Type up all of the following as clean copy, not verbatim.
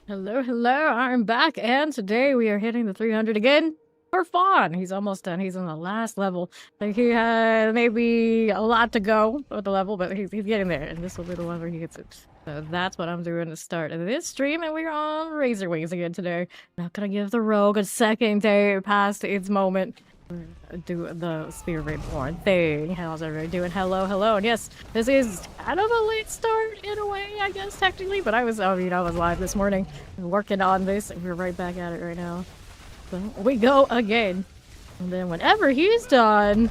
Hello, hello, I'm back, and today we are hitting the 300 again for Fawn. He's almost done. He's on the last level. Like, he had maybe a lot to go with the level, but he's getting there, and this will be the one where he gets it. So that's what I'm doing to start this stream, and we're on Razor Wings again today. Not gonna give the rogue a second day past its moment. Do the Spiritborn thing. How's everybody doing? Hello, hello. And yes, this is kind of a late start in a way, I guess, technically, but I was live this morning working on this, and we're right back at it right now. So we go again. And then whenever he's done,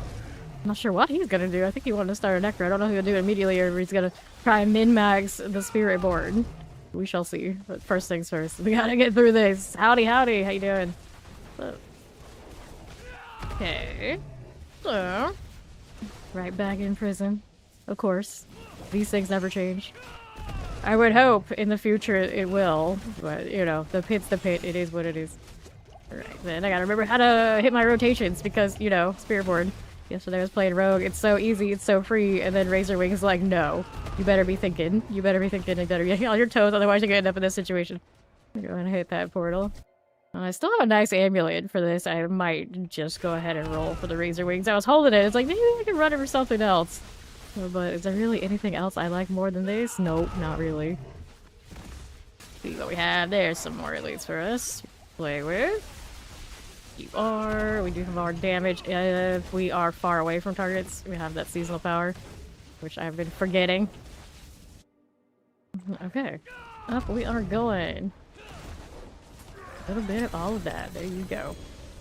I'm not sure what he's gonna do. I think he wanted to start a necro. I don't know if he'll do it immediately or if he's gonna try and min-max the Spiritborn. We shall see. But first things first, we gotta get through this. Howdy, howdy. How you doing? Okay. So, right back in prison. Of course. These things never change. I would hope in the future it will, but you know, the pit's the pit. It is what it is. Alright, then I gotta remember how to hit my rotations because, you know, Spiritborn. Yesterday I was playing Rogue. It's so easy, it's so free, and then Razor Wings is like, no. You better be thinking. You better be thinking. You better be on your toes, otherwise you're gonna end up in this situation. I'm gonna hit that portal. I still have a nice amulet for this. I might just go ahead and roll for the Razor Wings. I was holding it. It's like, maybe I can run it for something else. But is there really anything else I like more than this? Nope, not really. See what we have. There's some more elites for us to play with. We do have our damage. If we are far away from targets, we have that seasonal power, which I've been forgetting. Okay. Up we are going. A little bit of all of that. There you go.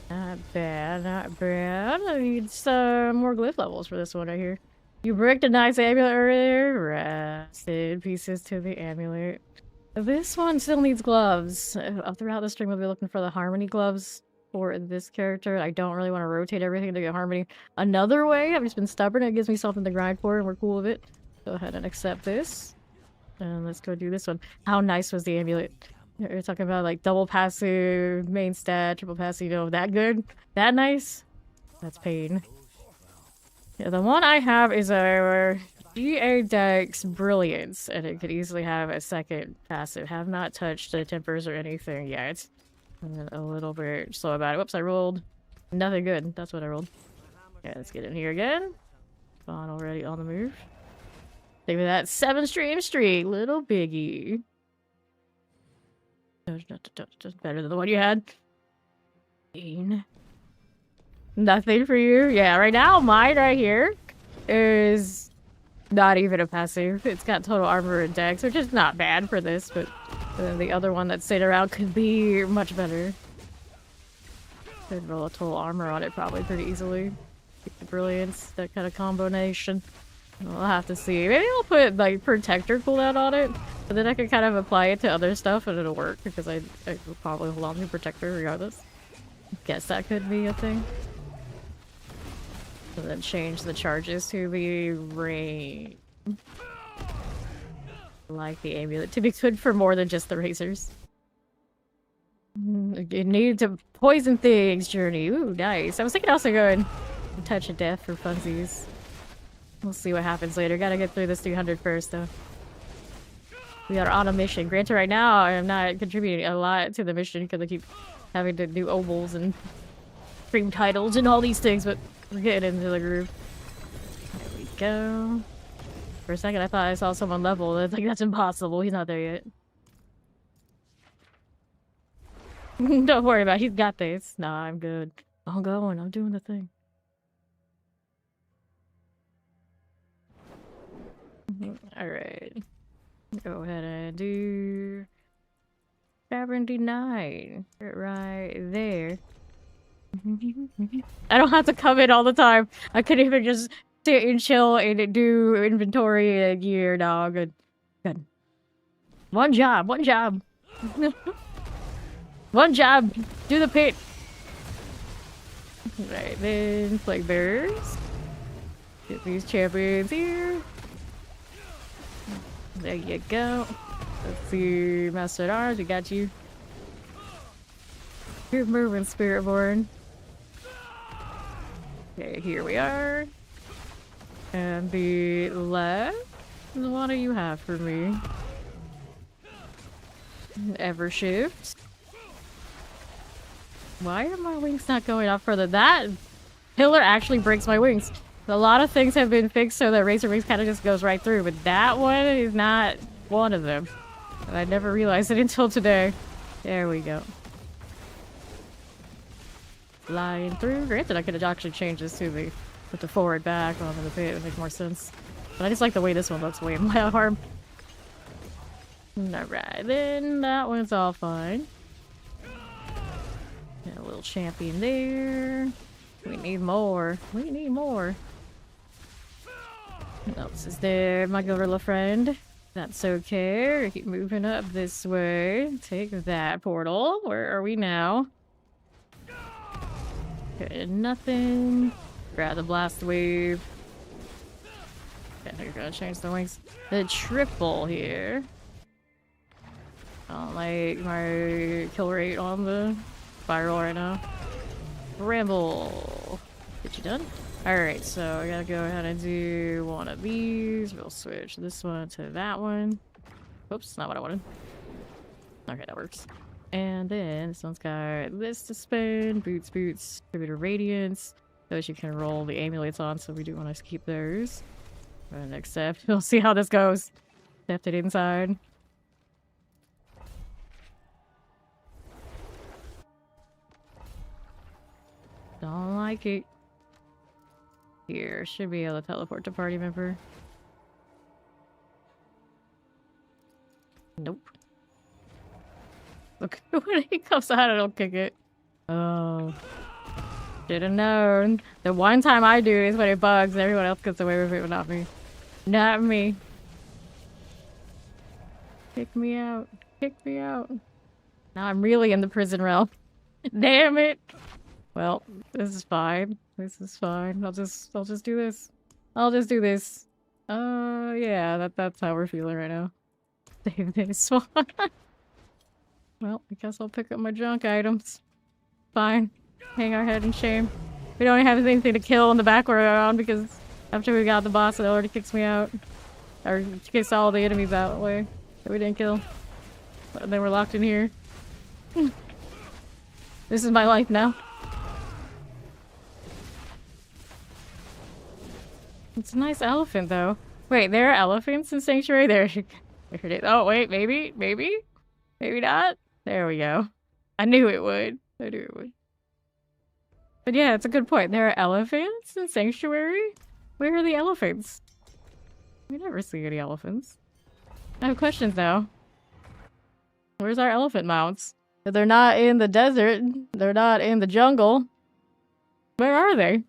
Not bad, not bad. I need some more glyph levels for this one right here. You bricked a nice amulet earlier. Rusted pieces to the amulet. This one still needs gloves. Throughout the stream, we'll be looking for the harmony gloves for this character. I don't really want to rotate everything to get harmony another way. I've just been stubborn. It gives me something to grind for, and we're cool with it. Go ahead and accept this. And let's go do this one. How nice was the amulet? You're talking about like double passive, main stat, triple passive, you know, that good? That nice? That's pain. Yeah, the one I have is a GA Dex Brilliance, and it could easily have a second passive. Have not touched the tempers or anything yet. I'm a little bit slow about it. Whoops, I rolled nothing good. That's what I rolled. Yeah, let's get in here again. Fawn already on the move. Think of that 7-stream streak, little biggie. Just better than the one you had. Nothing for you. Yeah, right now mine right here is not even a passive. It's got total armor and dex, which is not bad for this, but the other one that's sitting around could be much better. Could roll a total armor on it probably pretty easily. The brilliance, that kind of combination. We'll have to see. Maybe I'll put like protector cooldown on it, but then I can kind of apply it to other stuff and it'll work because I will probably hold on to protector regardless. Guess that could be a thing. And then change the charges to be rain. Like the amulet to be good for more than just the razors. You need to poison things, journey. Ooh, nice. I was thinking also going touch of death for funsies. We'll see what happens later. Gotta get through this 300 first, though. We are on a mission. Granted, right now, I am not contributing a lot to the mission because I keep having to do ovals and stream titles and all these things, but we're getting into the groove. There we go. For a second, I thought I saw someone level. It's like, that's impossible. He's not there yet. Don't worry about it. He's got this. Nah, I'm good. I'm going. I'm doing the thing. Alright. Go ahead and do 79 right there. I don't have to come in all the time. I could even just sit and chill and do inventory and gear, dog. Good. One job. One job. One job. Do the pit. Right then, Plague Bearers. Get these champions here. There you go. Let's see, Master at Arms, we got you. You're moving, Spiritborn. Okay, here we are. And the left, what do you have for me? Ever shift. Why are my wings not going up further? That pillar actually breaks my wings. A lot of things have been fixed so that Razor Wings kind of just goes right through, but that one is not one of them. And I never realized it until today. There we go. Flying through. Granted, I could have actually changed this to the put the forward back onto the pit. It would make more sense. But I just like the way this one looks way in my arm. Alright, then that one's all fine. Got a little champion there. We need more. We need more. What else is there? My gorilla friend. That's okay. Keep moving up this way. Take that portal. Where are we now? Okay, nothing. Grab the blast wave. Okay, you're gonna change the wings. The triple here. I don't like my kill rate on the spiral right now. Ramble. Get you done? Alright, so I gotta go ahead and do one of these. We'll switch this one to that one. Oops, not what I wanted. Okay, that works. And then this one's got this to spin. Boots, distributor radiance. Those you can roll the amulets on, so we do want to keep those. And accept. We'll see how this goes. Accept it inside. Don't like it. Here, should be able to teleport to party member. Nope. Look, when he comes out, I don't kick it. Oh. Should've known. The one time I do is when it bugs, everyone else gets away with it, but not me. Not me. Kick me out. Kick me out. Now I'm really in the prison realm. Damn it! Well, this is fine. This is fine. I'll just do this. I'll just do this. Yeah, that's how we're feeling right now. Save this one. Well, I guess I'll pick up my junk items. Fine. Hang our head in shame. We don't have anything to kill in the background because after we got the boss, it already kicks me out. Or kicks all the enemies out way that we didn't kill. But then we're locked in here. This is my life now. It's a nice elephant, though. Wait, there are elephants in Sanctuary? There it is. Oh, wait, maybe? Maybe not? There we go. I knew it would. I knew it would. But yeah, it's a good point. There are elephants in Sanctuary? Where are the elephants? We never see any elephants. I have questions now. Where's our elephant mounts? If they're not in the desert, they're not in the jungle. Where are they?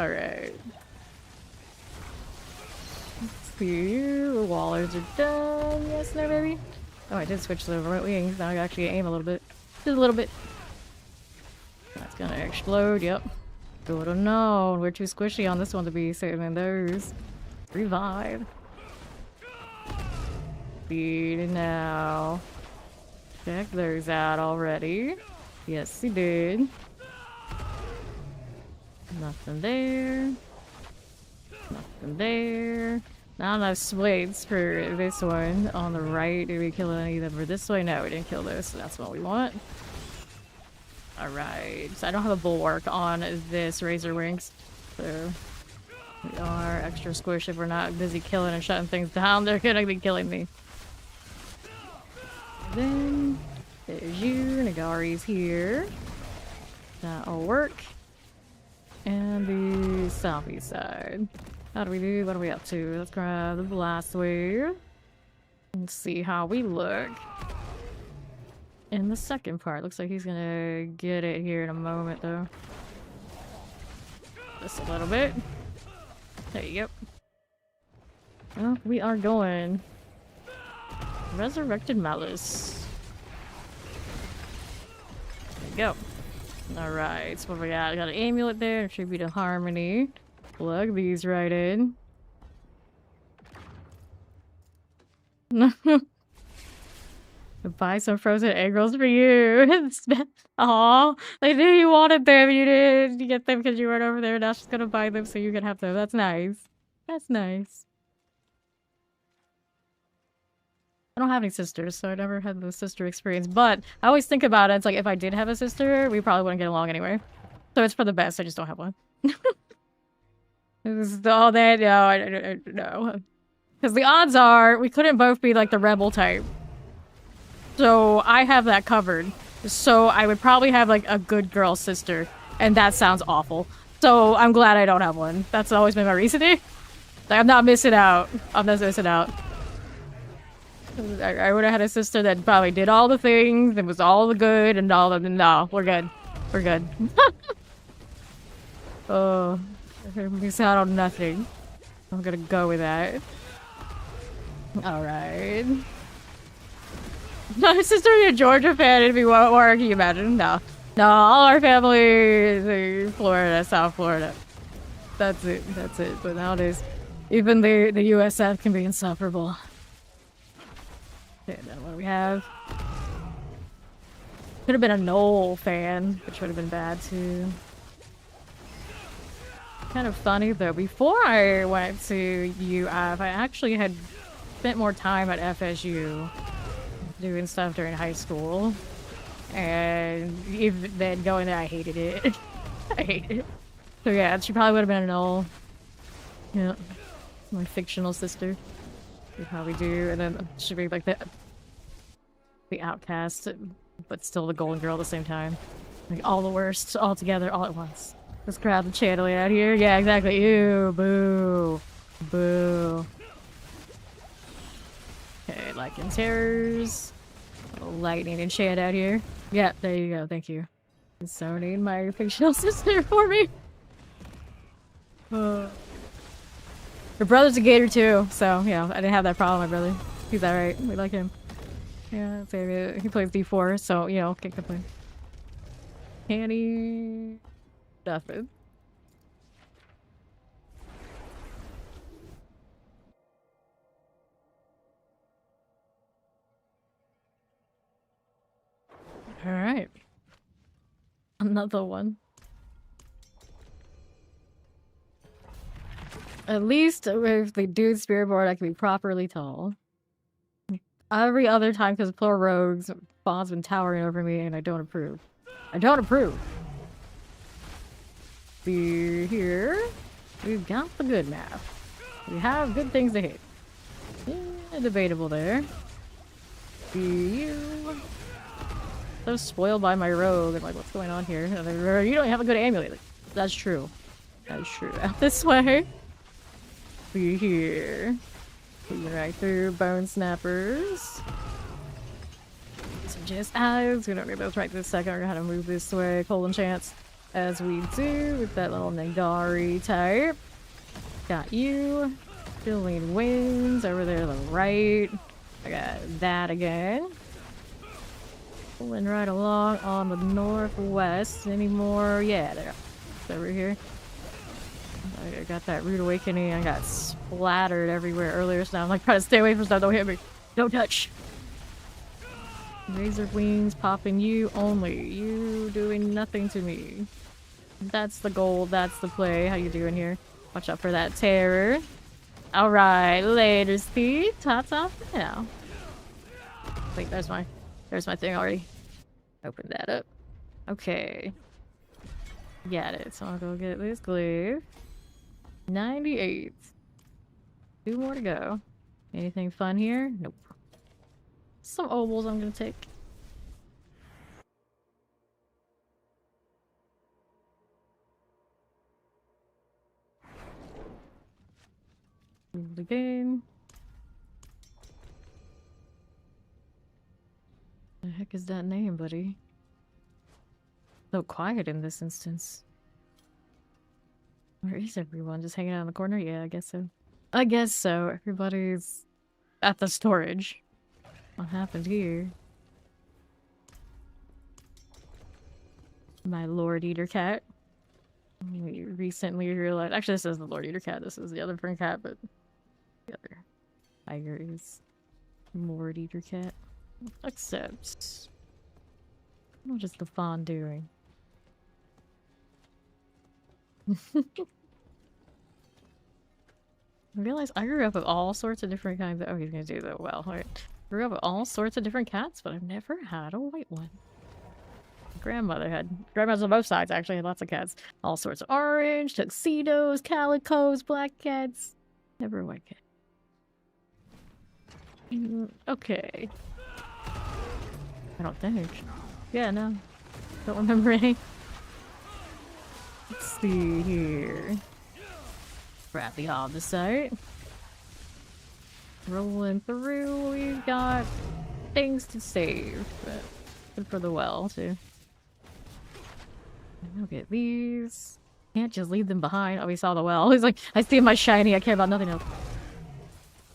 Alright. Let's see. The wallers are done. Yes, no, baby. Oh, I did switch the remote wings. Now I actually aim a little bit. Just a little bit. That's gonna explode, yep. Good to know. We're too squishy on this one to be saving those. Revive. Speed now. Check those out already. Yes, he did. Nothing there. Nothing there. Not enough slates for this one. On the right, did we kill any of them for this way? No, we didn't kill those, so that's what we want. Alright. So I don't have a bulwark on this Razor Wings. So we are extra squish if we're not busy killing and shutting things down. They're gonna be killing me. Then there's you. Nagari's here. That'll work. And the southeast side. How do we do? What are we up to? Let's grab the blast wave. And see how we look. In the second part. Looks like he's gonna get it here in a moment though. Just a little bit. There you go. Well, we are going. Resurrected Malice. There you go. Alright, so what we got? Got an amulet there, tribute to harmony. Plug these right in. Buy some frozen egg rolls for you. Aw, they knew you wanted them. You didn't get them because you weren't over there. Now she's gonna buy them so you can have them. That's nice. That's nice. I don't have any sisters, so I never had the sister experience. But I always think about it. It's like if I did have a sister, we probably wouldn't get along anyway. So it's for the best. I just don't have one. This is all that. No, no. Because the odds are we couldn't both be like the rebel type. So I have that covered. So I would probably have like a good girl sister. And that sounds awful. So I'm glad I don't have one. That's always been my reasoning. Like, I'm not missing out. I'm not missing out. I would have had a sister that probably did all the things and was all the good and all the... No, we're good. We're good. Oh, miss out on nothing. I'm gonna go with that. Alright. My sister is a Georgia fan, it'd be war, can you imagine? No. No, all our family is in Florida, South Florida. That's it, that's it. But nowadays, even the USF can be insufferable. Okay, then what do we have? Could have been a Knoll fan, which would have been bad too. Kind of funny though, before I went to UF, I actually had spent more time at FSU doing stuff during high school. And even then going there, I hated it. I hated it. So yeah, she probably would have been a Knoll. Yeah. My fictional sister. We probably do. And then she'd be like the outcast, but still the golden girl at the same time. Like all the worst, all together, all at once. Let's grab the channeling out here. Yeah, exactly. Ew, boo. Boo. Okay, lightning terrors. Lightning and Chad out here. Yeah, there you go. Thank you. So need my fictional sister for me. Her brother's a gator too, so you know I didn't have that problem. My brother, he's alright. We like him. Yeah, so he plays D4, so you know can't complain. Candy, nothing. All right, another one. At least if they do Spiritborn, I can be properly tall. Every other time, because poor rogues, Bond's been towering over me, and I don't approve. I don't approve. See here, we've got the good map. We have good things to hit. Yeah, debatable there. See you. So spoiled by my rogue, and like, what's going on here? You don't have a good amulet. Like, that's true. That's true. Out this way. See here. Right through bone snappers. So just eyes. We don't need those right this second. We're gonna move this way. Colon chance. As we do with that little Nagari type. Got you. Filling wings over there to the right. I got that again. Pulling right along on the northwest. Any more? Yeah, there. It's over here. I got that rude awakening. I got splattered everywhere earlier, so now I'm like trying to stay away from stuff. Don't hit me. Don't touch. Razor wings popping you only. You doing nothing to me. That's the goal. That's the play. How you doing here? Watch out for that terror. All right, later, Steve. Ta-ta for now. Wait, there's my thing already. Open that up. Okay. Got it. So I'll go get this glaive. 98. 2 more to go. Anything fun here? Nope. Some ovals I'm gonna take. Move the game. The heck is that name, buddy? So quiet in this instance. Where is everyone? Just hanging out in the corner? Yeah, I guess so. I guess so. Everybody's at the storage. What happened here? My Lord Eater cat. We recently realized... Actually, this is the Lord Eater cat. This is the other friend cat, but... The other tiger is Lord Eater cat. Except... What is the fawn doing? I realize I grew up with all sorts of different kinds of... Oh, he's gonna do that well. Alright. grew up with all sorts of different cats, but I've never had a white one. Grandmas on both sides actually had lots of cats. All sorts of orange, tuxedos, calicos, black cats. Never a white cat. Okay. I don't think. Yeah, no. Don't remember any. Let's see here. Grab the opposite. Rolling through, we've got things to save, but good for the well, too. Look at these. Can't just leave them behind. Oh, we saw the well. He's like, I see my shiny, I care about nothing else.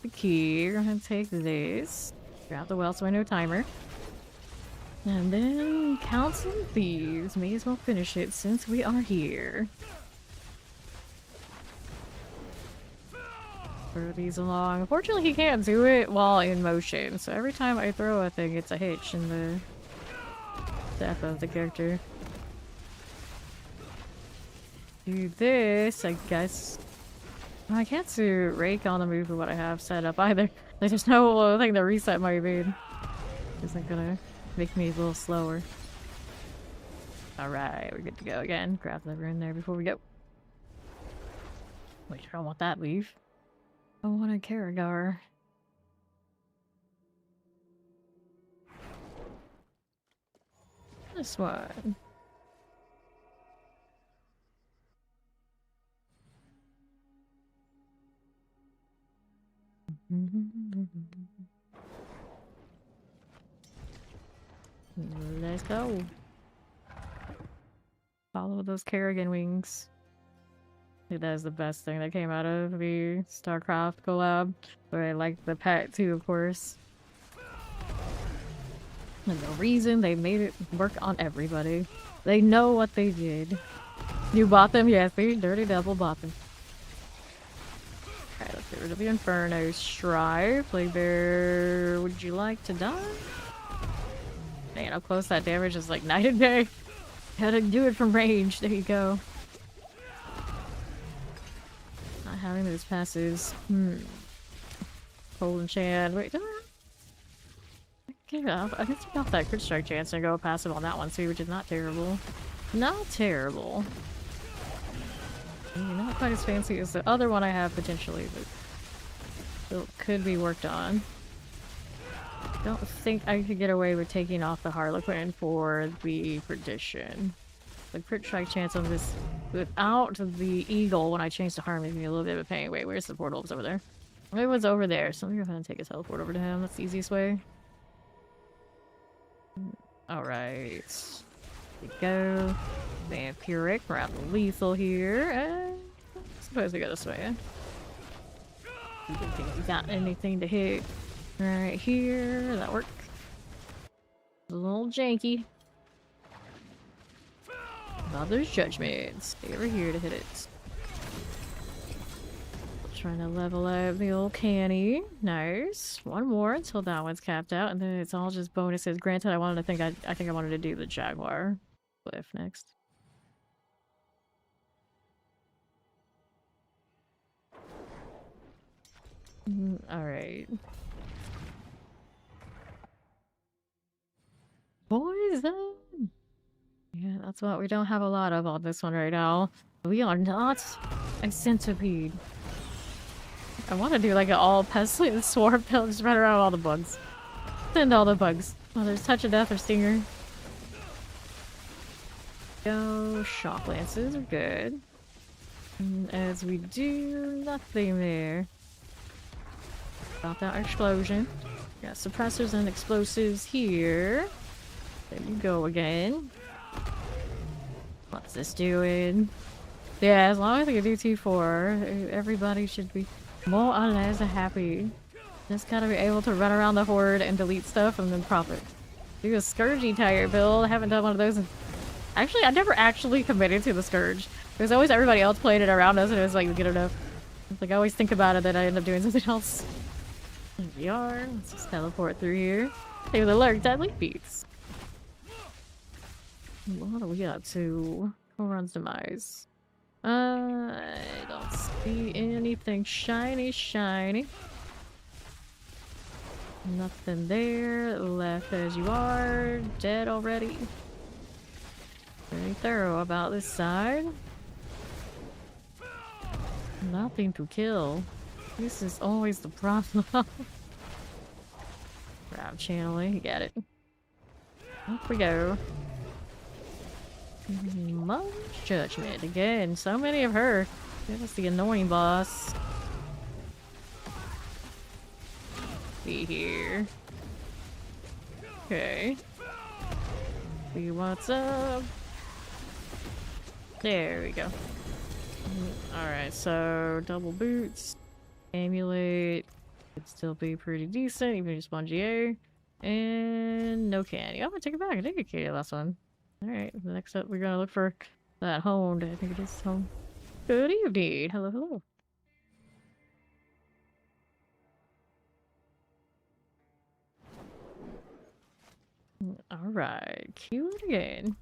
The key, we're gonna take this. Grab the well so I know timer. And then count some thieves. May as well finish it since we are here. Throw these along. Unfortunately, he can't do it while in motion, so every time I throw a thing, it's a hitch in the step of the character. Do this, I guess. I can't do rake on the move for what I have set up either. Like, there's no thing to reset my main. Isn't gonna make me a little slower. Alright, we're good to go again. Grab the rune there before we go. Wait, I don't want that leaf. I want a Karagar. This one. Let's go. Follow those Kerrigan wings. I think that is the best thing that came out of the StarCraft collab. But I like the pet too, of course. And the reason they made it work on everybody. They know what they did. You bought them? Yes, the Dirty Devil bought them. Alright, let's get rid of the Inferno Strive. Playbear, would you like to die? Man, how close that damage is like night and day. How to do it from range. There you go. Not having those passes. Cold Enchant. Wait, did I get off? I guess we got that crit strike chance and go passive on that one too, which is not terrible. Not terrible. Maybe not quite as fancy as the other one I have potentially, but still could be worked on. Don't think I could get away with taking off the Harlequin for the Perdition. The crit strike chance on this without the Eagle when I change to Harm gives me a little bit of a pain. Wait, where's the portal? It's over there. Everyone's over there, so I'm gonna go ahead and take a teleport over to him. That's the easiest way. Alright. Here we go. Vampiric, rather lethal here. And I suppose we go this way. I don't think we got anything to hit right here. That work. A little janky. Mother's Judgments. Stay over here to hit it. Trying to level up the old canny. Nice. One more until that one's capped out, and then it's all just bonuses. Granted, I think I wanted to do the Jaguar cliff next. Alright. Poison! Yeah, that's what we don't have a lot of on this one right now. We are not a centipede. I want to do like an all pestilent swarm pill, just run around all the bugs. Send all the bugs. Oh, there's Touch of Death or Stinger. Go, Shock Lances are good. And as we do nothing there. About that explosion. Got suppressors and explosives here. There you go again. What's this doing? Yeah, as long as I can do T4, everybody should be more or less happy. Just gotta be able to run around the horde and delete stuff and then profit. Do a Scourgy tire build. I haven't done one of those in... Actually, I never actually committed to the Scourge. There's always everybody else playing it around us and it was like good enough. Like I always think about it, then I end up doing something else. Here we are. Let's just teleport through here. They would alert deadly beats. What are we up to? Koron's Demise. I don't see anything shiny. Nothing there. Left as you are. Dead already. Very thorough about this side. Nothing to kill. This is always the problem. Route channeling, you got it. Up we go. Much judgment again. So many of her. That was the annoying boss. Be here. Okay. See what's up. There we go. Alright, so double boots. Amulet. Could still be pretty decent, even just one GA. And no candy. I'm gonna take it back. I did get candy last one. Alright, next up we're gonna look for that honed. I think it is home. Good evening. Hello, hello. Alright, cue it again.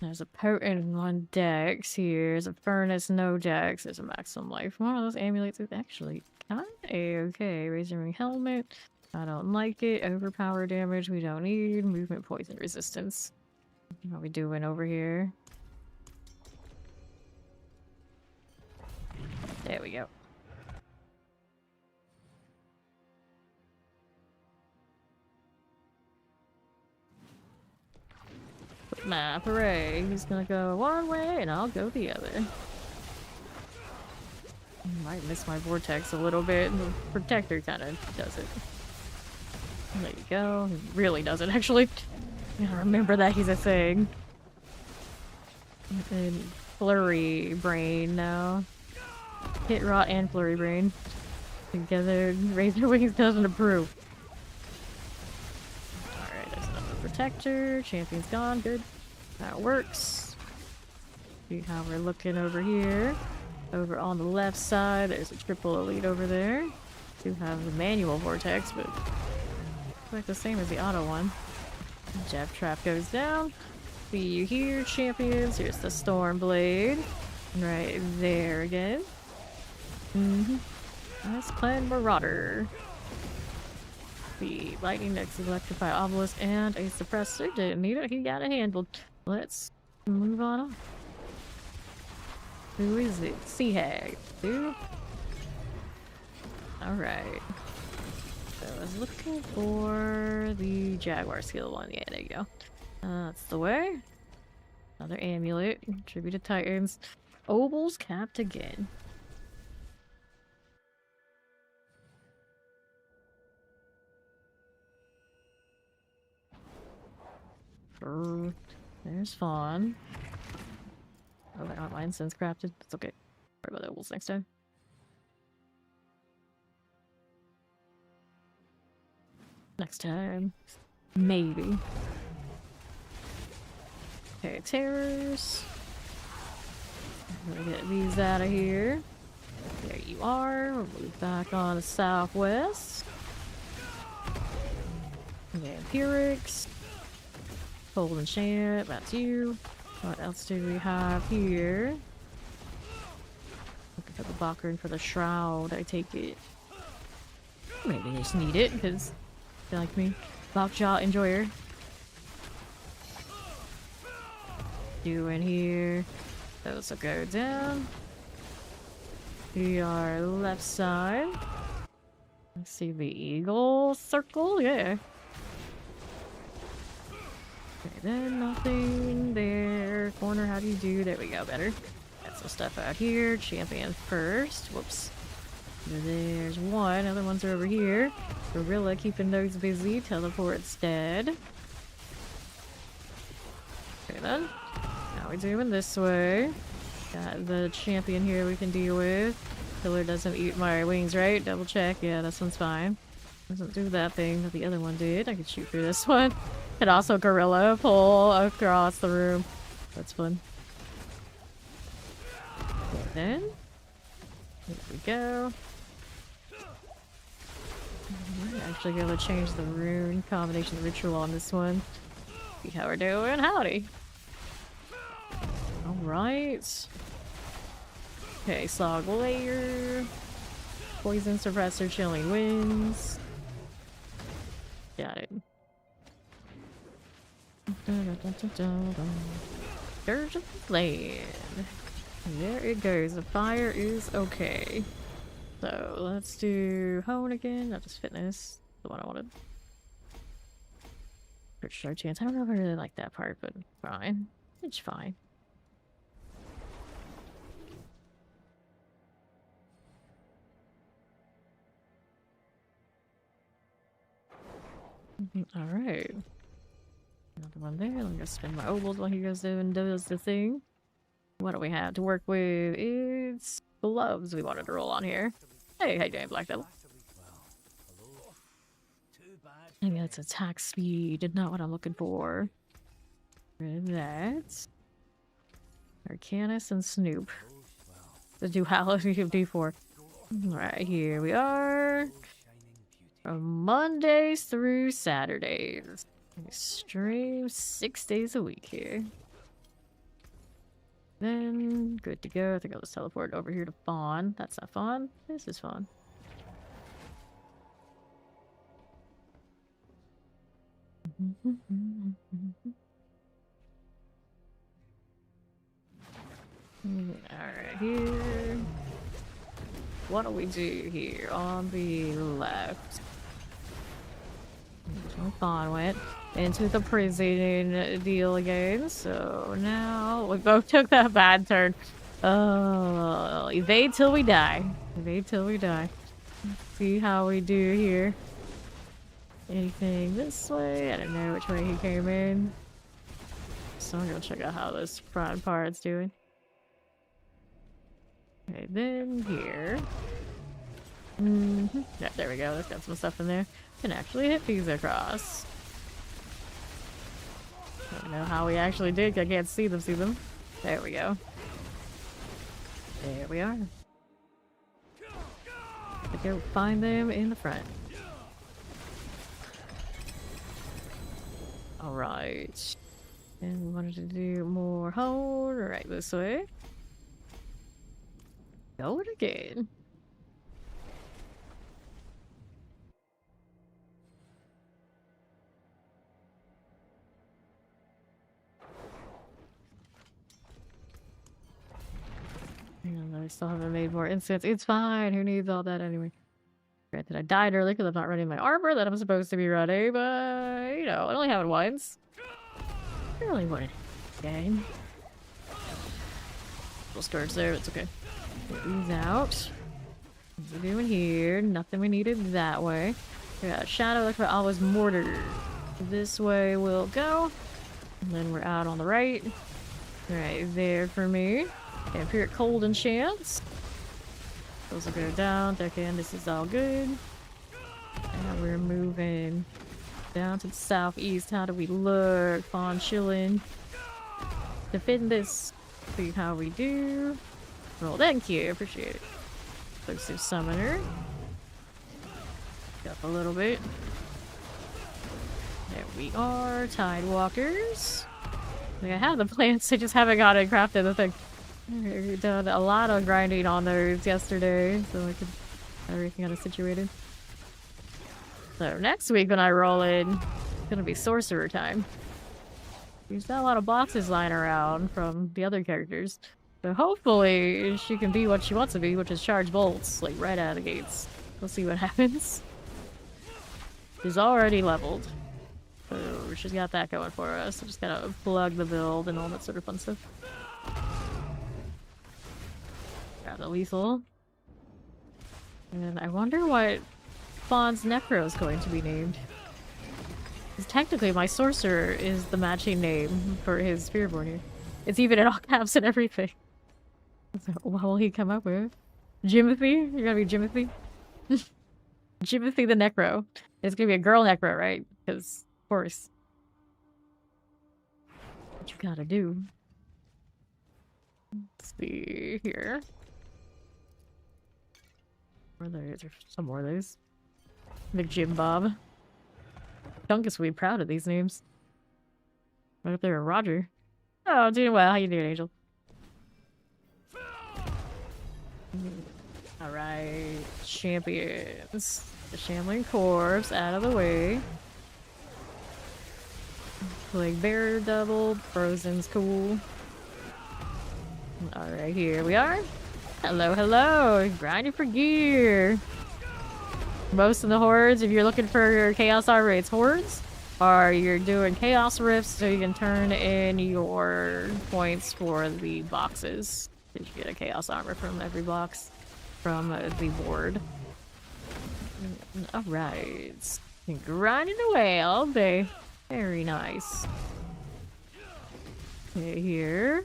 There's a potent on Dex here. There's a furnace, no Dex. There's a maximum life. One of those amulets is actually kind of okay. Razor Ring helmet. I don't like it. Overpower damage we don't need. Movement poison resistance. What are we doing over here? There we go. Map, hooray. He's gonna go one way and I'll go the other. Might miss my vortex a little bit. The protector kind of does it. There you go. He really doesn't actually. Yeah, remember that he's a thing. And flurry brain now. Hit rot and flurry brain. Together, Razor Wings doesn't approve. Alright, there's another protector. Champion's gone, good. That works. See how we're looking over here. Over on the left side, there's a triple elite over there. Do have the manual vortex, but it's like the same as the auto one. Jab trap goes down. See you here, champions. Here's the storm blade. Right there again. That's Clan Marauder. The lightning next to electrify obelisk and a suppressor. Didn't need it. He got it handled. Let's move on up. Who is it? Sea Hag. Dude. Alright. So I was looking for the Jaguar skill one. Yeah, there you go. That's the way. Another amulet. Tribute to Titans. Obel's capped again. There's Fawn. Oh, I got my incense crafted. That's okay. Worry about the Obels next time. Next time. Maybe. Okay, terrors. I'm gonna get these out of here. There you are. We'll move back on to southwest. Vampirics. Golden Chant, that's you. What else do we have here? Looking for the Bakr and for the Shroud, I take it. Maybe I just need it, because they like me. Lockjaw enjoyer. You in here. Those will go down. We are left side. Let's see the eagle circle, yeah. Okay, then nothing there. Corner, how do you do? There we go, better. Got some stuff out here. Champion first. Whoops. There's one. Other ones are over here. Gorilla keeping those busy. Teleport's dead. Okay then. Now we're doing this way. Got the champion here we can deal with. Killer doesn't eat my wings, right? Double check. Yeah, this one's fine. Doesn't do that thing that the other one did. I could shoot through this one. And also gorilla pull across the room. That's fun. Okay, then. Here we go. I'm actually gonna change the rune combination ritual on this one. See how we're doing. Howdy. Alright. Okay, Slog Layer. Poison suppressor, chilling winds. Got it. Dirge of the land. There it goes. The fire is okay. So let's do hone again, not just fitness. The one I wanted. Star chance. I don't know if I really like that part, but fine. It's fine. Alright. Another one there. Let me just spin my obols while he goes there and does the thing. What do we have to work with? It's gloves we wanted to roll on here. Hey, how you doing, Black Devil? Maybe that's attack speed, not what I'm looking for. And that. Arcanus and Snoop. The duality of D4. Alright, here we are. From Mondays through Saturdays. We stream 6 days a week here. Then, good to go. I think I'll just teleport over here to Fawn. That's not Fawn. This is Fawn. Alright, here. What do we do here on the left? Fawn went into the prison deal again, so now we both took that bad turn. Oh, evade till we die. Evade till we die. Let's see how we do here. Anything this way? I don't know which way he came in. So I'm gonna check out how this front part's doing. Okay, then here. Yeah, there we go. There's got some stuff in there. Can actually hit these across. I don't know how we actually did. I can't see them. There we go. There we are. To go find them in the front. Alright. And we wanted to do more hone right this way. Go it again. And I still haven't made more incense. It's fine. Who needs all that anyway? Granted, I died early because I'm not running my armor that I'm supposed to be running, but you know, I only have it once. I really wanted it again. Little storage there, it's okay. Get these out. What's we doing here? Nothing we needed that way. We got Shadow, look for always mortar. This way we'll go. And then we're out on the right. Right there for me. Vampiric Cold Enchants. Those will go down. Deck in. This is all good. And we're moving down to the southeast. How do we look? Fawn chilling. Defend this. See how we do. Roll. Thank you. Appreciate it. Explosive Summoner. Up a little bit. There we are. Tidewalkers. Like I have the plants, I just haven't got it crafted. The thing. I've done a lot of grinding on those yesterday, so I could get everything kind of situated. So next week when I roll in, it's gonna be sorcerer time. There's not a lot of boxes lying around from the other characters. So hopefully she can be what she wants to be, which is charge bolts, like right out of the gates. We'll see what happens. She's already leveled. So she's got that going for us. So just gotta plug the build and all that sort of fun stuff. Got the lethal. And I wonder what Fawn's Necro is going to be named. Because technically my sorcerer is the matching name for his Spiritborn here. It's even in all caps and everything. So what will he come up with? Jimothy? You're gonna be Jimothy? Jimothy the Necro. It's gonna be a girl Necro, right? Because, of course. What you gotta do. Let's see here. Where are those? There's some more of those. McJim Bob. Dunkus will be proud of these names. Right up there, Roger. Oh, doing well. How you doing, Angel? Alright, champions. The Shambling Corpse out of the way. Like Bear double, Frozen's cool. Alright, here we are. Hello, hello! Grinding for gear! Most of the hordes, if you're looking for Chaos Armor, it's hordes. Or you're doing Chaos Rifts so you can turn in your points for the boxes. You get a Chaos Armor from every box from the board. Alright. Grinding away all day. Very nice. Okay, here.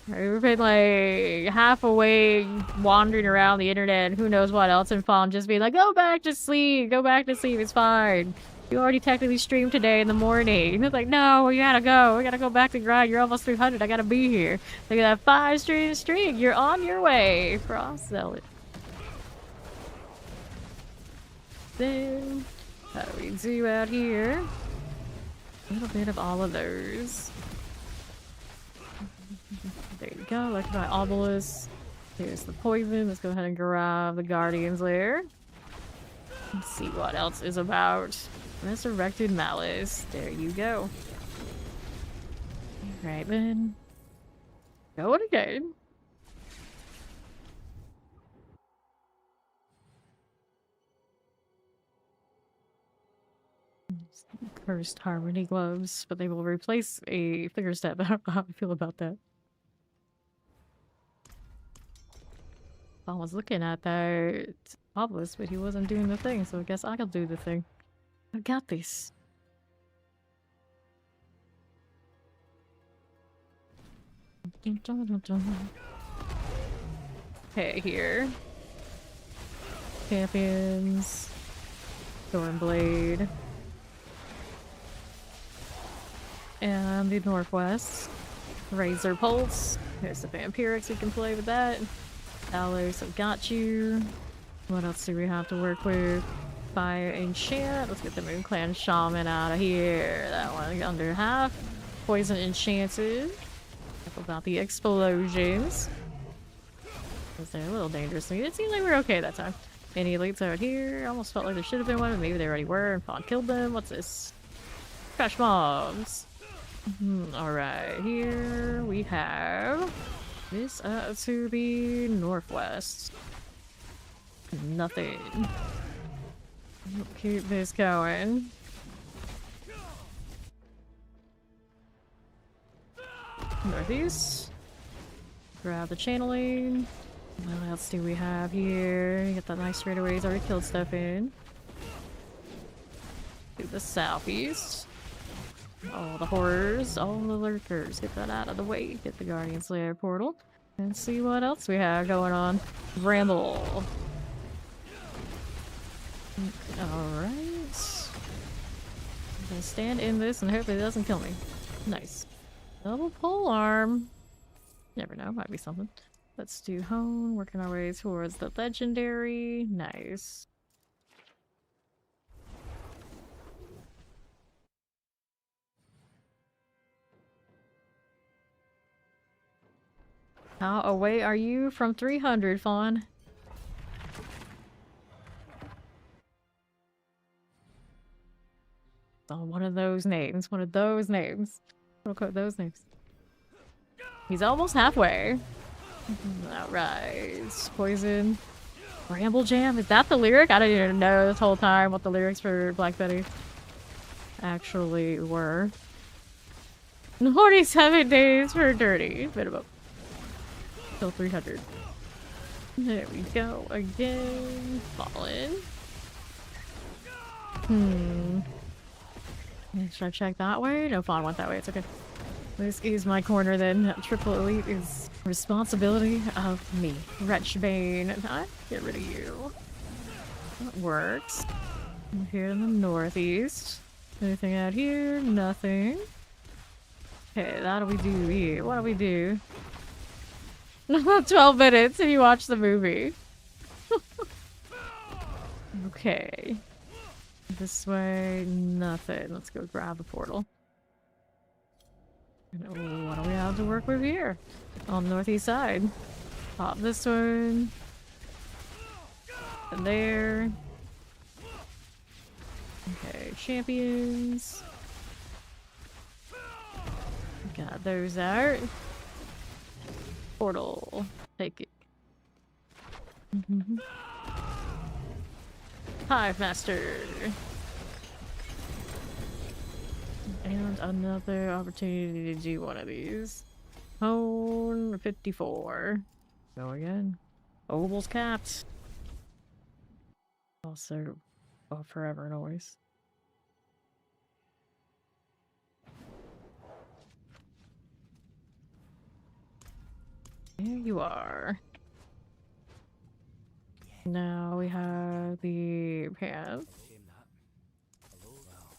We've been like half awake wandering around the internet and who knows what else, and Fawn just being like, go back to sleep, it's fine. You already technically streamed today in the morning. And it's like, no, we gotta go back to grind, you're almost 300, I gotta be here. Look at that 5 streak, you're on your way. Cross-sell it. Then, how do we do out here? A little bit of all of those. There you go, look at my obelisk. Here's the poison. Let's go ahead and grab the Guardian's Lair. Let's see what else is about. Resurrected Malice. There you go. Right then. Going again. Cursed Harmony Gloves, but they will replace a figure step. I don't know how I feel about that. I was looking at that obelisk, but he wasn't doing the thing, so I guess I'll do the thing. I got this. Okay, here. Champions. Thornblade. And the Northwest. Razor Pulse. There's the Vampirics, we can play with that. Dollars, I've got you. What else do we have to work with? Fire Enchant. Let's get the Moon Clan Shaman out of here. That one under half. Poison Enchanted. Careful about the explosions. Because they're a little dangerous to me. It seemed like we were okay that time. Any elites out here? Almost felt like there should have been one, but maybe they already were and Fawn killed them. What's this? Crush mobs. Alright, here we have this to the northwest. Nothing. Keep this going. Northeast. Grab the channeling. What else do we have here? You got that nice straightaways already killed stuff in. Do the southeast. All the horrors, all the lurkers. Get that out of the way. Get the Guardian's Lair portal. And see what else we have going on. Ramble. Alright. I'm gonna stand in this and hope it doesn't kill me. Nice. Double pole arm. Never know, might be something. Let's do hone, working our way towards the legendary. Nice. How away are you from 300, Fawn? Oh, one of those names. One of those names. We'll quote those names. He's almost halfway. Alright. Poison. Ramble Jam? Is that the lyric? I didn't even know this whole time what the lyrics for Black Betty actually were. 47 days for dirty. Minimum. Still 300. There we go. Again. Fallen. Should I check that way? No, Fawn went that way. It's okay. This is my corner then. Triple Elite is responsibility of me. Wretchbane. I get rid of you. That works. I'm here in the northeast. Anything out here? Nothing. Okay, that'll we do here. What do we do? 12 minutes if you watch the movie. Okay. This way, nothing. Let's go grab the portal. And what do we have to work with here? On the northeast side. Pop this one. And there. Okay, champions. Got those out. Portal. Take it. Hive Master. And another opportunity to do one of these. Hone 54. Go again. Oval's capped. Also, forever noise. There you are. Now we have the pants.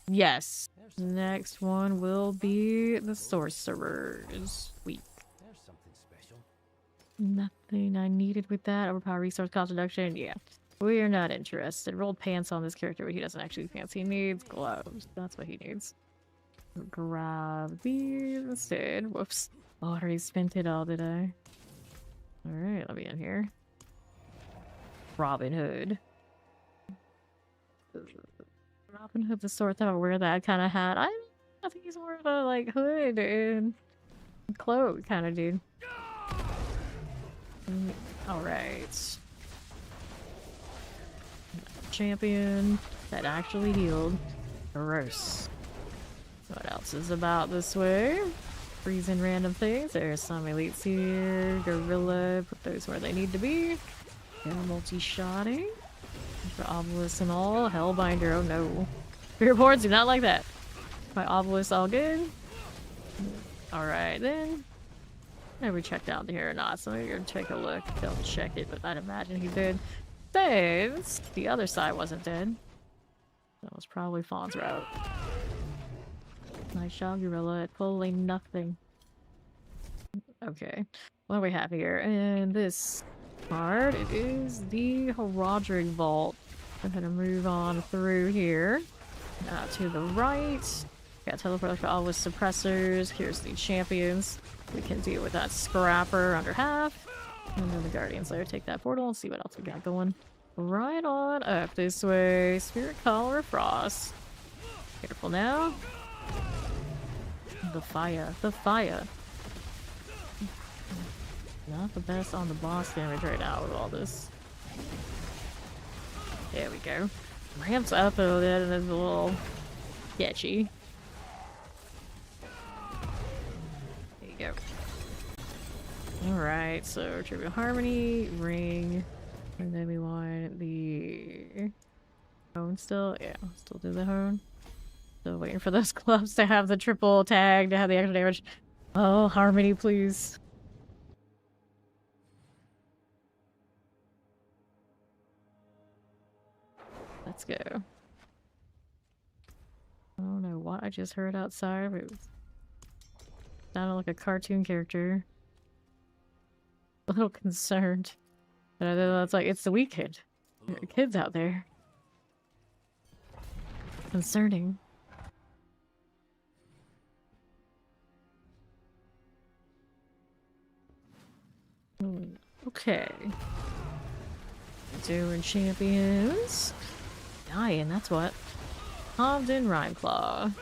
Yes. Next one will be the sorcerers. Sweet. Nothing I needed with that. Overpower resource cost reduction. Yeah. We are not interested. Rolled pants on this character, but he doesn't actually fancy. He needs gloves. That's what he needs. Grab these instead. Whoops. Oh, I already spent it all, did I? Alright, let me in here. Robin Hood. Robin Hood the sort that I wear that kind of hat. I think he's more of a like hood and cloak kind of dude. Alright. Champion that actually healed. Gross. What else is about this way? Freezing random things. There's some elites here. Gorilla. Put those where they need to be. And multi-shotting. For Obelisk and all. Hellbinder. Oh no. Spiritborn do not like that. My Obelisk all good. Alright then. Never checked out here or not, so I'm gonna take a look. Double check it, but I'd imagine he did. Since the other side wasn't dead. That was probably Fawn's route. Nice job, Gorilla. At fully nothing. Okay. What do we have here? And this card, it is the Roderick Vault. I'm gonna move on through here. To the right. Got teleport for all with suppressors. Here's the champions. We can deal with that scrapper under half. And then the Guardian Slayer, take that portal and see what else we got going. Right on up this way. Spirit Collar Frost. Careful now. The fire. The fire. Not the best on the boss damage right now with all this. There we go. Ramps up a little bit and it's a little sketchy. There you go. Alright, so Trivial Harmony, Ring, and then we want the Hone still. Yeah, still do the Hone. Still waiting for those gloves to have the triple tag to have the extra damage. Oh, Harmony, please. Let's go. I don't know what I just heard outside, but it sounded like a cartoon character. A little concerned. But I know it's like, it's the weekend. There are kids out there. Concerning. Okay. Doing champions. Dying, that's what. Hobden Rhymeclaw.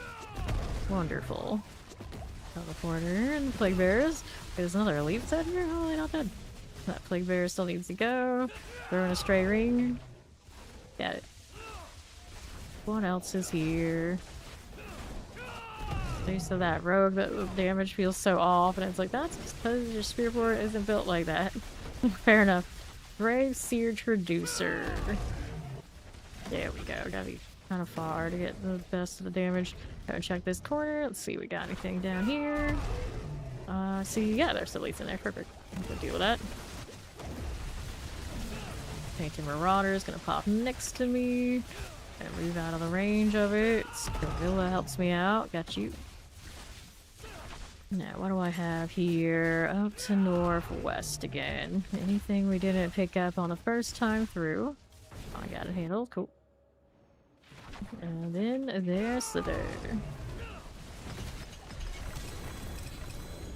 Wonderful. Teleporter and Plague Bearers. There's another elite set here? Oh, they're not dead. That Plague Bearer still needs to go. Throwing a stray ring. Got it. What else is here? So that rogue, that damage feels so off, and it's like, that's because your Spiritborn isn't built like that. Fair enough. Grave Seer Traducer. There we go. Gotta be kind of far to get the best of the damage. Go and check this corner. Let's see, we got anything down here. See, yeah, there's elites in there. Perfect. We'll deal with that. Painted Marauder's gonna pop next to me. Gonna move out of the range of it. Gorilla helps me out. Got you. Now, what do I have here? Up to northwest again. Anything we didn't pick up on the first time through. I got it handled. Cool. And then there's the dirt.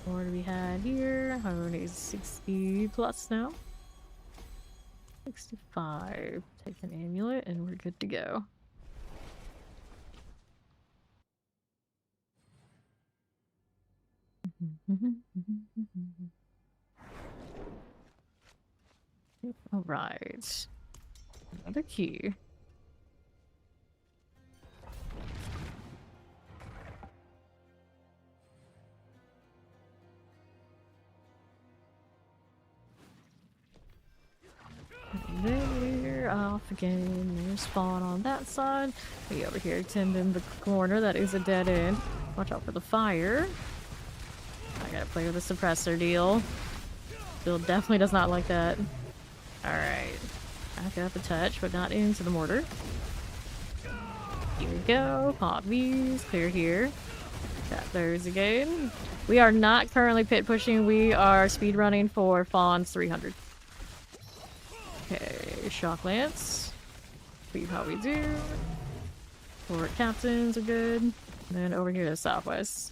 What do we have here? Hone is 60 plus now. 65. Take an amulet and we're good to go. Alright. Another key. Then we're off again. There's spawn on that side. We over here tending the corner that is a dead end. Watch out for the fire. I gotta play with the suppressor deal. Bill definitely does not like that. Alright. Back up a touch, but not into the mortar. Here we go. Pop these. Clear here. Got those again. We are not currently pit pushing. We are speed running for Fawn's 300. Okay, shock lance. See how we do. Forward captains are good. And then over here to southwest.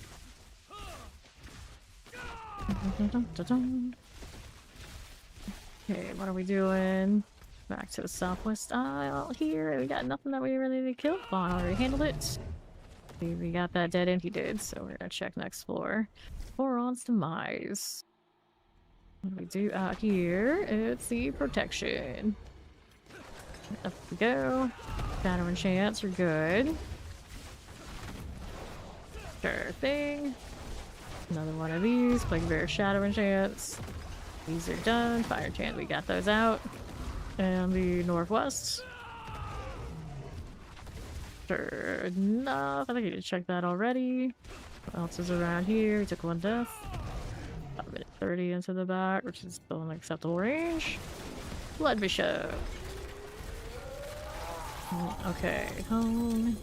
Okay, what are we doing? Back to the southwest aisle here. We got nothing that we really need to kill. Fawn already handled it. We got that dead end he did, so we're gonna check next floor. Boron's demise. What do we do out here? It's the protection. Up we go. Shadow and chance are good. Sure thing. Another one of these. Plague Bear, Shadow and chance. These are done. Fire chant, we got those out. And the northwest. Sure enough. I think I need to check that already. What else is around here? We took one death. About a minute 30 into the back, which is still an acceptable range. Blood Bishop. Okay, home.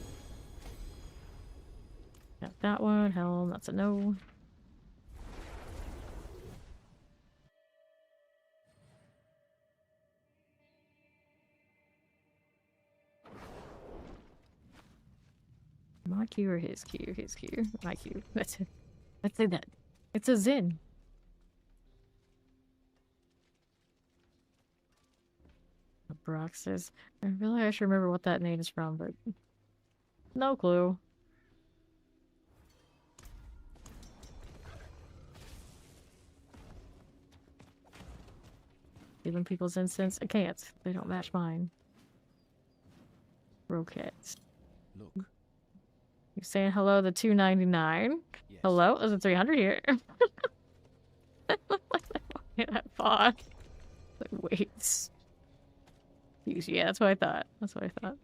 Got that one. Helm, that's a no. My Q or his Q? His Q. My Q. Let's say that. It's a Zin. Broxus. I feel like I should remember what that name is from, but no clue. Even people's incense. I can't. They don't match mine. Roquette. Look. You're saying hello to 299. Yes. Hello? There's a 300 here. That fog. Like, wait. Yeah, that's what I thought. That's what I thought.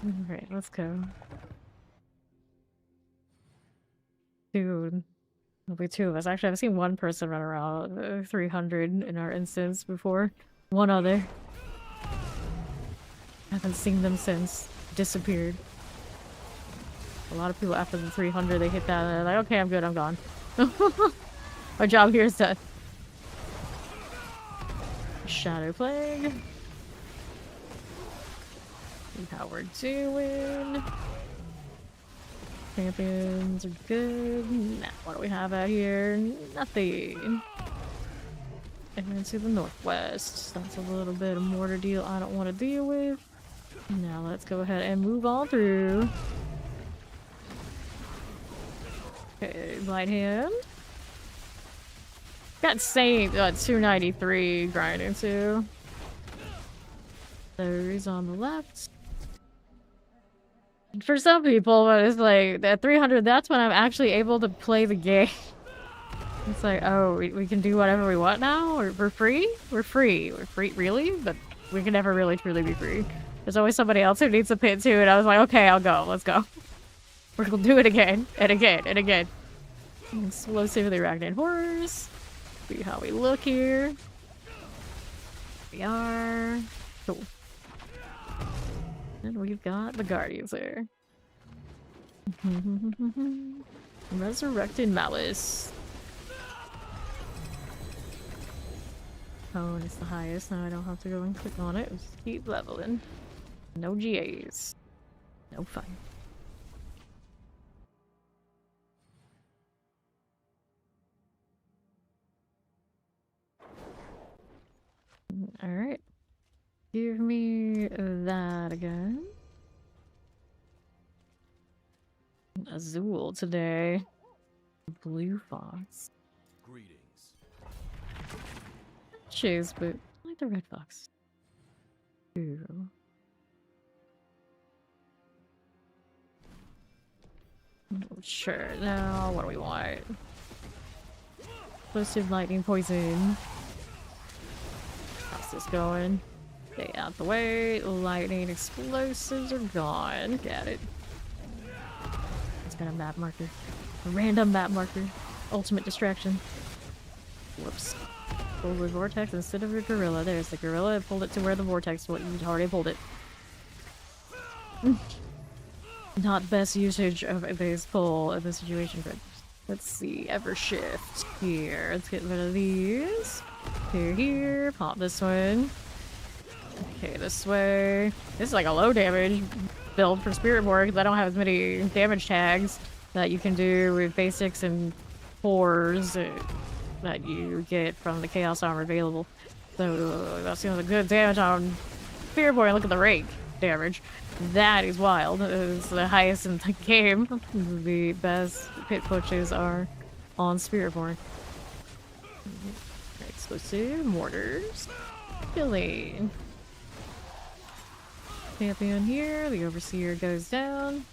Alright, let's go. Dude. There'll be two of us. Actually, I've seen one person run around 300 in our instance before. One other. I haven't seen them since. Disappeared. A lot of people after the 300, they hit that and they're like, okay, I'm good, I'm gone. My job here is done. Shadow Plague. See how we're doing. Champions are good. Now, what do we have out here? Nothing. And then to the northwest. That's a little bit of mortar deal I don't want to deal with. Now let's go ahead and move on through. Okay, light hand. Got saved at 293 grinding too. There's on the left. For some people, it's like at 300, that's when I'm actually able to play the game. It's like, oh, we can do whatever we want now? We're free? We're free. We're free, really? But we can never really truly be free. There's always somebody else who needs a pit too, and I was like, okay, I'll go. Let's go. We're gonna do it again, and again, and again. Explosively Arachnid Horrors. See how we look here. We are. Cool. And we've got the Guardians there. Resurrected Malice. Oh, and it's the highest. Now I don't have to go and click on it. Just keep leveling. No GAs. No fun. Give me that again. Azul today. Blue fox. Greetings. Shoes, but I like the red fox. Ooh. Sure, now what do we want? Explosive lightning poison. How's this going? Stay out the way. Lightning explosives are gone. Got it. It's got a map marker. A random map marker. Ultimate distraction. Whoops. Pulled the vortex instead of a gorilla. There's the gorilla. I pulled it to where the vortex was. You already pulled it. Not best usage of a base pull in this situation, but let's see. Ever shift here. Let's get rid of these. Here. Pop this one. Okay, this way. This is like a low damage build for Spiritborn because I don't have as many damage tags that you can do with basics and fours that you get from the Chaos Armor available. So that's the good damage on Spiritborn. Look at the rake damage. That is wild. It's the highest in the game. The best pit pushes are on Spiritborn. Explosive mortars. Killing. Champion here. The Overseer goes down.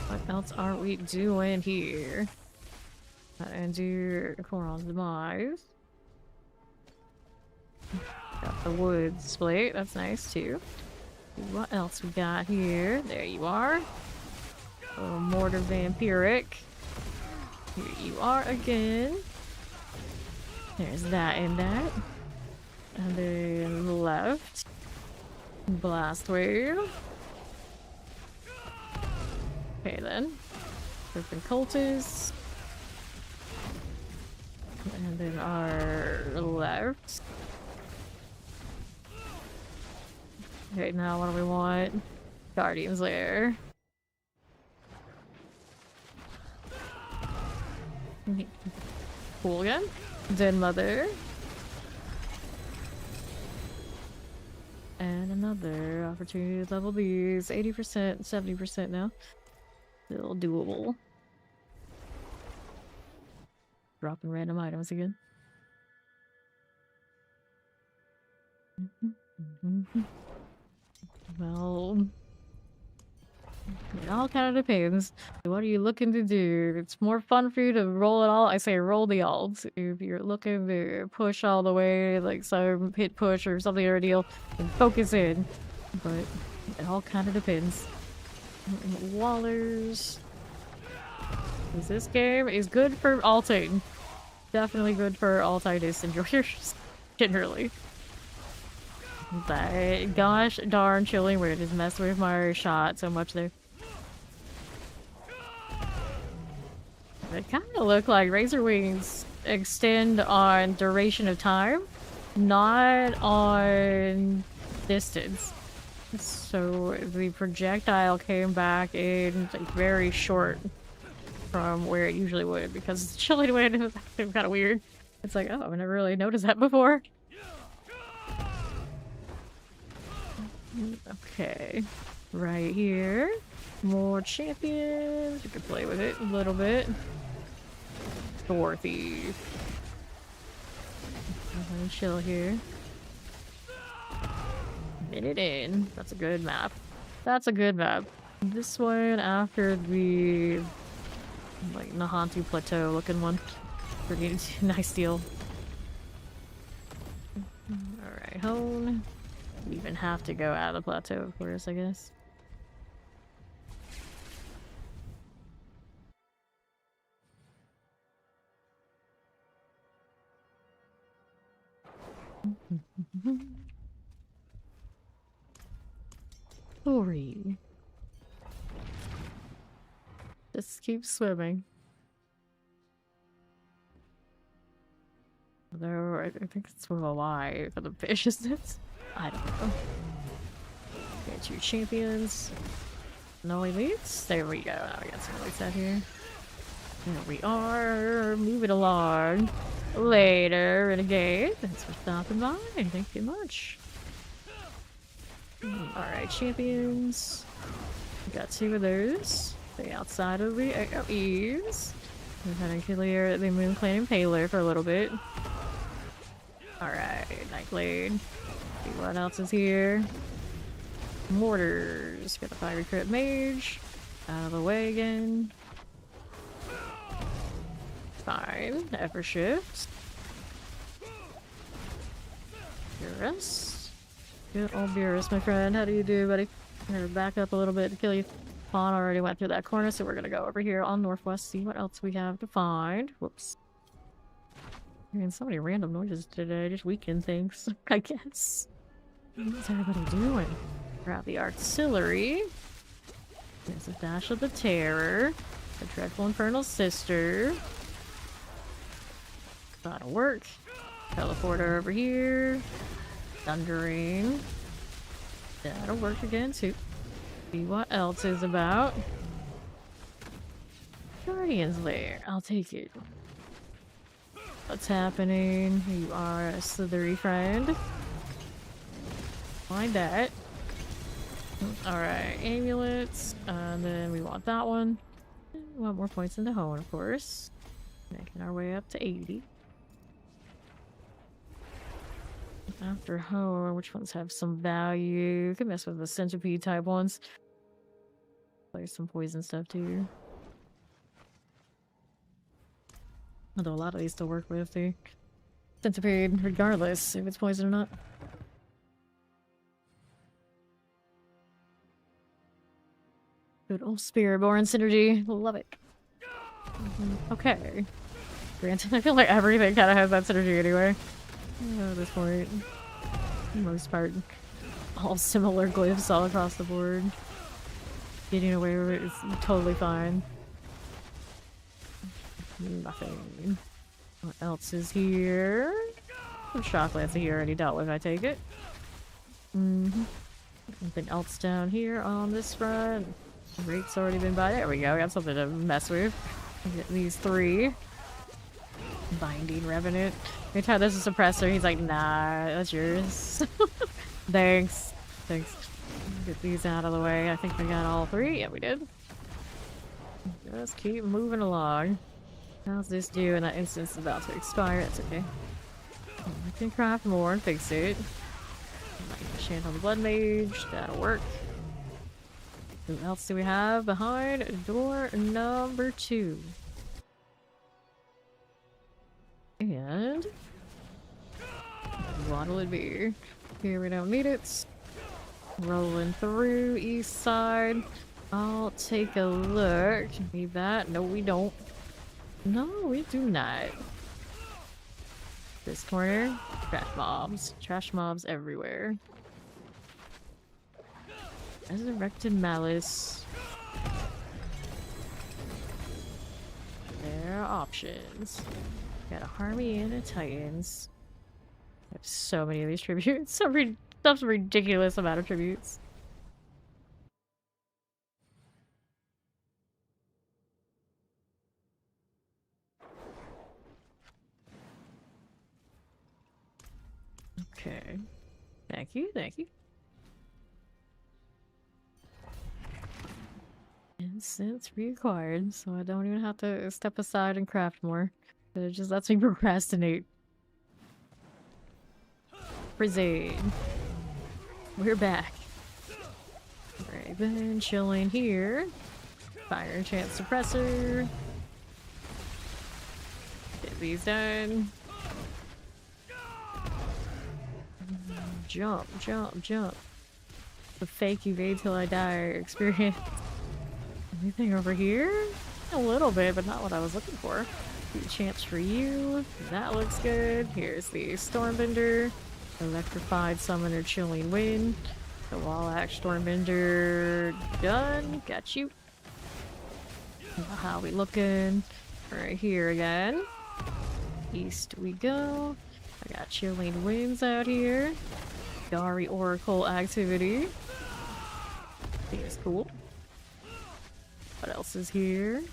What else are we doing here? And do Coron's Demise. Got the wood split. That's nice too. What else we got here? There you are. A little mortar vampiric. Here you are again. There's that and that. And then left. Blast wave. Okay then. Different cultists. And then our left. Okay, now what do we want? Guardian's Lair. Cool again. Den Mother. And another opportunity to level these. 80%, 70% now. Still doable. Dropping random items again. Well, it all kind of depends. What are you looking to do? It's more fun for you to roll it all. I say roll the alts. If you're looking to push all the way, like some hit push or something or a deal, and focus in. But it all kind of depends. Wallers. This game is good for alting. Definitely good for altitis enjoyers, generally. But gosh darn chilling, we're just messing with my shot so much there. It kind of look like Razor Wings extend on duration of time, not on distance. So the projectile came back in like very short from where it usually would because it's chilling wind. It was actually kind of weird. It's like, oh, I've never really noticed that before. Okay, right here. More champions. You can play with it a little bit. Dorothy. Chill here. Minute in. That's a good map. That's a good map. This one after the like Nahantu Plateau looking one. Pretty nice deal. Alright, hone. We even have to go out of the plateau, of course, I guess. Tori. Just keep swimming. Though I think it's with a Y for the fish, isn't it? I don't know. Get your champions. No elites? There we go. Now we got some elites out here. There we are. Moving along. Later, Renegade. Thanks for stopping by. Thank you much. Alright, champions. We got 2 of those. Stay outside of the AoEs. We're gonna clear the Moon Clan Impaler for a little bit. Alright, Nightblade. See what else is here. Mortars. Got a Fiery Crit Mage. Out of the way again. Fine. Ever shift. Beerus. Good old Beerus, my friend. How do you do, buddy? I'm gonna back up a little bit to kill you. Fawn already went through that corner, so we're gonna go over here on Northwest, see what else we have to find. Whoops. Hearing so many random noises today, just weekend things, I guess. What's everybody doing? Grab the artillery. There's a dash of the terror. The dreadful infernal sister. That'll work. Teleporter over here. Thundering. That'll work again too. See what else is about. Guardian's Lair. I'll take it. What's happening? You are a slithery friend. Find that. Alright, amulets. And then we want that one. We want more points in the hone, of course. Making our way up to 80. After hone, which ones have some value? You can mess with the centipede type ones. There's some poison stuff too. Although a lot of these still work with the centipede, regardless if it's poison or not. Good old Spiritborn synergy. Love it. Okay. Granted, I feel like everything kind of has that synergy anyway. At this point. For the most part. All similar glyphs all across the board. Getting away with it is totally fine. Nothing. What else is here? Some shock lance he already dealt with, I take it. Anything else down here on this front? Rate's already been by. There we go. We got something to mess with. Get these 3. Binding Revenant. Anytime there's a suppressor, he's like, nah, that's yours. Thanks. Thanks. Get these out of the way. I think we got all 3. Yeah, we did. Just keep moving along. How's this do? And that instance is about to expire. That's okay. I can craft more and fix it. Chant on the Blood Mage. That'll work. Who else do we have behind door number 2? And what'll it be? Here we don't need it. Rolling through east side. I'll take a look. Need that? No, we don't. No, we do not. This corner, trash mobs. Trash mobs everywhere. Resurrected Malice. There are options. Got a Harmony and a Titans. I have so many of these tributes. Some ridiculous amount of tributes. Okay. Thank you, thank you. Incense reacquired, so I don't even have to step aside and craft more. It just lets me procrastinate. Crusade. We're back. Alright, then chilling here. Fire Chance Suppressor. Get these done. Jump, jump, jump. The fake evade till I die experience. Anything over here? A little bit, but not what I was looking for. Chance for you. That looks good. Here's the Stormbender. Electrified Summoner Chilling Wind. The Wall Axe Stormbender. Done. Got you. How we looking? Right here again. East we go. I got Chilling Winds out here. Dari Oracle activity. I think it's cool. What else is here?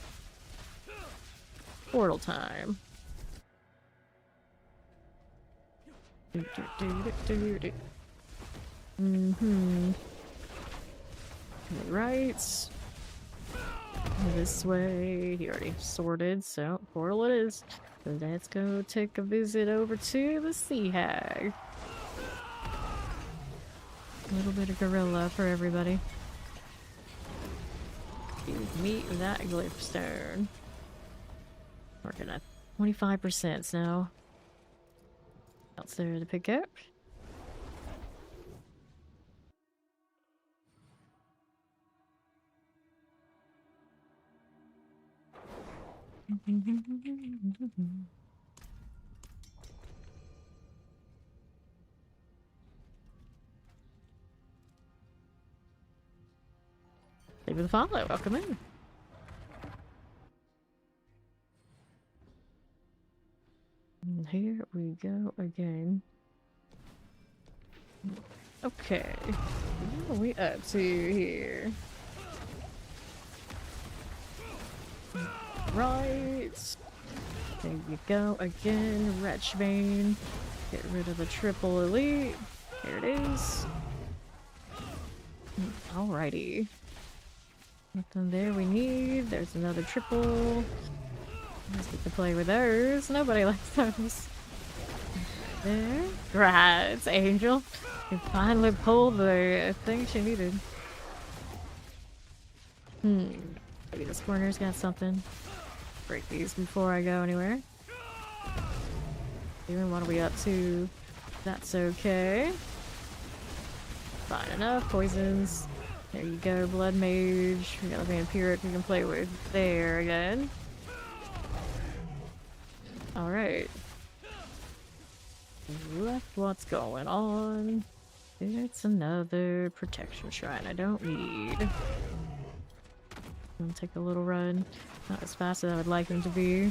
Portal time. Mm-hmm. Right. This way. He already sorted, so portal it is. Let's go take a visit over to the Sea Hag. A little bit of gorilla for everybody. Give me that glyph stone. Working at 25% now. What's there to pick up? Thank you for the follow. Welcome in. And here we go again. Okay. What are we up to here? Right. There you go again. Wretchbane. Get rid of the triple elite. Here it is. Alrighty. Nothing there we need. There's another triple. Let's get to play with those. Nobody likes those. There. Right, it's Angel. You finally pulled the thing she needed. Maybe this corner's got something. Break these before I go anywhere. Even what are we up to? That's okay. Fine enough. Poisons. There you go, Blood Mage. We got a Vampiric we can play with there again. Alright. What's going on? It's another protection shrine I don't need. Gonna take a little run. Not as fast as I would like him to be.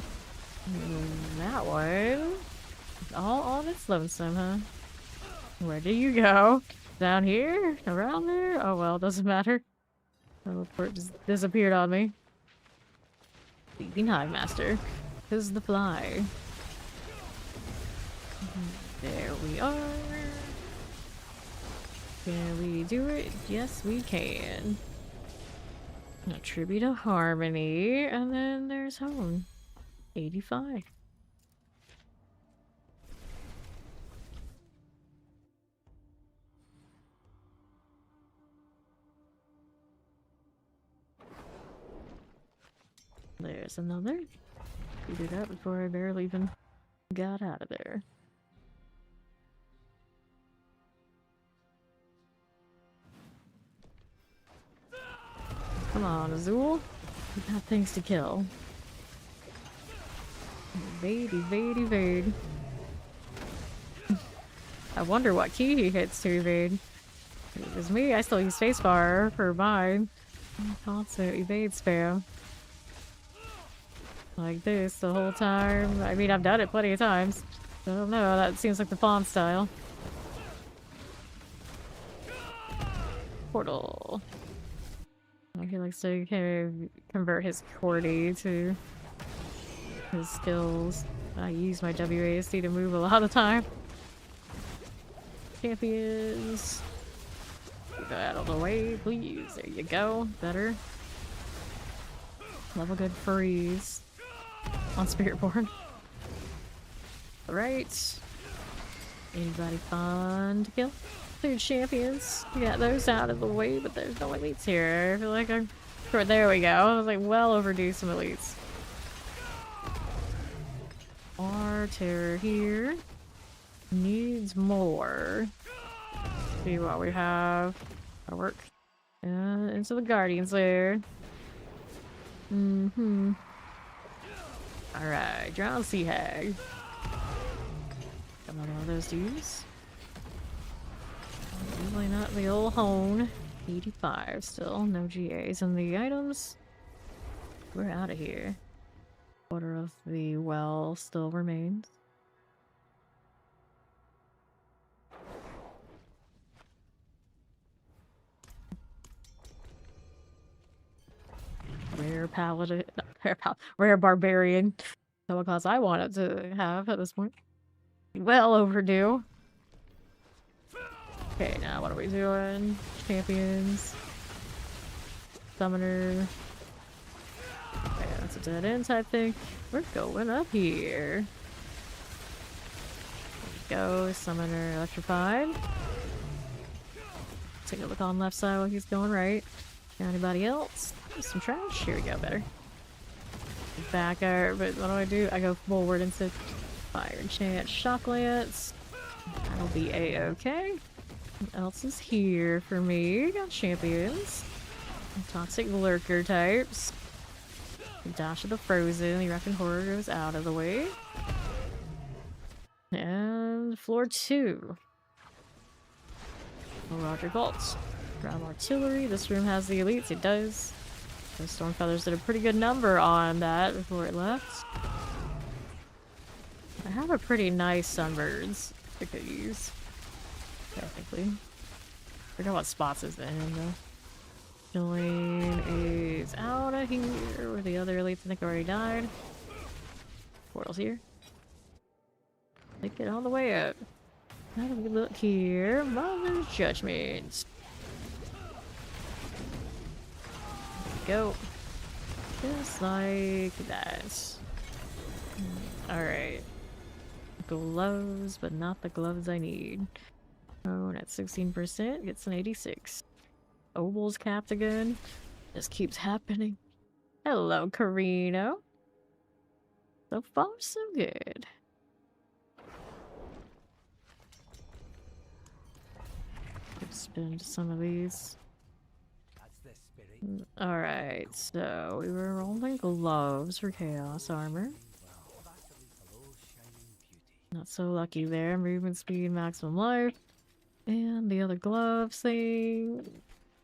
That one. All on its lonesome, huh? Where do you go? Down here? Around there? Oh well, doesn't matter. Teleport just disappeared on me. Leading Hive Master. This is the fly. There we are. Can we do it? Yes, we can. A tribute to Harmony, and then there's home. 85. There's another. Beat it up before I barely even got out of there. Come on, Azul. We got things to kill. Evade, evade, evade. I wonder what key he hits to evade. If it was me, I still use spacebar for mine. Constant evade spam. Like this the whole time. I mean, I've done it plenty of times. I don't know, that seems like the Fawn style. Portal. He likes to kind of convert his QWERTY to his skills. I use my WASD to move a lot of the time. Champions. Get that out of the way, please. There you go. Better. Level good freeze on Spiritborn. Alright. Anybody fun to kill? Two champions. We got those out of the way, but there's no elites here. I feel like I'm... There we go. I was like well overdue some elites. Our terror here needs more. See what we have. That'll work. Into the Guardians there. Alright, Drown Sea Hag. Come on, all those dudes. Usually not the old hone. 85 still. No GAs in the items. We're out of here. Order of the Well still remains. Rare paladin. Rare barbarian. So a class I wanted to have at this point. Well overdue. Okay, now what are we doing? Champions. Summoner. Okay, that's a dead end type thing. We're going up here. There we go. Summoner electrified. Take a look on left side while he's going right. Anybody else? Some trash? Here we go, better. Back out, but what do? I go forward instead. Fire enchant, shock lance. That'll be a-okay. What else is here for me? Got champions. Toxic lurker types. Dash of the frozen. The wrecking horror goes out of the way. And floor 2. Roger bolts. Grab artillery. This room has the elites. It does. The storm feathers did a pretty good number on that before it left. I have a pretty nice sunbirds I could use. Technically. I forgot what spots is in though. Join is out of here where the other elites I think already died. Portal's here. Take it all the way up. How do we look here? Mother's Judgment. Go. Just like that. Alright. Gloves, but not the gloves I need. Oh, and at 16% gets an 86. Obel's capped again. This keeps happening. Hello, Carino. So far, so good. Spend some of these. Alright, so we were rolling gloves for chaos armor. Not so lucky there. Movement speed, maximum life. And the other gloves thing.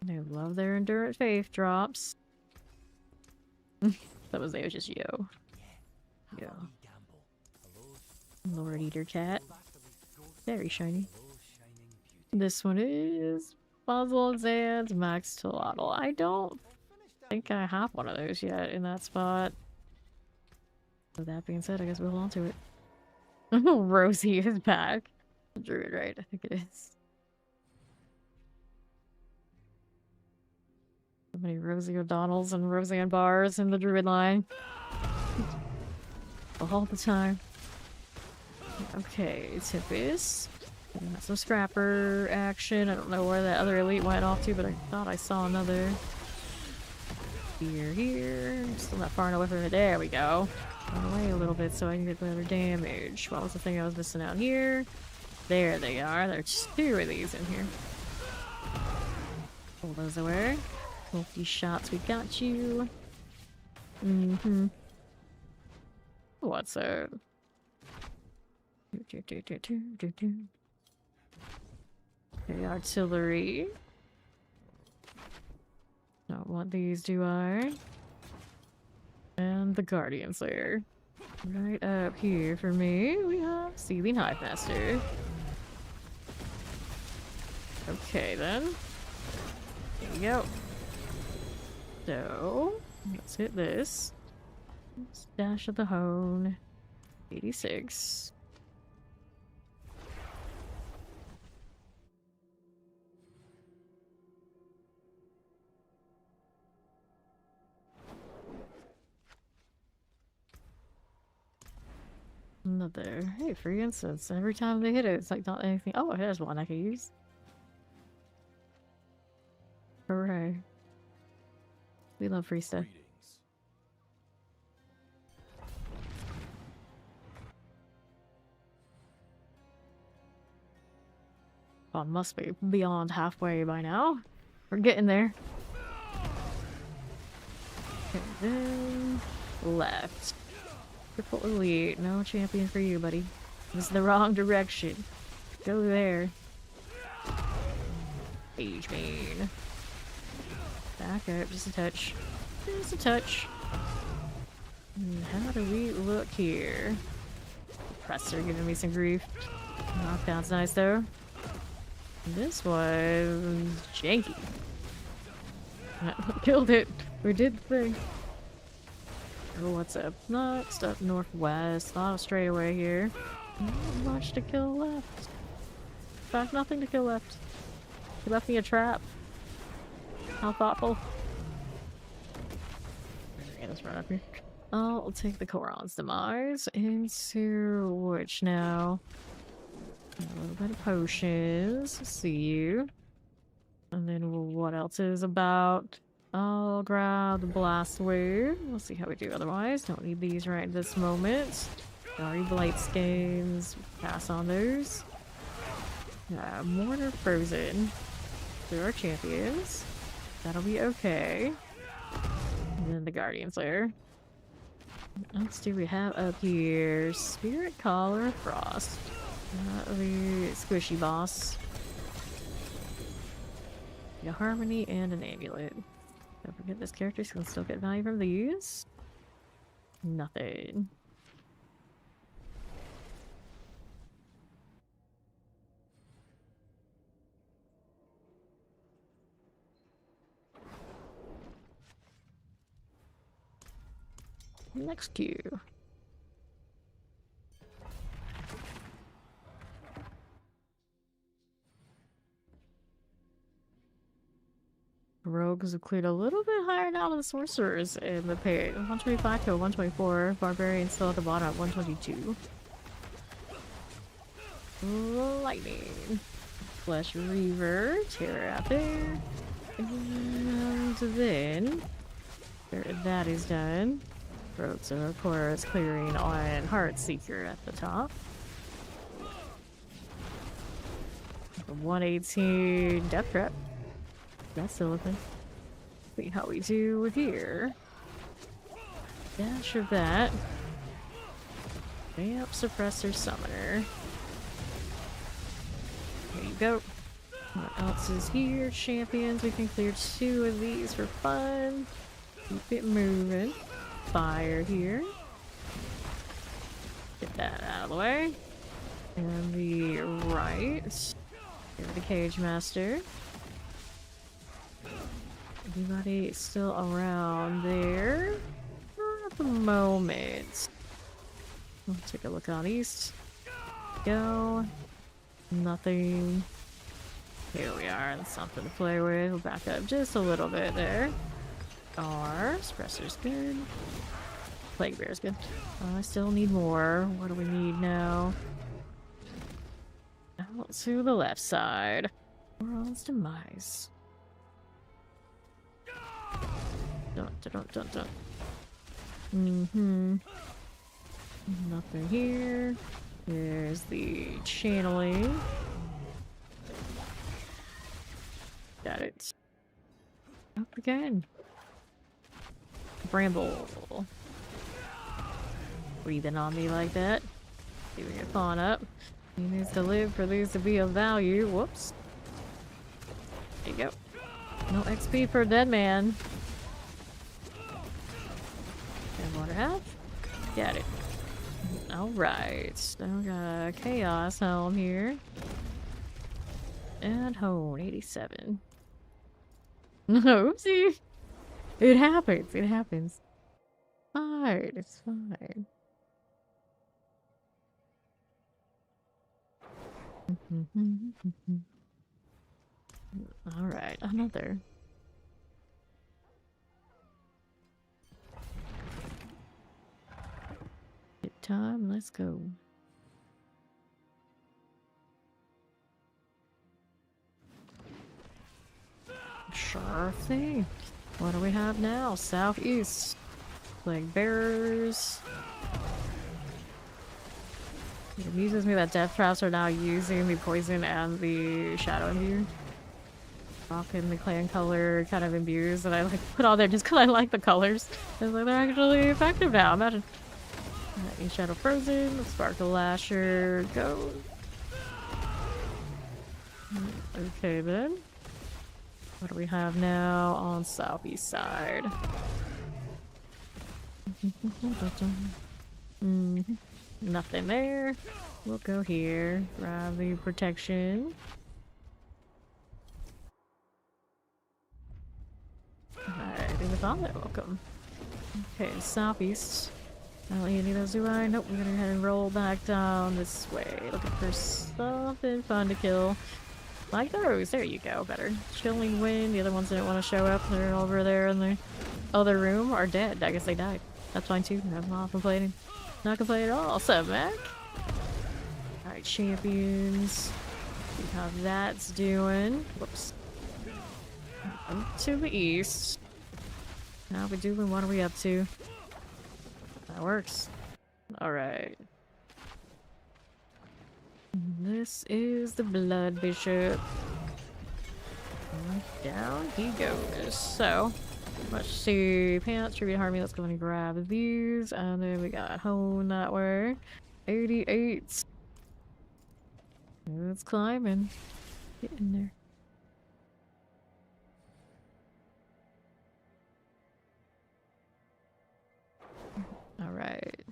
They love their endurance faith drops. That was just yo. Yo. Lord Eater Cat. Very shiny. This one is Puzzles and Max Tolotl. I don't think I have one of those yet in that spot. With that being said, I guess we'll hold on to it. Rosie is back. Druid, right? I think it is. So many Rosie O'Donnells and Roseanne Barrs in the Druid line. All the time. Okay, Tempest. Got some scrapper action. I don't know where that other elite went off to, but I thought I saw another. Here. Still not far enough from it. There we go. Run away a little bit so I can get better damage. What was the thing I was missing out here? There they are. There's 2 of these in here. Pull those away. 50 shots. We got you. What's up? Okay, artillery. Don't want these, do I? And the Guardian Slayer. Right up here for me, we have Seething Hive Master. Okay then. There we go. So, let's hit this. Dash of the Hone. 86. Another. Hey, free incense. Every time they hit it, it's like not anything. Oh, there's one I can use. Hooray. We love free stuff. Oh, must be beyond halfway by now. We're getting there. Okay, then left. Triple elite. No champion for you, buddy. This is the wrong direction. Go there. Age Bane. Back up, just a touch. Just a touch. And how do we look here? Presser giving me some grief. Knockdown's nice though. This was janky. Killed it. We did the thing. Oh, what's up next? Up northwest. A lot of straightaway here. Not much to kill left. fact, nothing to kill left. He left me a trap. How thoughtful. Okay, let's run up here. I'll take the Koron's Demise into which now? A little bit of potions. See you. And then what else is about? I'll grab the Blast Wave. We'll see how we do otherwise. Don't need these right this moment. Sorry, Blight Skeins. Pass on those. Mortar Frozen. There are champions. That'll be okay. And then the Guardian Slayer. What else do we have up here? Spirit Collar Frost. The squishy boss. A Harmony and an Amulet. Don't forget this character can still get value from these. Nothing. Next queue. Rogues have cleared a little bit higher now than the sorcerers in the pay. 125 to 124. Barbarians still at the bottom at 122. Lightning. Flesh Reaver. Terror out there. And then that is done. Rogues are of course clearing on Heartseeker at the top. The 118 Death Trap. That's still a thing. See how we do here. Dash of that. Vamp Suppressor Summoner. There you go. What else is here? Champions. We can clear 2 of these for fun. Keep it moving. Fire here. Get that out of the way. And the right. Here's the Cage Master. Anybody still around there? Not at the moment. We'll take a look out east. Go. Nothing. Here we are. That's something to play with. We'll back up just a little bit there. Suppressor's good. Plague Bear's good. I still need more. What do we need now? Out to the left side. World's Demise. Dun, dun, dun, dun, dun. Nothing here. There's the channeling. Got it. Up again. Bramble. Breathing on me like that. Giving your pawn up. He needs to live for these to be of value. Whoops. There you go. No XP for a dead man. And water half. Got it. Alright. So we got a Chaos Helm here. And Hone 87. Oopsie. It happens. It happens. Fine. It's fine. Alright, another. Good time, let's go. Sure thing. What do we have now? Southeast. Plague Bearers. It amuses me that death traps are now using the poison and the shadow imbue. Rocking the clan color kind of imbues that I like put on there just because I like the colors. It's like they're actually effective now. Imagine. Lightning Shadow Frozen, Sparkle Lasher, go. Okay then. What do we have now on southeast side? Nothing there. We'll go here. Grab the protection. Alright, with all that, welcome. Okay, southeast. I don't need any of those, do I? Nope, we're gonna go ahead and roll back down this way. Looking for something fun to kill. Like those, there you go, better. Chilling Wind, the other ones didn't want to show up. They're over there in the other room, are dead. I guess they died. That's fine too, I'm not complaining. Not complaining at all. What's up, Mac? Alright, champions. See how that's doing. Whoops. Up to the east. How we doing? What are we up to? That works. Alright. This is the Blood Bishop. Down he goes. So, let's see. Pants, Tribute Harmony. Let's go and grab these. And then we got Hone that way. 88. It's climbing. Get in there. Alright.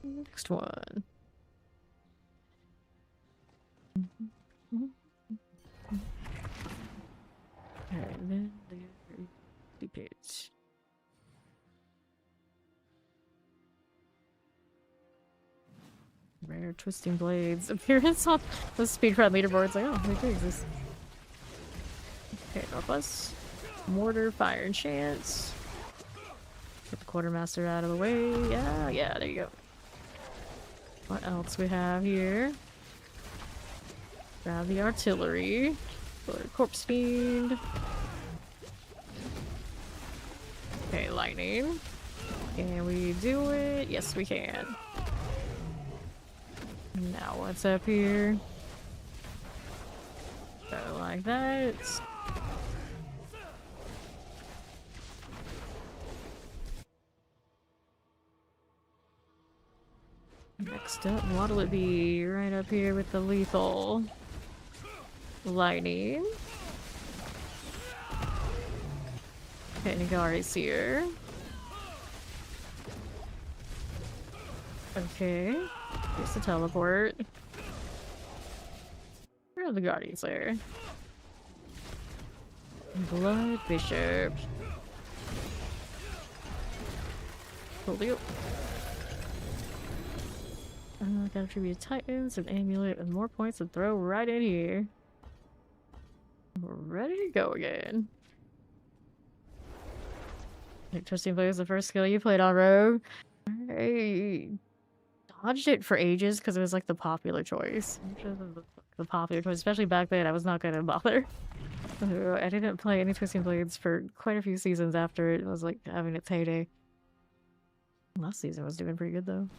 Next one. Alright, then the page. Rare Twisting Blades appearance on the speedrun leaderboards. Like, oh, they do exist. Okay, Northwest. Mortar, Fire, and Chance. Get the Quartermaster out of the way. Yeah, there you go. What else we have here? Grab the Artillery. Corpse Fiend. Okay, Lightning. Can we do it? Yes, we can. Now what's up here? Go like that. Next up, what'll it be? Right up here with the lethal. Lightning. Okay, Nagari's here. Okay. Here's the teleport. Where are the guardians there? Blood Bishop. Cool deal. Gotta tribute Titans, an amulet, and more points to throw right in here. We're ready to go again. Twisting Blade was the first skill you played on Rogue. I dodged it for ages because it was like the popular choice. The popular choice, especially back then, I was not gonna bother. I didn't play any Twisting Blades for quite a few seasons after it was like having its heyday. Last season was doing pretty good though.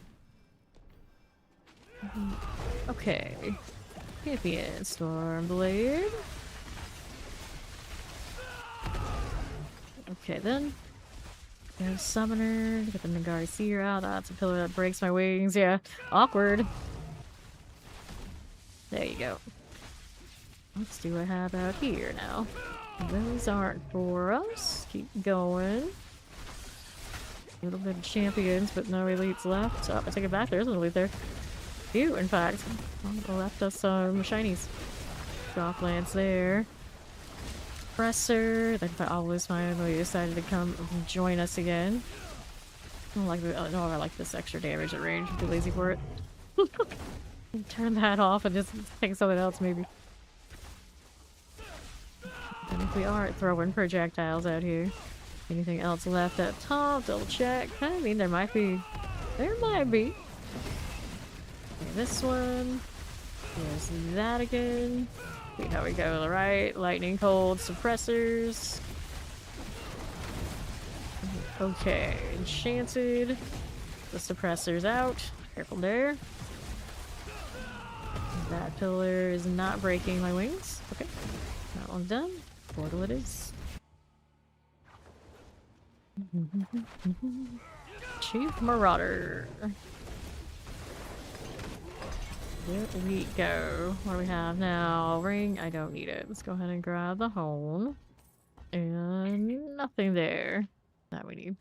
Okay. Champion Stormblade. Okay then. There's Summoner. Get the Nagari Seer out. That's a pillar that breaks my wings. Yeah. Awkward. There you go. Let's see what I have out here now. Those aren't for us. Keep going. A little bit of champions, but no elites left. Oh, I take it back. There is an elite there. Few, in fact. Oh, left us some shinies. Docklands there. Presser. Then if I always finally decided to come join us again. I don't like the, oh, no, I like this extra damage at range. I'm too lazy for it. Turn that off and just take something else, maybe. And if we aren't throwing projectiles out here. Anything else left up top? Double check. I mean, there might be. There might be. Okay, this one. There's that again. See how we go to the right. Lightning cold suppressors. Okay, enchanted. The suppressor's out. Careful there. That pillar is not breaking my wings. Okay, that one's done. Portal it is. Chief Marauder. There we go. What do we have now? Ring? I don't need it. Let's go ahead and grab the hone. And nothing there that we need.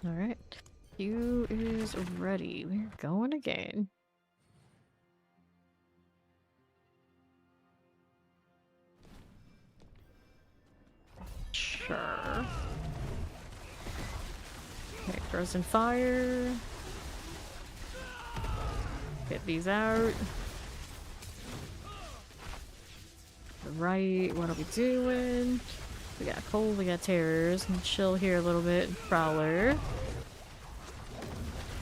Alright. Q is ready. We're going again. Sure. Okay, frozen fire. Get these out. Right, what are we doing? We got cold, we got terrors. And chill here a little bit. Prowler.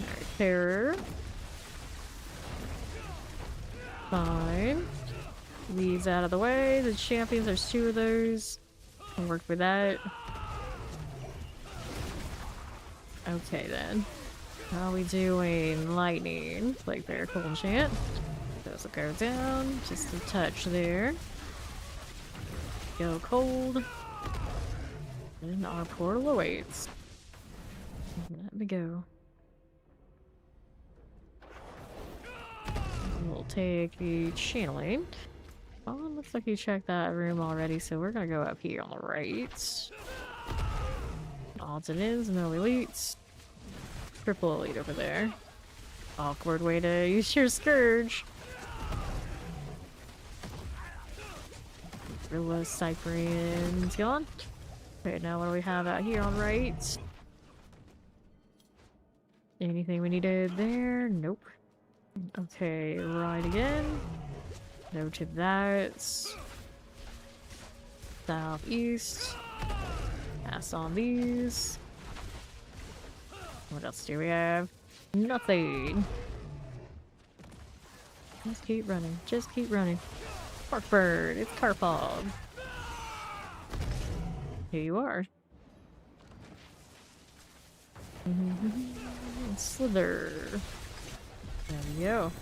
Alright, terror. Fine. These out of the way. The champions, there's 2 of those. I'll work with that. Okay then. How are we doing? Lightning. Like very cool enchant. Those will go down. Just a touch there. Go cold. And our portal awaits. Let me go. We'll take the channeling. Oh, looks like you checked that room already, so we're gonna go up here on the right. Odds and ends, no elites. Triple elite over there. Awkward way to use your scourge. Gorilla Cyprian's gone. Okay, now what do we have out here on the right? Anything we needed there? Nope. Okay, right again. No to that. Southeast. Pass on these. What else do we have? Nothing. Just keep running. Just keep running. Parkbird, it's Carpog. Here you are. Slither. There we go.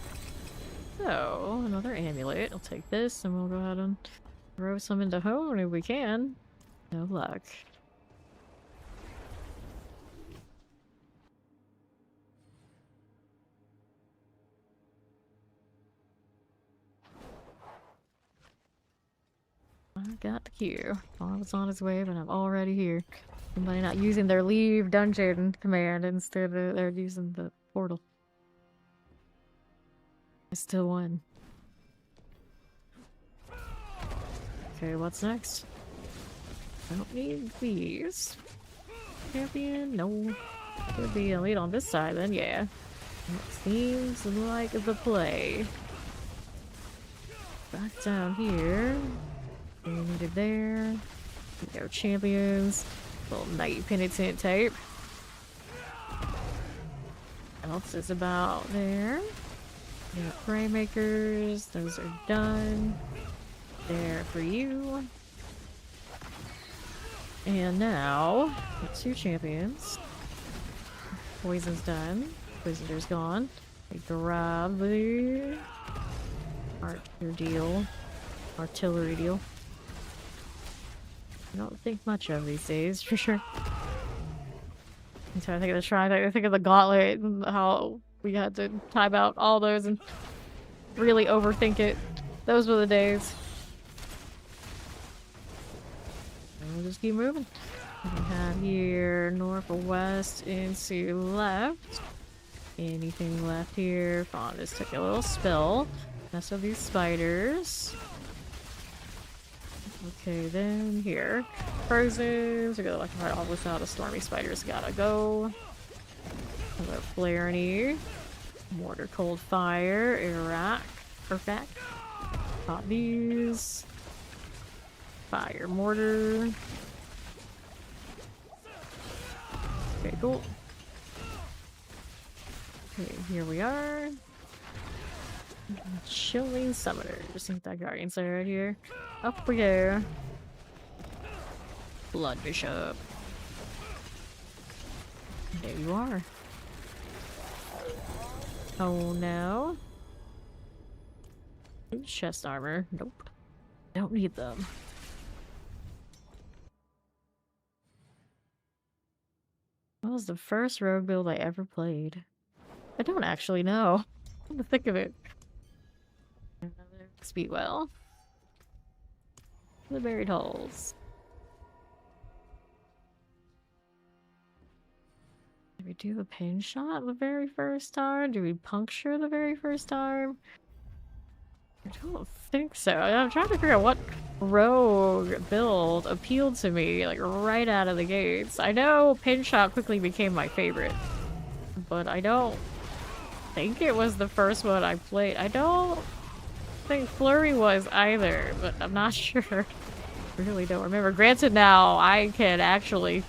So, another amulet. I'll take this and we'll go ahead and throw some into home if we can. No luck. I got the queue. Bob was on his way, but I'm already here. Somebody not using their leave dungeon command instead of they're using the portal. I still won. Okay, what's next? I don't need these. Champion? No. Could be elite on this side then, yeah. That seems like the play. Back down here. We needed there. We go champions. Little knight penitent type. What else is about there? We got Praymakers. Those are done. There for you. And now, 2 champions. Poison's done. Prisoner's gone. We grab the archer deal. Artillery deal. I don't think much of these days, for sure. I'm trying to think of the shrine. I think of the gauntlet and how we had to time out all those and really overthink it. Those were the days. And we'll just keep moving. We have here north or west into left. Anything left here? Fawn just took a little spill. Mess with these spiders. Okay, then here. Frozen. We go like right off without a stormy spiders. Gotta go. Hello, Flareny. Mortar, cold fire. Iraq. Perfect. Pop these. Fire mortar. Okay, cool. Okay, here we are. Chilling summoners. Think that guardian's right here. Up we go. Blood Bishop. There you are. Oh no. Chest armor. Nope. Don't need them. What was the first rogue build I ever played? I don't actually know. Come to think of it. Another Speedwell. The buried holes. Did we do the pin shot the very first time? Did we puncture the very first time? I don't think so. I'm trying to figure out what rogue build appealed to me, like, right out of the gates. I know Pin Shot quickly became my favorite, but I don't think it was the first one I played. I don't think Flurry was either, but I'm not sure. Really don't remember. Granted, now I can actually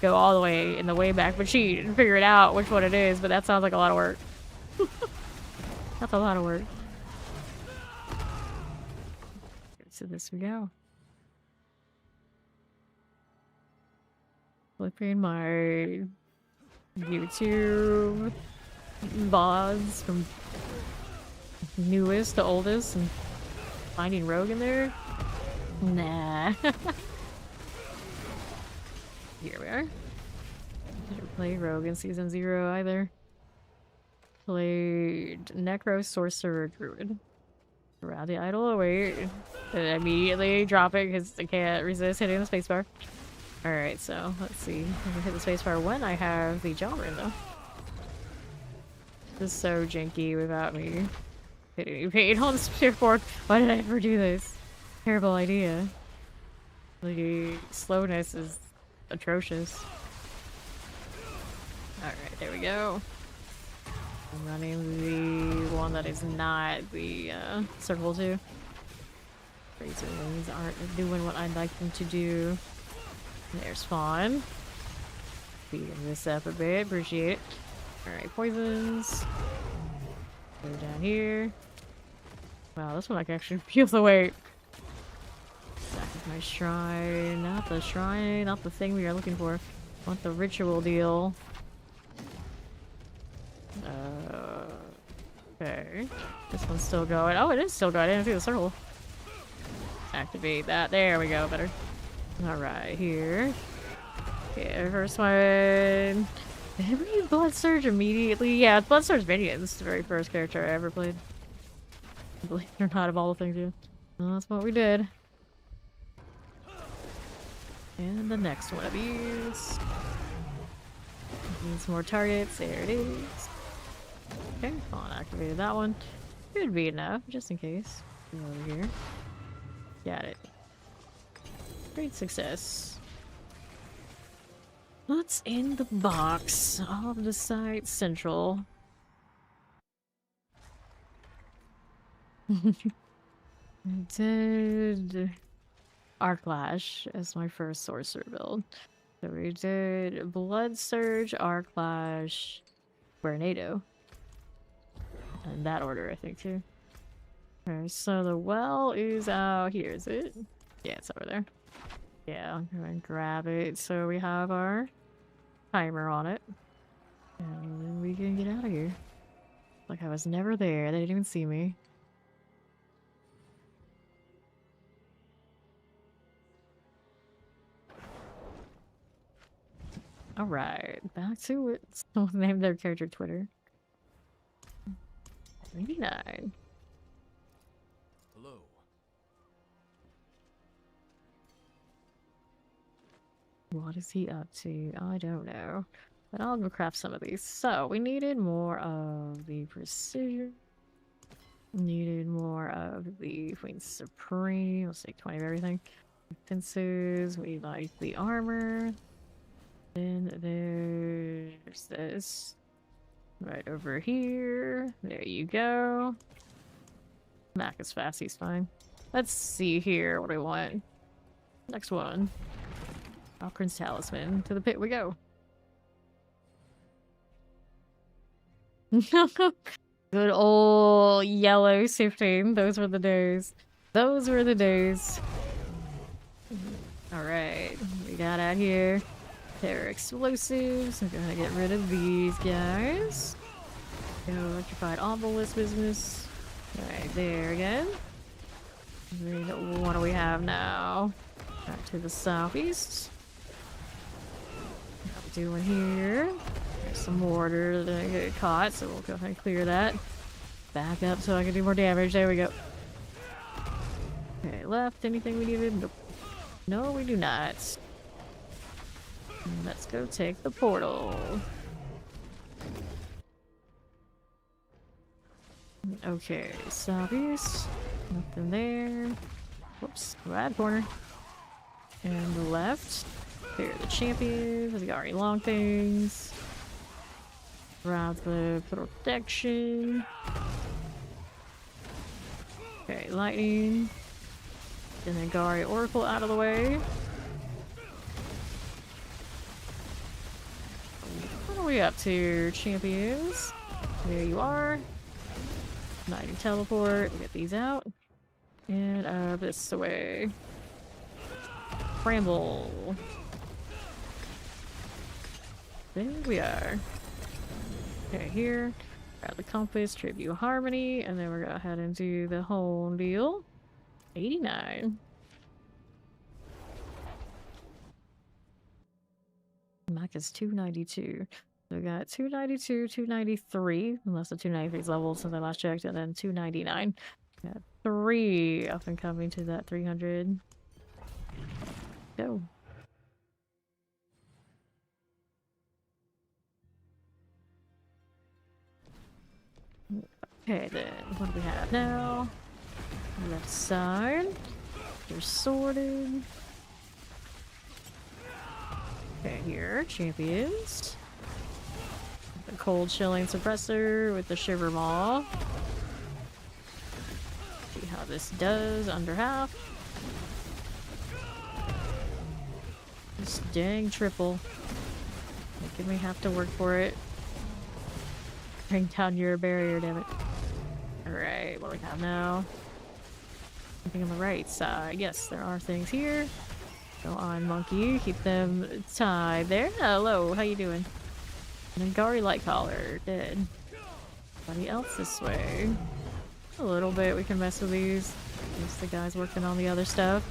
go all the way in the Wayback Machine and figure it out which one it is, but that sounds like a lot of work. That's a lot of work. So this we go. Flipping my YouTube VODs from newest to oldest and finding Rogue in there. Nah. Here we are. Didn't play Rogue in Season 0 either. Played Necro Sorcerer Druid. Around the idol await. And immediately drop it because I can't resist hitting the spacebar. Alright, so let's see. I can hit the spacebar when I have the jump room though. This is so janky without me hitting any pain on the Spiritborn. Why did I ever do this? Terrible idea. The slowness is atrocious. Alright, there we go. I'm running the one that is not the circle 2. Razor wings aren't doing what I'd like them to do. There's Fawn. Speeding this up a bit, appreciate it. Alright, poisons. Go down here. Wow, this one I can actually feel the weight. Back with my shrine. Not the shrine, not the thing we are looking for. I want the ritual deal. Okay. This one's still going. Oh, it is still going. I didn't see the circle. Activate that. There we go. Better. Alright, here. Okay, first one. Did we use Blood Surge immediately? Yeah, Blood Surge Minions, the very first character I ever played. Believe it or not, of all the things, yeah. Well, that's what we did. And the next one of these. Needs more targets. There it is. Okay, Fawn activated that one. Could be enough, just in case. Go over here. Got it. Great success. What's in the box? Off the side central. I did Arclash as my first sorcerer build. So we did Blood Surge, Arclash, Tornado. In that order, I think, too. Okay, so the well is out here, is it? Yeah, it's over there. Yeah, I'm gonna grab it so we have our timer on it. And then we can get out of here. Like I was never there, they didn't even see me. Alright, back to it. Someone named their character Twitter. 99. Hello. What is he up to? I don't know. But I'll go craft some of these. So, we needed more of the precision. Needed more of the Queen Supreme. Let's take 20 of everything. Defenses. We like the armor. Then there's this. Right over here. There you go. Mac is fast, he's fine. Let's see here what I want. Next one. Alcrin's Talisman. To the pit we go. Good old yellow sifting. Those were the days. Those were the days. Alright. We got out here. They're explosives. I'm gonna get rid of these guys. Go electrified obelisk business. Alright, there again. What do we have now? Back to the southeast. What are we doing here? There's some mortar that I get caught, so we'll go ahead and clear that. Back up so I can do more damage. There we go. Okay, left. Anything we needed? Nope. No, we do not. Let's go take the portal. Okay, zombies. Nothing there. Whoops, bad corner. And the left. There are the champions. We got already long things. Around the protection. Okay, lightning. And then Gari Oracle out of the way. What are we up to, champions? There you are. Lightning teleport. We'll get these out. And this way. Bramble. There we are. Okay, here. Got the compass, tribute harmony, and then we're gonna head into the whole deal. 89. Mac is 292. So we got 292, 293, unless the 293 is leveled since I last checked, and then 299. Got 3 up and coming to that 300. Go. Okay, then what do we have now? Left side. They're sorted. Okay, here, champions. The cold chilling suppressor with the shiver maw. See how this does under half. This dang triple. Making me have to work for it. Bring down your barrier, damn it. Alright, what do we have now? Something on the right side. Yes, there are things here. Go on, monkey. Keep them tied there. Hello, how you doing? And Gari light collar. Dead. Anybody else this way? A little bit. We can mess with these. There's the guys working on the other stuff.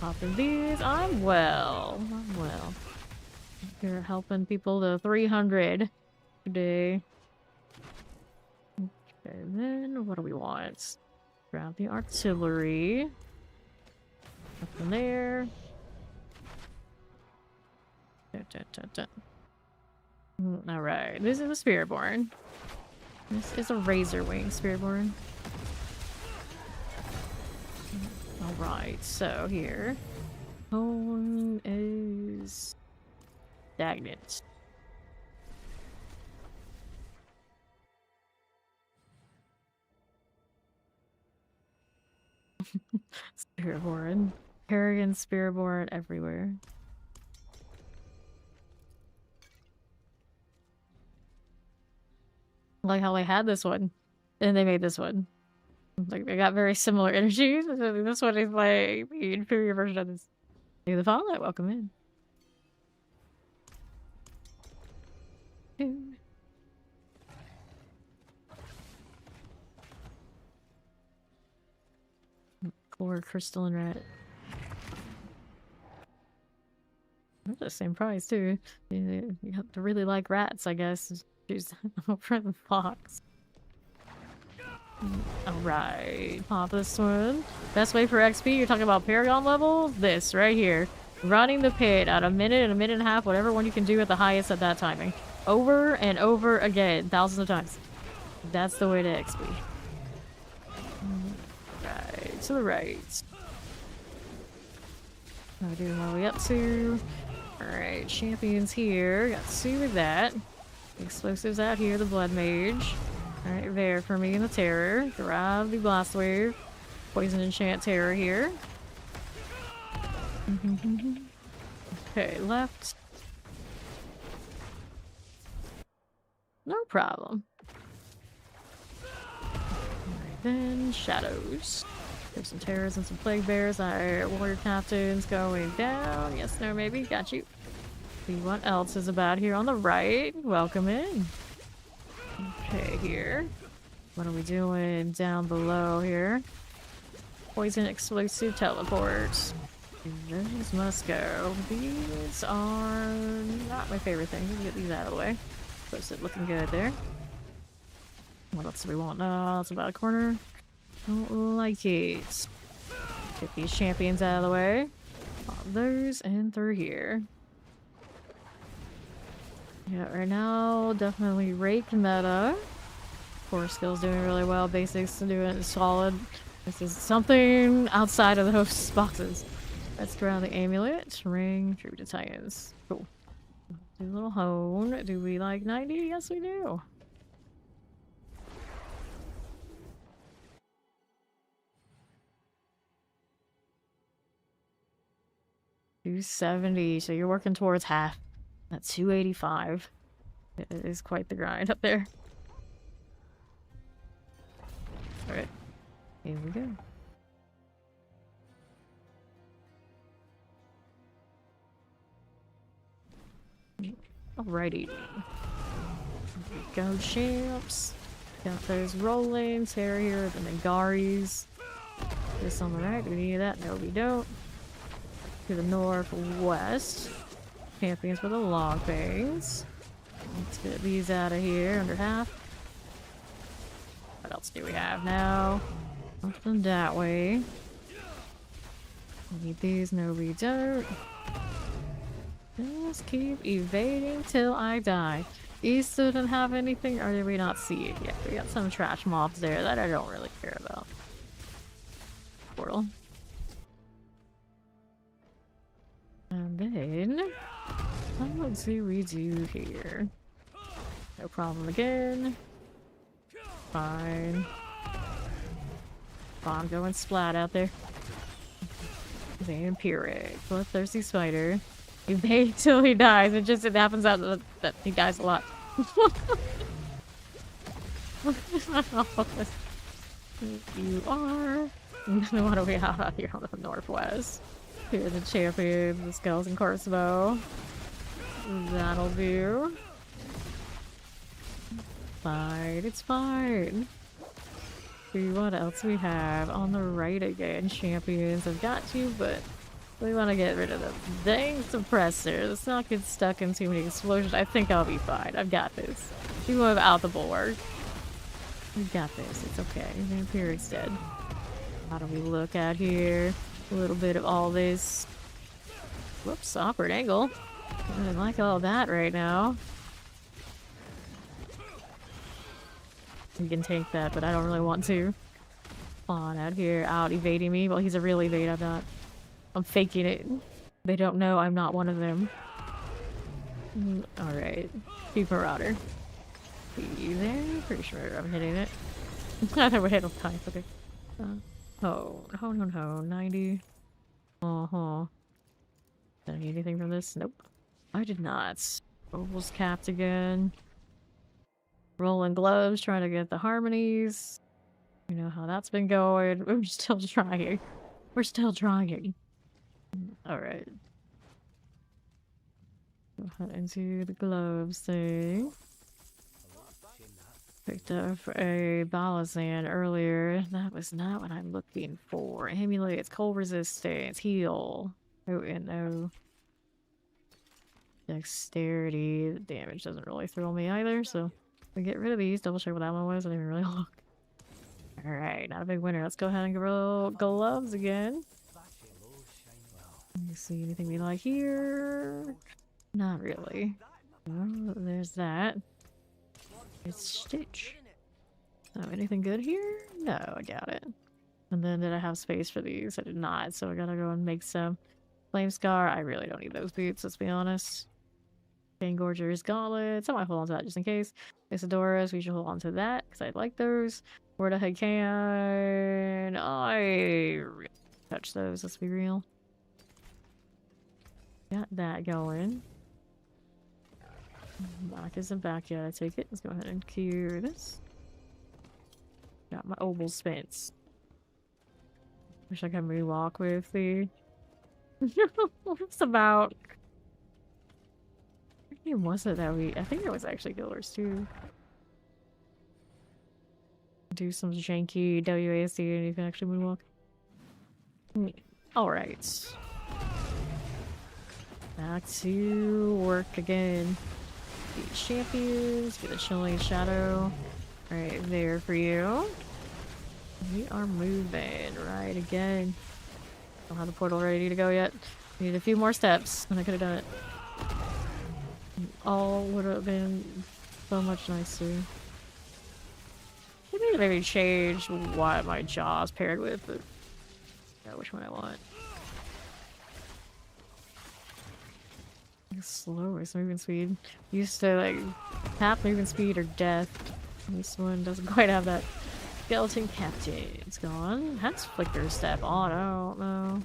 Popping these. I'm well. I'm well. You're helping people to 300 today. Okay, then what do we want? Grab the artillery. Nothing there. Alright, this is the Spiritborn. This is a Razor Wing Spiritborn. Alright, so here. Hone is stagnant. Spiritborn. Paragon Spiritborn everywhere. Like how I had this one, and they made this one. Like they got very similar energies. This one is like the inferior version of this. Hey, the Fallout, welcome in. Core crystalline rat. They're the same price too. You have to really like rats, I guess. Choose over the fox. Alright, pop this one. Best way for XP, you're talking about Paragon level? This, right here. Running the pit at a minute and a minute and a half, whatever one you can do at the highest at that timing. Over and over again, thousands of times. That's the way to XP. Right, to the right. What are we up to? Alright, champions here. Got Sue with that. Explosives out here, the Blood Mage. Alright, there for me and the Terror. Grab the Blast Wave. Poison Enchant Terror here. Okay, left. No problem. Alright then, Shadows. There's some Terrors and some Plague Bears. Our Warrior Captain's going down. Yes, no, maybe. Got you. See what else is about here on the right. Welcome in. Okay, here. What are we doing down below here? Poison explosive teleports. These must go. These are not my favorite thing. Let's get these out of the way. Post it looking good there. What else do we want? No, it's about a corner. Don't like it. Get these champions out of the way. Pop those and through here. Yeah, right now, definitely rake meta. Core skills doing really well. Basics doing solid. This is something outside of the host's boxes. Let's grab the amulet. Ring. Tribute to Titans. Cool. Do a little hone. Do we like 90? Yes, we do. $270. So you're working towards half. That's 285. It is quite the grind up there. Alright. Here we go. Alrighty. Here we go, champs. Got those rollings, here, the Nagaris. This on the right, do we need that? No, we don't. To the northwest. Champions with the long things. Let's get these out of here, under half. What else do we have now? Nothing that way. We need these, no we don't. Just keep evading till I die. East didn't have anything, or did we not see it yet? We got some trash mobs there that I don't really care about. Portal. And then, what do we do here? No problem again. Fine. Bomb going splat out there. Vampiric. Bloodthirsty spider. Evade till he dies. It happens out that he dies a lot. You are. What do we have out here on the northwest? Here's the champion, the skeleton crossbow. That'll do. Fine, it's fine. See what else we have on the right again. Champions, I've got you, but we want to get rid of the dang suppressor. Let's not get stuck in too many explosions. I think I'll be fine. I've got this. Even without the bulwark. We've got this. It's okay. Vampiric's dead. How do we look at here? A little bit of all this. Whoops, awkward angle. I don't like all that right now. We can take that, but I don't really want to. Spawn out here, out evading me. Well, he's a real evade. I'm not. I'm faking it. They don't know I'm not one of them. Alright. Keep Marauder. Be there? Pretty sure I'm hitting it. I thought we hit him time. Okay. Oh, 90. Uh-huh. Did I need anything from this? Nope. I did not. Oval's capped again. Rolling gloves, trying to get the harmonies. You know how that's been going. We're still trying. We're still trying. Alright. Go ahead into the gloves thing. Picked up a Balazan earlier. That was not what I'm looking for. Amulets, cold resistance, heal. Oh, and no. Dexterity. The damage doesn't really thrill me either, so we get rid of these. Double check what that one was. I didn't really look. Alright, not a big winner. Let's go ahead and roll gloves again. Let me see anything we like here. Not really. Oh, there's that. It's Stitch. Oh, anything good here? No, I got it. And then did I have space for these? I did not, so I gotta go and make some Flame Scar. I really don't need those boots, let's be honest. Gorger's gauntlets. I might hold on to that just in case. Isadora's, we should hold on to that, because I like those. Where the heck can I really touch those, let's be real. Got that going. Back isn't back yet, I take it. Let's go ahead and cure this. Got my oval spence. Wish I could moonwalk with the... What's about... What game was it that we... I think it was actually Guilders too. Do some janky WASD and you can actually moonwalk. Alright. Back to work again. The champions, get a chilling shadow right there for you. We are moving right again. Don't have the portal ready to go yet. Need a few more steps and I could have done it. All would have been so much nicer. need to maybe change what my jaw's paired with, but I know which one I want. Slowest movement speed. Used to like half movement speed or death. This one doesn't quite have that. Skeleton Captain. It's gone. That's Flicker Step on. I don't know.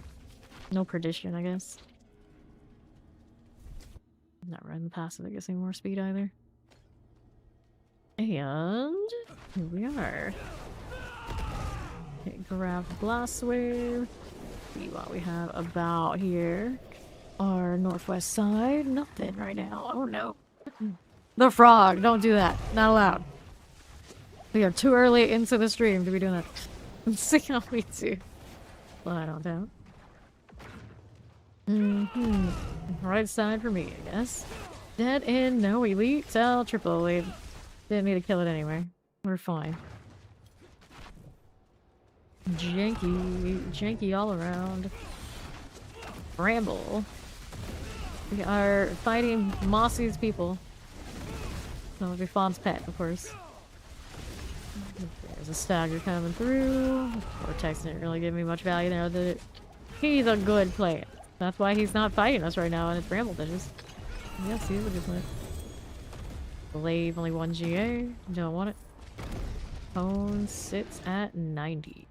No Perdition, I guess. I'm not running past it, I guess, any more speed either. And here we are. Okay, grab the Blast Wave. See what we have about here. Our northwest side. Nothing right now. Oh no. The frog! Don't do that. Not allowed. We are too early into the stream to be doing that. I'm sick of me too. Well, I don't doubt. Right side for me, I guess. Dead end, no elite, tell triple elite. Didn't need to kill it anyway. We're fine. Janky all around. Bramble. We are fighting Mossy's people. So it'll be Fawn's pet, of course. There's a stagger coming through. Vortex didn't really give me much value there. He's a good player. That's why he's not fighting us right now, and it's Bramble Dishes. Yes, he's a good player. Blade, only 1 GA. Don't want it. Phone sits at 90.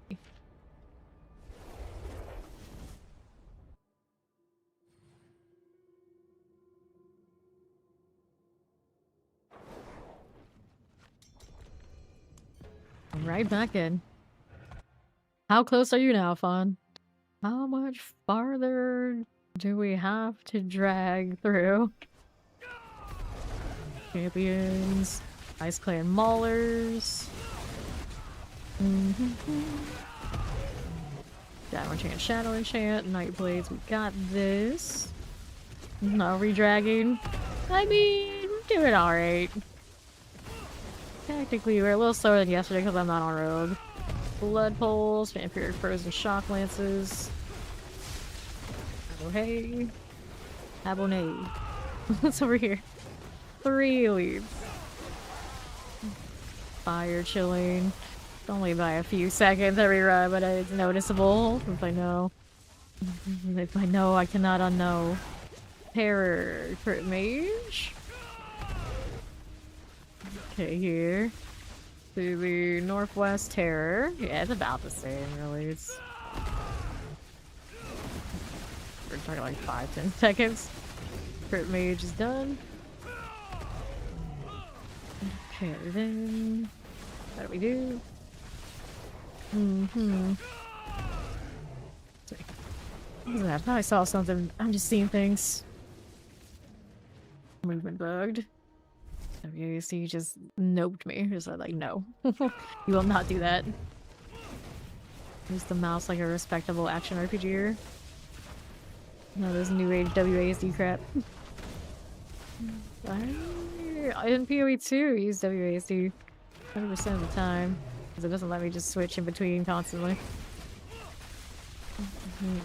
Right back in. How close are you now, Fawn? How much farther do we have to drag through? Champions. Ice Clan Maulers. Shadow Enchant, Shadow Enchant, Night Blades, we got this. No re-dragging. I mean, doing alright. Technically, we're a little slower than yesterday because I'm not on road. Blood Pulse, Vampiric Frozen Shock Lances. Oh hey. Abonné. What's over here? 3 leads. Fire Chilling. Only by a few seconds every run, but it's noticeable if I know. If I know, I cannot unknow. Terror. Crit Mage. Okay, here. To the Northwest Terror. Yeah, it's about the same, really. It's... We're talking like 5-10 seconds. Crit Mage is done. Okay, then... What do we do? Sorry. What was that? I thought I saw something. I'm just seeing things. Movement bugged. WAC just noped me. Just like, no. You will not do that. Use the mouse like a respectable action RPGer. No, this new age WASD crap. In PoE 2, use WASD 100% of the time. Because it doesn't let me just switch in between constantly.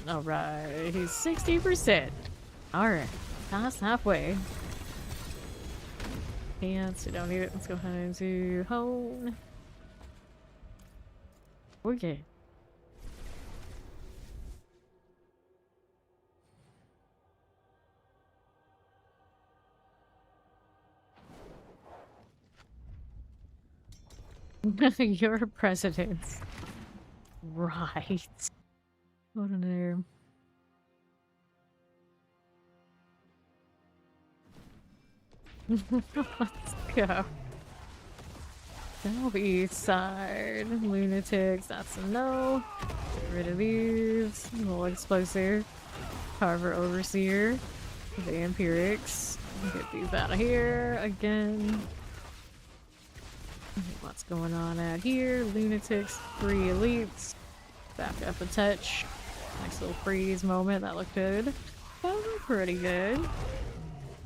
Alright, he's 60%. Alright, past halfway. Pants, we don't need it. Let's go ahead into hone. Okay. Your presidents. Right. What a name. Let's go. Southeast side. Lunatics, that's a no. Get rid of these. Little explosive. Carver Overseer. Vampirics. Get these out of here again. What's going on out here? Lunatics, 3 elites. Back up a touch. Nice little freeze moment. That looked good. Oh, pretty good.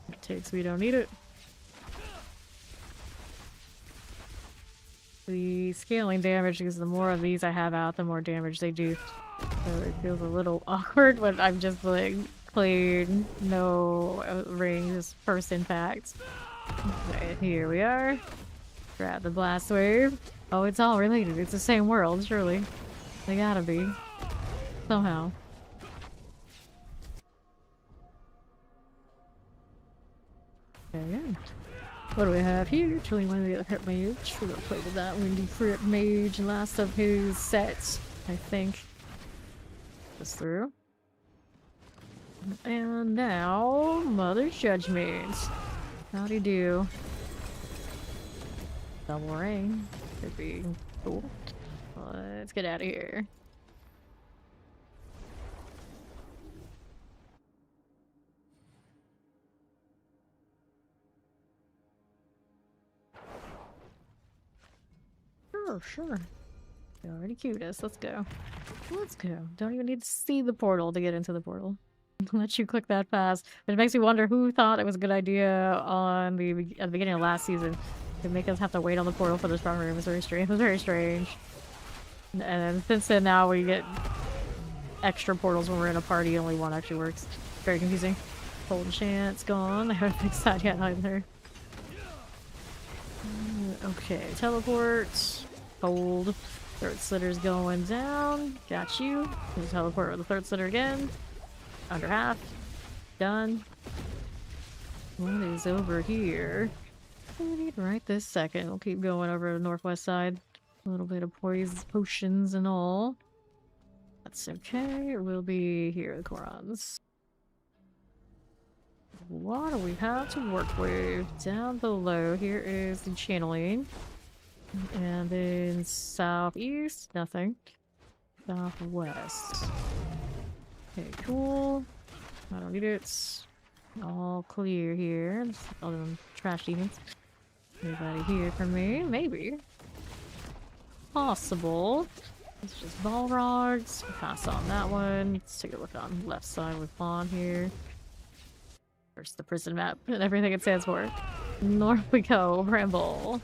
Lunatics, we don't need it. The scaling damage, because the more of these I have out, the more damage they do. So it feels a little awkward when I'm just like clean, no rings, first impact. Okay, here we are. Grab the blast wave. Oh, it's all related. It's the same world, surely. They gotta be. Somehow. Okay, yeah. What do we have here? Truly one of the other crit mage. We're gonna play with that windy crit mage. Last of his sets, I think. This through. And now, Mother's Judgment. Howdy do. Double ring. Could be cool. Let's get out of here. Sure. You already cued us. Let's go. Let's go. Don't even need to see the portal to get into the portal. Let you click that fast. But it makes me wonder who thought it was a good idea on at the beginning of last season to make us have to wait on the portal for this proper room. It was very strange. It was very strange. And since then, now we get extra portals when we're in a party. Only one actually works. Very confusing. Cold Chance gone. I haven't fixed that yet either. Okay, teleport. Cold. Throat slitter's going down. Got you. We'll teleport with the throat slitter again. Under half. Done. What is over here? Right this second. We'll keep going over the northwest side. A little bit of potions and all. That's okay. We'll be here, the Korans. What do we have to work with? Down below, here is the channeling. And then southeast, nothing. Southwest. Okay, cool. I don't need it. All clear here. All them trash demons. Anybody here for me? Maybe. Possible. It's just Balrogs. Pass on that one. Let's take a look on the left side with Vaughn here. First, the prison map and everything it stands for. North we go, Bramble.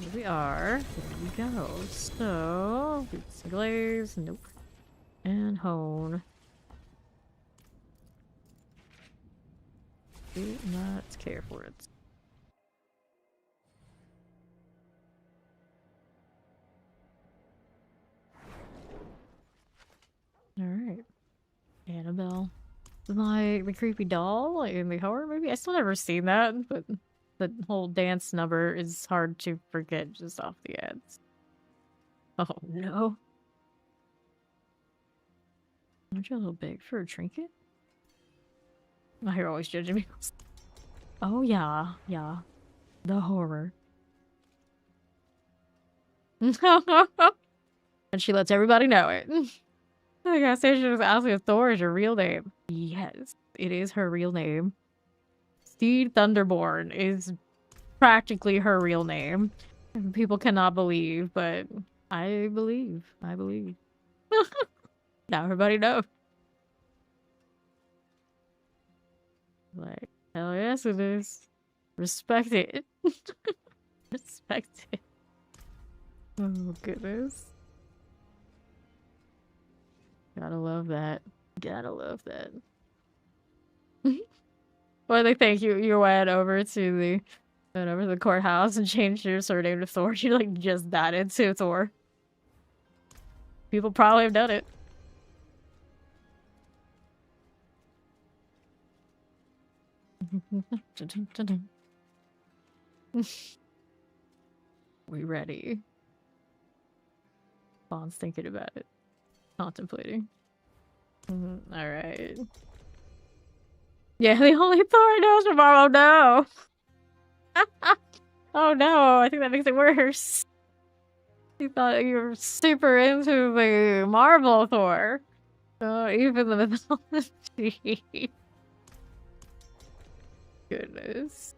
Here we are. Here we go. So, Boots and Glaze. Nope. And Hone. Do not care for it. Alright. Annabelle. Like the creepy doll in the horror movie? I still never seen that, but the whole dance number is hard to forget just off the ads. Oh no. Aren't you a little big for a trinket? Oh, you're always judging me. Oh yeah, yeah. The horror. And she lets everybody know it. The gas station was asking if Thor is your real name. Yes, it is her real name. Steed Thunderborn is practically her real name. People cannot believe, but I believe. I believe. Now everybody knows. Like, hell yes it is. Respect it. Respect it. Oh goodness. Gotta love that. Gotta love that. Or they think you went over to the courthouse and changed your surname to Thor. You like just died into Thor. People probably have done it. We ready? Bond's thinking about it. Contemplating. Alright. Yeah, the only Thor I know is from Marvel. Oh no! Oh no, I think that makes it worse. You thought you were super into the Marvel Thor. Oh, even the mythology. Goodness.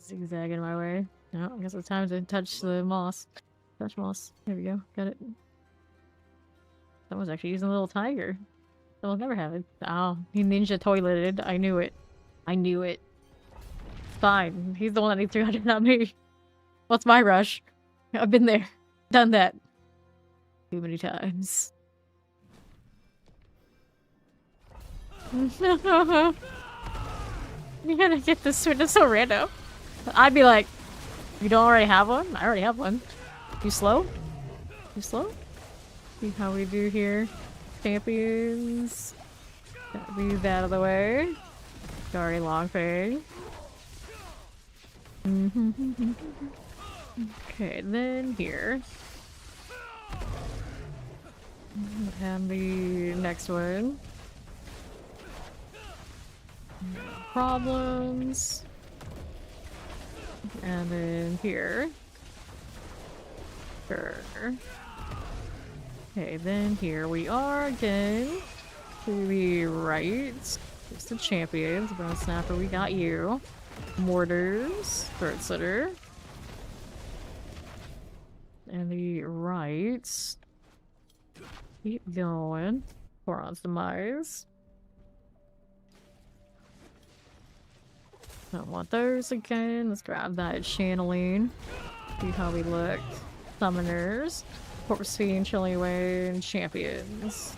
Zigzagging my way. No, I guess it's time to touch the moss. Touch moss. There we go. Got it. Someone's actually using a little tiger. Someone's never have it. Oh, he ninja toileted. I knew it. I knew it. It's fine. He's the one that needs 300, not me. What's my rush? I've been there. Done that. Too many times. You gotta get this Switch. It's so random. I'd be like, you don't already have one? I already have one. You slow? You slow? See how we do here. Champions. Move that out of the way. Sorry, long thing. Okay, then here. And the next one. No problems. And then here. Sure. Okay, then here we are again. To the right. There's the champions. Bone Snapper, we got you. Mortars. Throat Slitter. And the right. Keep going. Boron's Demise. Don't want those again. Let's grab that channeling. See how we look. Summoners. Corpse Fiend, Chilling Wind, Champions.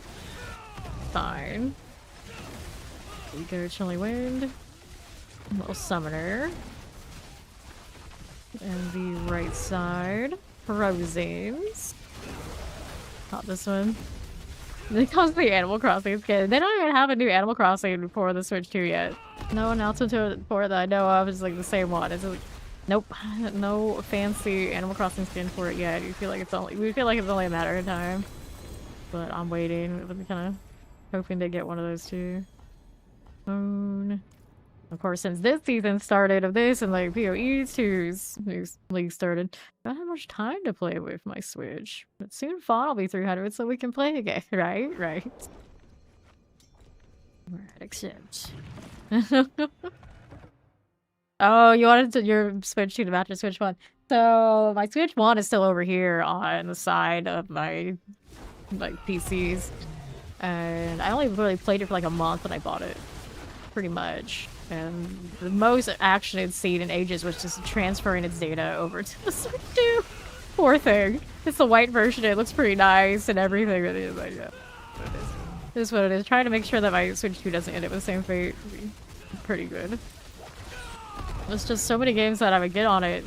Fine. We go Chilling Wind. Little Summoner. And the right side. Frozen's. Not this one. It comes to the Animal Crossing skin. They don't even have a new Animal Crossing for the Switch 2 yet. No announcement for it that I know of. It's like the same one. It's like, nope, no fancy Animal Crossing skin for it yet. We feel like it's only a matter of time. But I'm waiting. I'm kind of hoping to get one of those too. Of course, since this season started of this and like PoE2's new league started, I don't have much time to play with my Switch. But soon Fawn will be 300 so we can play again, right? Right. Alright, accept. Oh, you wanted your Switch 2 to match your Switch 1. So my Switch 1 is still over here on the side of my like PCs. And I only really played it for like a month when I bought it. Pretty much. And the most action it's seen in ages was just transferring its data over to the Switch 2. Poor thing. It's the white version. It looks pretty nice and everything. But yeah, it is what it is. Trying to make sure that my Switch 2 doesn't end up with the same fate would be pretty good. There's just so many games that I would get on it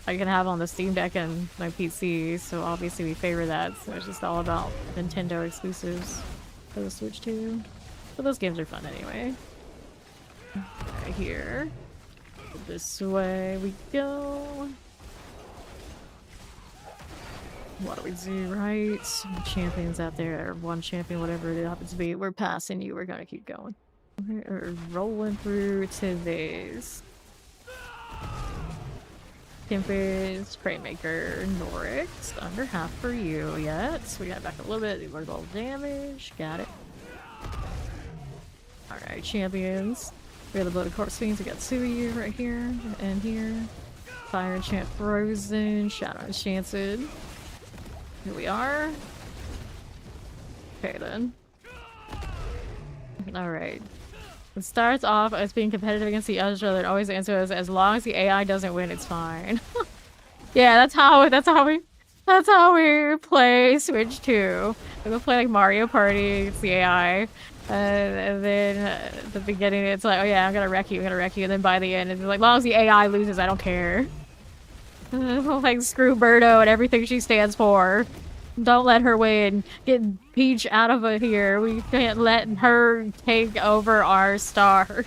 I can have on the Steam Deck and my PC, so obviously we favor that. So it's just all about Nintendo exclusives for the Switch 2. But those games are fun anyway. Right here. This way we go. What do we do, right? Champions out there, or one champion, whatever it happens to be. We're passing you, we're gonna keep going. We're rolling through to these. Tempest, Craymaker, Norix. Under half for you yet. So we got back a little bit. We're roll damage. Got it. Alright, champions. We have the Blooded Corpse Fiends. We got two of you right here and here. Fire Enchant Frozen. Shadow Enchanted. Here we are. Okay then. Alright. It starts off as being competitive against the other, then always answers as long as the AI doesn't win, it's fine. Yeah, that's how we play Switch 2. We'll play like Mario Party, it's the AI. And then at the beginning it's like, oh yeah, I'm gonna wreck you, and then by the end it's like, as long as the AI loses, I don't care. Like, screw Birdo and everything she stands for. Don't let her win. Get Peach out of here. We can't let her take over our stars.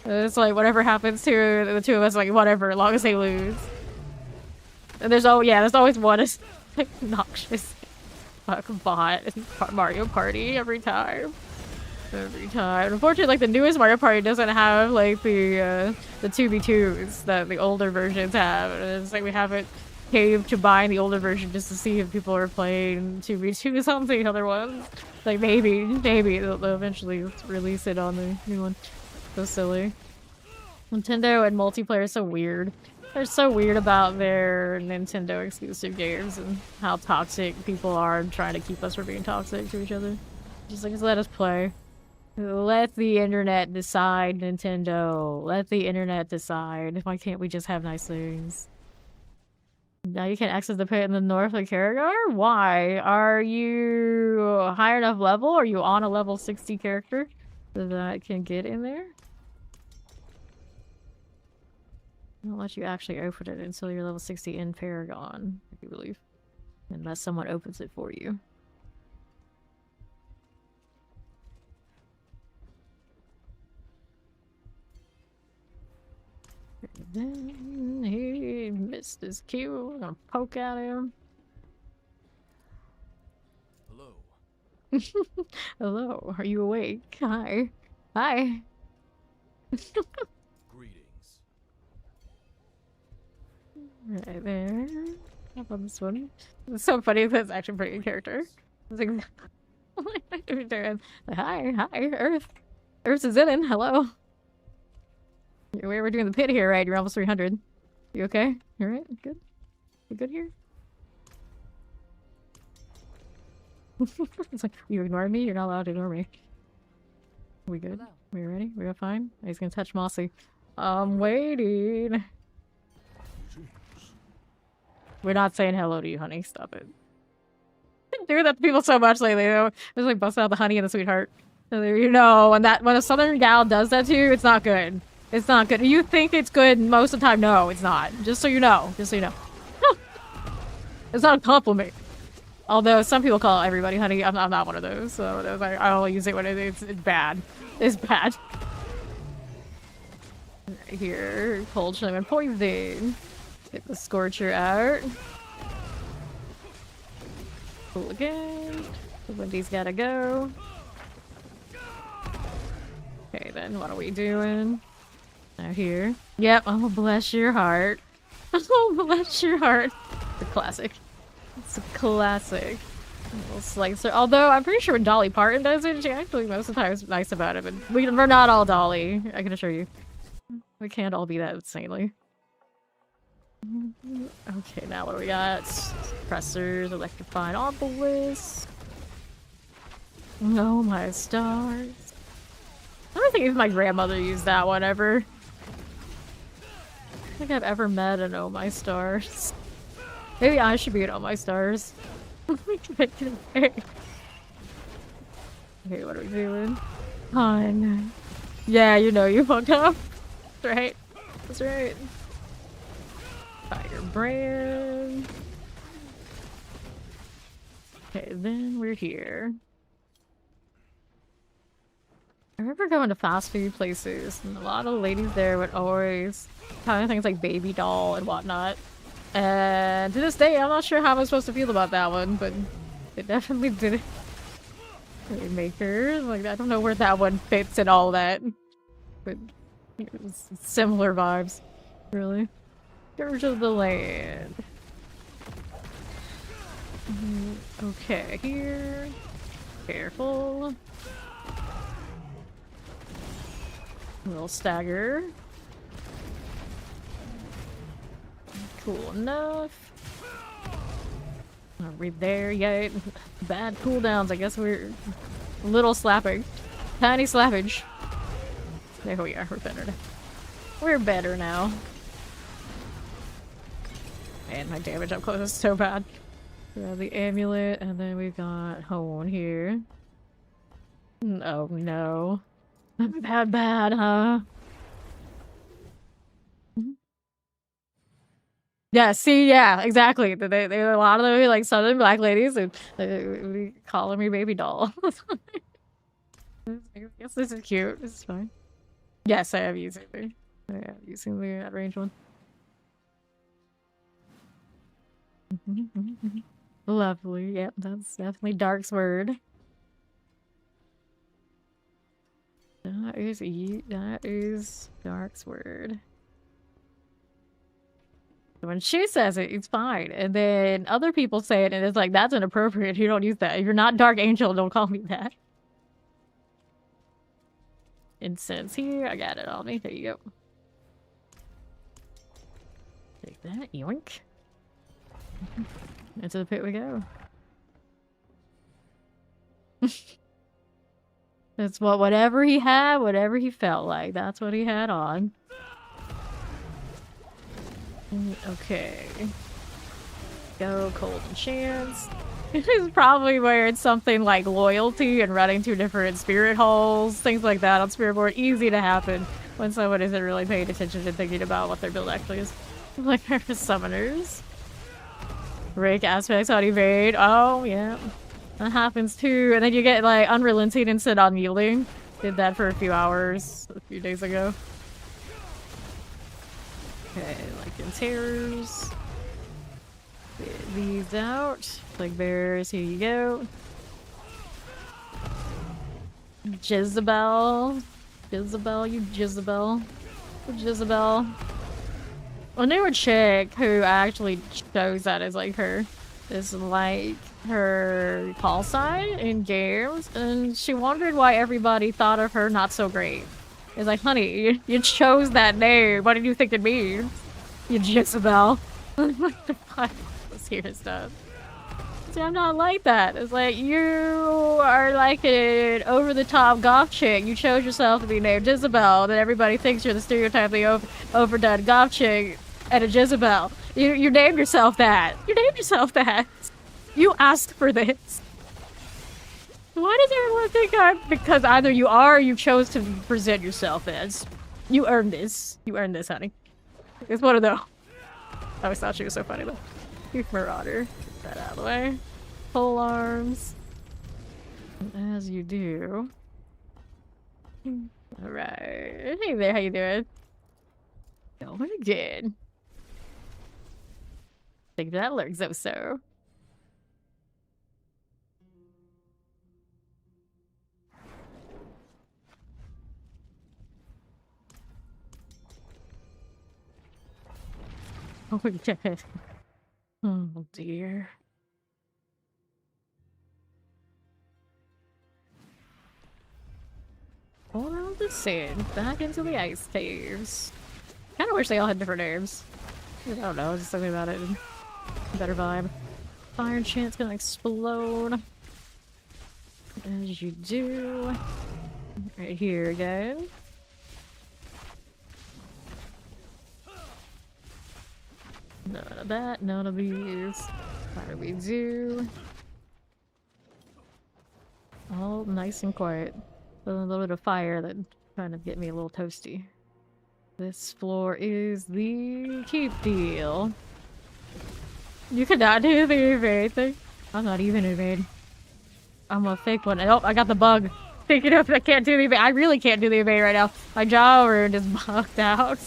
It's like, whatever happens to the two of us, like, whatever, as long as they lose. And there's always one obnoxious fuck bot in Mario Party every time. Every time. Unfortunately, like, the newest Mario Party doesn't have, like, the 2v2s that the older versions have. And it's like we haven't caved to buying the older version just to see if people are playing 2v2s on the other ones. Like, maybe they'll eventually release it on the new one. So silly. Nintendo and multiplayer is so weird. They're so weird about their Nintendo exclusive games and how toxic people are trying to keep us from being toxic to each other. Just like, just let us play. Let the internet decide, Nintendo. Let the internet decide. Why can't we just have nice things? Now you can access the pit in the north of Karagar? Why? Are you high enough level? Are you on a level 60 character that can get in there? I don't let you actually open it until you're level 60 in Paragon, I believe. Unless someone opens it for you. Then he missed his cue. I'm gonna poke at him. Hello. Hello, are you awake? Hi. Hi. Greetings. Right there. How about this one? It's so funny. That's actually a pretty good character. It's like, what are you doing? Like, hi, Earth. Earth is in. Hello. We're doing the pit here, right? You're almost 300. You okay? You alright? Good? You good here? It's like, you ignore me? You're not allowed to ignore me. We good? Hello. We ready? We all fine? He's gonna touch Mossy. I'm waiting. We're not saying hello to you, honey. Stop it. Do that to people so much lately, though. It's like busting out the honey and the sweetheart. So there you know, when a southern gal does that to you, it's not good. It's not good. You think it's good most of the time. No, it's not. Just so you know. Just so you know. It's not a compliment. Although some people call everybody honey. I'm not one of those. So I only use it when it's bad. It's bad. Right here. Cold shim and poison. Get the scorcher out. Cool again. Wendy's gotta go. Okay then, what are we doing? Now here. Yep, oh bless your heart. Oh bless your heart. It's a classic. It's a classic. A little slicer. Although I'm pretty sure when Dolly Parton does it, she actually most of the time is nice about it. But we're not all Dolly, I can assure you. We can't all be that insanely. Okay, now what do we got? Suppressors, electrified obelisk. Oh my stars. I don't think even my grandmother used that one ever. I don't think I've ever met an Oh My Stars. Maybe I should be an Oh My Stars. Okay, what are we doing? Hun. Yeah, you know you fucked up. That's right. That's right. Fire brand. Okay, then we're here. I remember going to fast food places, and a lot of ladies there would always have things like baby doll and whatnot. And to this day, I'm not sure how I'm supposed to feel about that one, but it definitely did it. Makers, like I don't know where that one fits in all that, but it was similar vibes, really. Scourge of the Land. Okay, here. Careful. A little stagger. Cool enough. Are we there yet? Bad cooldowns. I guess we're a little slapping. Tiny slappage. There we are. We're better now. We're better now. Man, my damage up close is so bad. We have the amulet, and then we've got Hone here. Oh no. Bad, huh? Yeah, see, yeah, exactly. They a lot of them like southern black ladies and they calling me baby doll. I guess this is cute. This is fine. Yes, I am using the range one. Lovely. Yep, that's definitely Dark's word. That is Dark's word. When she says it, it's fine. And then other people say it, and it's like, that's inappropriate. You don't use that. If you're not Dark Angel, don't call me that. Incense here. I got it on me. There you go. Take that. Yoink. Into the pit we go. That's whatever he had, whatever he felt like. That's what he had on. Okay. go, cold enchants. This is probably where it's something like loyalty and running to different spirit halls, things like that on Spiritborn. Easy to happen when someone isn't really paying attention and thinking about what their build actually is. Like for summoners. Rake aspects on evade. Oh, yeah. That happens too. And then you get like unrelenting instead unyielding. Did that for a few hours a few days ago. Okay, like in terrors. Get these out. Like bears, here you go. Jezebel. Jezebel, you Jezebel. Jezebel. A newer chick who actually shows that as like her is like her call sign in games, and she wondered why everybody thought of her not so great. It's like, honey, you chose that name. What did you think it means? You Jezebel. What the fuck? Let's hear stuff. See, I'm not like that. It's like, you are like an over-the-top goth chick. You chose yourself to be named Jezebel, then everybody thinks you're the stereotypically overdone goth chick and a Jezebel. You named yourself that. You named yourself that. You asked for this. Why does everyone think I'm... Because either you are or you chose to present yourself as. You earned this. You earned this, honey. It's one of those. I always thought she was so funny, though. You Marauder. Get that out of the way. Pole arms. As you do. Alright. Hey there, how you doing? Going again. Think that lurks so. Oh my god. Oh dear. All around the sand, back into the ice caves. Kinda wish they all had different names. I don't know, just something about it. Better vibe. Fire enchant's gonna explode. As you do. Right here again. None of that, none of these. What do we do? All nice and quiet. A little bit of fire that kind of get me a little toasty. This floor is the keep deal. You cannot do the evade thing. I'm not even evade. I'm a fake one. Oh, I got the bug. Thinking of I can't do the evade. I really can't do the evade right now. My jaw rune is bugged out.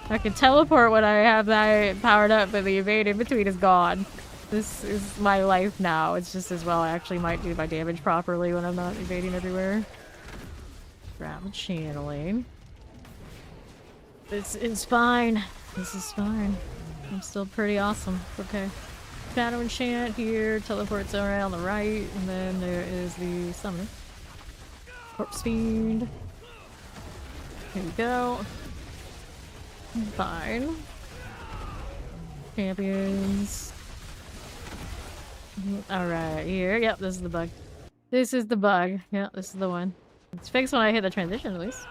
I can teleport when I have that powered up, but the evade in between is gone. This is my life now. It's just as well I actually might do my damage properly when I'm not evading everywhere. Grab channeling. This is fine. This is fine. I'm still pretty awesome. Okay. Shadow enchant here, teleports around the right, and then there is the summoner. Corpse fiend. Here we go. Fine. Champions. Alright, here. Yep, this is the bug. This is the bug. Yep, this is the one. It's fixed when I hit the transition, at least.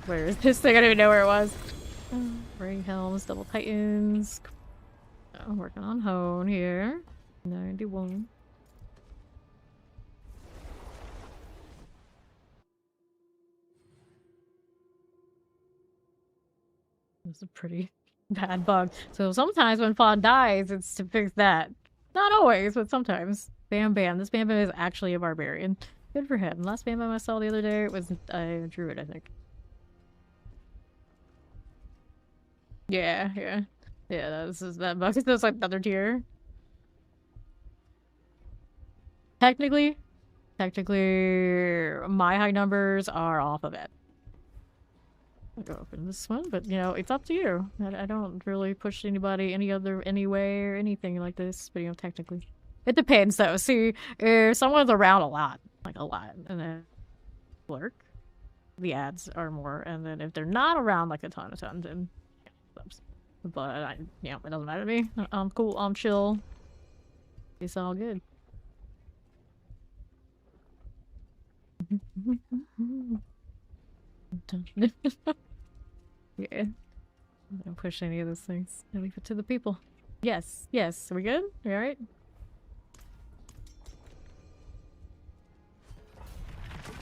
Where is this thing? I don't even know where it was. Ring helms, double titans. I'm working on hone here. 91. It's a pretty bad bug. So sometimes when Fawn dies, it's to fix that. Not always, but sometimes. Bam Bam. This Bam Bam is actually a barbarian. Good for him. Last Bam Bam I saw the other day was a druid, I think. Yeah, yeah. Yeah, that bug is like another tier. Technically, my high numbers are off of it. I'll go open this one, but you know, it's up to you. I don't really push anybody any way or anything like this, but you know, technically. It depends though. See, if someone's around a lot, and then lurk, the ads are more, and then if they're not around like a ton, then yeah, but yeah, it doesn't matter to me. I'm cool, I'm chill. It's all good. Yeah. Don't push any of those things. I leave it to the people. Yes, yes. Are we good? You alright?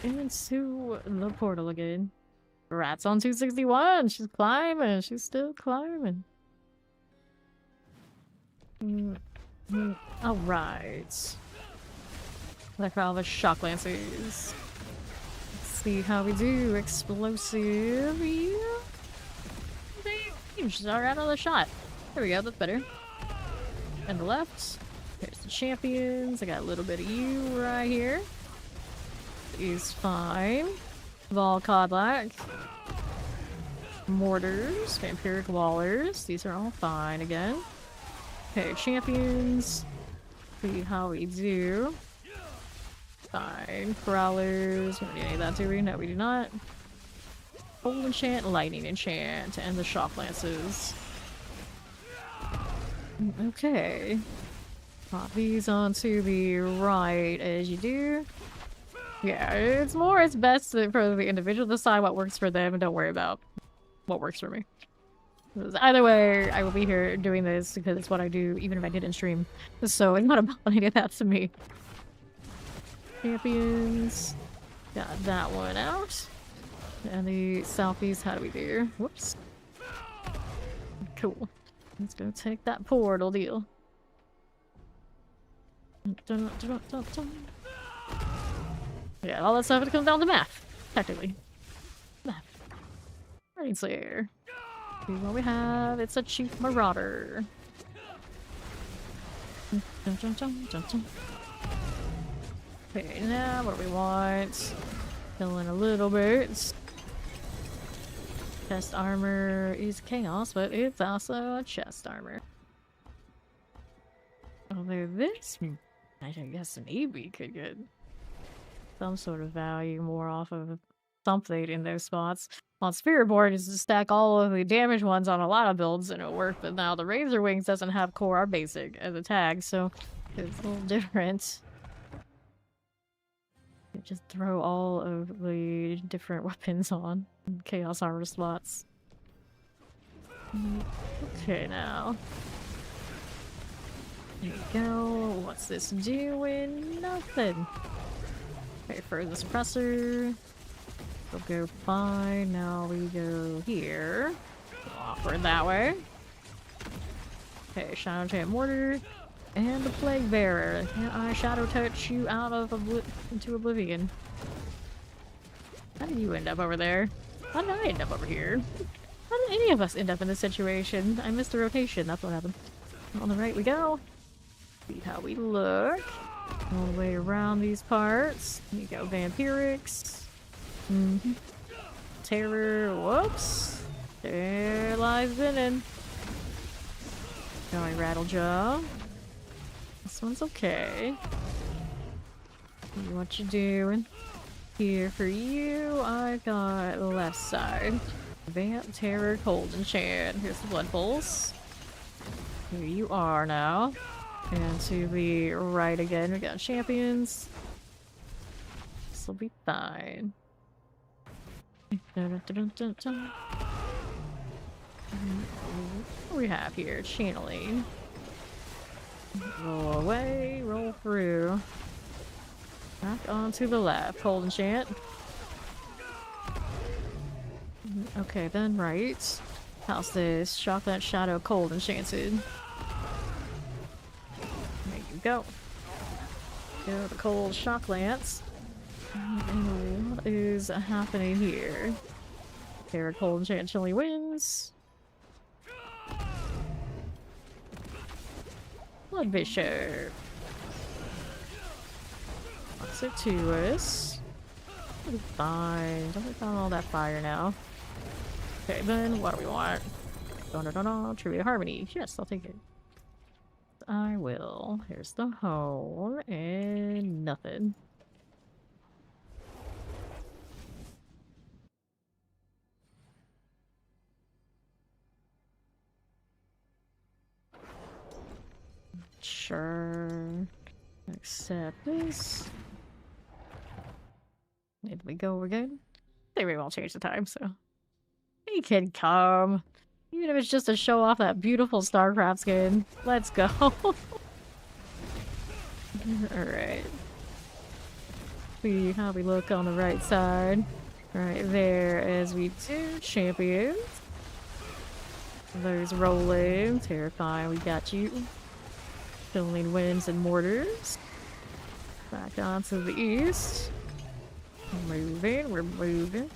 Into the portal again. Rats on 261. She's climbing. She's still climbing. Alright. Like all the shock lancers. Let's see how we do. Explosive. Yeah. She's already out of the shot. There we go. That's better. And the left. Here's the champions. I got a little bit of you right here. Is fine. Vol Codlac. Mortars. Vampiric Wallers. These are all fine again. Okay, champions. See how we do. Fine. Prowlers. We don't need any of that, do we? No, we do not. Cold enchant, lightning enchant, and the shock lances. Okay. Pop these onto the right as you do. Yeah, it's best for the individual to decide what works for them and don't worry about what works for me. Either way, I will be here doing this because it's what I do even if I didn't stream. So it's not about any of that to me. Champions. Got that one out. And the southeast, how do we do? Whoops. Cool. Let's go take that portal deal. Yeah, all that stuff, it comes down to math. Technically. Math. Right there. See what we have. It's a cheap marauder. Okay, now what do we want? Fill in a little bit. Chest armor is chaos, but it's also a chest armor. Although this, I guess maybe could get some sort of value more off of something in those spots. On Spiritborn is to stack all of the damage ones on a lot of builds and it'll work, but now the Razor Wings doesn't have core or basic as a tag, so it's a little different. You just throw all of the different weapons on chaos armor slots. Okay, now. There you go. What's this doing? Nothing. Okay, for the suppressor. We'll go fine. Now we go here. Awkward that way. Okay, Shadow Enchant Mortar. And the Plague Bearer. Can I Shadow Touch you out of into oblivion? How did you end up over there? How did I end up over here? How did any of us end up in this situation? I missed the rotation. That's what happened. On the right we go. See how we look. All the way around these parts. Here you go, Vampirics. Terror. Whoops. There lies Venom. Going Rattlejaw. This one's okay. See what you doing. Here for you, I got left side. Vamp, Terror, Cold Enchant. Here's the Blood Pulse. Here you are now. And to the right again, we got champions. This will be fine. What do we have here? Channeling. Roll away, roll through. Back onto the left. Cold enchant. Okay, then right. How's this? Shock that shadow cold enchanted. There you go. Go the cold shock lance. And what is happening here? Terror cold enchant chilly wins. Blood Bishop. What's it to us? Fine. Don't we found all that fire now? Okay, then what do we want? Trivia Harmony. Yes, I'll take it. I will. Here's the home and nothing. Sure. Accept this. Did we go again? They very well changed the time, so. He can come. Even if it's just to show off that beautiful StarCraft skin. Let's go. Alright. See how we look on the right side. Right there as we do champions. There's rolling. Terrifying, we got you. Filling winds and mortars. Back on to the east. We're moving.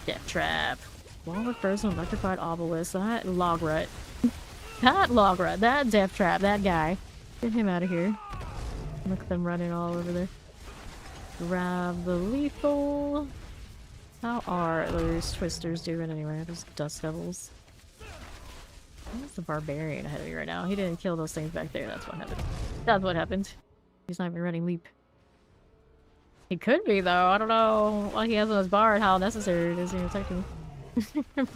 Death trap. Wall of frozen electrified obelisk. That logrut. That death trap, that guy. Get him out of here. Look at them running all over there. Grab the lethal. How are those twisters doing anyway? Those dust devils. Where's the barbarian ahead of me right now? He didn't kill those things back there. That's what happened. That's what happened. He's not even running leap. He could be though. I don't know what he has on his bar and how necessary it is to protect him.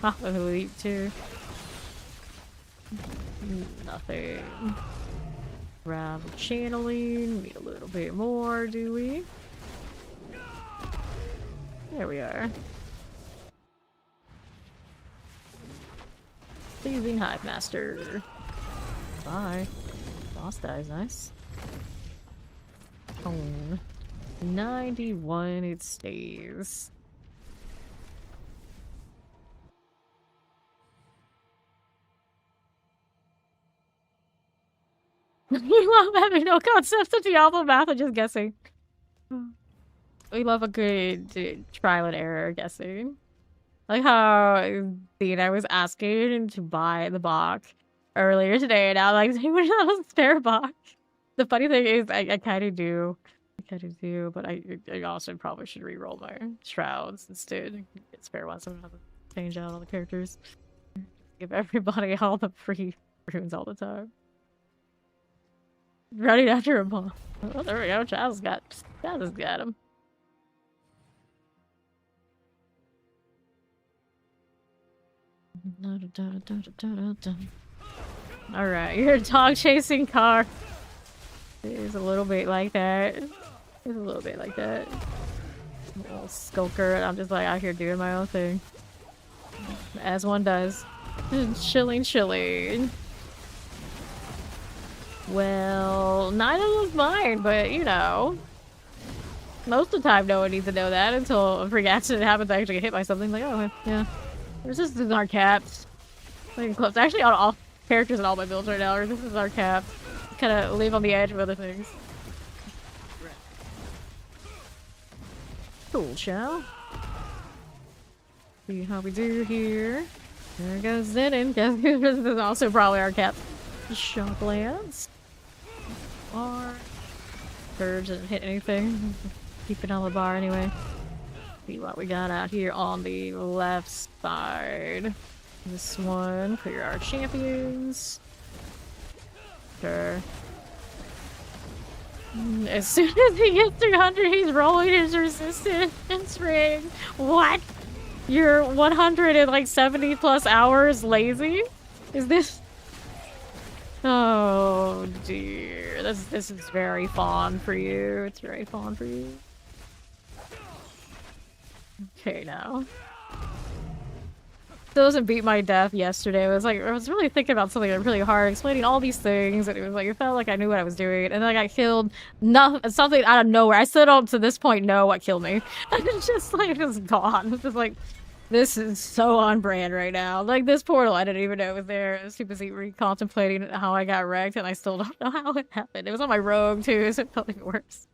Probably leap too. Nothing. Grab channeling. Need a little bit more, do we? There we are. Pleasing Hive Master. Bye. Boss dies, nice. Tone. 91, it stays. We love having no concept of Diablo math and just guessing. We love a good trial and error guessing. Like how Dina was asking to buy the box earlier today, and I was like, anyone have a spare box? The funny thing is, I kind of do. But I also probably should re-roll my shrouds instead. Get spare ones, so I don't have to change out all the characters. Give everybody all the free runes all the time. Running after a bomb. Oh, there we go. Chaz got him. Alright, you're a dog chasing car. It is a little bit like that. It's a little bit like that. A little skulker. I'm just like out here doing my own thing. As one does. Chilling. Well, neither was mine, but you know. Most of the time no one needs to know that until a freak accident happens. I actually get hit by something like, oh yeah. This is our caps. Like close. Actually on all characters in all my builds right now, this is our caps. Kinda leave on the edge of other things. Cool, chow. See how we do here. There goes Zenin. This is also probably our cap. Shock lance. Or Surge doesn't hit anything. Keep it on the bar anyway. See what we got out here on the left side. This one, clear our champions. Sure. As soon as he gets 300, he's rolling his resistance ring. What? You're 170 plus hours lazy? Is this? Oh dear. This is very fond for you. It's very fond for you. Okay, now. Doesn't beat my death yesterday. It was like I was really thinking about something really hard, explaining all these things, and it was like it felt like I knew what I was doing, and then I got killed. Something out of nowhere. I still don't to this point know what killed me. And it's just like it was gone. It's just like this is so on brand right now. Like this portal, I didn't even know it was there. I was too busy recontemplating how I got wrecked, and I still don't know how it happened. It was on my rogue too, so it felt like worse.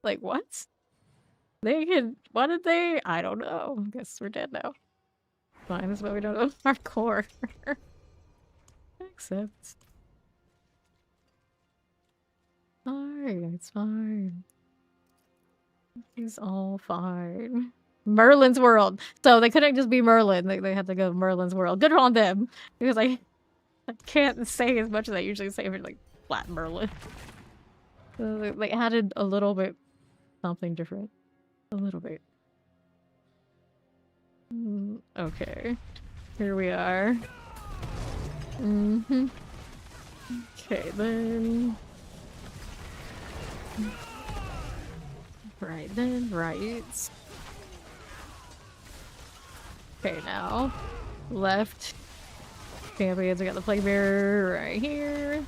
Like what? What did they? I don't know. Guess we're dead now. Fine, that's why we don't know our core. Except. Fine, it's fine. It's all fine. Merlin's world. So they couldn't just be Merlin. They had to go Merlin's world. Good on them. Because I can't say as much as I usually say for like flat Merlin. So they added a little bit something different. A little bit. Okay. Here we are. Okay, then. Right then, right. Okay, now. Left. Champions, I got the Plague Bearer right here.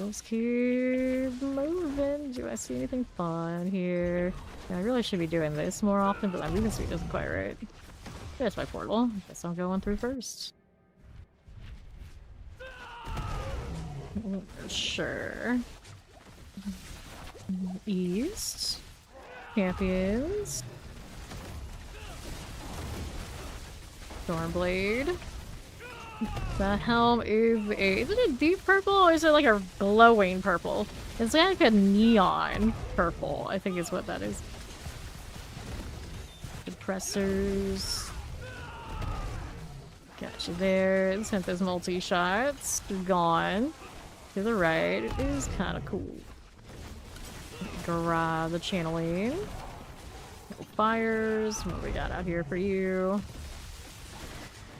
Let's keep moving. Do I see anything fun here? Yeah, I really should be doing this more often, but my movement speed isn't quite right. There's my portal. Guess I'm going through first. Sure. East. Champions. Stormblade. The helm is it a deep purple or is it like a glowing purple? It's like a neon purple, I think is what that is. Depressors. Got you there. Sent those multi-shots. Gone. To the right. It is kind of cool. Grab the channeling. No fires. What we got out here for you?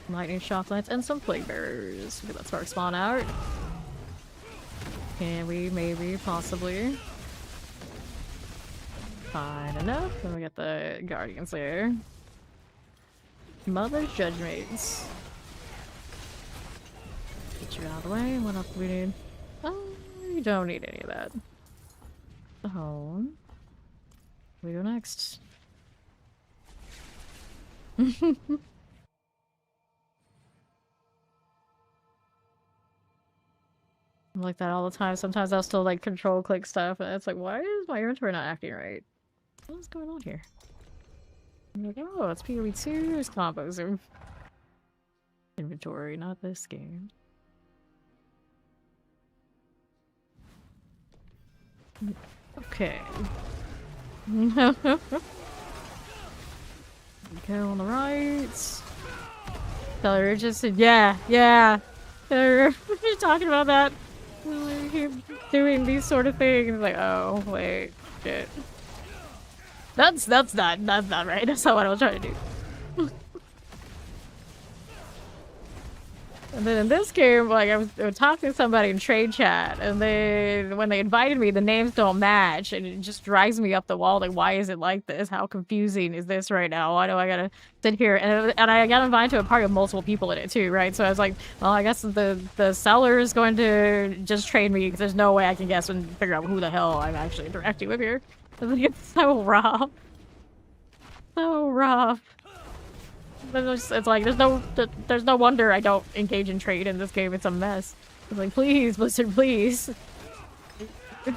Lightning shock lance and some plague bearers. Get that spark spawn out. Can we maybe possibly find enough? Then we got the guardians there. Mother's judgments. Get you out of the way. What else do we need? Oh, we don't need any of that. The home. We go next. I'm like that all the time. Sometimes I'll still like control click stuff and it's like, why is my inventory not acting right? What's going on here? I'm like, oh, it's PoE2, it's combos of inventory, not this game. Okay. Go on the right. They're just yeah. We're talking about that. We keep doing these sort of things. Like, oh wait, shit. That's not right. That's not what I was trying to do. And then in this game, like I was talking to somebody in trade chat, and when they invited me, the names don't match, and it just drives me up the wall. Like, why is it like this? How confusing is this right now? Why do I gotta sit here? And I got invited to a party with multiple people in it too, right? So I was like, well, I guess the seller is going to just trade me because there's no way I can guess and figure out who the hell I'm actually interacting with here. It's so rough, so rough. It's like there's no wonder I don't engage in trade in this game. It's a mess. It's like, please, Blizzard, please. The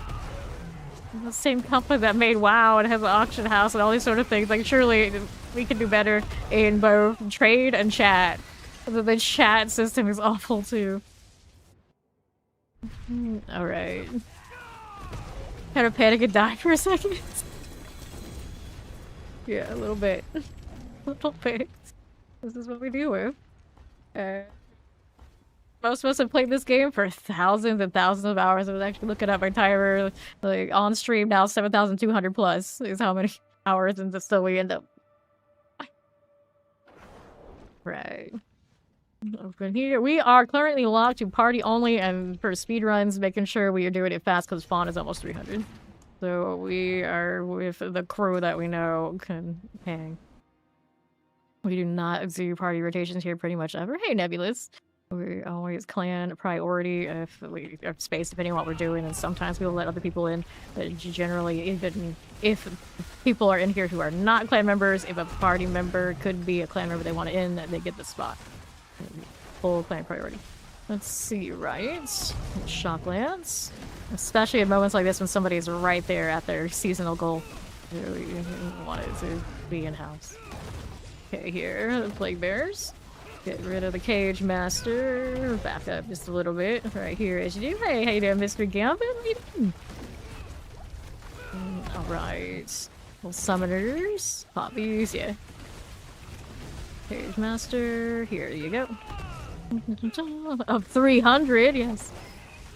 same company that made WoW and has an auction house and all these sort of things. Like, surely we can do better in both trade and chat. The chat system is awful too. All right. Had a panic and die for a second. Yeah, a little bit. A little bit. This is what we deal with. Most of us have played this game for thousands and thousands of hours. I was actually looking at my timer, like on stream now, 7,200 plus is how many hours, and still we end up. Right. Open here. We are currently locked to party only, and for speedruns, making sure we are doing it fast because spawn is almost 300. So we are with the crew that we know can hang. We do not do party rotations here pretty much ever. Hey, Nebulous. We always clan priority if we have space depending on what we're doing, and sometimes we'll let other people in. But generally, even if people are in here who are not clan members, if a party member could be a clan member they want in, they get the spot. Full clan priority. Let's see, right? Shock Lance. Especially in moments like this when somebody is right there at their seasonal goal. We want it to be in-house. Okay, here, the Plague Bears. Get rid of the Cage Master. Back up just a little bit. Right here as you do. Hey, how you doing, Mr. Gambit? How you doing? Alright. Little Summoners. Pop these, yeah. Cage Master. Here you go. Of 300, yes.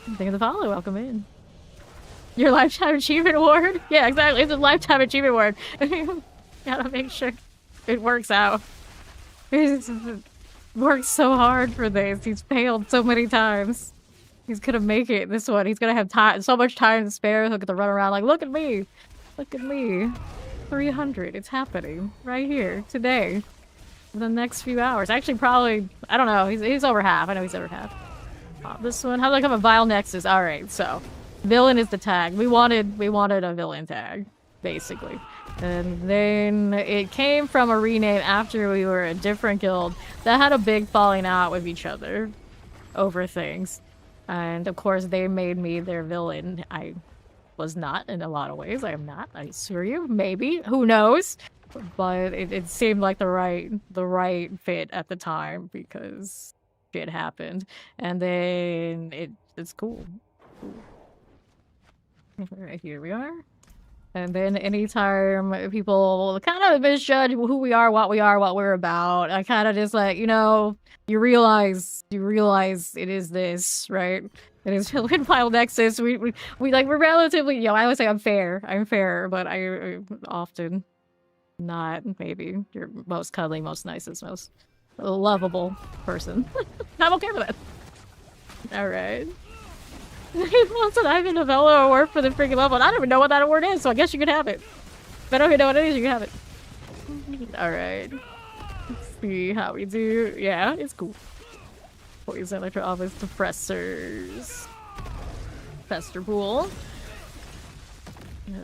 Thank you for the follow. Welcome in. Your Lifetime Achievement Award? Yeah, exactly. It's a Lifetime Achievement Award. Gotta make sure it works out. He's worked so hard for this. He's failed so many times. He's gonna make it this one. He's gonna have time, so much time to spare. He'll get to run around like, look at me. Look at me. P300. It's happening right here today. In the next few hours. Actually, probably. I don't know. He's over half. I know he's over half. This one. How do I come a Vile Nexus? All right. So, villain is the tag. We wanted a villain tag, basically. And then it came from a rename after we were a different guild that had a big falling out with each other over things. And of course, they made me their villain. I was not in a lot of ways. I am not. I assure you. Maybe. Who knows? But it seemed like the right fit at the time because shit happened. And then it's cool. Right, here we are. And then anytime people kind of misjudge who we are, what we're about, I kind of just like, you know, you realize it is this, right? It is Villain Vile Nexus. We like, we're relatively, you know, I always say I'm fair, but I often not maybe your most cuddly, most nicest, most lovable person. I'm okay with that. Alright. Once an Ivan Novello award for the freaking level, and I don't even know what that award is, so I guess you can have it. If I don't even know what it is, you can have it. Alright. Let's see how we do. Yeah, it's cool. Poison Electro Office Depressors. Fester Pool.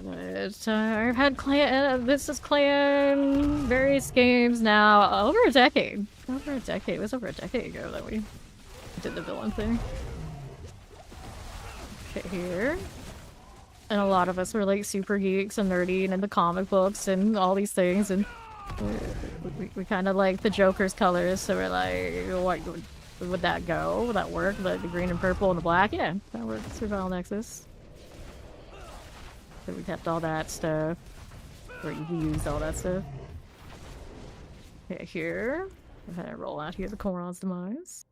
I've had clan. This is clan. Various games now. Over a decade. It was over a decade ago that we did the villain thing. Okay, here. And a lot of us were like super geeks and nerdy and into comic books and all these things. And we kind of like the Joker's colors. So we're like, what would that go? Would that work? The green and purple and the black? Yeah, that works for Vile Nexus. So we kept all that stuff. Or you used all that stuff. Okay, here. Go ahead and roll out here the Koron's Demise.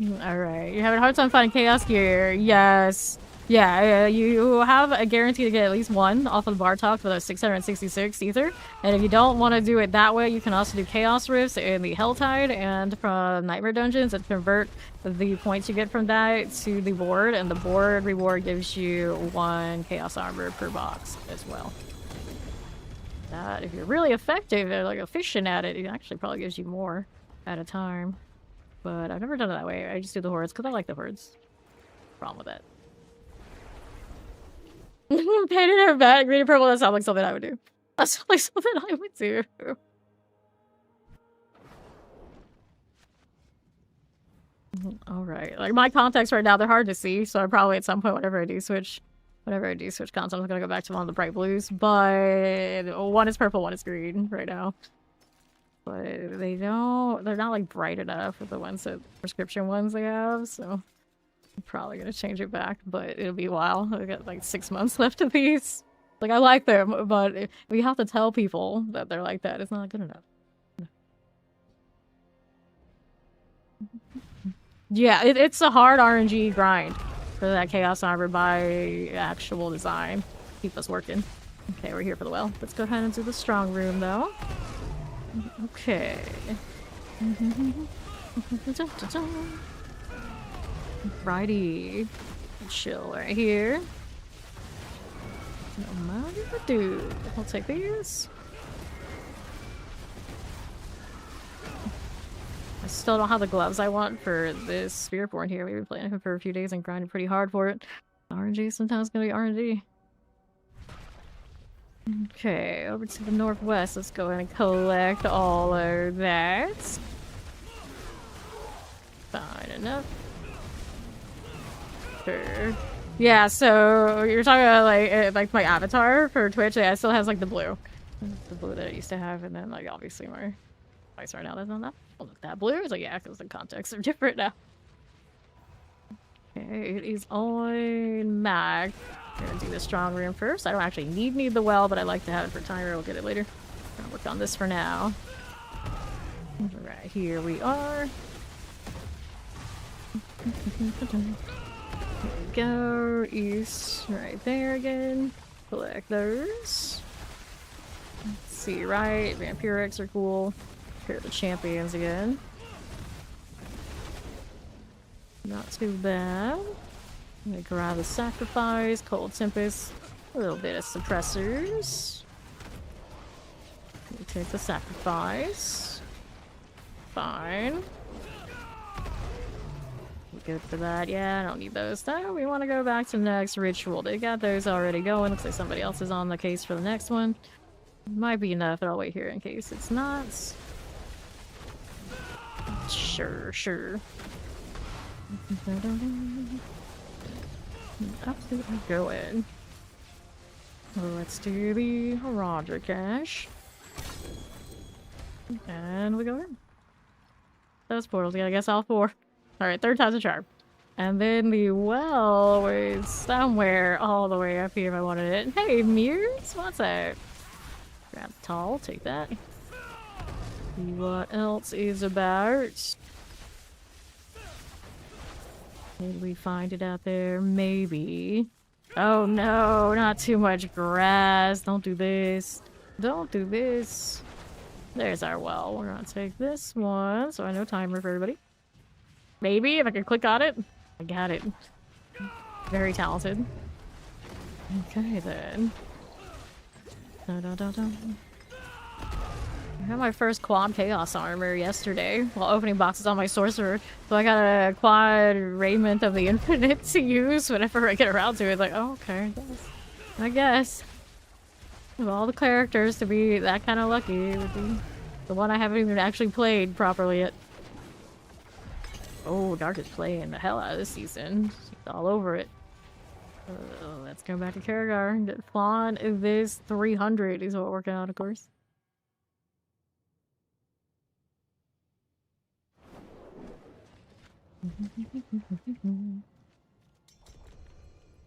Alright, you're having a hard time finding Chaos Gear. Yes. Yeah, you have a guarantee to get at least one off of the bar talk for those 666 ether. And if you don't want to do it that way, you can also do Chaos Rifts in the Helltide and from Nightmare Dungeons and convert the points you get from that to the board. And the board reward gives you 1 Chaos Armor per box as well. That, if you're really effective and like efficient at it, it actually probably gives you more at a time. But I've never done it that way. I just do the hordes because I like the hordes. Problem with that. Painted her back, green and purple, that sounds like something I would do. That sounds like something I would do. Alright. Like, my contacts right now, they're hard to see, so I probably at some point, whenever I do switch content, I'm gonna go back to one of the bright blues. But one is purple, one is green right now. But they're not like bright enough with the ones that prescription ones they have, so I'm probably gonna change it back, but it'll be a while. I got like 6 months left of these. Like, I like them, but if we have to tell people that they're like that, it's not good enough. Yeah, it's a hard RNG grind for that Chaos Armor by actual design. Keep us working. Okay, we're here for the well. Let's go ahead and do the strong room, though. Okay. Righty. Chill right here. No matter what, dude. I'll take these. I still don't have the gloves I want for this Spiritborn here. We've been playing him for a few days and grinding pretty hard for it. RNG sometimes gonna be RNG. Okay, over to the northwest. Let's go ahead and collect all of that. Fine enough. Sure. Yeah, so you're talking about like my avatar for Twitch. Yeah, it still has like the blue. The blue that I used to have, and then like obviously my face right now doesn't have that. Oh, look, that blue? It's like, yeah, because the contexts are different now. Okay, it is on mag. I'm gonna do the strong room first. I don't actually need the well, but I like to have it for timer. We'll get it later. I'm gonna work on this for now. Right, here we are. Here we go. East, right there again. Collect those. Let's see, right. Vampirics are cool. Here are the champions again. Not too bad. I'm gonna grab the sacrifice, cold tempest, a little bit of suppressors. Take the sacrifice. Fine. Good for that. Yeah, I don't need those. No, we want to go back to the next ritual. They got those already going. Looks like somebody else is on the case for the next one. Might be enough, but I'll wait here in case it's not. Sure, sure. Up to go in. Let's do the Roger Cash. And we go in. Those portals, yeah, I guess all four. Alright, third time's a charm. And then the well was somewhere all the way up here if I wanted it. Hey, mirrors? What's that? Grab tall, take that. See what else is about. Did we find it out there? Maybe. Oh no, not too much grass. Don't do this. Don't do this. There's our well. We're gonna take this one, so I know timer for everybody. Maybe, if I can click on it. I got it. Very talented. Okay, then. Dun. I got my first quad chaos armor yesterday while opening boxes on my sorcerer. So I got a quad raiment of the infinite to use whenever I get around to it. Like, oh, okay, I guess. Of all the characters to be that kind of lucky, it would be the one I haven't even actually played properly yet. Oh, Dark is playing the hell out of this season. She's all over it. Let's go back to Karagar. Get Fawn this 300 is what we're working on, of course.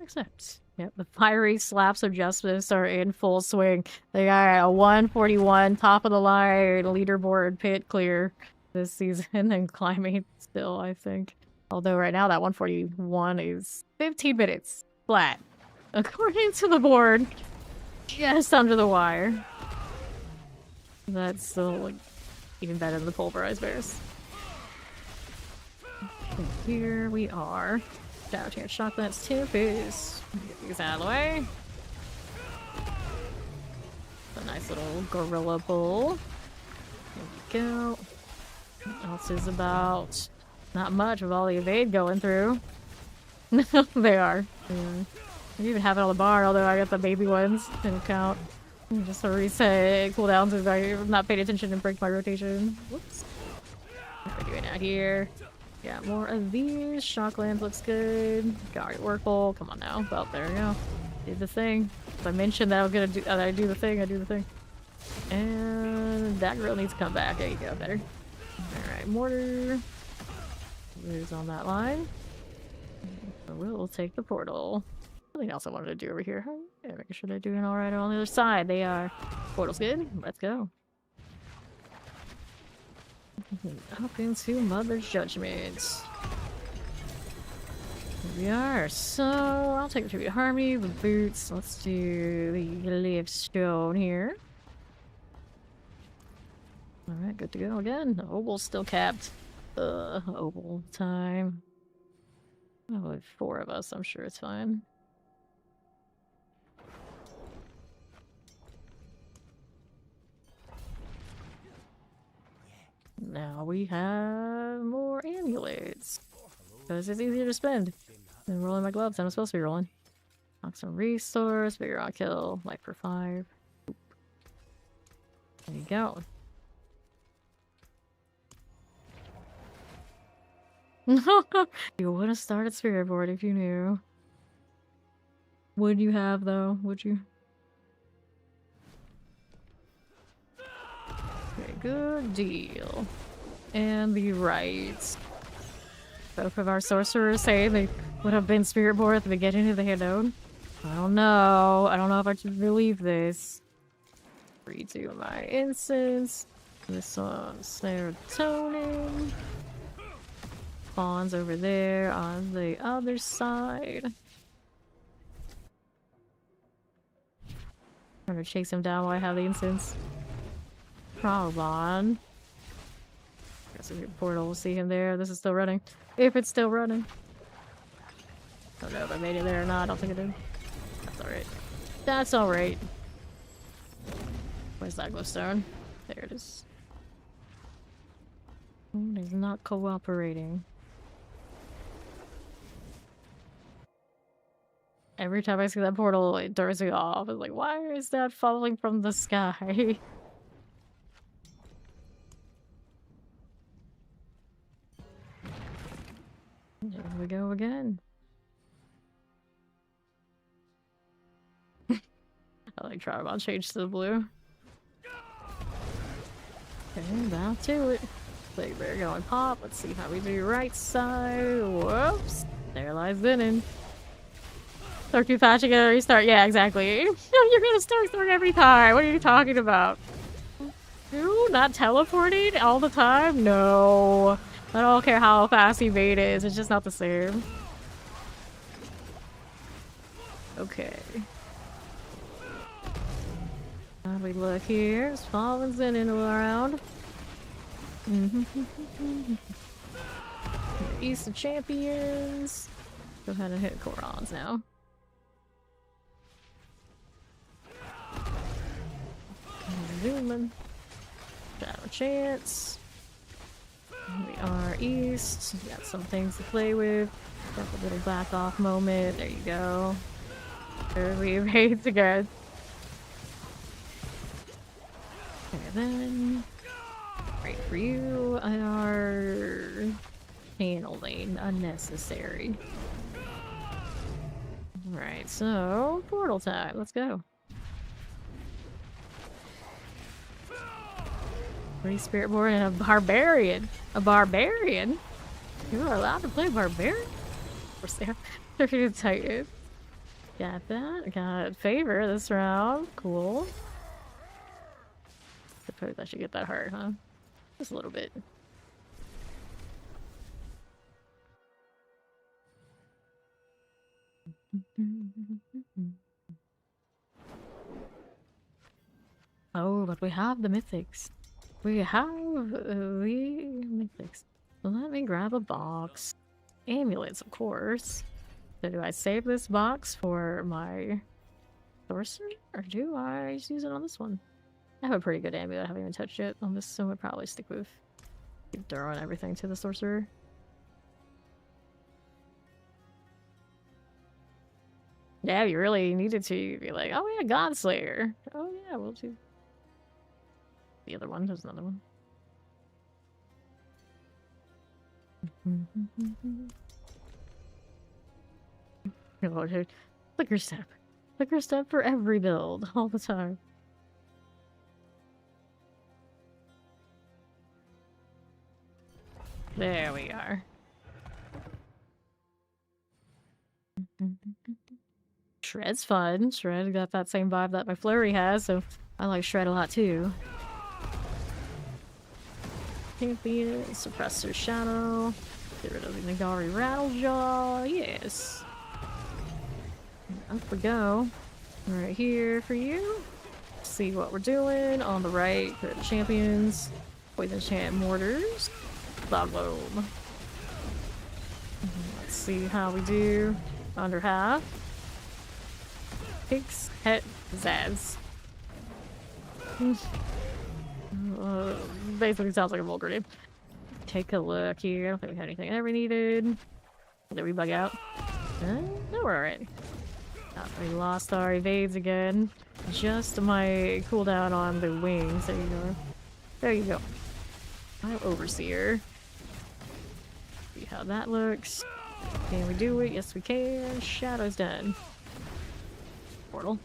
Except, yep, the fiery slaps of justice are in full swing. They got a 141 top of the line leaderboard pit clear this season and climbing still, I think. Although right now that 141 is 15 minutes flat, according to the board, just under the wire. That's still like, even better than the pulverized bears. And here we are. Down here, Shocklands Tempest. Get these out of the way. A nice little gorilla pull. There we go. What else is about? Not much with all the evade going through. They are. Yeah. I even have it on the bar, although I got the baby ones. Didn't count. Just a reset cooldowns if I'm not paying attention and break my rotation. Whoops. What are we doing out here? Yeah, more of these. Shocklands looks good. Got Oracle. Come on now. Well, there we go. Did the thing. If I mentioned that I was gonna do I do the thing, I do the thing. And that girl needs to come back. There you go, better. Alright, mortar. Who's on that line? So we'll take the portal. Something else I wanted to do over here. Yeah, making sure they're doing alright on the other side. They are. Portal's good. Let's go. Up into Mother's Judgment. Here we are. So, I'll take the Tribute Harmony, the boots. Let's do the Live Stone here. Alright, good to go again. The Obel's still capped. Obel time. Oh, with 4 of us, I'm sure it's fine. Now we have more amulets. Because it's easier to spend than rolling my gloves I'm supposed to be rolling. Knock some resource, figure out kill, life for 5. Oop. There you go. You would have started Spiritborn if you knew. Would you have though? Would you? Okay, good deal. And the rights. Both of our sorcerers say they would have been Spiritborn at the beginning if they had known. I don't know. I don't know if I should believe this. Redo my incense. This one's serotonin. Spawns over there on the other side. Trying to chase him down while I have the incense. Probon. Guess we portal. We'll see him there. This is still running. If it's still running. Don't know if I made it there or not. I don't think I did. That's alright. That's alright. Where's that glowstone? There it is. Oh, he's not cooperating. Every time I see that portal, it throws me off. It's like, why is that falling from the sky? Here we go again. I like Travon change to the blue. Okay, back to it. Like, we're going pop. Let's see how we do right side. Whoops. There lies Venom. Start too fast, you gotta restart. Yeah, exactly. You're gonna start every time. What are you talking about? You not teleporting all the time? No. I don't care how fast evade is. It's just not the same. Okay. How do we look here? It's Fallen's in around. East of Champions. Go ahead and hit Korons now. Zooming. Shadow Chance. We are east. We got some things to play with. Got a little back off moment. There you go. There we evade again. Okay, then. Right for you. Our channeling unnecessary. Alright, so portal time. Let's go. Spiritborn and a barbarian. A barbarian? You are allowed to play barbarian? Of course they are. They're gonna Titan. Got that. Got favor this round. Cool. Suppose I should get that hard, huh? Just a little bit. Oh, but we have the mythics. We have the mythics. So let me grab a box. Amulets, of course. So do I save this box for my sorcery? Or do I just use it on this one? I have a pretty good amulet. I haven't even touched it on this, so I'd probably stick with keep throwing everything to the sorcerer. Yeah, you really needed to. You'd be like, oh yeah, Godslayer. Oh yeah, we'll do. The other one, there's another one. Oh, dude. Flicker step. Flicker step for every build, all the time. There we are. Shred's fun. Shred got that same vibe that my Flurry has, so I like Shred a lot too. Champion, Suppressor Shadow. Get rid of the Nagari Rattlejaw. Yes. Up we go. Right here for you. See what we're doing. On the right, for the champions. Poison Chant Mortars. Boglobe. Let's see how we do. Under half. Pigs, Het, Zaz. Basically sounds like a vulgar name. Take a look here. I don't think we had anything I ever needed. Did we bug out? No, we're alright. We lost our evades again. Just my cooldown on the wings. There you go. There you go. I'm Overseer. See how that looks. Can we do it? Yes, we can. Shadow's done. Portal.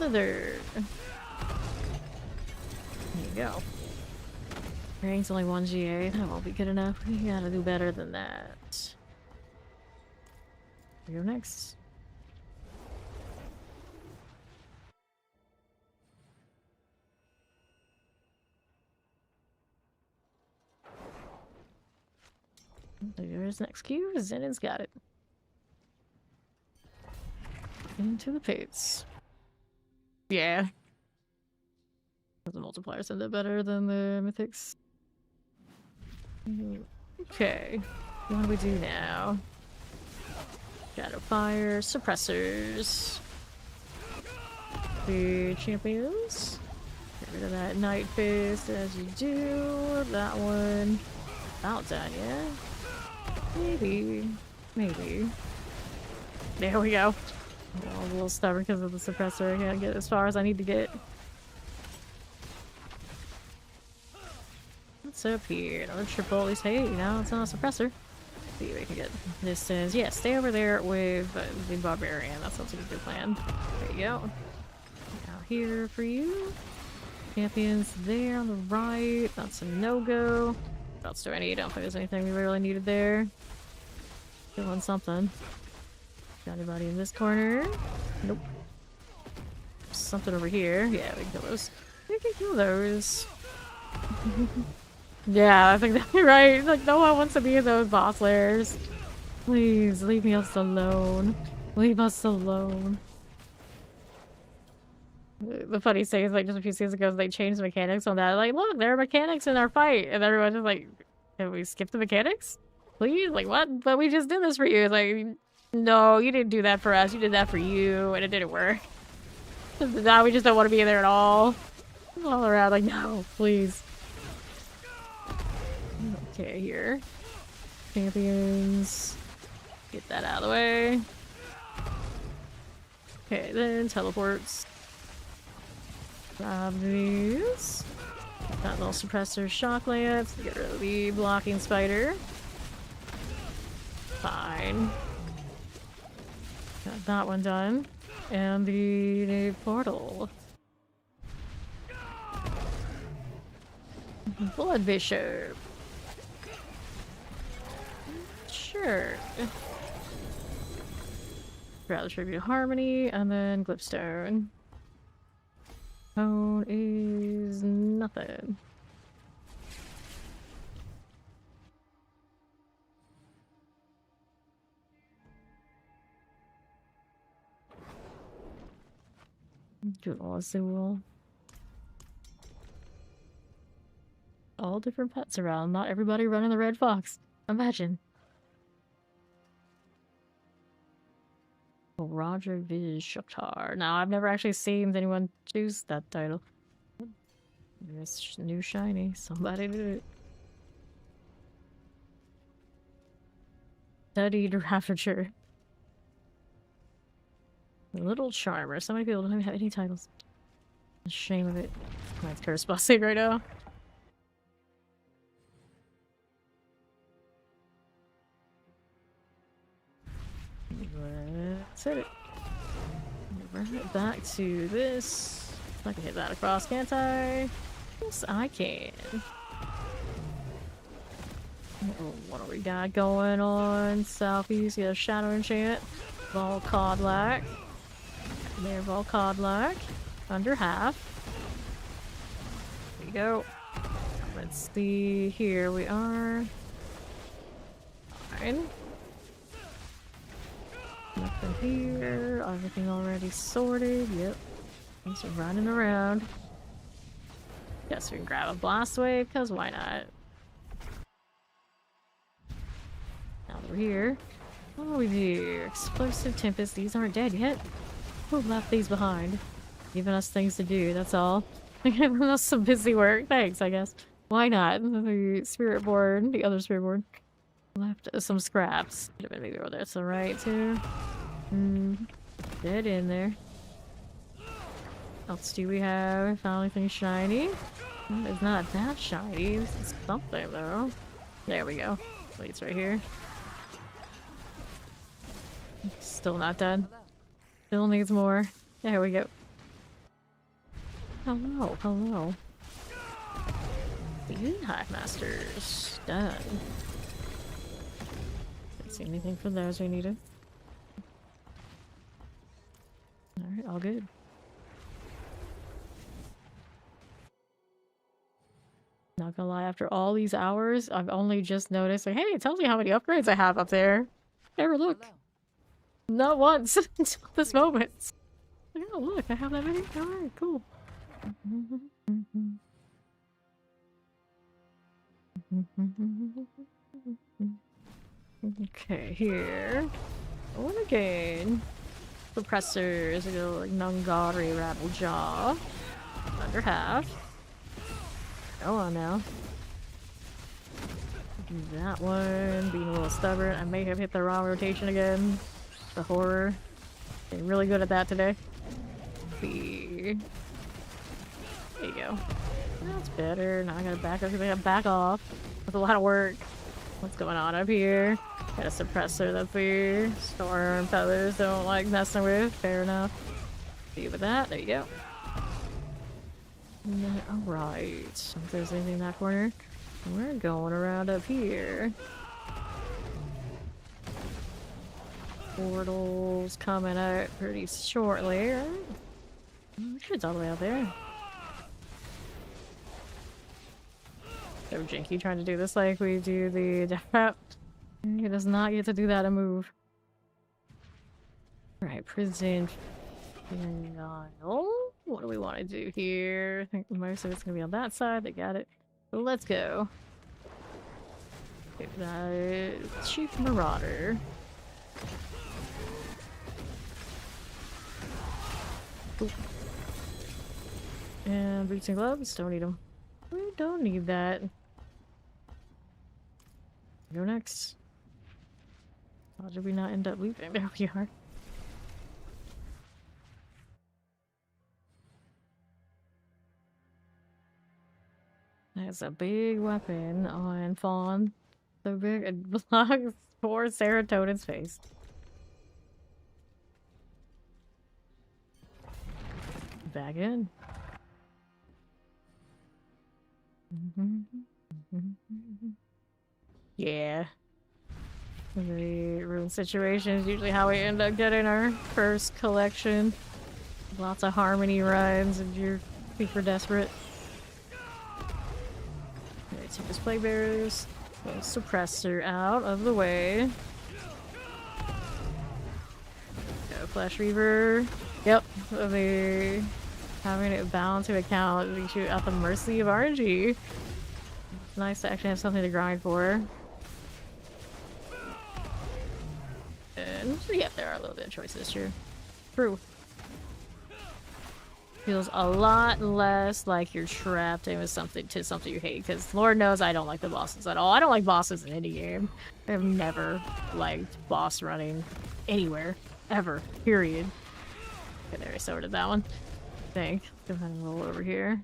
There you go. Rank's only 1 GA. That won't be good enough. We gotta do better than that. We go next. There's next queue. Zenon's got it. Into the pits. Yeah. The multipliers end up better than the mythics. Okay. What do we do now? Shadow fire, suppressors. The champions. Get rid of that Night Fist as you do. That one. About done, yeah? Maybe. Maybe. There we go. I'm a little stubborn because of the suppressor. I can't get as far as I need to get. What's up here? Another triple. At least, hey, you know, it's not a suppressor. See if we can get distance. Yeah, stay over there with the barbarian. That sounds like a good plan. There you go. Now here for you. Champions there on the right. That's a no-go. What else do I need? I don't think there's anything we really needed there. Killing something. Got anybody in this corner? Nope. Something over here. Yeah, we can kill those. We can kill those. Yeah, I think that's right. Like, no one wants to be in those boss lairs. Please, leave us alone. Leave us alone. The funny thing is, like, just a few seasons ago, they changed the mechanics on that. Like, look, there are mechanics in our fight. And everyone's just like, can we skip the mechanics? Please? Like, what? But we just did this for you. It's like, no, you didn't do that for us. You did that for you, and it didn't work. Now we just don't want to be in there at all. All around, like, no, please. Okay, here. Champions. Get that out of the way. Okay, then teleports. Grab these. That little suppressor shock lance. Get rid of the blocking spider. Fine. Got that one done. And the portal. Blood Bishop. Sure. Grab the Tribute Harmony, and then Glipstone. Cone is nothing. Do Azul. All different pets around. Not everybody running the Red Fox. Imagine. Roger Viz Shuktar. Now, I've never actually seen anyone choose that title. This new shiny. Somebody did it. Studied Ravager. Little Charmer. So many people don't even have any titles. The shame of it. My curse busting right now. Let's hit it. Run it back to this. I can hit that across, can't I? Yes, I can. Oh, what do we got going on? Southeast, you got a Shadow Enchant. Volcodlac. There, Volcodlac. Under half. There you go. Let's see. Here we are. Fine. Nothing here. Everything already sorted. Yep. Things are running around. Guess we can grab a blast wave, because why not? Now that we're here. What do we do? Explosive Tempest. These aren't dead yet. Who left these behind? Giving us things to do, that's all. Giving us some busy work. Thanks, I guess. Why not? The Spiritborn, the other Spiritborn. Left some scraps. Could have been maybe over there to the right, too. Dead in there. What else do we have? Found anything shiny? It's not that shiny. This is something, though. There we go. Wait, it's right here. Still not done. Still needs more. There we go. Hello, hello. The Hive Masters. Done. Didn't see anything from those we needed. Alright, all good. Not gonna lie, after all these hours, I've only just noticed, like, hey, it tells me how many upgrades I have up there. Never look. Not once until this moment. Like, oh, look, I have that many? Alright, cool. Okay, here. Oh, and again. Suppressors, like Nungari Rattlejaw. Under half. Go on now. Do that one. Being a little stubborn. I may have hit the wrong rotation again. The horror. Getting really good at that today. There you go. That's better. Now I gotta back up because I gotta back off. That's a lot of work. What's going on up here? Got a suppressor that's here. Storm feathers don't like messing with. Fair enough. Deal with that. There you go. Alright. If there's anything in that corner. We're going around up here. Portals coming out pretty shortly, right? I'm sure it's all the way out there. So janky trying to do this like we do the death. He does not get to do that a move. Right, prison. What do we want to do here? I think most of it's gonna be on that side. They got it. So let's go. Okay, Chief Marauder. Ooh. And boots and gloves. Don't need them. We don't need that. Go next. How did we not end up leaving? There we are. That's a big weapon on Fawn. So big it blocks poor Serotonin's face. Back in. Yeah. The room situation is usually how we end up getting our first collection. Lots of harmony runs if you're super desperate. Alright, take this plague bearers. Suppressor out of the way. Go Flash Reaver. Yep. Having it bound to account leaves you at the mercy of RNG. It's nice to actually have something to grind for. And yeah, there are a little bit of choices, sure. True. Feels a lot less like you're trapped in with something you hate, because Lord knows I don't like the bosses at all. I don't like bosses in any game. I've never liked boss running anywhere. Ever. Period. Okay, there I sorted that one. I think. Go ahead and roll over here.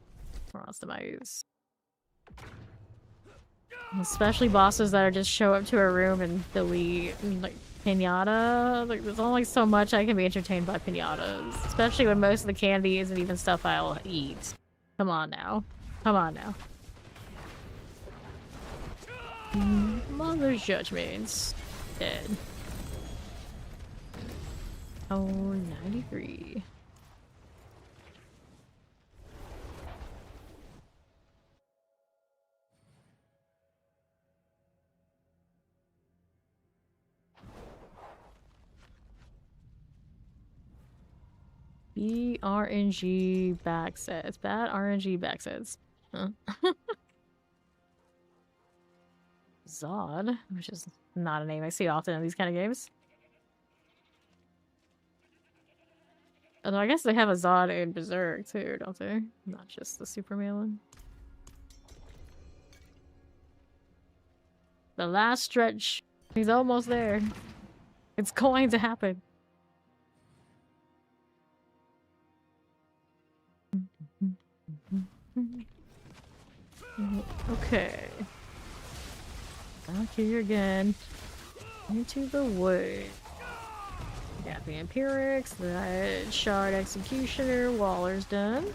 Where else am I use? Especially bosses that are just show up to a room and delete, like, pinata. Like, there's only so much I can be entertained by pinatas. Especially when most of the candy isn't even stuff I'll eat. Come on now. Come on now. Mother's Judgments. Dead. Oh, 93. RNG backsets. Bad RNG backsets. Huh? Zod, which is not a name I see often in these kind of games. Although I guess they have a Zod in Berserk too, don't they? Not just the Superman one. The last stretch. He's almost there. It's going to happen. Okay. Back here again. Into the wood. Got the Empirics, the Shard Executioner, Waller's done.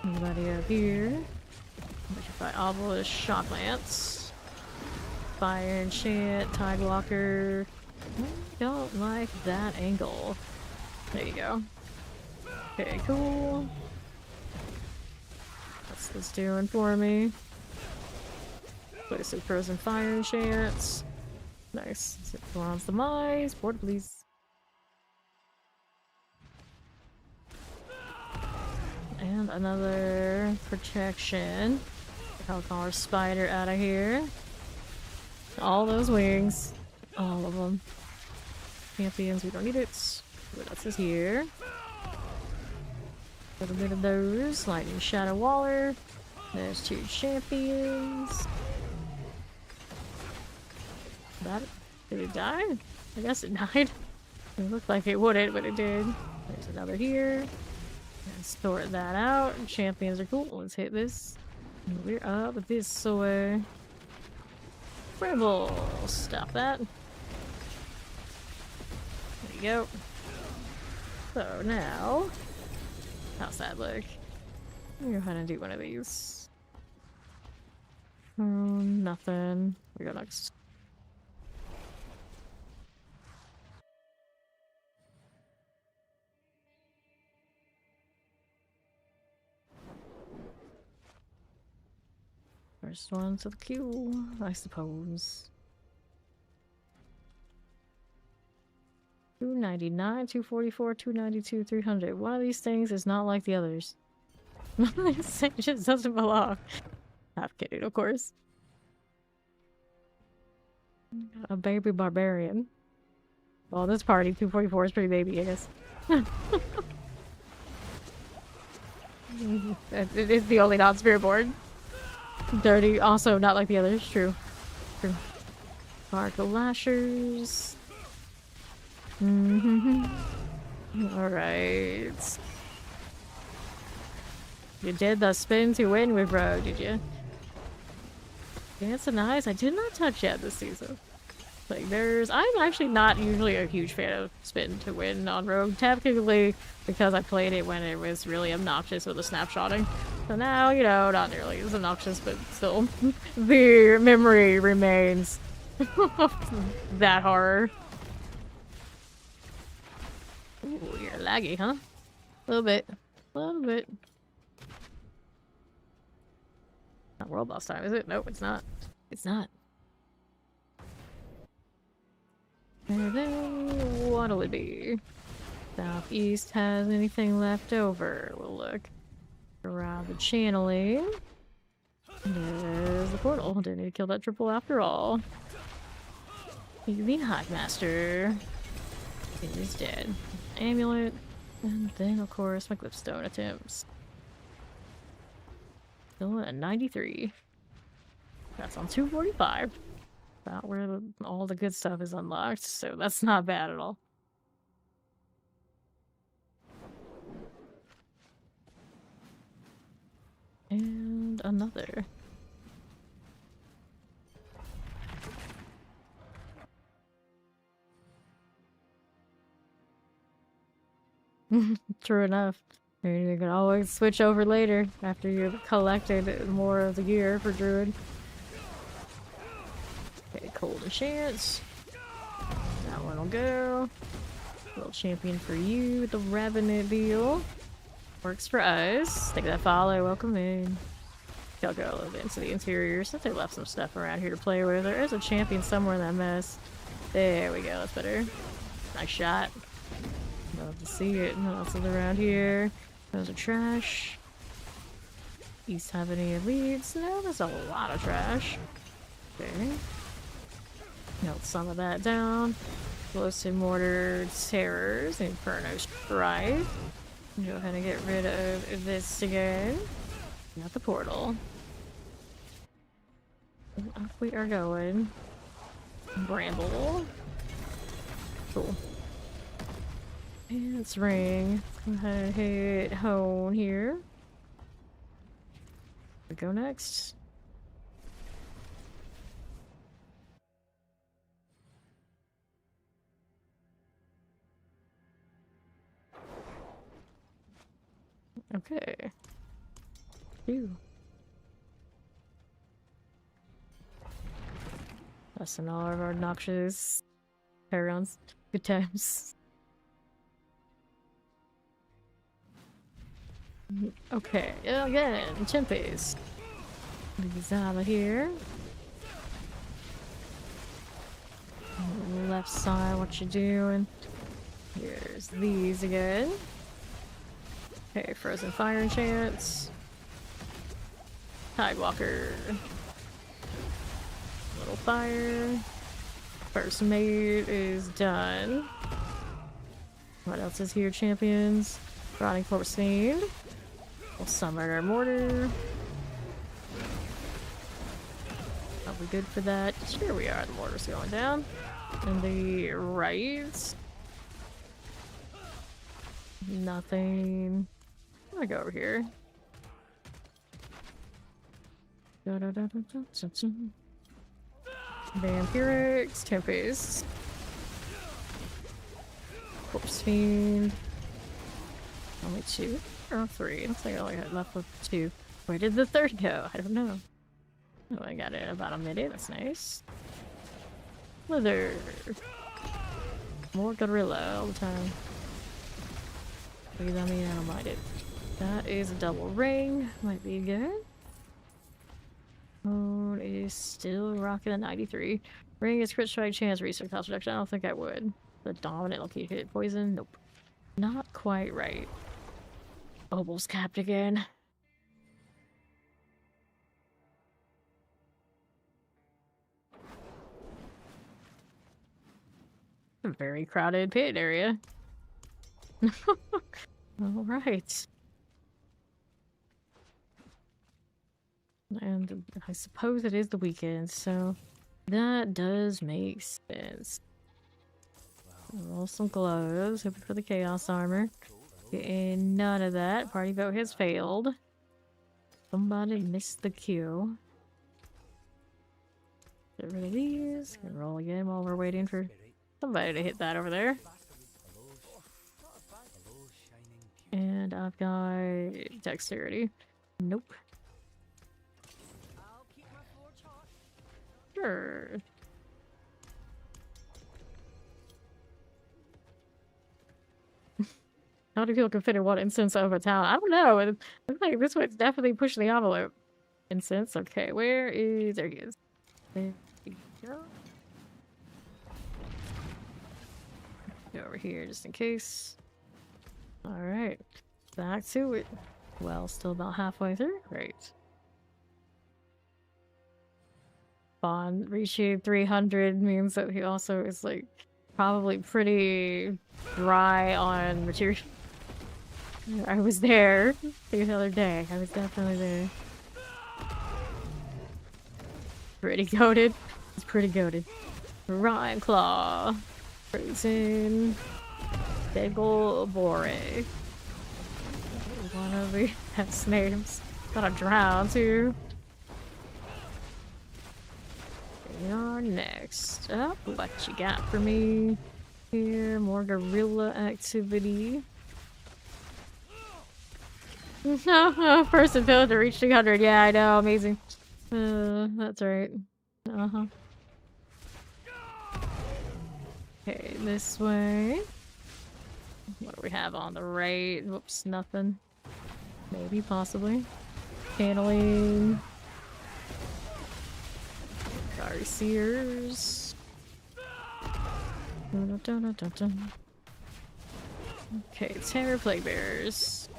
Anybody up here? We should fight Obelisk, Shock Lance. Fire Enchant, Tidewalker. Don't like that angle. There you go. Okay, cool. What's this doing for me? Place some Frozen Fire Enchants. Nice. Bronze Demise. Board, please. And another protection. Hellcaller Spider out of here. All those wings. All of them. Champions, we don't need it. What else is here? A little bit of those. Lightning Shadow Waller. There's 2 champions. That, did it die? I guess it died. It looked like it wouldn't, but it did. There's another here. Let's sort that out. Champions are cool. Let's hit this. And we're up this way. Brimble. Stop that. There you go. So now, how's that look? I'm gonna go ahead and do one of these. Nothing. We go next. First one to the queue, I suppose. 299, 244, 292, 300. One of these things is not like the others. It just doesn't belong. Half kidding, of course. A baby barbarian. Well, this party, 244 is pretty baby, I guess. It is the only non-Spiritborn. Dirty, also not like the others. True. True. Sparkle Lashers. Alright. You did the spin to win with Rogue, did you? Dance and Eyes, I did not touch yet this season. Like, I'm actually not usually a huge fan of spin to win on Rogue, typically because I played it when it was really obnoxious with the snapshotting. So now, you know, not nearly as obnoxious, but still, the memory remains. That horror. Ooh, you're laggy, huh? A little bit. A little bit. Not world boss time, is it? Nope, it's not. It's not. And then, what'll it be? Southeast has anything left over? We'll look. Around the channeling. There's the portal. Didn't need to kill that triple after all. The Hive Master is dead. Amulet. And then, of course, my Glyphstone attempts. Still at 93. That's on 245. About where all the good stuff is unlocked, so that's not bad at all. And another. True enough. You can always switch over later after you've collected more of the gear for Druid. Okay, Cold Enchant. That one will go. Little champion for you, the Revenant deal. Works for us. Take that follow, welcome in. I'll go a little bit into the interior since they left some stuff around here to play with. There is a champion somewhere in that mess. There we go, that's better. Nice shot. Love to see it. What else is around here? Those are trash. East have any elites? No, there's a lot of trash. Okay. Melt some of that down. Explosive Mortar, Terrors, Inferno Strife. Go ahead and get rid of this again. Got the portal. And up we are going. Bramble. Cool. Ants ring. Let's go ahead and hit hone here. We go next. Okay. Phew. That's in all of our obnoxious parons. Good times. Okay, again, Chimpies. These out of here. Left side, what you doing? Here's these again. Okay, Frozen Fire Enchants. Tidewalker. Little fire. First mate is done. What else is here, champions? Rotting Corpse Fiend. We'll summon our mortar. Are we good for that? Sure we are. The mortar's going down. And the right. Nothing. I'm gonna go over here. Vampirics, Tempest. Corpse Fiend. Only 2 or 3. Looks like I only had left with 2. Where did the third go? I don't know. Oh, I got it in about a minute. That's nice. Wither. More gorilla all the time. Please, I mean, I don't mind it. That is a double ring. Might be good. Moon is still rocking a 93. Ring is crit strike chance research cost reduction. I don't think I would. The dominant will keep hit poison. Nope. Not quite right. Almost capped again. A very crowded pit area. Alright. And I suppose it is the weekend, so that does make sense. Roll some gloves, hoping for the chaos armor. Getting none of that. Party vote has failed. Somebody missed the queue. Get rid of these. Can roll again while we're waiting for somebody to hit that over there. And I've got dexterity. Nope. Sure. How do people can fit in one instance of a town? I don't know. It looks like this one's definitely pushing the envelope. Instance. Okay, where is... There he is. There we go. Go over here just in case. Alright. Back to it. Well, still about halfway through. Great. Bond reaching 300 means that he also is like probably pretty dry on material. I was there the other day. I was definitely there. Pretty goated. It's pretty goated. Rhyme Claw. Frozen. Bagel Bore. One of the best names. Gotta drown too. You're next up. What you got for me? Here, more gorilla activity. First and villager reached 200. Yeah, I know. Amazing. That's right. Uh-huh. Okay, this way. What do we have on the right? Whoops, nothing. Maybe, possibly. Paneling. Sorry, Sears. Okay, Terror Plague Bearers.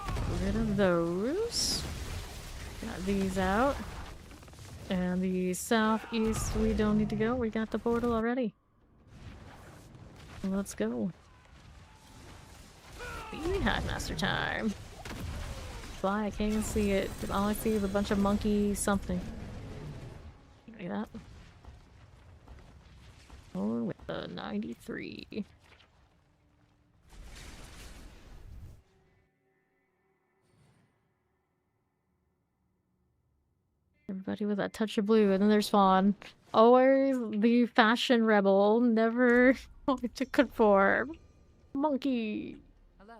Get rid of those. Got these out. And the southeast, we don't need to go. We got the portal already. Let's go. We had master time. Fly, I can't even see it. All I see is a bunch of monkey something. Like that. Oh, with the 93. Everybody with that touch of blue, and then there's Fawn. Always the fashion rebel, never going to conform. Monkey. Hello.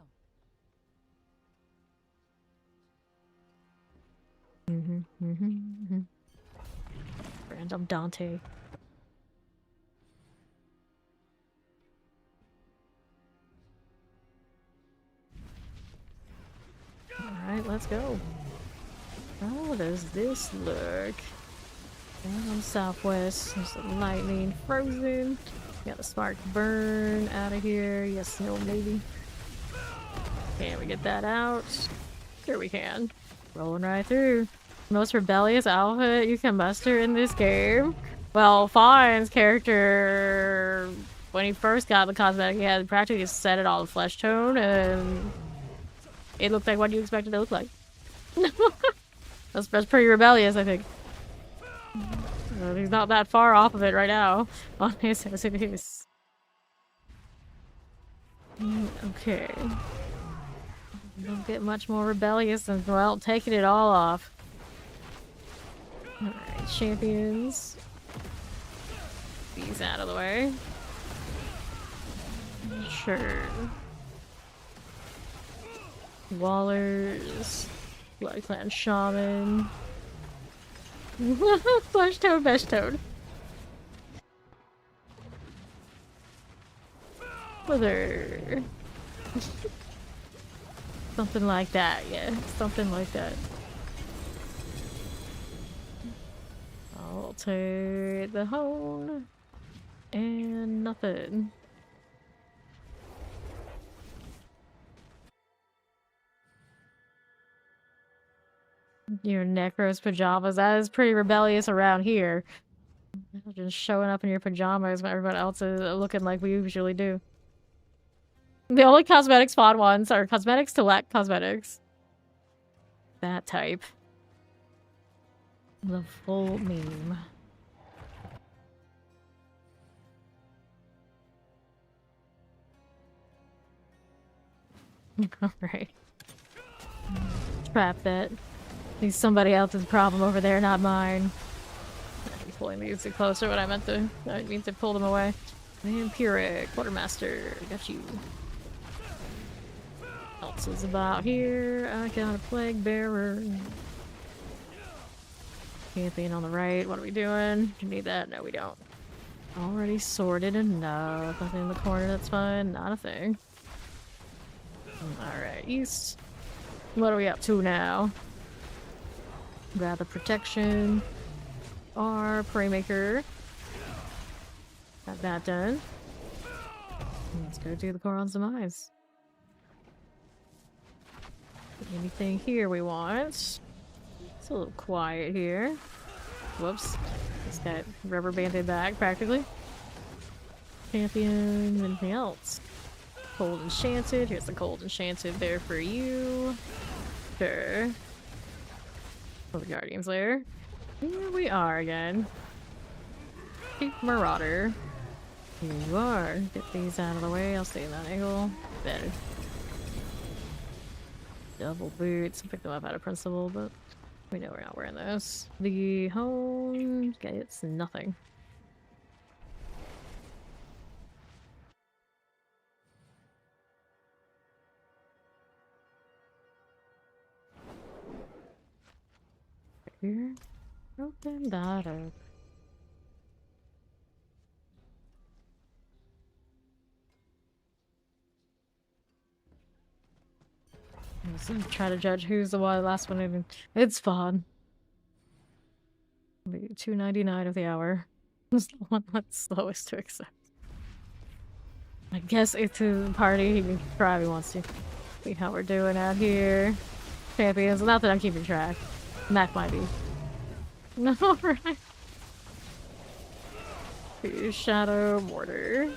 Random Dante. Alright, let's go. How does this look? Down southwest, there's the lightning frozen. Got a spark burn out of here. Yes, no, maybe. Can we get that out? Sure we can. Rolling right through. Most rebellious outfit you can muster in this game. Well, Fawn's character, when he first got the cosmetic, he had practically just set it all to flesh tone, and it looked like what you expected it to look like. That's pretty rebellious, I think. He's not that far off of it right now. On his as it is. Okay. Don't get much more rebellious than, well, taking it all off. Alright, champions. These out of the way. Sure. Wallers. Blood Clan Shaman. Flesh Toad, Mesh Toad. Whether. Something like that, yeah. Something like that. I'll take the hone. And nothing. Your Necro's pajamas. That is pretty rebellious around here. Just showing up in your pajamas when everyone else is looking like we usually do. The only cosmetics spawn ones are cosmetics to lack cosmetics. That type. The full meme. Alright. Trap that. He's somebody else's problem over there, not mine. I'm pulling these closer when I meant to. I mean to pull them away. Vampiric, Quartermaster, got you. Else is about here. I got a Plague Bearer. Champion on the right. What are we doing? Do you need that? No, we don't. Already sorted enough. Nothing in the corner, that's fine. Not a thing. Alright, east. What are we up to now? Grab the protection. Our Praymaker. Got that done. Let's go do the Koron's Demise. Anything here we want? It's a little quiet here. Whoops. Just got rubber banded back practically. Champion, anything else? Cold Enchanted. Here's the Cold Enchanted there for you. Sure. Oh, the Guardian's Lair. Here we are again. Chief Marauder. Here you are. Get these out of the way. I'll stay in that angle. Better. Double boots. Pick them up out of principle, but we know we're not wearing those. The home gets nothing. Here. Open that up. Let's try to judge who's the last one in. It's fun. Maybe $2.99 of the hour. It's the one that's slowest to accept. I guess it's his party. He can try if he wants to. See how we're doing out here. Champions. Not that I'm keeping track. Mac might be. No, right? Shadow Mortar.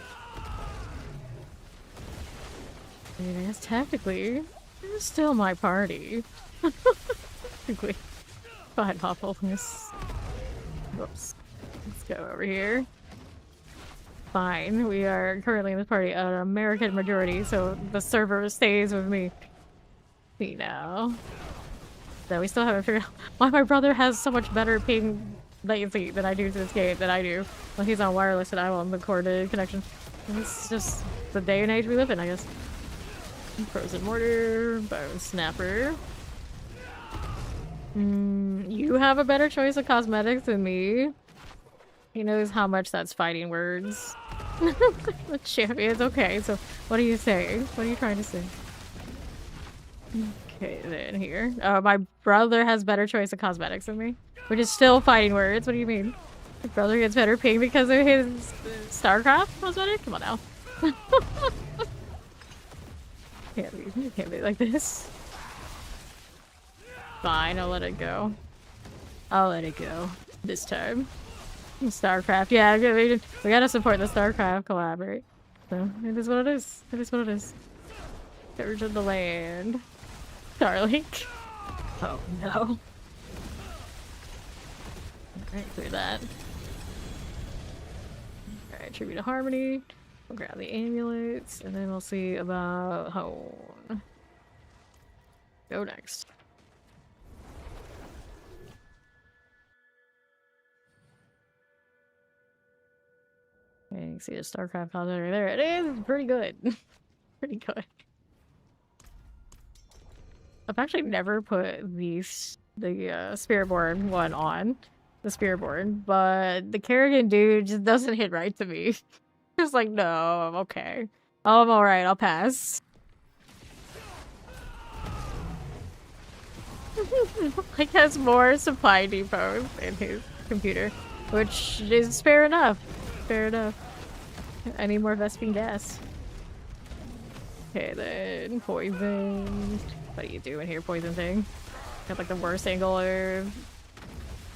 I mean, I guess technically, it's still my party. Technically. Fine, awfulness. Whoops. Let's go over here. Fine, we are currently in this party an American majority, so the server stays with me. See now. That we still haven't figured out why my brother has so much better ping latency than I do to this game than I do. When he's on wireless and I'm on the corded connection. It's just the day and age we live in, I guess. Frozen Mortar, Bone Snapper. You have a better choice of cosmetics than me. He knows how much that's fighting words. The champions, okay, so what are you saying? What are you trying to say? Okay, then here. My brother has better choice of cosmetics than me. Which is still fighting words, what do you mean? My brother gets better ping because of his StarCraft cosmetic? Come on now. Can't be like this. Fine, I'll let it go. I'll let it go. This time. StarCraft, yeah, we gotta support the StarCraft collaborate. So, it is what it is. It is what it is. Get rid of the land. Starlink. Oh, no. Alright, clear that. Alright, Tribute to Harmony. We'll grab the amulets, and then we'll see about Hone. Go next. Okay, you can see the StarCraft house over there. It is pretty good. Pretty good. I've actually never put the Spiritborn one on. The Spiritborn, but the Kerrigan dude just doesn't hit right to me. Just like, no, I'm okay. Oh, I'm alright, I'll pass. Like, has more supply depots in his computer, which is fair enough. Fair enough. I need more Vespine gas. Okay, then poison. What are you doing here, poison thing? Got like the worst angle or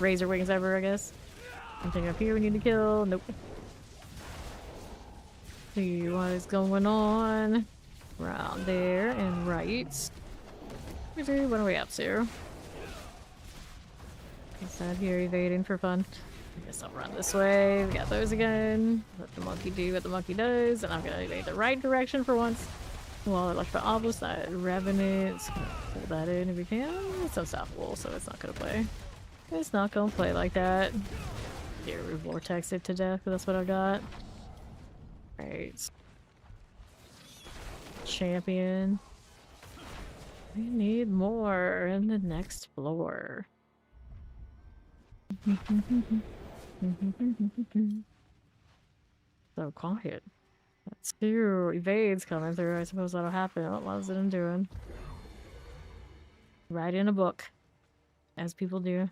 razor wings ever, I guess. Something up here we need to kill. Nope. See what is going on around there and right. What are we up to? Inside here evading for fun. I guess I'll run this way. We got those again. Let the monkey do what the monkey does, and I'm gonna evade the right direction for once. Well, electro obelisk, that revenants. Pull that in if we can. It's unstoppable, so it's not gonna play. It's not gonna play like that. Here, we vortex it to death, but that's what I got. Right. Champion. We need more in the next floor. So quiet. That's two evades coming through. I suppose that'll happen. What was it I'm doing? Write in a book. As people do.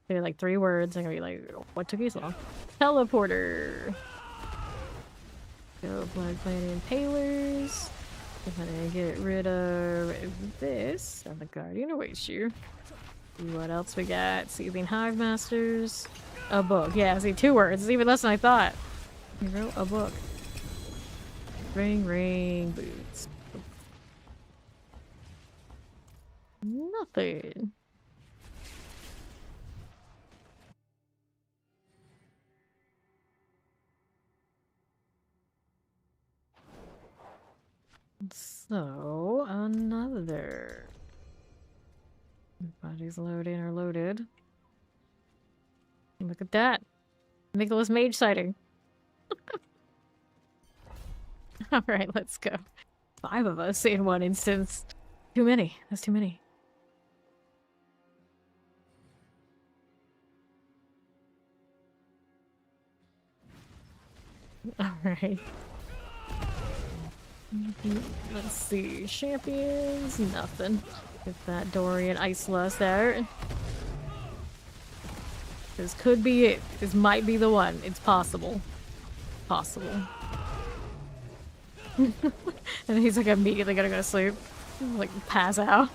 Say like 3 words. I'm gonna be like, what took you so long? Teleporter. Go blood planet impalers. I'm gonna get rid of this. And the Guardian awaits you. See what else we got? Seething Hive Masters. A book. Yeah, see, 2 words. It's even less than I thought. You wrote a book. Ring boots. Nothing. So, another. Bodies loading or loaded. Look at that. Nicholas Mage sighting. Alright, let's go. 5 of us in one instance. Too many. That's too many. Alright. Let's see. Champions? Nothing. Get that Dorian Ice Lust out. This could be it. This might be the one. It's possible. Possible. And he's like immediately gonna go to sleep. Like pass out.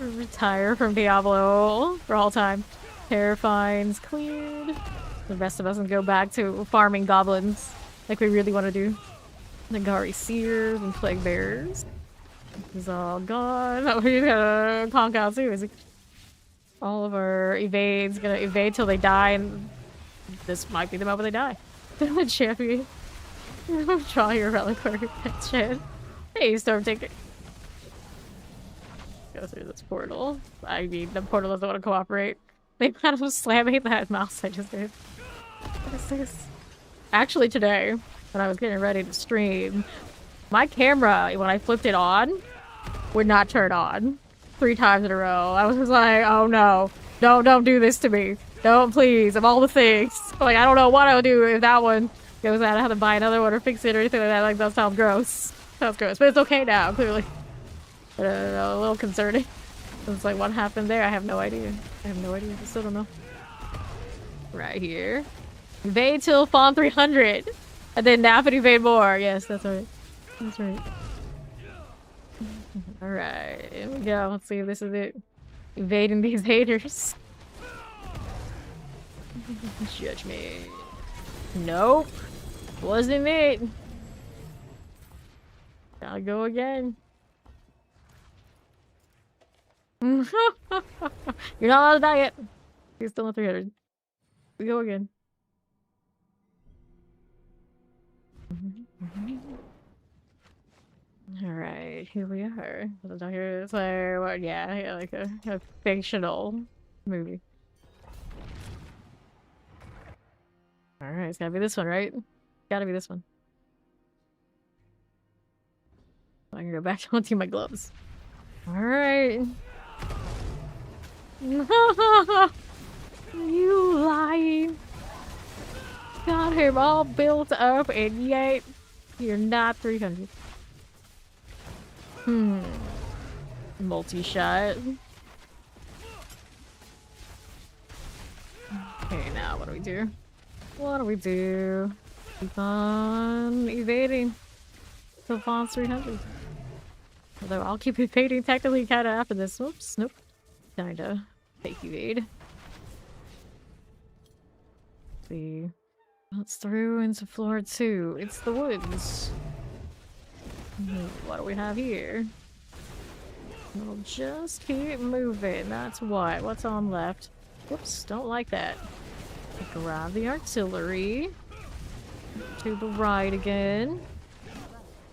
Retire from Diablo for all time. Terrifine's cleared. The rest of us can go back to farming goblins like we really want to do. Nagari Seers and Plague Bearers. This is all gone. Oh, he's gonna conk out too, is he? All of our evades gonna evade till they die, and this might be the moment they die. The champion. Draw your reliquary. Shit. Hey, Storm Taker. Go through this portal. I mean, the portal doesn't want to cooperate. They kind of slamming that mouse I just did. What is this? Actually, today, when I was getting ready to stream, my camera, when I flipped it on, would not turn on. 3 times in a row. I was just like, oh no. No, don't do this to me. Don't, please. Of all the things. Like, I don't know what I would do if that one goes out. I have to buy another one or fix it or anything like that. Like, that sounds gross. Sounds gross. But it's okay now, clearly. But, a little concerning. It's like, what happened there? I have no idea. I have no idea. I still don't know. Right here. Evade till Fawn 300. And then nap and evade more. Yes, that's right. That's right. Alright, here we go. Let's see if this is it. Evading these haters. Judge me. Nope. Wasn't it. Gotta go again. You're not allowed to die yet. You're still at 300. We go again. Alright, here we are. It's like, what, yeah, like a fictional movie. Alright, it's gotta be this one, right? Gotta be this one. I can go back to hunting my gloves. Alright. You lying. Got him all built up and yet you're not 300. Multi-shot. Okay, now what do we do? What do we do? Keep on evading. Till Fawn's 300. Although I'll keep evading technically kinda after this. Whoops, nope. Kinda. Fake evade. Let's see. It's through into floor 2. It's the woods. What do we have here? We'll just keep moving. That's what. What's on left? Whoops, don't like that. Grab the artillery. To the right again.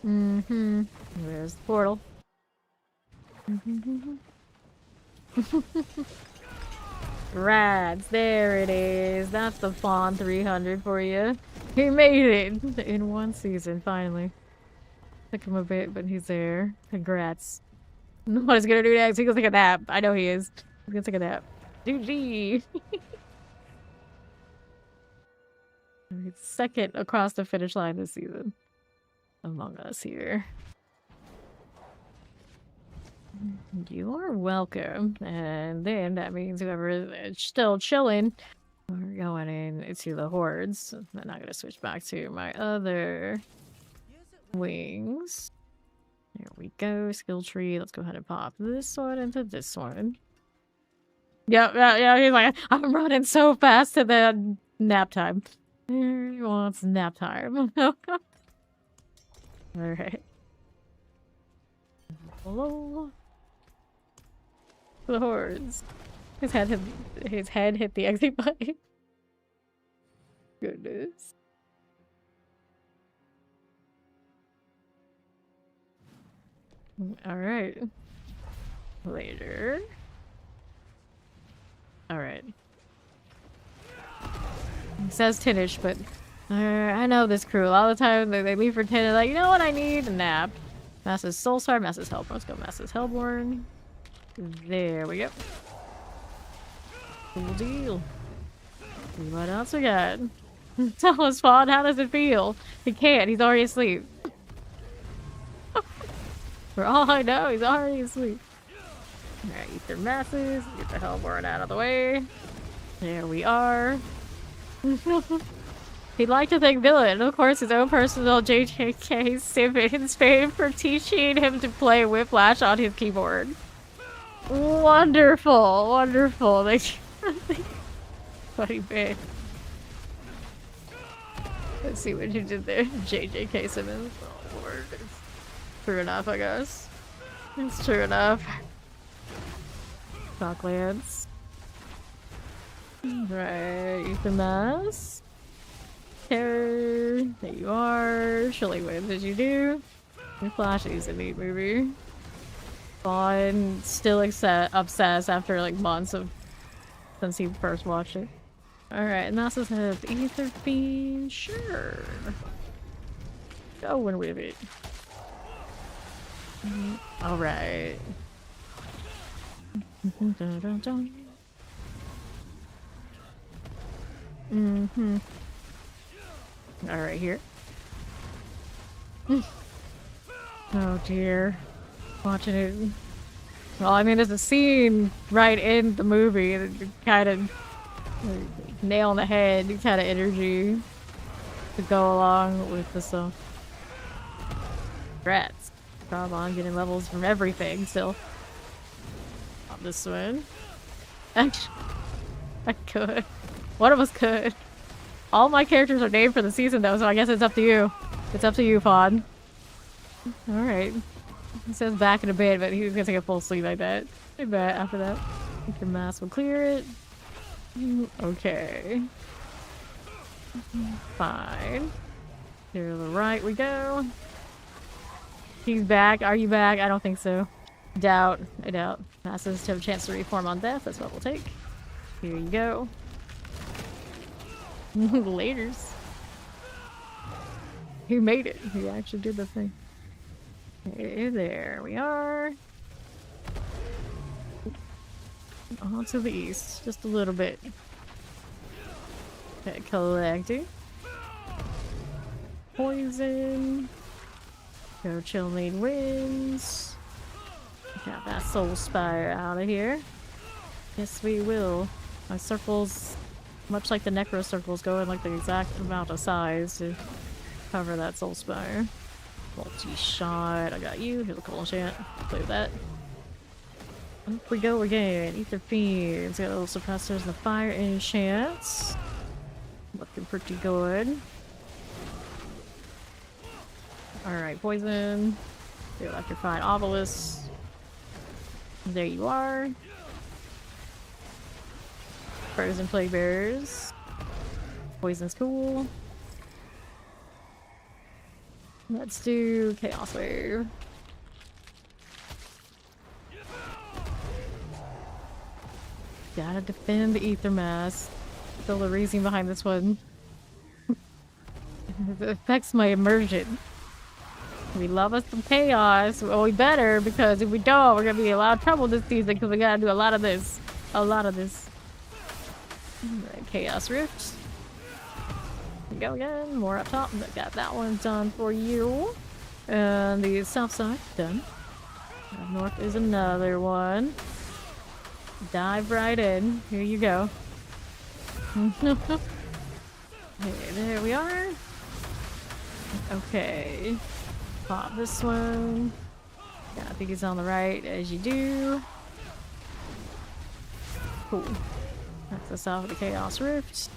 There's the portal. Rads, there it is. That's the Fawn 300 for you. He made it in one season, finally. Took him a bit, but he's there. Congrats. What he's gonna do next? He's gonna take a nap. I know he is. He's gonna take a nap. GG. He's second across the finish line this season. Among us here. You are welcome. And then that means whoever is still chilling, we're going into the hordes. I'm not gonna switch back to my other wings. There we go. Skill tree. Let's go ahead and pop this one into this one. Yeah. He's like, I'm running so fast to the nap time. He wants nap time. Alright. Hello. The hordes. His head hit the exit button. Goodness. Alright. Later. Alright. It says 10ish, but I know this crew. A lot of the time they leave for 10 and like, you know what I need? A nap. Masses Soulstar, Masses Hellborn. Let's go Masses Hellborn. There we go. Cool deal. See what else we got? Tell us, Fawn, how does it feel? He can't, he's already asleep. For all I know, he's already asleep. Alright, Ether Masses. Get the Hellborn out of the way. There we are. He'd like to thank Villain, of course, his own personal JJK Simmons fame for teaching him to play Whiplash on his keyboard. Wonderful, wonderful. Funny bit. Let's see what you did there, JJK Simmons. Oh lord. True enough, I guess. It's true enough. Docklands. Right, Ether Mass. Terror. There you are. Shilly wins as you do. Flash is a neat movie. Fawn still obsessed after like months of since he first watched it. Alright, Masses have Ether Fiend. Sure. Going with it. Alright. Alright, here. Oh dear. Watching it. Well, I mean, there's a scene right in the movie that kind of nail on the head kind of energy to go along with the song. Congrats. Job on getting levels from everything still. On this one. Actually, I could. One of us could. All my characters are named for the season though, so I guess it's up to you. It's up to you, Pod. Alright. He says back in a bit, but he's gonna take a full sleep like that. I bet after that. I think your mask will clear it. Okay. Fine. To the right we go. He's back. Are you back? I don't think so. Doubt. I doubt. Masses have a chance to reform on death. That's what we'll take. Here you go. Laters. He made it. He actually did the thing. Okay, there we are. On to the east. Just a little bit. Okay, collecting. Poison. Go chill lead wins. Got that soul spire out of here. Yes, we will. My circles, much like the necro circles, go in like the exact amount of size to cover that soul spire. Multi-shot. I got you. Here's a cool enchant. Play with that. Up we go again. Ether Fiends. Got little suppressors and the fire enchants. Looking pretty good. Alright, poison. Feel like you're fine. Obelisk. There you are. Frozen Plague Bearers. Poison's cool. Let's do Chaos Wave. Gotta defend the Ether Mass. Still the reason behind this one. It affects my immersion. We love us some chaos. Well, we better, because if we don't, we're gonna be in a lot of trouble this season, because we gotta do a lot of this. A lot of this. Alright, Chaos Rift. Here we go again. More up top. Got that one done for you. And the south side, done. Up north is another one. Dive right in. Here you go. Okay, there we are. Okay. Pop this one. Yeah, I think he's on the right, as you do. Cool. That's us off with the Chaos Rift.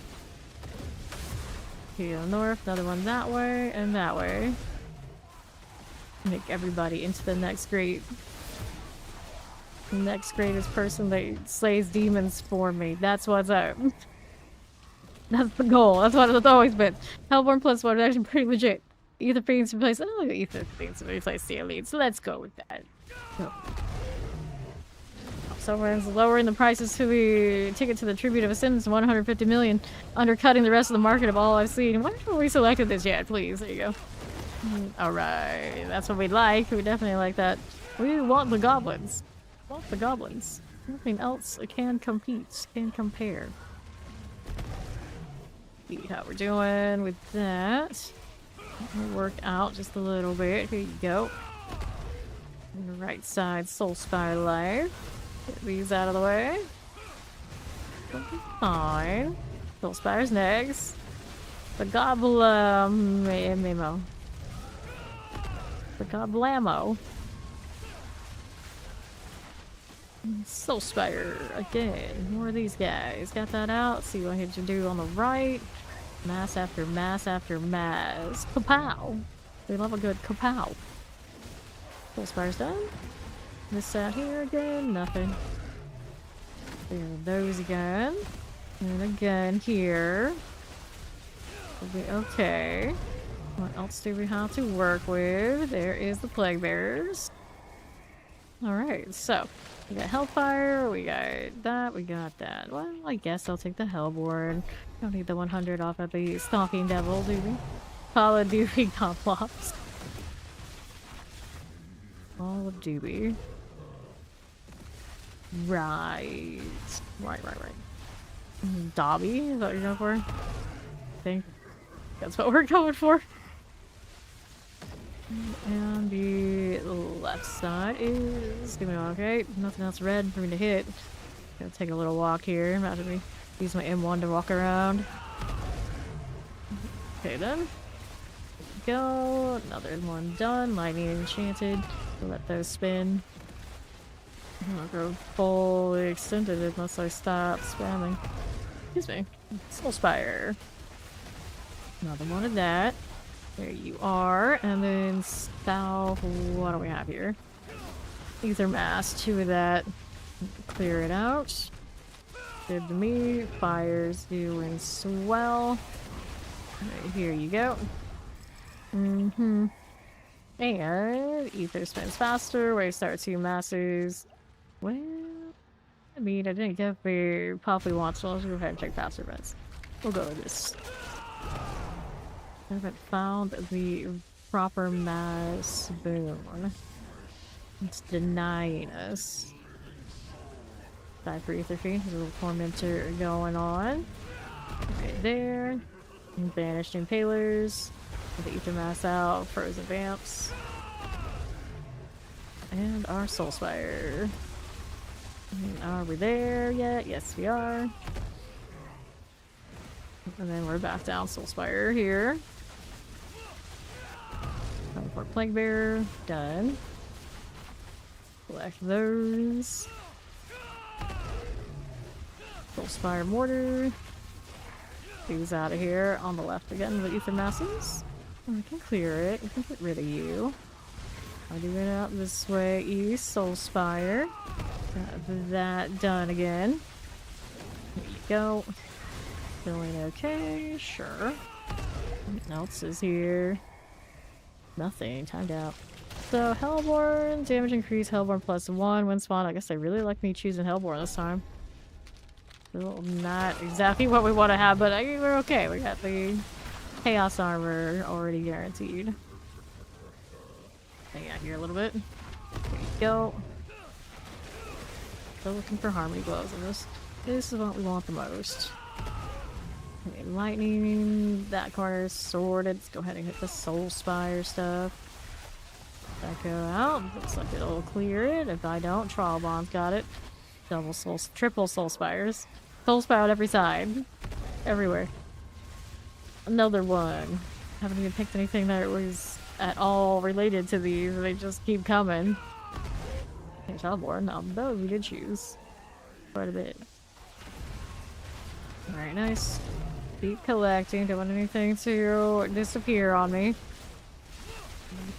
Here on north, another one that way, and that way. Make everybody into the next great... next greatest person that slays demons for me. That's what's up. That's the goal. That's what it's always been. Hellborn plus one is actually pretty legit. Ether Fiends replace... oh, Ether Fiends replace CL leads. So let's go with that. Go. Someone's lowering the prices to the ticket to the Tribute of Ascendance to 150 million, undercutting the rest of the market of all I've seen. Why haven't we selected this yet? Please, there you go. Alright, that's what we like. We definitely like that. We want the goblins. Want the goblins. Nothing else can compete, can compare. See how we're doing with that. We'll work out just a little bit. Here you go. On the right side, Soul Spire Life. Get these out of the way. Fine. Soul Spire's next. The Goblamo. The Goblamo. Soul Spire again. More of these guys. Got that out. See what I had to do on the right. Mass after mass after mass. Kapow! We love a good kapow. Soul Spire's done. This out here again. Nothing. There are those again. And again here. We'll be okay. What else do we have to work with? There is the Plague Bearers. Alright, so we got Hellfire, we got that, we got that. Well, I guess I'll take the Hellborn. Don't need the 100 off of the Stalking Devil, do we? Call of Duty Complops. All of Doobie. Right. Right. Dobby, is that what you're going for? I think that's what we're going for. And the left side is doing okay. Nothing else red for me to hit. Gonna take a little walk here. I'm about to use my M1 to walk around. Okay then. Go. Another one done. Lightning enchanted. So let those spin. I'll go full extended unless I stop spamming. Excuse me. Soul Spire. Another one of that. There you are. And then south, what do we have here? Ether Mass, 2 of that. Clear it out. Good to me. Fire's doing swell. Right, here you go. And Ether spins faster. Wave start 2 masses. Well, I mean, I didn't get very poppy wants, so let's go ahead and check faster bets. We'll go with this. I haven't found the proper mass boon. It's denying us. Die for Ether Fiend. There's a little tormentor going on. Right there. Banished Impalers. Get the Ether Mass out. Frozen Vamps. And our Soul Spire. Are we there yet? Yes, we are. And then we're back down Soul Spire here. Time for Plague Bearer. Done. Collect those. Soul Spire Mortar. These out of here on the left again with Ether Masses. And we can clear it. We can get rid of you. I'll do it out this way east. Soul Spire. Got that done again. There you go. Feeling okay? Sure. What else is here? Nothing. Timed out. So, Hellborn, damage increase, Hellborn +1, wind spawn. I guess they really like me choosing Hellborn this time. Still not exactly what we want to have, but we're okay. We got the Chaos Armor already guaranteed. Hang out here a little bit. There you go. Still looking for Harmony Gloves in this. This is what we want the most. Okay, lightning, that corner is sorted. Let's go ahead and hit the Soul Spire stuff. That go out. Looks like it'll clear it. If I don't, Trial Bond's got it. Triple Soul Spires. Soul Spire on every side. Everywhere. Another one. Haven't even picked anything that was at all related to these. They just keep coming. Hey, Childborn. Those we did choose. Quite a bit. Alright, nice. Keep collecting. Don't want anything to disappear on me.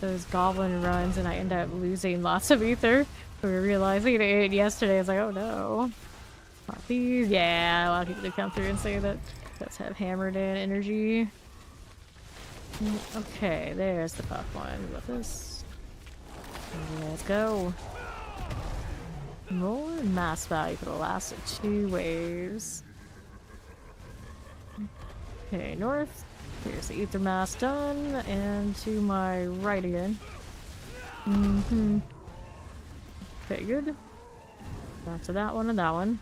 Those goblin runs and I end up losing lots of ether. We were realizing it yesterday. I was like, oh no. Not these. Yeah, a lot of people did come through and say that does have hammered in energy. Okay, there's the puff one. What this? Let's go. More mass value for the last 2 waves. Okay, north. Here's the Ether Mass done, and to my right again. Okay, good. Back to that one and that one.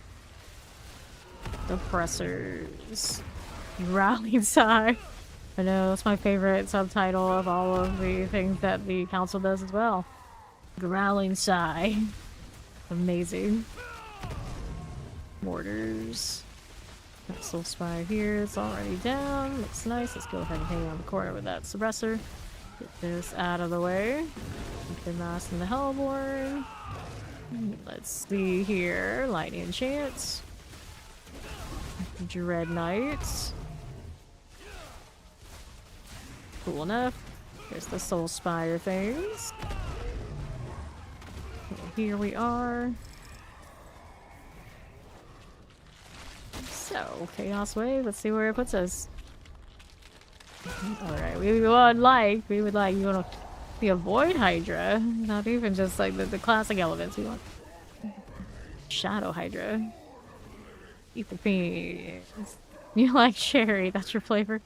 Oppressors. Rallying Sigh. I know, that's my favorite subtitle of all of the things that the council does as well. Growling Sigh. Amazing. Mortars. That Soul Spire here, it's already down. Looks nice. Let's go ahead and hang on the corner with that suppressor. Get this out of the way. Get the Mass and the Hellborn. Let's see here. Lightning Enchant. Dread Knight. Cool enough. Here's the Soul Spire things. Here we are. So, Chaos Wave, let's see where it puts us. Alright, we would like, you want to avoid Hydra. Not even just like the classic elements. We want Shadow Hydra. Ether Fiends. You like cherry, that's your flavor.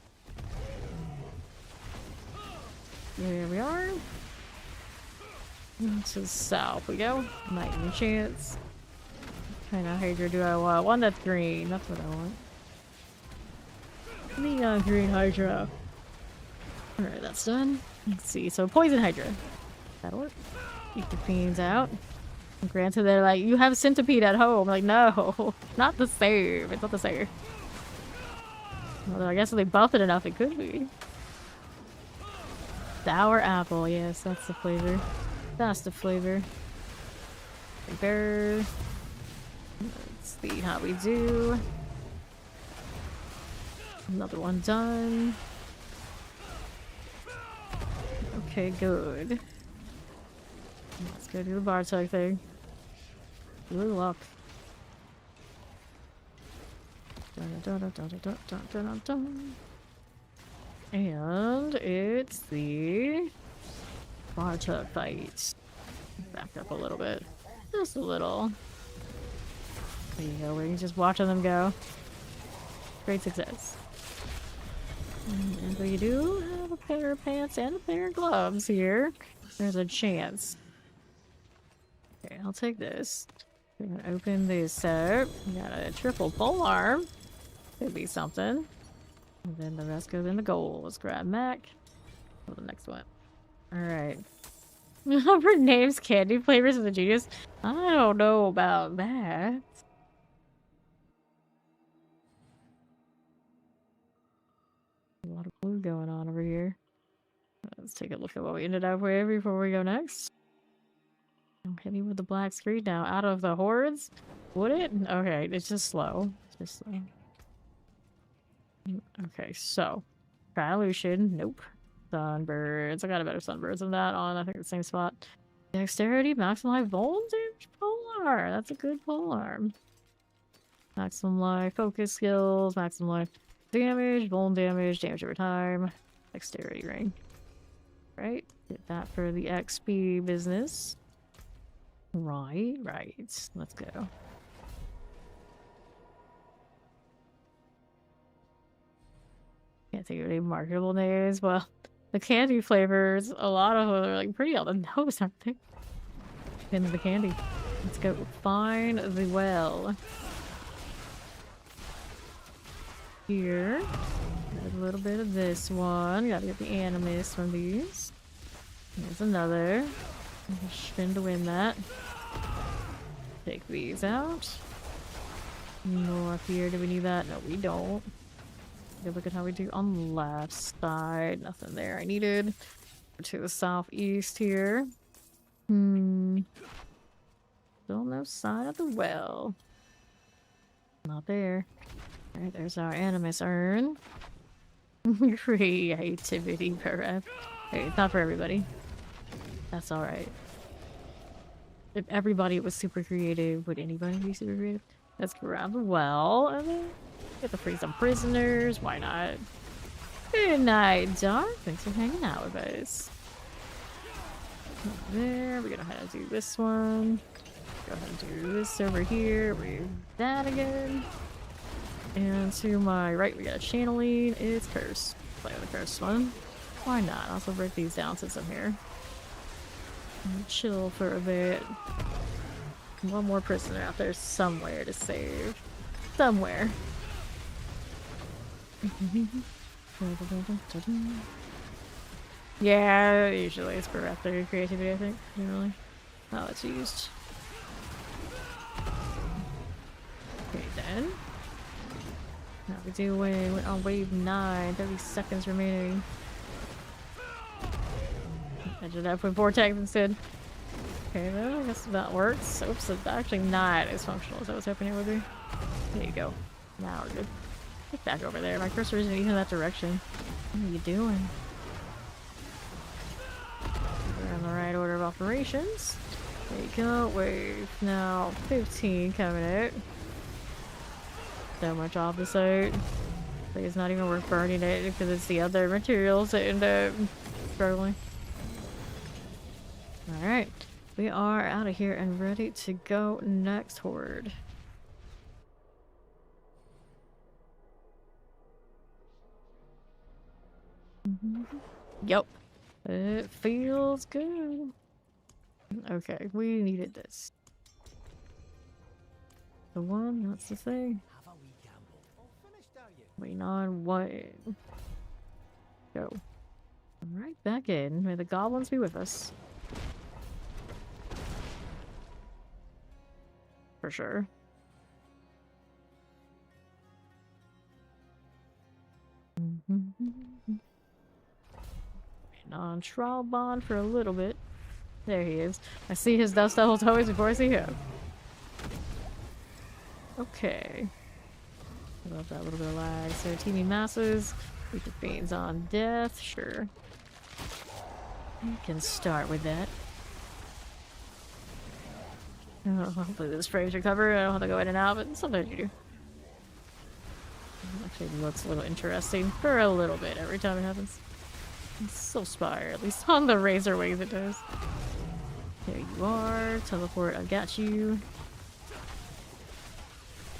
There we are. To the south we go. Lightning Chance. What kind of Hydra do I want? One that's green. That's what I want. Neon green Hydra. Alright, that's done. Let's see. So, Poison Hydra. That'll work. Keep the fiends out. Granted, they're like, you have Centipede at home. Like, no. Not the same. It's not the same. Although, I guess if they buff it enough, it could be. Sour apple. Yes, that's the flavor. That's the flavor. Bear. Let's see how we do. Another one done. Okay, good. Let's go do the bar tug thing. Good luck. And it's the bar tug fight. Back up a little bit. Just a little. There you go, we're just watching them go. Great success. And we do have a pair of pants and a pair of gloves here. There's a chance. Okay, I'll take this. We're gonna open this up. We got a triple pole arm. Could be something. And then the rest goes in the gold. Let's grab Mac. Oh, the next one. Alright. Her name's Candy Flavors of the Genius. I don't know about that. A lot of blue going on over here. Let's take a look at what we ended up with before we go next. I'm hitting with the black screen now. Out of the hordes? Would it? Okay, it's just slow. It's just slow. Okay, so. Dilution. Nope. Sunbirds. I got a better sunbirds than that on, I think, the same spot. Dexterity. Maximum life. Voltage. Polearm. That's a good polearm. Maximum life. Focus skills. Maximum life. Damage. Bone damage. Damage over time. Dexterity ring. Right. Get that for the XP business. Right. Let's go. Can't think of any marketable names. Well, the candy flavors, a lot of them are like pretty on the nose, aren't they? Into the candy. Let's go find the well. Here. Got a little bit of this one. Gotta get the animus from these. There's another. Spin to win that. Take these out. North here. Do we need that? No, we don't. Good look at how we do on the left side. Nothing there I needed. Go to the southeast here. Still no sign of the well. Not there. Alright, there's our animus urn. Creativity, perhaps. Hey, it's not for everybody. That's alright. If everybody was super creative, would anybody be super creative? Let's grab the well and then get to free some prisoners. Why not? Good night, Dark. Thanks for hanging out with us. There, we're gonna have to do this one. Go ahead and do this over here. Read that again. And to my right, we got a channeling. It's curse. Play with the cursed one. Why not? I'll also break these down since I'm here. And chill for a bit. One more prisoner out there somewhere to save. Somewhere. Yeah, usually it's for after creativity, I think. Generally. Oh, it's used. Okay, then. Now we do win on wave 9. 30 seconds remaining. I did that with Vortex instead. Okay, well, I guess that works. Oops, it's actually not as functional as I was hoping it would be. There you go. Now we're good. Get back over there. My cursor isn't even in that direction. What are you doing? We're in the right order of operations. There you go. Wave now 15 coming out. So much off the site. Like it's not even worth burning it because it's the other materials that end up struggling. Alright. We are out of here and ready to go next horde. Yep. It feels good. Okay, we needed this. The one, that's the thing. Waiting on what? Go. Right back in. May the goblins be with us. For sure. Waiting on Tralbon for a little bit. There he is. I see his dust devil toys before I see him. Okay. Love that little bit of lag. So teaming masses. We can Fiends on death, sure. We can start with that. Oh, hopefully this frames recover. I don't have to go in and out, but sometimes you do. Actually looks a little interesting for a little bit every time it happens. It's so Spire, at least on the Razor Wings it does. There you are. Teleport, I got you.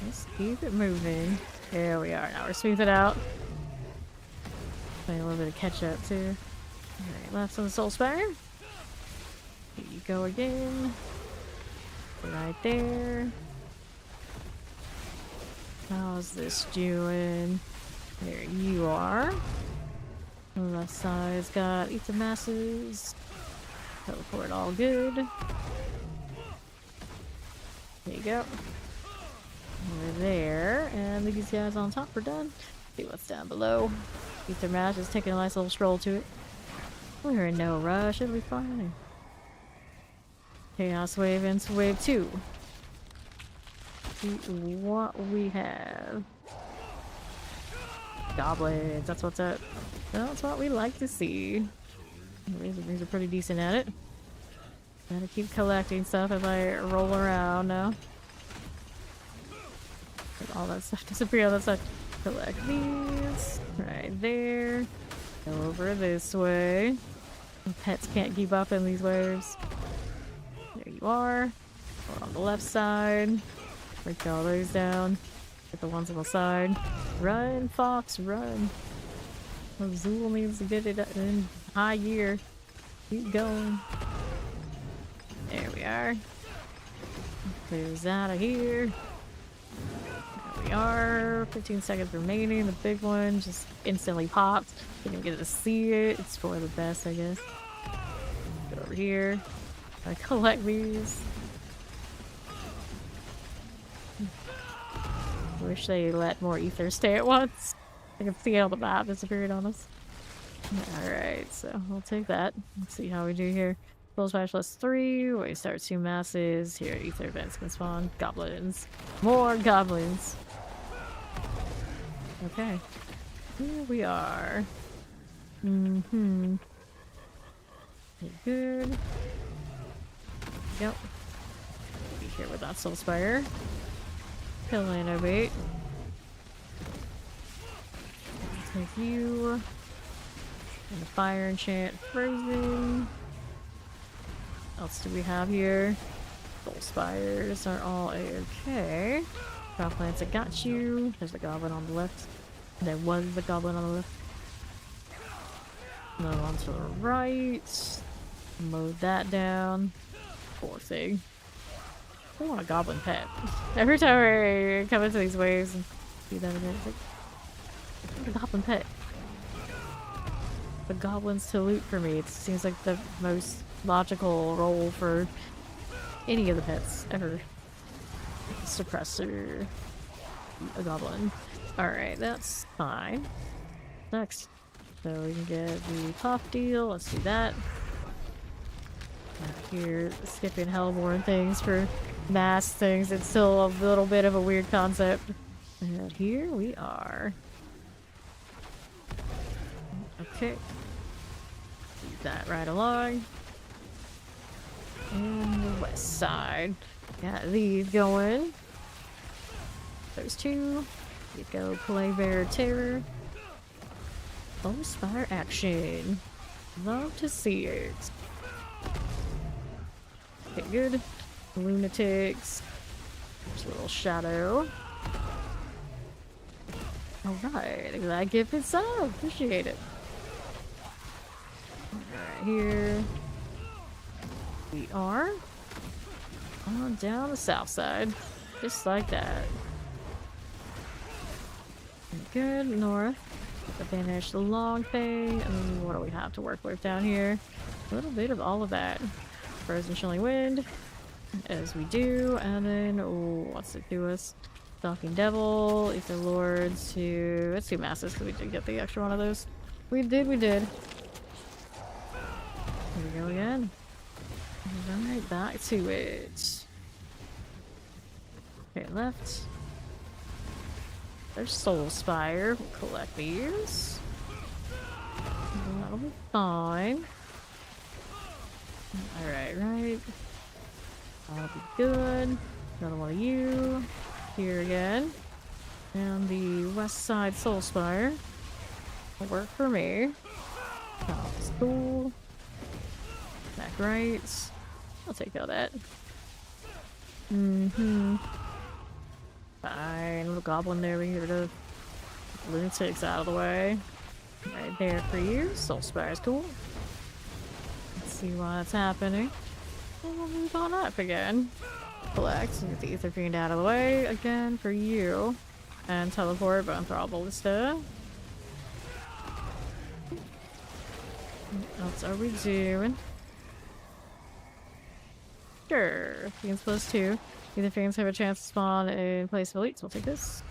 Let's keep it moving. There we are. Now we're smoothing out. Playing a little bit of catch up too. Alright, left on the Soul Spire. Here you go again. Right there. How's this doing? There you are. The left side's got Ether Masses. Teleport all good. There you go. We're there. And these guys on top are done. See what's down below. Ether Mass is taking a nice little stroll to it. We're in no rush, it'll be fine. Chaos Wave into Wave 2. See what we have. Goblins, that's what's up. That's what we like to see. These are pretty decent at it. Gotta keep collecting stuff as I roll around now. Let all that stuff disappear, all that stuff. Collect these. Right there. Go over this way. Pets can't keep up in these waves. There you are. We're on the left side. Break all those down. Get the ones on the side. Run, Fox, run. Zool needs to get it in high gear. Keep going. There we are. Clears out of here. There we are. 15 seconds remaining. The big one just instantly popped. Didn't even get to see it. It's for the best, I guess. Go over here. I collect these. Wish they let more ether stay at once. I can see it on the map disappearing on us. Alright, so we'll take that. Let's see how we do here. Full Smash +3. We start 2 masses. Here, ether events can spawn. Goblins. More goblins. Okay. Here we are. Good. Yep. Be here with that Soul Spire. Kill innovate. Take you. And the fire enchant frozen. What else do we have here? Soul Spires are all okay. Crop plants, I got you. There's the goblin on the left. There was the goblin on the left. Another one to the right. Load that down. Poor thing. I want a goblin pet. Every time I come into these waves and see that again, it's like, I want a goblin pet. The goblins to loot for me. It seems like the most logical role for any of the pets ever. Suppressor. A goblin. Alright, that's fine. Next. So we can get the pop deal. Let's do that. Out here, skipping Hellborn things for mass things. It's still a little bit of a weird concept. And here we are. Okay. Leave that right along. And the west side. Got these going. Those two. You go Play Bear Terror. Full Spire action. Love to see it. Okay, good. Lunatics. There's a little shadow. Alright, glad give it some. Appreciate it. Alright, here we are. On down the south side. Just like that. Good, north. Banish the long thing. And what do we have to work with down here? A little bit of all of that. Frozen Chilling Wind, as we do, and then, oh, what's it do us? Stalking Devil, Ether Lords to, let's do masses because we did get the extra one of those. We did. Here we go again. Right back to it. Okay, left. There's Soul Spire. We'll collect these. That'll be fine. Alright, right. That'll be good. Another one of you. Here again. And the west side Soul Spire. Will work for me. That's cool. Back right. I'll take all that. Mm-hmm. Fine. Little goblin there. We can get rid of lunatics out of the way. Right there for you. Soul Spire's cool. Let's see what's happening. And we'll move on up again. Collect. Get the Ether Fiend out of the way again for you. And teleport, but throw ballista. What else are we doing? Sure. Fiend's plus 2. Either Fiends have a chance to spawn in place of elites. We'll take this.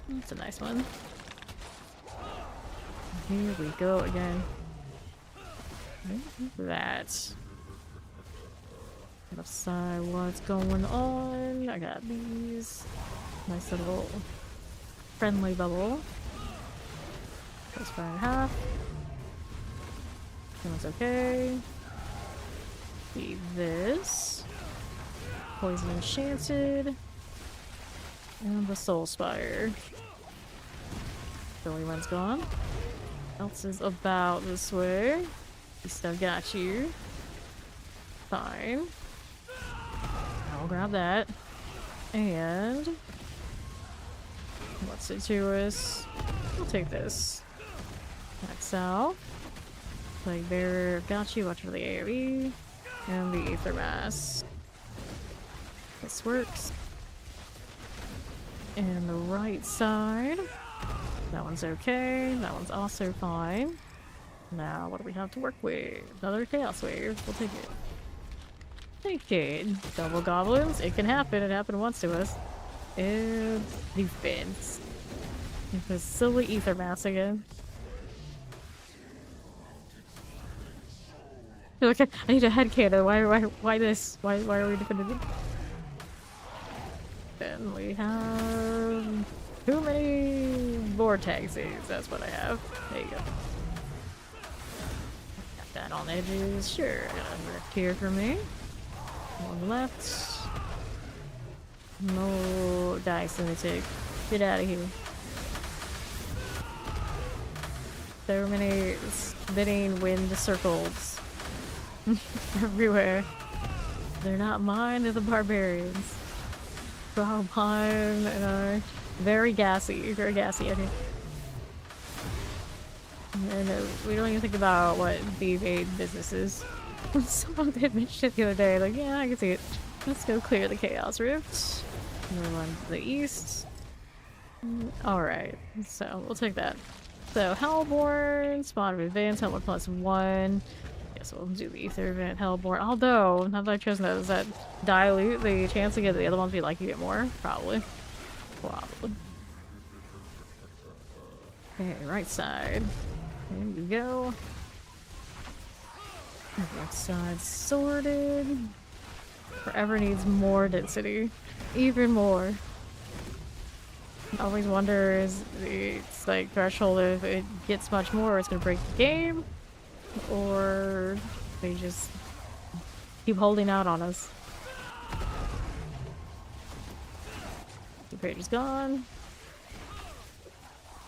That's a nice one. Here we go again. That. Left side, what's going on? I got these. Nice little friendly bubble. Goes by in half. That one's okay. Leave this. Poison Enchanted. And the Soul Spire. The only one's gone. Else is about this way. We still got you. Fine. I'll grab that. And what's it to us? I'll take this. Max out. Like there, got you. Watch for the AoE and the Aether Mass. This works. And the right side. That one's okay. That one's also fine. Now, what do we have to work with? Another Chaos Wave. We'll take it. Take it. Double goblins. It can happen. It happened once to us. And defense. This silly Ether Mass again. Okay, I need a headcanon. Why this? Why are we defending? Then we have too many vortexes. That's what I have. There you go. Got that on edges. Sure. Got a rift here for me. One left. No dice in the tick. Get out of here. So many spinning wind circles everywhere. They're not mine, they're the barbarians. Pine and I. Very gassy out here. And we don't even think about what the evade business is. Someone did mention it the other day, like, yeah, I can see it. Let's go clear the Chaos Rift. Another one to the east. Alright, so we'll take that. So, Hellborn, spawn of advance, Hellborn +1. Yes, we'll do the Ether event, Hellborn. Although, now that I've chosen those, does that dilute the chance to get the other ones we like to get more? Probably. Probably. Okay, right side. There you go. Left side sorted. Forever needs more density. Even more. I always wonder is it's like threshold if it gets much more it's gonna break the game. Or they just keep holding out on us. The page is gone.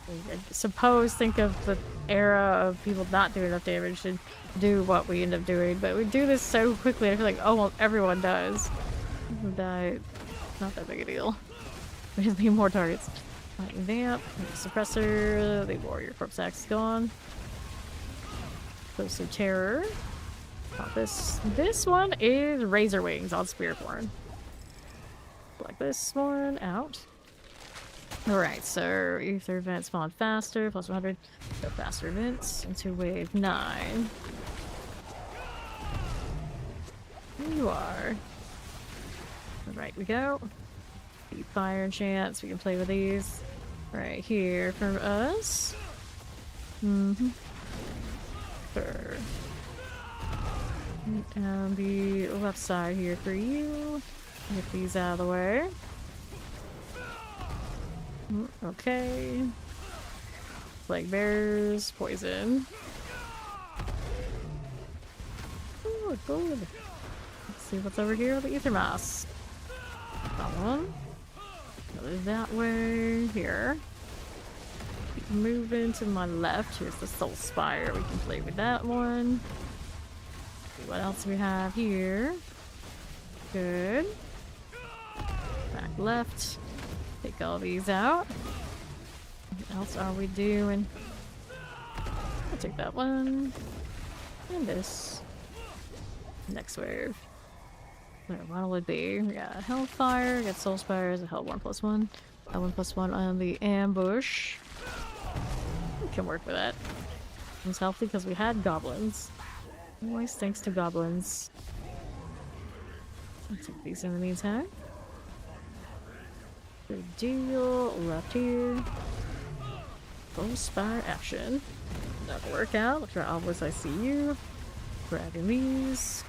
I suppose think of the era of people not doing enough damage to do what we end up doing, but we do this so quickly I feel like almost everyone does. Die. Not that big a deal. We just need more targets. Lightning Vamp, Suppressor, the Warrior Corpse Axe is gone. Close of Terror. This one is Razor Wings on Spiritborn. Black this one out. Alright, so Ether Event spawn faster, plus 100. Go faster events into wave 9. Here you are. Right we go. Fire enchants, we can play with these. Right here from us. Mm-hmm. Sure. And the left side here for you. Get these out of the way. Okay. Plague bears, poison. Good, good. Let's see what's over here. The ether mass. That one. Go that way. Here. Keep moving to my left. Here's the soul spire. We can play with that one. See what else we have here. Good. Back left. Take all these out. What else are we doing? I'll take that one. And this. Next wave. What'll it be? We got Hellfire, we got Soul Spires, a Hell 1+1. Hell 1+1 on the ambush. We can work with that. It's healthy because we had goblins. Always thanks to goblins. I'll take these in the meantime. Good deal. Left here. Soul Spire action. That'll work out. Look for Obelisk, I see you. Grabbing these.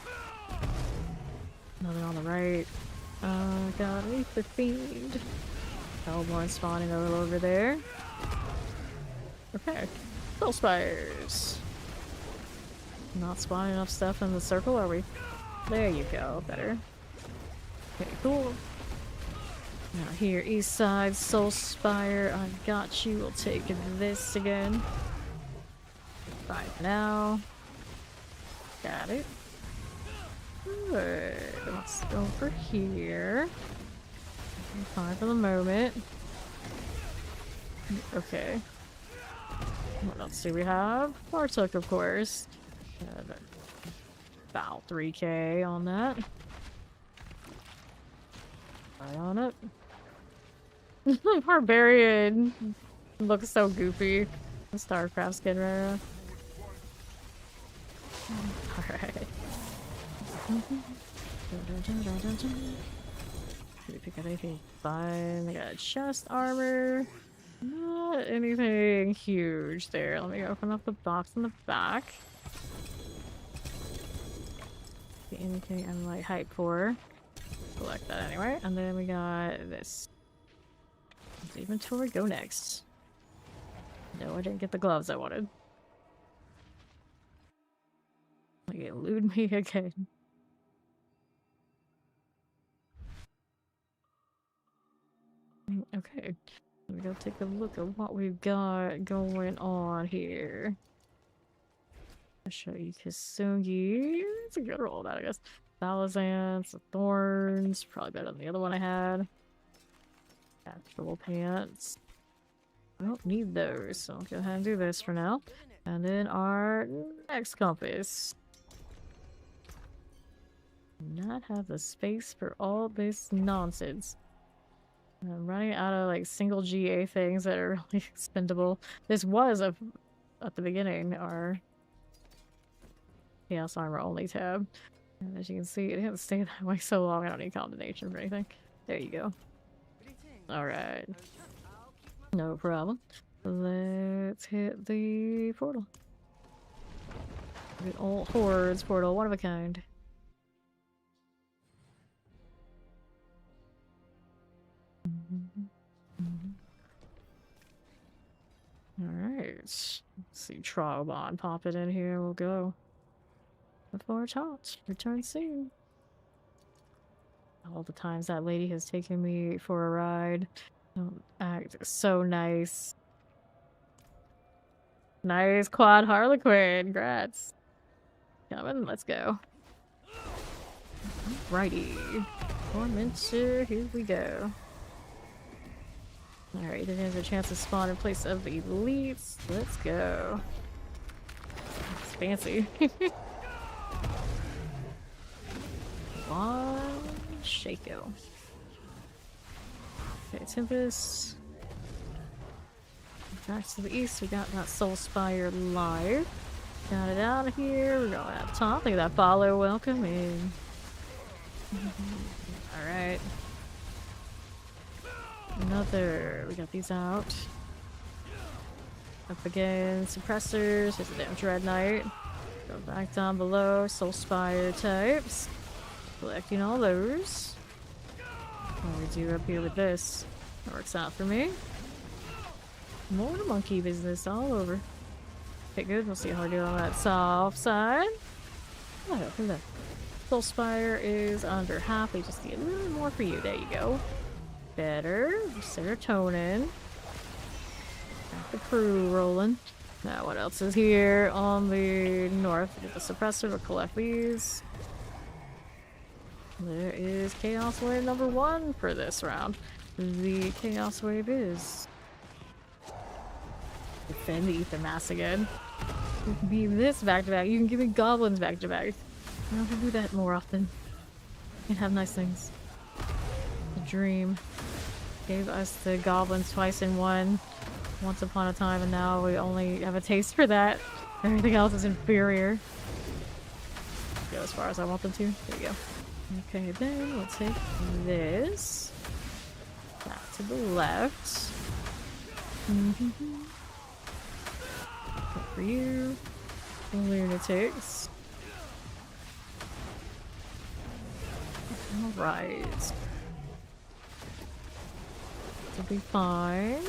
Another on the right. Got a the fiend. Hellborn spawning all over there. Okay. Soul Spires. Not spawning enough stuff in the circle, are we? There you go. Better. Okay, cool. Now here, east side, Soul Spire. I got you. We'll take this again. Right now. Got it. Good. Let's go over here. Fine for the moment. Okay. What else do we have? Partook, of course. About 3k on that. Right on it. Barbarian looks so goofy. The StarCraft skin rare. Alright. Did we pick up anything fine? I got chest armor. Not anything huge there. Let me open up the box in the back. Anything I'm like hyped for. Select that anyway. And then we got this. Inventory, go next. No, I didn't get the gloves I wanted. Like, elude me again. Okay, let me go take a look at what we've got going on here. I'll show you Kasugi. It's a good roll, that I guess. Thousands, thorns, probably better than the other one I had. Actual pants. I don't need those, so I'll go ahead and do this for now. And then our next compass. Not have the space for all this nonsense. I'm running out of like single GA things that are really expendable. This was at the beginning our Chaos Armor only tab. And as you can see, it didn't stay that way so long. I don't need combination for anything. There you go. Alright. No problem. Let's hit the portal. The old Hordes portal, one of a kind. Alright. Let's see Trobon pop it in here. We'll go. Before it's hot. Return soon. All the times that lady has taken me for a ride. Act so nice. Nice quad Harlequin. Congrats. Coming, let's go. Righty. Tormentor, here we go. Alright, then there's a chance to spawn in place of the elites. Let's go. It's fancy. One Shaco. Okay, Tempest. Back to the east, we got that Soul Spire live. Got it out of here. We're going out top. Look at that follow. Welcome in. Alright. Another. We got these out. Up again. Suppressors. Here's a damn Dread Knight. Go back down below. Soul Spire types. Collecting all those. What do we do up here with this? That works out for me. More monkey business all over. Okay, good. We'll see how we're doing on that soft side. Oh, hello. Soul Spire is under half. We just need a little more for you. There you go. Better. Serotonin. Got the crew rolling. Now, what else is here on the north? Get the suppressor. We'll collect these. There is Chaos Wave number 1 for this round. The Chaos Wave is... defend the Ether Mass again. You can beam this back to back. You can give me goblins back to back. I have to do that more often. And have nice things. The dream. Gave us the goblins twice in one. Once upon a time, and now we only have a taste for that. Everything else is inferior. Go as far as I want them to. There you go. Okay, then we'll take this. Back to the left. For you. Lunatics. Alright. It'll be fine.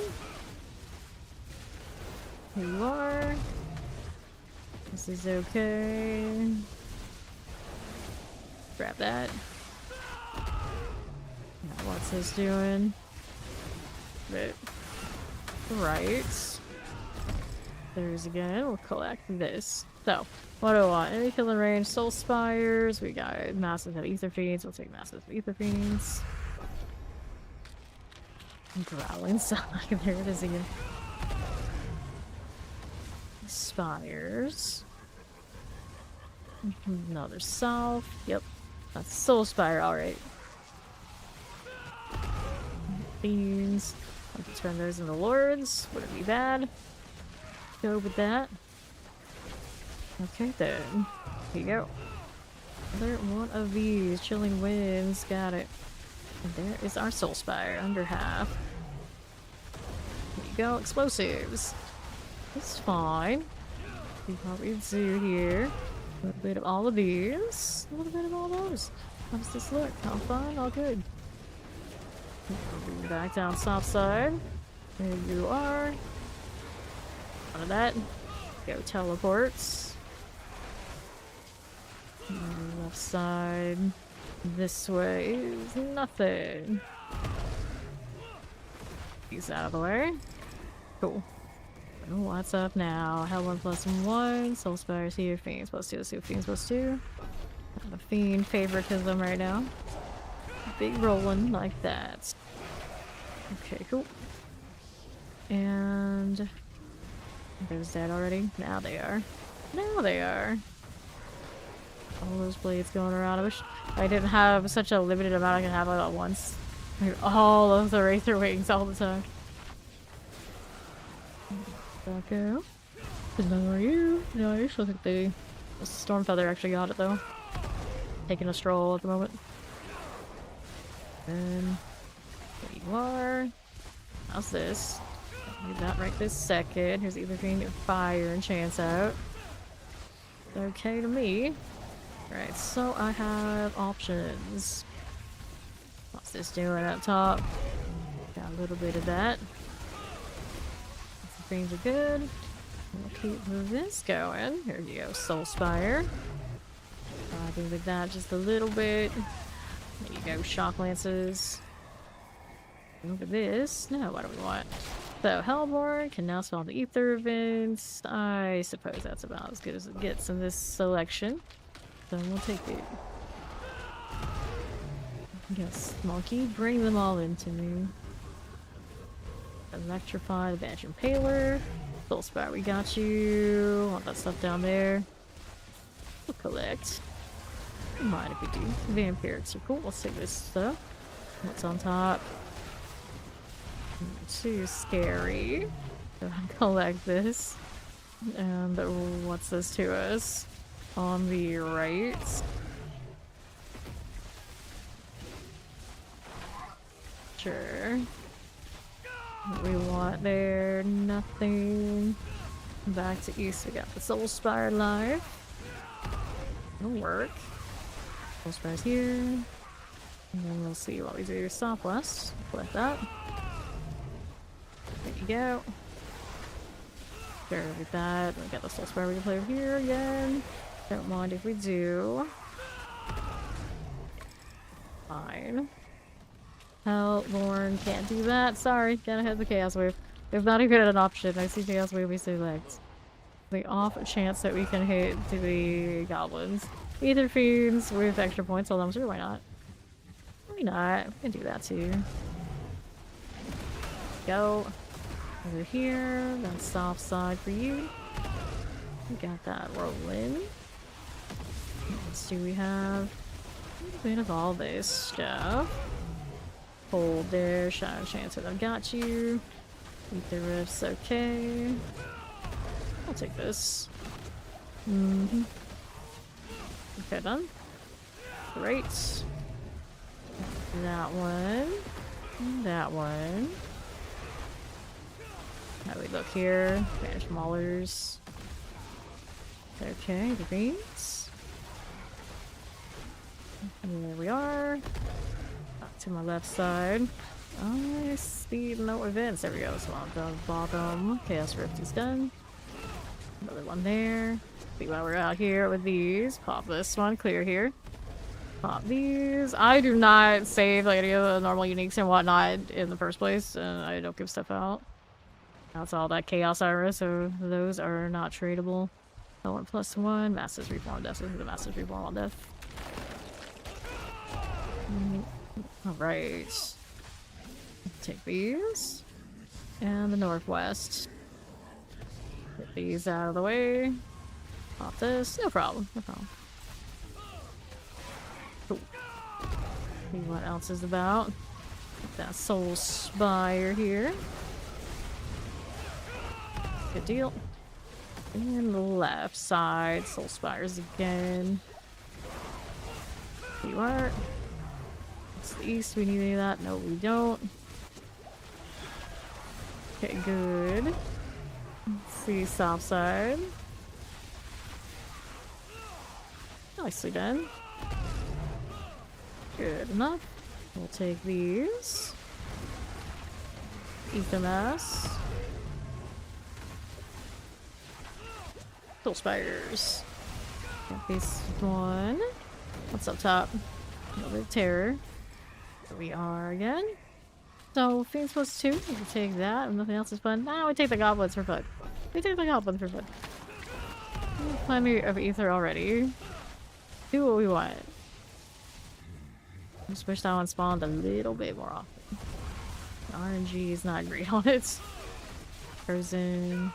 Here you are. This is okay. Grab that. Now what's this doing? But right. There's again. We'll collect this. So, what do I want? Any killing range, soul spires. We got massive of ether fiends. We'll take massive ether fiends. Growling side. There it is again. Spires. Another south. Yep. That's soul spire, alright. Fiends. I can turn those into lords. Wouldn't be bad. Go with that. Okay then. Here you go. Another one of these. Chilling winds. Got it. And there is our soul spire. Under half. Here you go. Explosives. It's fine. See what we do here. A little bit of all of these. A little bit of all those. How does this look? All fine? All good. Back down south side. There you are. One of that. Go teleports. Left side. This way is nothing. These out of the way. Cool. Oh, what's up now? Hell 1 plus 1. Soul Spires here. Fiends plus 2. Let's see Fiends plus 2. Got a Fiend favoritism right now. Big rolling like that. Okay, cool. And... there's dead already? Now they are. Now they are. All those blades going around. I wish I didn't have such a limited amount I could have all at once. All of the Wraither wings all the time. Okay. How are you? Nice. I think the Stormfeather actually got it though. Taking a stroll at the moment. And there you are. How's this? Need that right this second. Here's either Fiend Fire and Chance out. Okay to me. Alright, so I have options. What's this doing up top? Got a little bit of that. The things are good. We'll keep this going. Here you go, Soul Spire. Vibing with that just a little bit. There you go, Shock Lances. Over this. Now, what do we want? So, Hellborn can now spawn the Ether events. I suppose that's about as good as it gets in this selection. So, we'll take it. Yes, Monkey, bring them all into me. Electrify the Badge Impaler. Soul Spire, we got you. Want that stuff down there. We'll collect. Don't mind if we do. Vampirics are cool. Let's take this stuff. What's on top? Too scary. So I'll collect this. And what's this to us? On the right. Sure. What we want there? Nothing. Back to east, we got the Soul Spire live. It'll work. Soul Spire's here. And then we'll see what we do. Southwest. Collect that. There you go. Sure, with that. We got the soul spire we can play over here again. Don't mind if we do. Fine. Hellborn can't do that. Sorry, gotta hit the Chaos Wave. It's not even an option. I see Chaos Wave, we say legs. The off chance that we can hit the goblins. Either fiends with extra points, hold on, sure, why not? Why not? We can do that too. Go. Over here, that's soft side for you. We got that rolling. What else do we have? A bit of all this stuff. Hold there, Shadow Chancer, I've got you. Eat the rifts, okay. I'll take this. Okay, done. Great. That one. That one. How do we look here? Banish Maulers. Okay, the greens. And there we are. Back to my left side. I see no events. There we go. So on the bottom. Chaos Rift is done. Another one there. See while we're out here with these. Pop this one. Clear here. Pop these. I do not save like any of the normal uniques and whatnot in the first place. And I don't give stuff out. That's all that Chaos Iris, so those are not tradable. L1 plus 1. Masters Reborn Death. This is the Masters Reborn Death. Alright. Take these. And the Northwest. Get these out of the way. Pop this. No problem. No problem. Cool. See what else is about. Get that Soul Spire here. Good deal. And the left side, Soul Spires again. You are. It's the east. We need any of that? No, we don't. Okay, good. Let's see, south side. Nicely done. Good enough. We'll take these. Ether Mass. Soul Spires. Got this one. What's up top? A little bit of terror. Here we are again. So, Fiends plus 2. We can take that. If nothing else is fun. Nah, we take the goblins for fun. We take the goblins for fun. We have plenty of ether already. Do what we want. Just wish that one spawned a little bit more often. The RNG is not great on it. Frozen.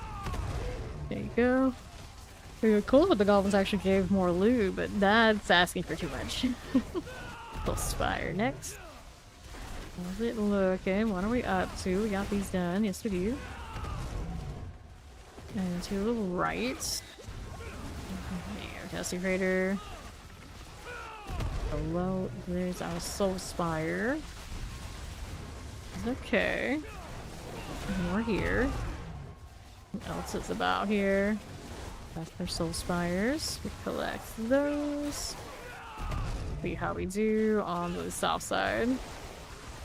There you go. It would be cool if the goblins actually gave more loot, but that's asking for too much. Soul Spire next. How's it looking? What are we up to? We got these done. Yes, we do. And to the right. There, Dusty Crater. Below, there's our Soul Spire. Okay. More here. What else is about here? That's their Soul Spires. We collect those. See how we do on the south side.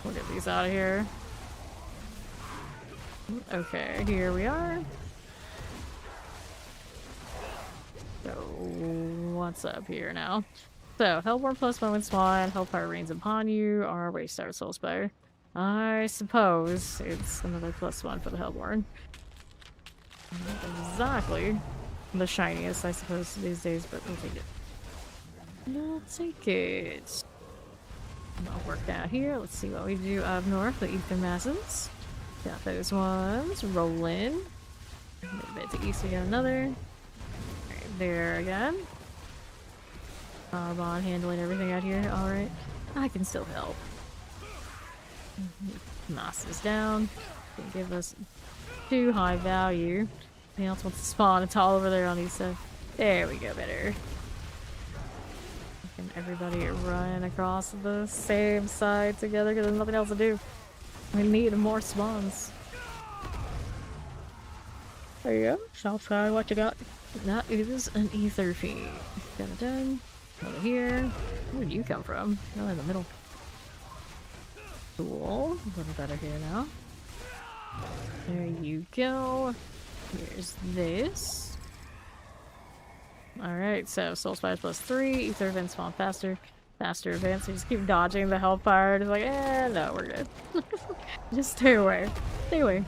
We'll get these out of here. Okay, here we are. So, what's up here now? So, Hellborn plus 1 with Swan, Hellfire rains upon you, or Waystar Soul Spire. I suppose it's another +1 for the Hellborn. Not exactly the shiniest, I suppose, these days, but we'll take it. We'll take it. I'll work out here. Let's see what we do up north. The Ether Masses. Got those ones. Roll in. A little bit to east, we got another. Right there again. Arbon handling everything out here. Alright. I can still help. Masses down. Can give us too high value. Anything else wants to spawn? It's all over there on these stuff. There we go, better. Can everybody run across the same side together because there's nothing else to do. We need more spawns. There you go. Shall try what you got. That is an ether feed. Got it done. Over here. Where did you come from? Oh, in the middle. Cool. A little better here now. There you go. Here's this. Alright, so Soul Spires +3, Ether events spawn faster. Faster events, so just keep dodging the hellfire. It's like, no, we're good. Just stay away. Stay away.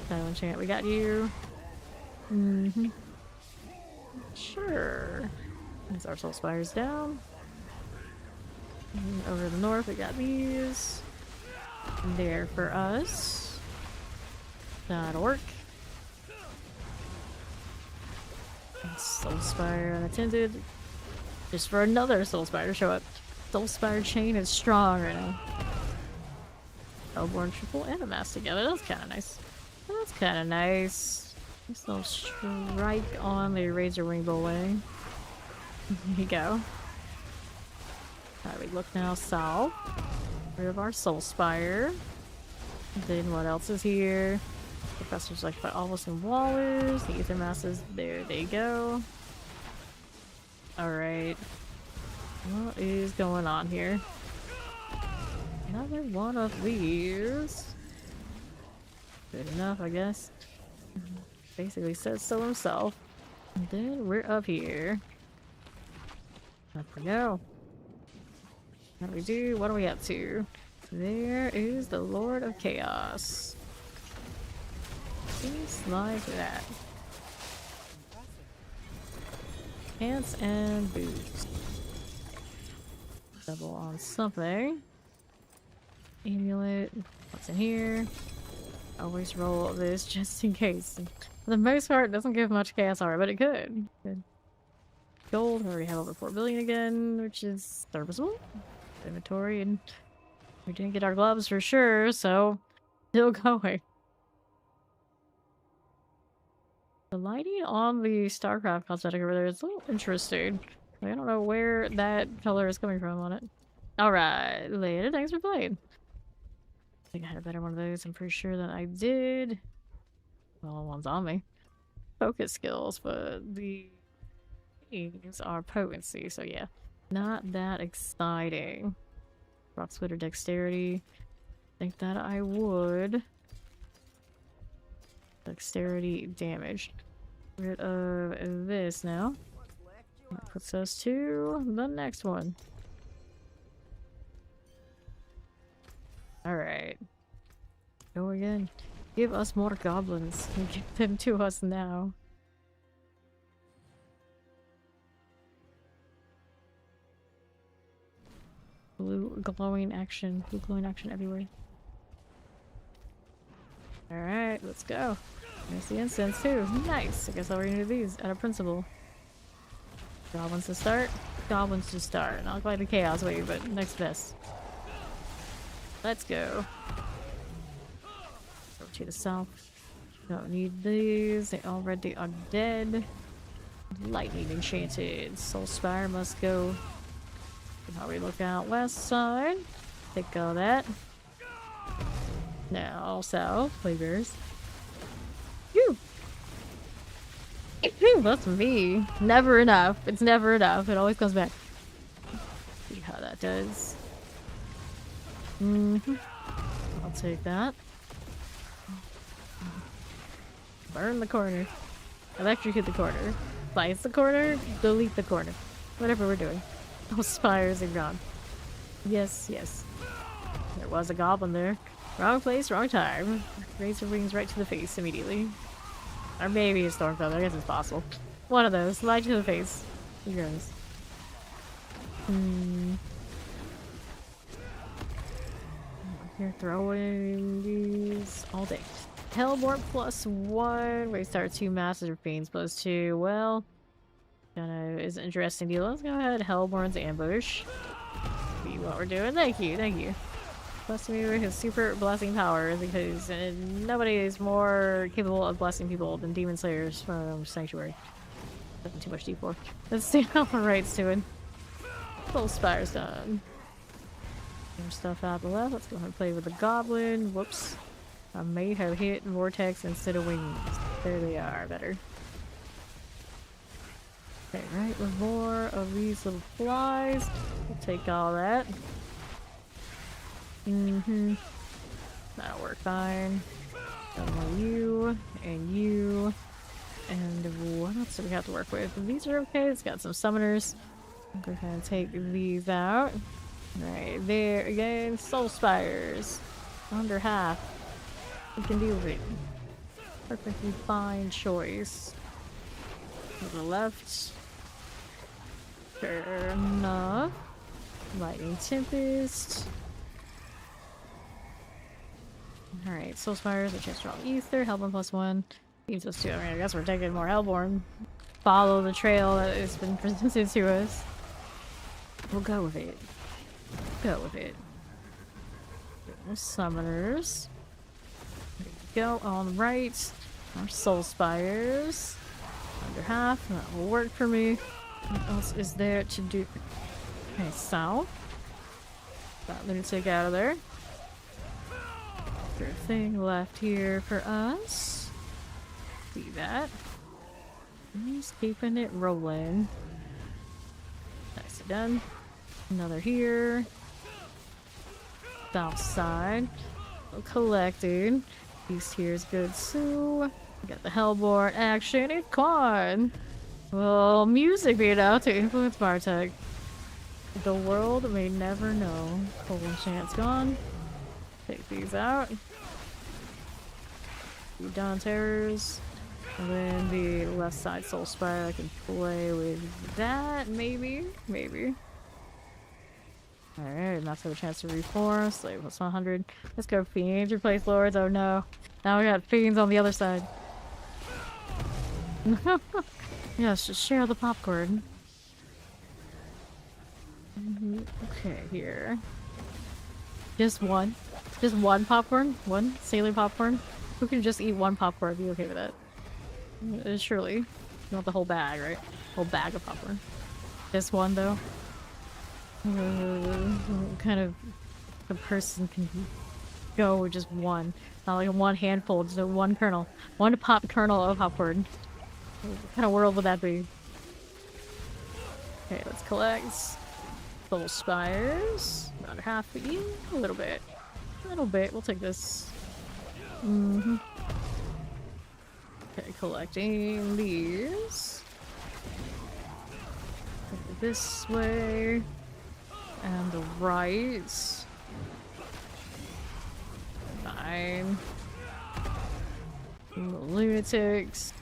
Shadow enchant, we got you. Sure. There's our Soul Spires down. And over to the north, we got these. There for us. That'll work. Soul Spire unattended. Just for another Soul Spire to show up. Soul Spire chain is strong right now. Hellborn triple and a mass together. That's kind of nice. That's kind of nice. This little strike on the Razor Wing bowling. Here you go. Alright, we look now south. Rid of our Soul Spire. Then what else is here? Professor's like by Alvis and Wallers. The Ether Masses. There they go. Alright. What is going on here? Another one of these. Good enough, I guess. Basically says so himself. And then we're up here. Up we go. What do we do? What are we up to? There is the Lord of Chaos. Just like that. Pants and boots. Double on something. Amulet. What's in here? Always roll this just in case. For the most part, it doesn't give much chaos aura, but it could. Good. Gold. We already have over 4 billion again, which is serviceable. Inventory, and we didn't get our gloves for sure, so still going. The lighting on the StarCraft cosmetic over there is a little interesting. I don't know where that color is coming from on it. Alright, later, thanks for playing. I think I had a better one of those. I'm pretty sure that I did. Well, one's on me. Focus skills, but the things are potency, so yeah. Not that exciting. Rock Splitter Dexterity. Think that I would. Dexterity damage. Rid of this now. That puts us to the next one. Alright. Go again. Give us more goblins. Give them to us now. Blue glowing action. Blue glowing action everywhere. Alright, let's go. There's the incense too. Nice! I guess I'll renew these out of principle. Goblins to start. Goblins to start. Not quite the chaos wave, but next best. Let's go. Over to the south. Don't need these. They already are dead. Lightning enchanted. Soul Spire must go. How we look out west side. Take all that. Now south. Playbears. Phew! That's me. Never enough. It's never enough. It always comes back. See how that does. I'll take that. Burn the corner. Electrocute the corner. Slice the corner. Delete the corner. Whatever we're doing. Those spires are gone. Yes, yes. There was a goblin there. Wrong place, wrong time. Razor wings right to the face immediately. Or maybe a storm feather. I guess it's possible. One of those. Right to the face. Who goes? You're throwing these all day. Hellborn +1. We start 2 Master Fiends +2. Well, kind of is an interesting deal. Let's go ahead. Hellborn's ambush. See what we're doing. Thank you, thank you. Blessing me with his super blessing power because nobody is more capable of blessing people than Demon Slayers from Sanctuary. Nothing too much D4. Let's see how the right's doing. Full Spire's done. More stuff out the left. Let's go ahead and play with the goblin. Whoops. I may have hit Vortex instead of wings. There they are. Better. Okay, right. With more of these little flies. We'll take all that. That'll work fine. And you, and you, and what else do we have to work with? These are okay. It's got some summoners. I'm gonna go ahead and take these out. Alright, there again. Soul Spires. Under half. We can deal with it. Perfectly fine choice. To the left. Fair enough. Lightning Tempest. Alright, Soul Spires, a chance to draw Ether, Hellborn +1. Leaves us to, I mean, I guess we're taking more Hellborn. Follow the trail that has been presented to us. We'll go with it. Go with it. Summoners. There we go, on the right. Our Soul Spires. Under half, that will work for me. What else is there to do? Okay, so. That lunatic out of there. There's a thing left here for us. See that. He's keeping it rolling. Nicely done. Another here. South side. Collecting. East here is good too. We got the Hellborn action. It's gone. Well, music being out to influence Bartek. The world may never know. Cold Enchant's gone. Take these out. The Dawn Terrors. And then the left side Soul Spire. I can play with that, maybe? Maybe. Alright, that's have a chance to reform. Slave plus 100. Let's go Fiends. Replace Lords. Oh no. Now we got Fiends on the other side. Yes, just share the popcorn. Okay, here. Just one. Just one popcorn? One sailor popcorn? Who can just eat one popcorn? Be okay with that? Surely. You want the whole bag, right? Whole bag of popcorn. Just one, though? What kind of a person can go with just one? Not like one handful, just one kernel. One pop kernel of popcorn. What kind of world would that be? Okay, let's collect. Soul Spires. About half of you. A little bit. A little bit. We'll take this. Okay, collecting these. Go this way. And the right. Fine. Lunatics.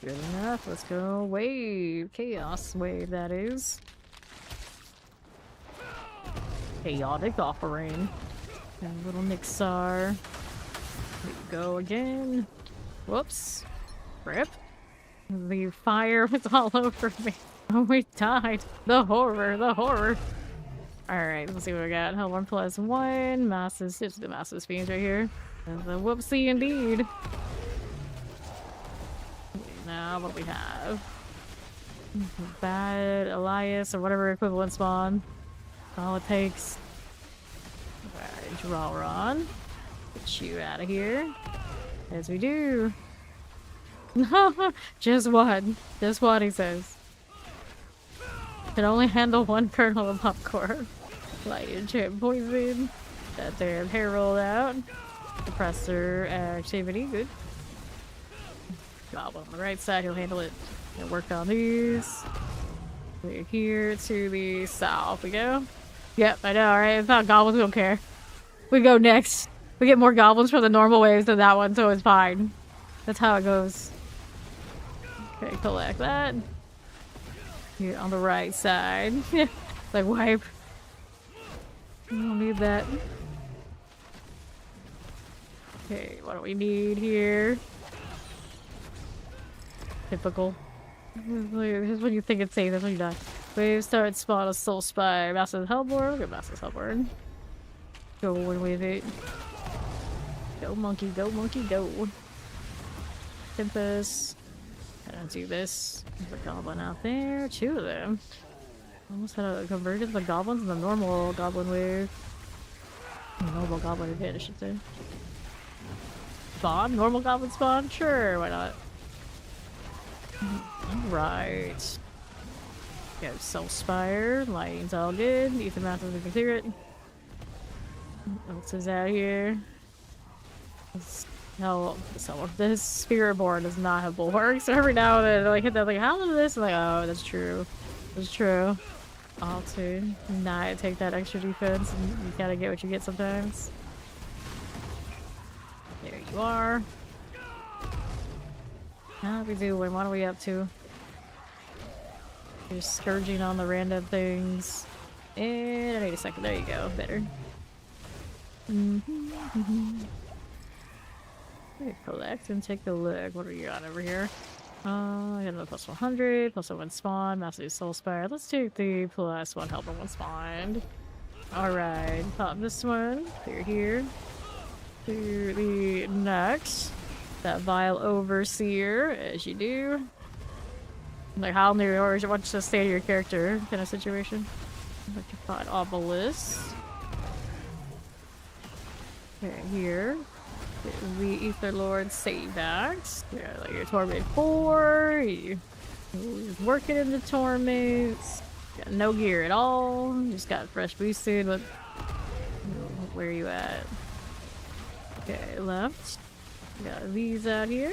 Good enough. Let's go. Wave. Chaos wave, that is. Chaotic offering. And little Nixar. Here we go again. Whoops. Rip. The fire was all over me. Oh, we died. The horror. The horror. Alright, let's see what we got. Hellborn +1. Masses. It's the Masses Fiends right here. And the whoopsie indeed. Now, what do we have? Bad Elias or whatever equivalent spawn. All it takes. Alright, draw Ron. Get you out of here. As we do. Just one. Just one, he says. Can only handle one kernel of popcorn. Light enchant poison. That there hair rolled out. Suppressor activity, good. Goblin on the right side, he'll handle it. Gonna work on these. We're here to the south we go. Yep, I know, right? It's not goblins, we don't care. We go next. We get more goblins from the normal waves than that one, so it's fine. That's how it goes. Okay, collect that. Here on the right side. Like, wipe. We don't need that. Okay, what do we need here? Typical. This is when you think it's safe, that's when you die. Wave start spawn a Soul Spire. Massive Hellborn. Look at Massive Hellborn. Go with it. Go monkey, go. Tempest. Gotta do this. There's a goblin out there. Two of them. Almost had a converted the goblins in the normal goblin wave. Normal goblin event, I should say. Spawn? Normal goblin spawn? Sure, why not? Right. Go Soul Spire. Lighting's all good. Ether Massive, we can clear it. What else is out here? No, so this Spiritborn does not have bulwarks. So every now and then, I like hit that, like, how is this? I'm like, oh, that's true. That's true. All to not take that extra defense, and you gotta get what you get sometimes. There you are. How are we doing? What are we up to? You're scourging on the random things. And I need a second. There you go. Better. Collect and take a look. What are you on over here? I got another plus 100, plus 1 spawn, massive soul spire. Let's take the plus 1 help on 1 spawn. Alright, pop this one. Clear here. To the next. That vile overseer, as you do. Like, how new or what's the state of your character kind of situation? Like, you find obelisk. Okay, here. The Ether Lord Saveax. Yeah, like your Torment 4. You're working in the Torments. Got no gear at all. Just got fresh boosted. What? Where are you at? Okay, left. Got these out here.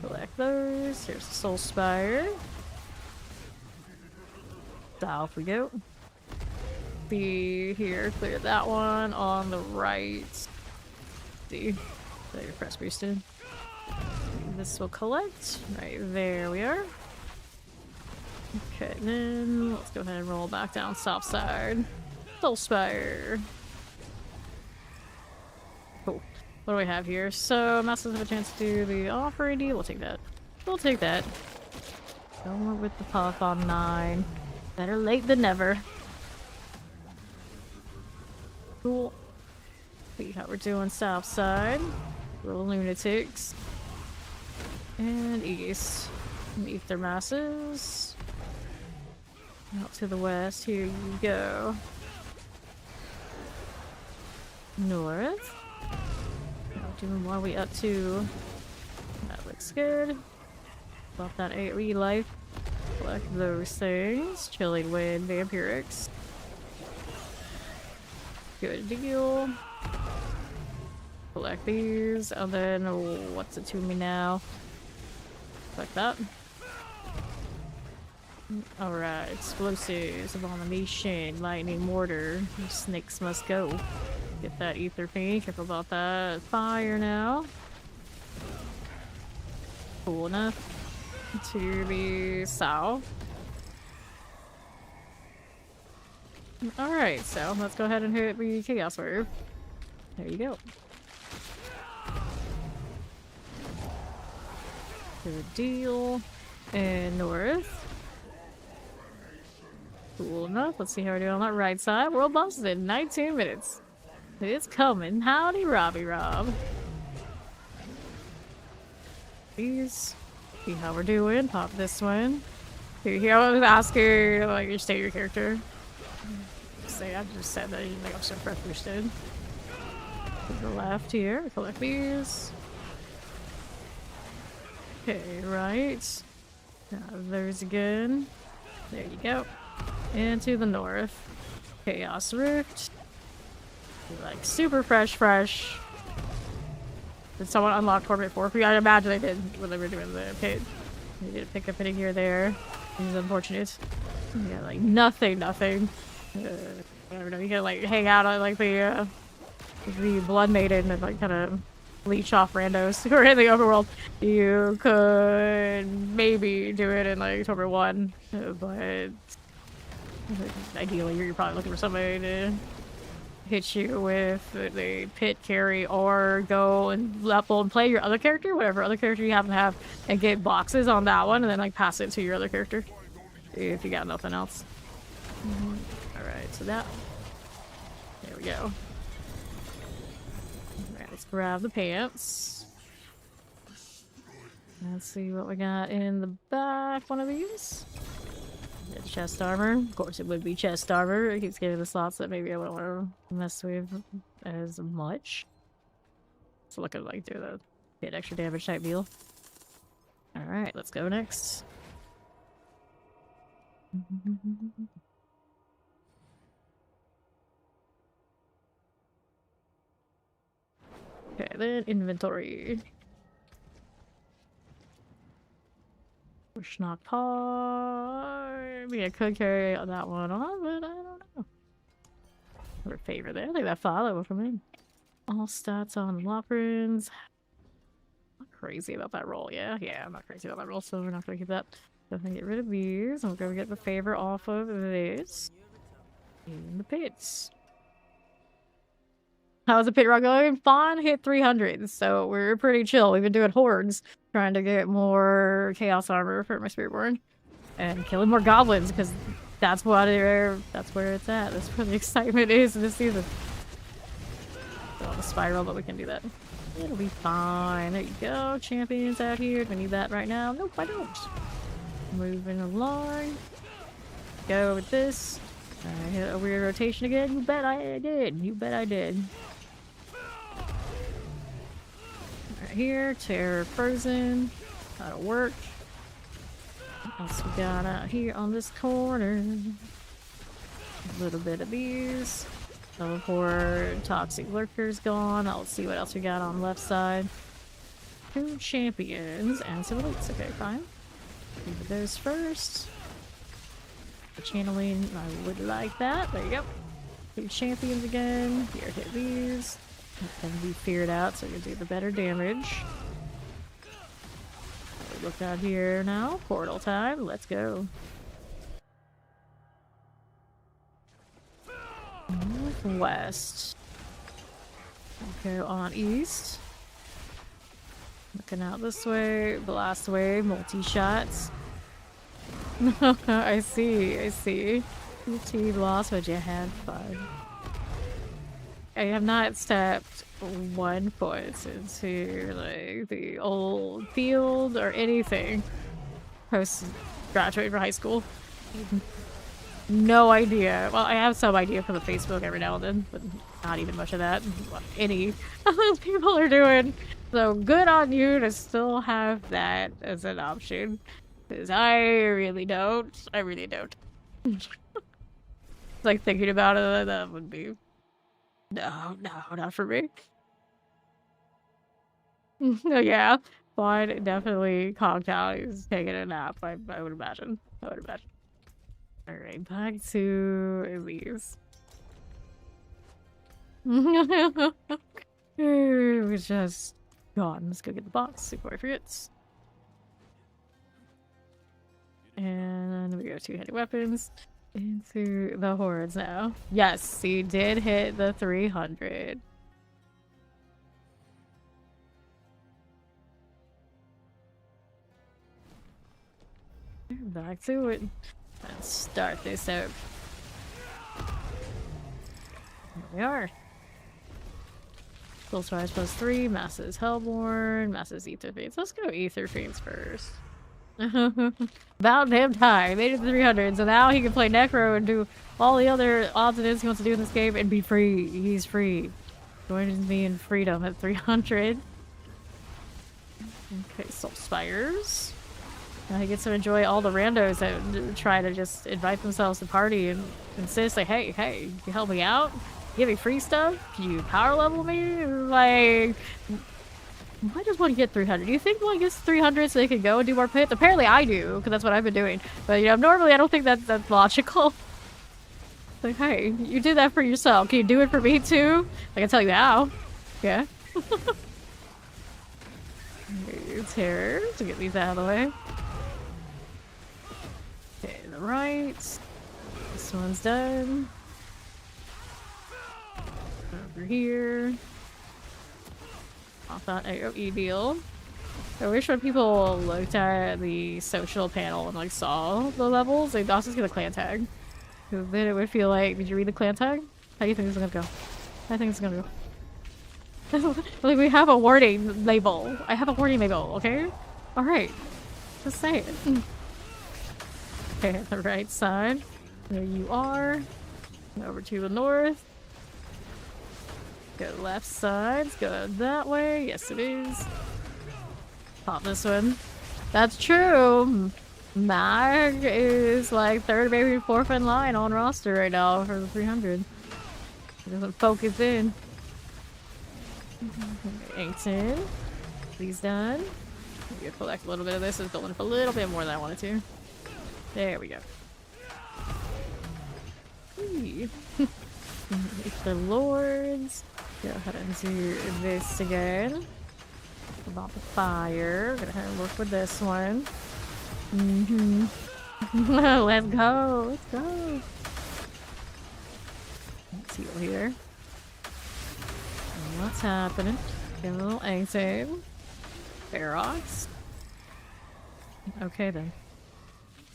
Collect those. Here's the Soul Spire. Off we go. Be here. Clear that one on the right. See. So your press boosted. This will collect. Right there we are. Okay, then let's go ahead and roll back down south side. Soul Spire. Cool. What do we have here? So, Masters have a chance to do the offering deal. We'll take that. We'll take that. Going with the puff on 9. Better late than never. Cool. See how we're doing south side. Little lunatics. And east. Ether masses. Out to the west. Here you go. North. Doing what are we up to? That looks good. Bought that 8 life. Collect those things. Chilling Wind, Vampirics. Good deal. Collect these, and then what's it to me now? Like that. Alright, explosives, abomination, lightning mortar. Snakes must go. Get that ether fiend. Careful about that. Fire now. Cool enough. To the south. Alright, so let's go ahead and hit the Chaos Wave. There you go. Good deal. And north. Cool enough. Let's see how we're doing on that right side. World boss is in 19 minutes. It's coming. Howdy, Robbie Rob. Please. See how we're doing. Pop this one. Here, I was asking, like, your state of your character. Say, I just said that you think I'm so frustrated. To the left here. Collect these. Okay, right. Now, there's again. There you go. And to the north. Chaos Rift. Like, super fresh. Did someone unlock Torment 4 for you? I imagine they did when they were doing the pit. They did pick up anything here or there. It was unfortunate. Yeah, like, nothing. I don't know, you can, like, hang out on, like, the Blood Maiden and, like, kind of leech off randos who are in the overworld. You could maybe do it in, like, Torment 1, but ideally you're probably looking for somebody to hit you with the pit carry or go and level and play your other character, whatever other character you happen to have, and get boxes on that one and then, like, pass it to your other character if you got nothing else. Alright, so that. There we go. Alright, let's grab the pants. Let's see what we got in the back. One of these. Chest armor. Of course, it would be chest armor. It keeps getting the slots that maybe I won't want to mess with as much. So looking like do the get extra damage type deal. Alright, let's go next. Okay, then inventory. Schnock paw. I mean, I could carry that one on, but I don't know. Another favor there. I think that follow will come in. All stats on lock runes. I'm not crazy about that roll, yeah? Yeah, I'm not crazy about that roll, so we're not gonna keep that. Definitely get rid of these. I'm gonna get the favor off of this. In the pits. How's the pit run going? Fawn hit 300, so we're pretty chill. We've been doing hordes, trying to get more chaos armor for my Spiritborn. And killing more goblins, because that's where it's at. That's where the excitement is this season. So on the spiral, but we can do that. It'll be fine. There you go. Champions out here. Do I need that right now? Nope, I don't. Moving along. Go with this. I hit a weird rotation again. You bet I did. You bet I did. Right here. Terror frozen. That'll work. What else we got out here on this corner? A little bit of these. Teleport. Toxic lurkers gone. I'll see what else we got on the left side. 2 champions and some elites. Okay, fine. Do those first. The channeling, I would like that. There you go. 2 champions again. Here, hit these. Can be feared out, so you do the better damage. Look out here now. Portal time. Let's go. Northwest. Go on east. Looking out this way. Blast away. Multi-shots. I see. I see. You team lost, but you had fun. I have not stepped 1 foot into like the old field or anything post graduating from high school. No idea. Well, I have some idea from the Facebook every now and then, but not even much of that. What any of those people are doing. So good on you to still have that as an option. Because I really don't. I really don't. Like thinking about it, that would be... No, not for me. No, yeah. Fine, definitely conked out. He's taking a nap, I would imagine. Alright, back to these. We're just gone. Let's go get the box before I forget. And we go 2-handed weapons into the hordes now. Yes, he did hit the 300. Back to it. Let's start this out. Here we are. Soul Strides +3, Masses Hellborn, Masses Ether Fiends. Let's go Ether Fiends first. About damn time. Made it to 300, so now he can play Necro and do all the other odds and ends he wants to do in this game and be free. He's free. Joining me in freedom at 300. Okay, Soul Spires. Now he gets to enjoy all the randos that try to just invite themselves to party and insist like, hey, can you help me out? Give me free stuff? Can you power level me? Like, why does one get 300? Do you think one gets 300 so they can go and do more pits? Apparently I do, because that's what I've been doing. But, you know, normally I don't think that's logical. Like, hey, you did that for yourself. Can you do it for me too? I can tell you how. Yeah. Terror to get these out of the way. Okay, the right. This one's done. Over here. Off that AoE deal. I wish when people looked at the social panel and like saw the levels, they'd also see the clan tag. Because then it would feel like, did you read the clan tag? How do you think this is gonna go? I think it's gonna go. Like, we have a warning label. I have a warning label, okay? Alright. Just say it. Okay, the right side. There you are. Over to the north. Go left side. Let's go that way. Yes, it is. Pop this one. That's true. Mag is like 3rd, maybe 4th in line on roster right now for the 300. He doesn't focus in. Ink's in. Please done. Maybe I'll collect a little bit of this. It's building up a little bit more than I wanted to. There we go. The lords. Go ahead and do this again. About the fire. Gonna have to work with this one. Let's go. Let's go. Let's heal here. What's happening? Get a little anxiety. Ferox. Okay then.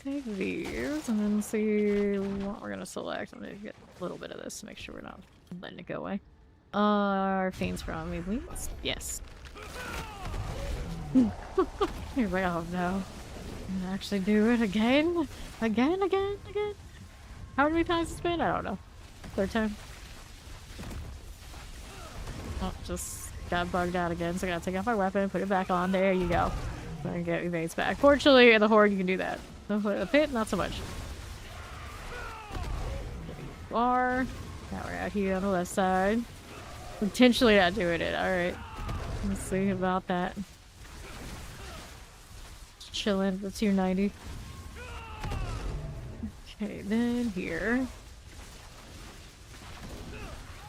Take these and then see what we're gonna select. I'm gonna get a little bit of this to make sure we're not letting it go away. Our fiends from me, please. Yes. Here we go. Oh no. I'm gonna actually do it again. Again. How many times it's been? I don't know. Third time. Oh, just got bugged out again, so I gotta take off my weapon, put it back on. There you go. So I can get evades back. Fortunately, in the horde, you can do that. The pit, not so much. There you are. Now we're out here on the left side. Intentionally not doing it. Alright. Let's see about that. Just chilling at the 290. Okay, then here.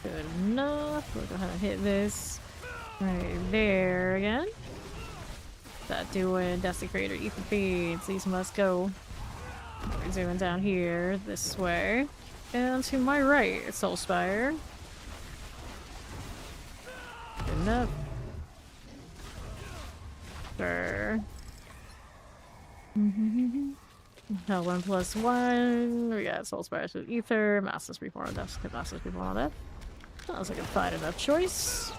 Good enough. We'll go ahead and hit this right there again. That doing Desecrator, Ether Feeds. These must go. We're zooming down here this way. And to my right, Soulspire. Good enough. Sure. Hell 1+1. We got Soulspire with Ether, Master's Reborn, Master's Reborn on that. Sounds like a fine enough choice.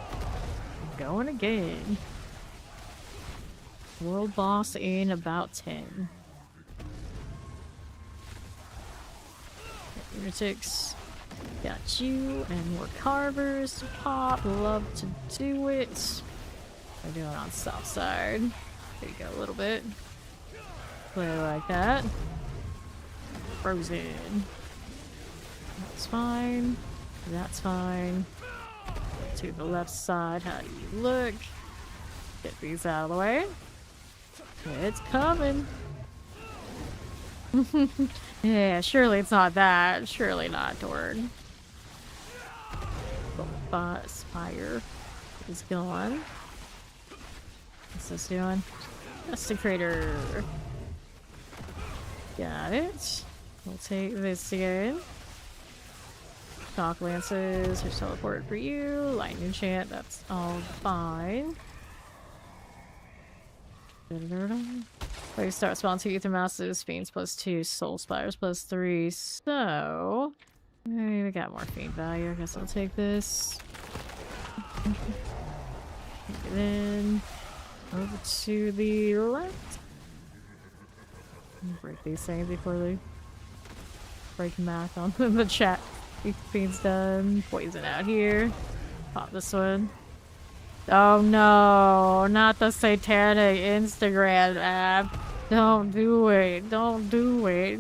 Going again. World boss in about 10. Lunatics. Got you and more carvers to pop. Love to do it. We're doing it on south side. There you go, a little bit. Play like that. Frozen. That's fine. That's fine. To the left side, how do you look? Get these out of the way. It's coming. Yeah, surely it's not that. Surely not, Dorn. Spire is gone. What's this doing? Desecrator. Got it. We'll take this again. Shock Lances, here's teleport for you. Lightning enchant, that's all fine. Play start spawn 2 Ether Masses, Fiends +2, Soul Spires +3. So we got more Fiend value. I guess I'll take this. And then over to the left. Break these things before they break math on the chat. Fiend's done. Poison out here. Pop this one. Oh no, not the satanic Instagram app. Don't do it. Don't do it.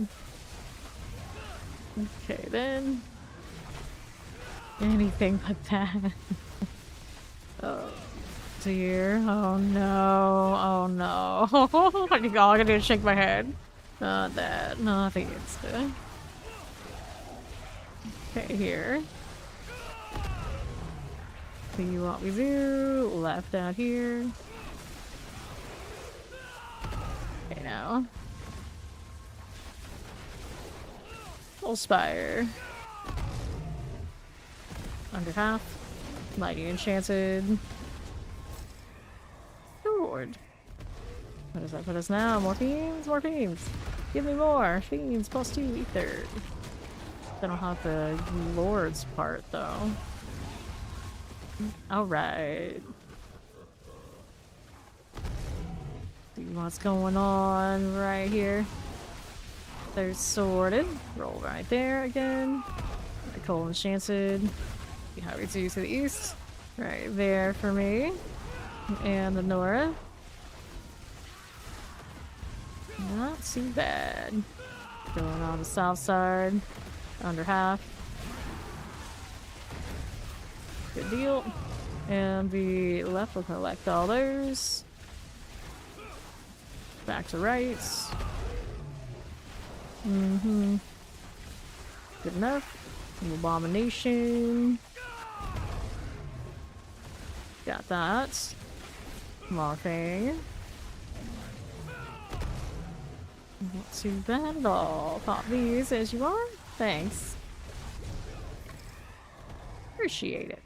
Okay then. Anything but that. Oh dear. Oh no. Oh no. All I can do is shake my head. Not that. Nothing insta. Okay, here. See what we do. Left out here. Okay, now. Soulspire. Under half. Lightning enchanted. Sword. What does that put us now? More fiends? More fiends! Give me more! Fiends +2 ether. I don't have the Lord's part though. Alright. See what's going on right here. There's sorted. Roll right there again. Nicole enchanted. See how it's used to the east. Right there for me. And the Nora. Not too bad. Going on the south side. Under half. Good deal. And the left will collect all those. Back to right. Mm-hmm. Good enough. An abomination. Got that. Small thing. Not too bad at all. Pop these as you are. Thanks. Appreciate it.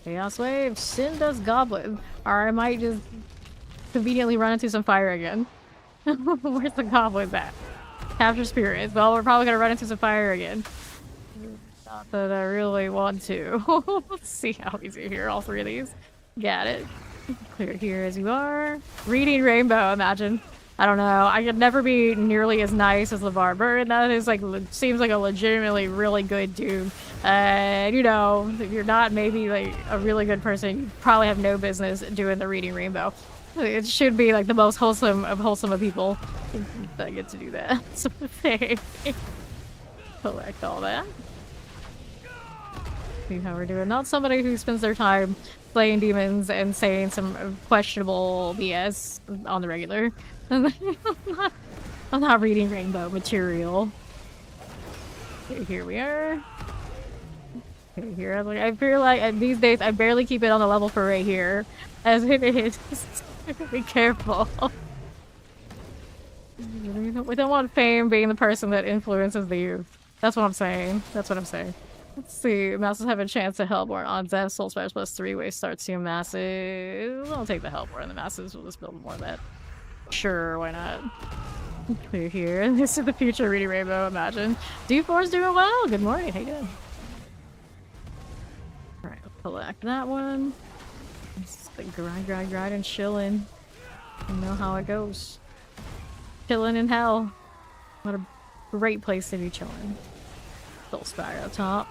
Chaos Wave, send us Goblin. Or I might just conveniently run into some fire again. Where's the Goblin at? Capture spirits. Well, we're probably gonna run into some fire again. Not that I really want to. Let's see how easy here. All three of these. Got it. Clear here as you are. Reading Rainbow, imagine. I don't know. I could never be nearly as nice as LeVar Burton. That is like, seems like a legitimately really good dude. And you know, if you're not maybe like a really good person, you probably have no business doing the Reading Rainbow. It should be like the most wholesome of people that get to do that sort of thing. Collect all that. See how we're doing. Not somebody who spends their time playing demons and saying some questionable BS on the regular. I'm not reading Rainbow material. Okay, here we are. Okay, here, I feel like these days I barely keep it on the level for right here. As it is. Be careful. We don't want fame being the person that influences the youth. That's what I'm saying. That's what I'm saying. Let's see. Masses have a chance to help more on Death, Soul Spires plus 3-way starts to masses. I'll take the help more in the masses. We'll just build more of that. Sure, why not? Clear here. This is the future Reading Rainbow, imagine. D4's doing well. Good morning. How you doing? Alright, we'll collect that one. Just like grind and chillin'. You know how it goes. Chillin' in hell. What a great place to be chillin'. Soul Spire up top.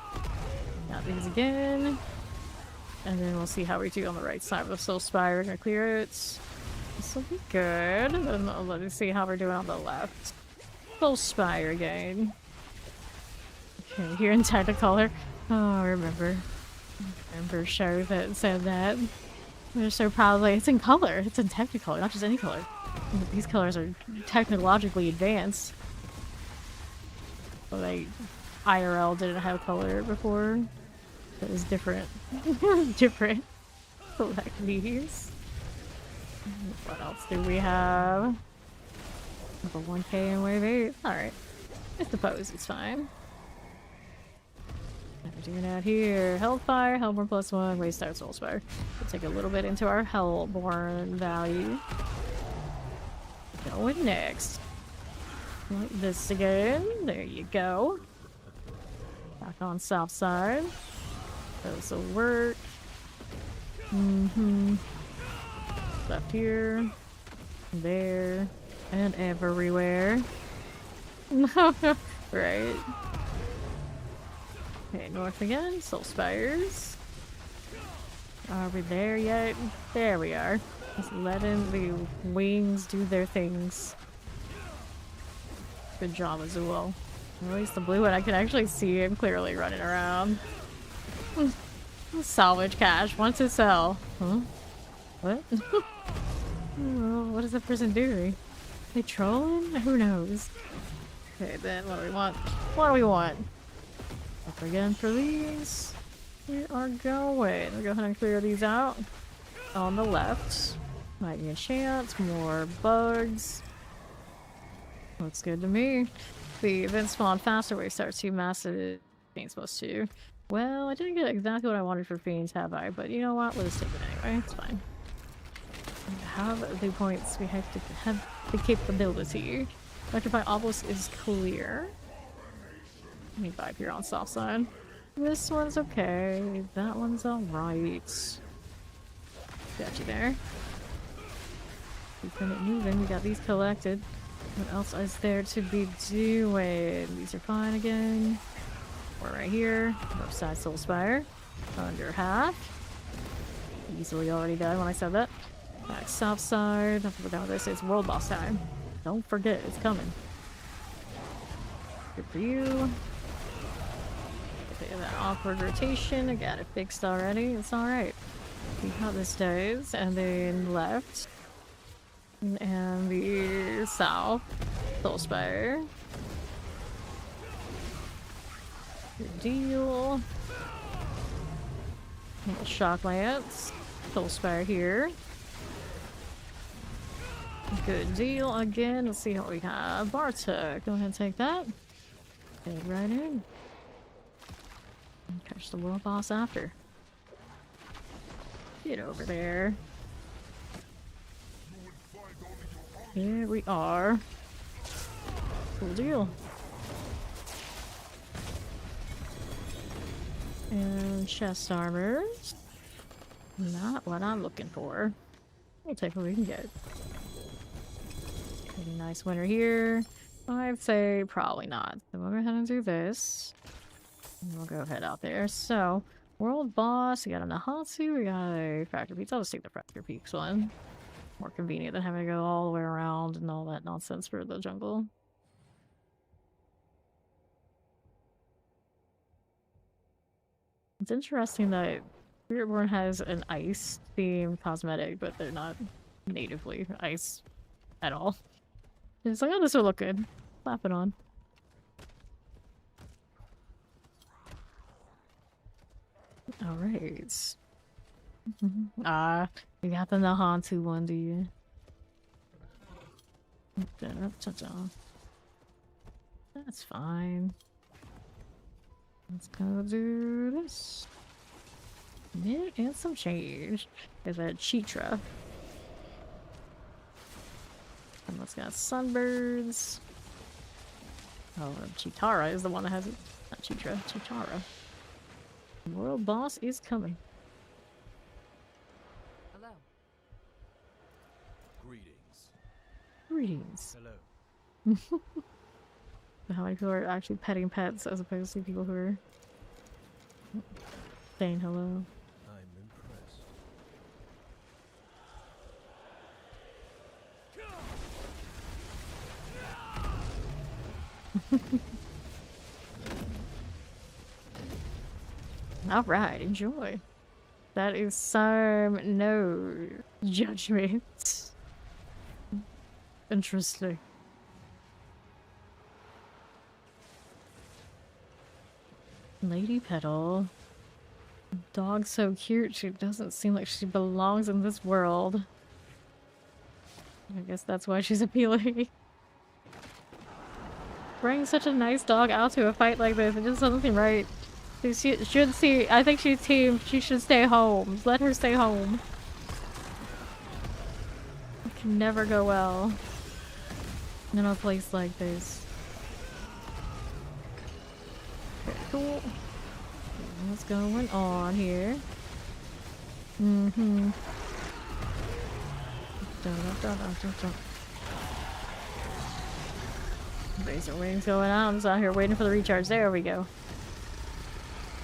Got these again. And then we'll see how we do on the right side with the Soul Spire. We're gonna clear it. This will be good. And then let me see how we're doing on the left. Soul Spire again. Okay, here in Technicolor. Oh, I remember. Show that said that. They're so proudly. It's in color. It's in Technicolor, not just any color. These colors are technologically advanced. But like IRL didn't have color before. It was different. Different. Select these. What else do we have? Level 1K and wave 8. Alright. I suppose it's fine. What are we doing out here? Hellfire, Hellborn +1, waste out Soulspire. We'll take a little bit into our Hellborn value. Going next. Like this again. There you go. Back on south side. Those will work. Left here. There. And everywhere. Right. Okay, north again. Soul Spires. Are we there yet? There we are. Just letting the wings do their things. Good job, Azul. At least the blue one, I can actually see him clearly running around. Salvage cash. Want to sell. Huh? What? Oh, what is that person doing? They trolling? Who knows? Okay, then what do we want? What do we want? Up again for these. We are going. We'll go ahead and clear these out. On the left. Might be a chance. More bugs. Looks good to me. The event spawn faster wave starts to massive. Ain't supposed to. Well, I didn't get exactly what I wanted for Fiends, have I? But you know what? We'll just take it anyway. It's fine. We have the points. We have to have the capability. Electrify Obelisk is clear. Let me vibe here on soft side. This one's okay. That one's alright. Got you there. Keeping it moving. We got these collected. What else is there to be doing? These are fine again. We're right here. Left side Soul Spire. Under half. Easily already done when I said that. Back south side. Don't forget this. It's world boss time. Don't forget, it's coming. Good for you. Okay, that awkward rotation. I got it fixed already. It's alright. See how this does, and then left, and the south, Soulspire. Good deal. Little Shock Lance, Soulspire here. Good deal again. Let's see what we have. Bartek, go ahead and take that. Head right in. Catch the world boss after. Get over there. Here we are. Cool deal. And chest armors. Not what I'm looking for. We'll take what we can get. Pretty nice winner here. I'd say probably not. So we'll go ahead and do this. And we'll go ahead out there. So, world boss, we got a Nahatsu, we got a Fracture Peaks. I'll just take the Fracture Peaks one. More convenient than having to go all the way around and all that nonsense for the jungle. It's interesting that Spiritborn has an ice themed cosmetic, but they're not natively ice at all. It's like, oh, this will look good. Slap it on. Alright. You got the Nahantu one, do you? That's fine. Let's go do this. And some change. There's a Chitra. And let's got Sunbirds. Oh, Chitara is the one that has it. Not Chitra, Chitara. World boss is coming. Hello. Greetings. Greetings. Hello. How many people are actually petting pets as opposed to people who are saying hello? I'm impressed. Alright, enjoy. That is some no judgment. Interesting. Lady Petal. Dog so cute, she doesn't seem like she belongs in this world. I guess that's why she's appealing. Bring such a nice dog out to a fight like this, it just doesn't seem right. She should see, I think she's team, she should stay home. Just let her stay home. It can never go well in a place like this. Okay, cool. What's going on here? Mm-hmm. Razor wings going on. I'm just out here waiting for the recharge. There we go.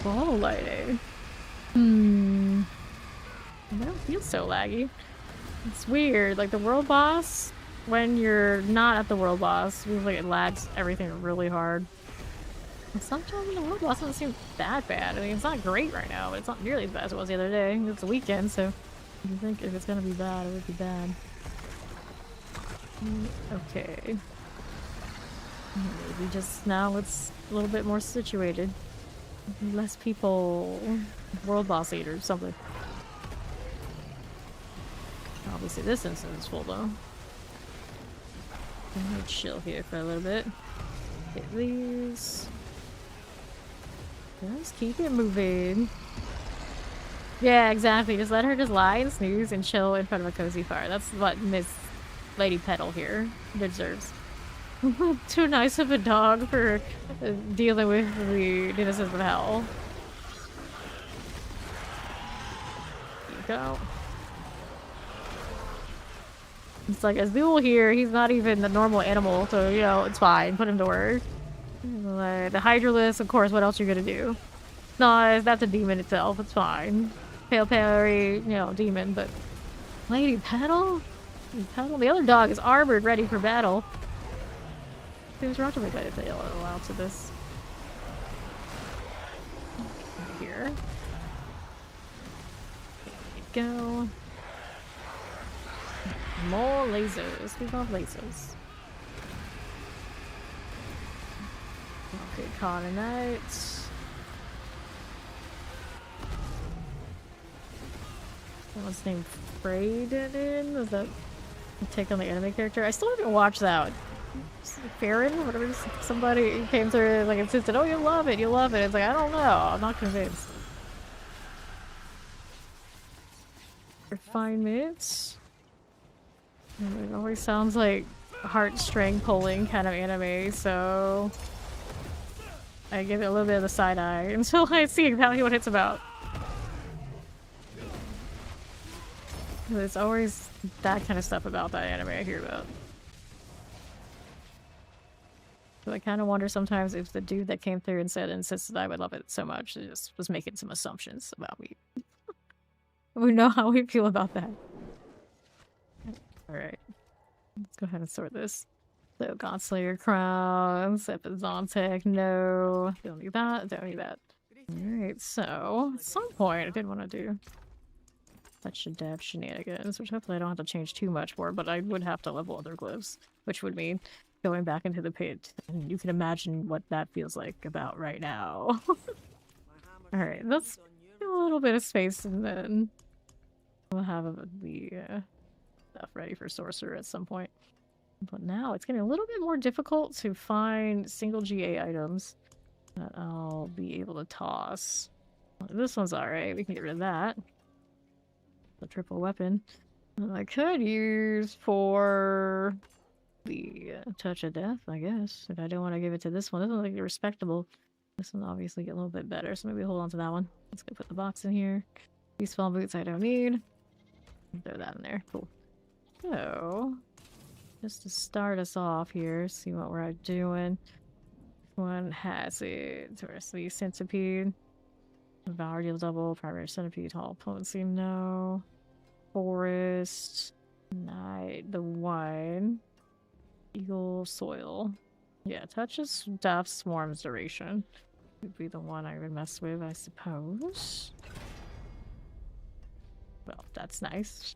Ball lighting. I don't feel so laggy. It's weird. Like the world boss, when you're not at the world boss, feels like it lags everything really hard. And sometimes the world boss doesn't seem that bad. I mean, it's not great right now, but it's not nearly as bad as it was the other day. It's a weekend, so you think if it's gonna be bad, it would be bad. Okay. Maybe just now it's a little bit more situated. Less people, world boss eaters, something. Obviously this instance is full though. I'm gonna chill here for a little bit. Get these. Just keep it moving. Yeah, exactly. Just let her just lie and snooze and chill in front of a cozy fire. That's what Miss Lady Petal here deserves. Too nice of a dog for dealing with the denizens of hell. There you go. It's like Azul here, he's not even the normal animal, so you know, it's fine. Put him to work. The Hydralisk, of course, what else are you gonna do? No, that's a demon itself, it's fine. Pale Perry, you know, demon, but Lady Petal? Lady Petal? The other dog is armored, ready for battle. Seems wrong to make that if they allow to this. Here. go. More lasers. We love lasers. Okay, Connor Knights. What's his name? Freyden? Is that a take on the anime character? I still haven't watched that. Farron? Whatever. Somebody came through and like insisted, oh, you'll love it, you'll love it. It's like, I don't know. I'm not convinced. Refinements. It always sounds like heartstring pulling kind of anime, so I give it a little bit of the side eye until I see exactly what it's about. There's always that kind of stuff about that anime I hear about. So I kind of wonder sometimes if the dude that came through and said insisted I would love it so much, it just was making some assumptions about me. We know how we feel about that. Alright. Let's go ahead and sort this. So, Godslayer crowns, Epizontic, no. Don't need that, don't need that. Alright, so, at some point I did want to do touch of death shenanigans, which hopefully I don't have to change too much for, but I would have to level other glyphs, which would mean going back into the pit. And you can imagine what that feels like about right now. Alright, let's get a little bit of space and then we'll have the stuff ready for Sorcerer at some point. But now it's getting a little bit more difficult to find single GA items that I'll be able to toss. This one's alright, we can get rid of that. The triple weapon. I could use for the touch of death, I guess. If I don't want to give it to this one. This one's like respectable. This one obviously get a little bit better, so maybe hold on to that one. Let's go put the box in here. These spell boots I don't need. Throw that in there. Cool. So, just to start us off here, see what we're doing. One has it. Towards the centipede. Devour deal double. Primary centipede. Hall potency, no. Forest. Night. The one. Eagle soil. Yeah, touches death swarms duration. Would be the one I would mess with, I suppose. Well, that's nice.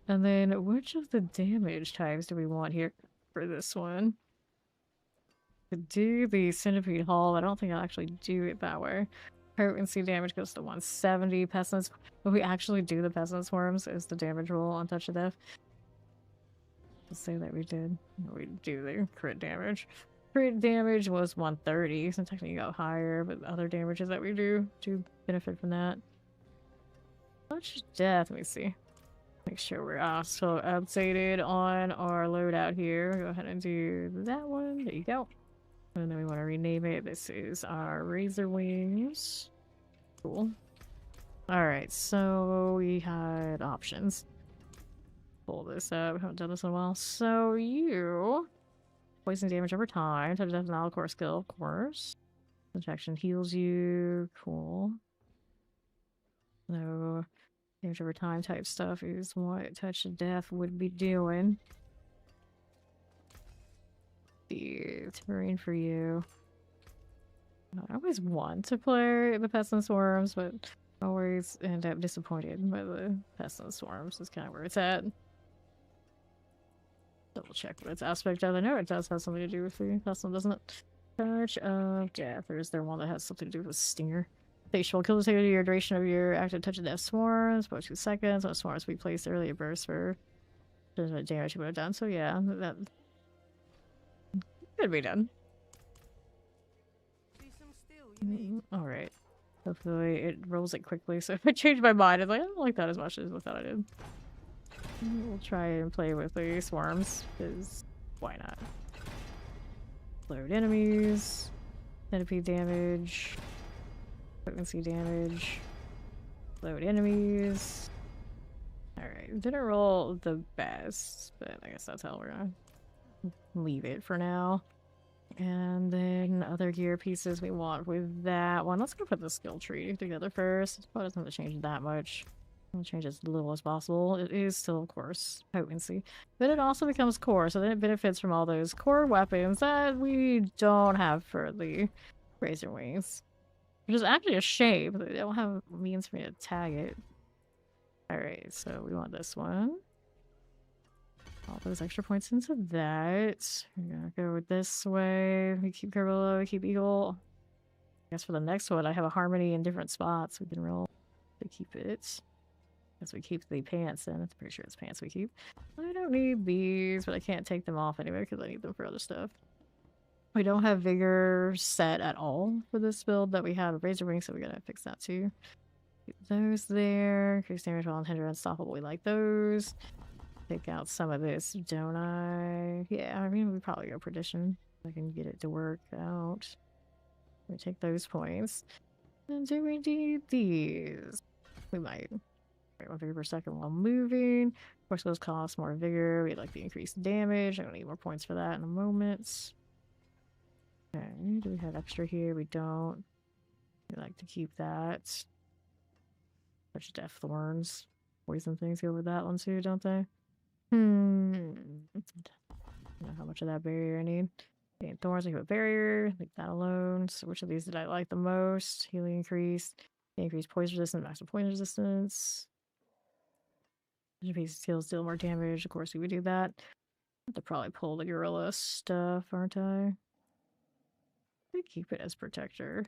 And then, which of the damage types do we want here for this one? To do the Centipede Hull, I don't think I'll actually do it that way. Potency damage goes to 170. Pestilence, if we actually do the Pestilence Swarms, is the damage roll on Touch of Death. Let's say that we did. We do the crit damage. Crit damage was 130, so technically you go higher, but other damages that we do benefit from that. Touch of Death, let me see. Make sure we're also updated on our loadout here. Go ahead and do that one. There you go. And then we want to rename it. This is our Razor Wings. Cool. Alright, so we had options. Pull this up. We haven't done this in a while. So you... Poison damage over time. Touch of Death and Alcor skill, of course. Protection heals you. Cool. So... Damage over time type stuff is what Touch of Death would be doing. The terrain for you. I always want to play the Pestilence Swarms, but always end up disappointed by the Pestilence Swarms. Is kind of where it's at. Double check what its aspect of. I know it does have something to do with the Pestilence, doesn't it? Touch of Death. Or is there one that has something to do with Stinger? Facial kill the your duration of your active Touch of Death swarms, about 2 seconds. On swarms we placed earlier burst for damage you would have done. So yeah, that could be done. Alright. Hopefully it rolls it quickly, so if I change my mind, it's like, I don't like that as much as I thought I did. We'll try and play with the swarms, because why not? Load enemies. Centipede damage. Potency damage. Load enemies. Alright, didn't roll the best, but I guess that's how we're gonna leave it for now. And then other gear pieces we want with that one. Let's go put the skill tree together first. It probably doesn't have to change that much. I'll change as little as possible. It is still, of course, potency. But it also becomes core, so then it benefits from all those core weapons that we don't have for the Razor Wings. Which is actually a shame, but they don't have means for me to tag it. Alright, so we want this one. All those extra points into that. We're gonna go with this way. We keep Gorilla, we keep Eagle. I guess for the next one, I have a harmony in different spots. We can roll to keep it. As we keep the pants in. I'm pretty sure it's pants we keep. I don't need these, but I can't take them off anyway because I need them for other stuff. We don't have Vigor set at all for this build that we have a Razor Wing, so we gotta fix that too. Keep those there. Increase damage while unhindered unstoppable. We like those. Take out some of this, don't I? Yeah, I mean, we probably go Perdition. I can get it to work out. We take those points. And do we need these? We might. One vigor per second while moving. Of course, those cost more vigor. We'd like the increased damage. I don't need more points for that in a moment. Okay, do we have extra here? We don't. We like to keep that. Such death thorns. Poison things go with that one too, don't they? I don't know how much of that barrier I need. Okay, thorns, I keep a barrier. Leave that alone. So which of these did I like the most? Healing increase. Increase poison resistance, maximum poison resistance. Piece skills deal more damage. Of course, we would do that. I have to probably pull the gorilla stuff, aren't I? I keep it as protector.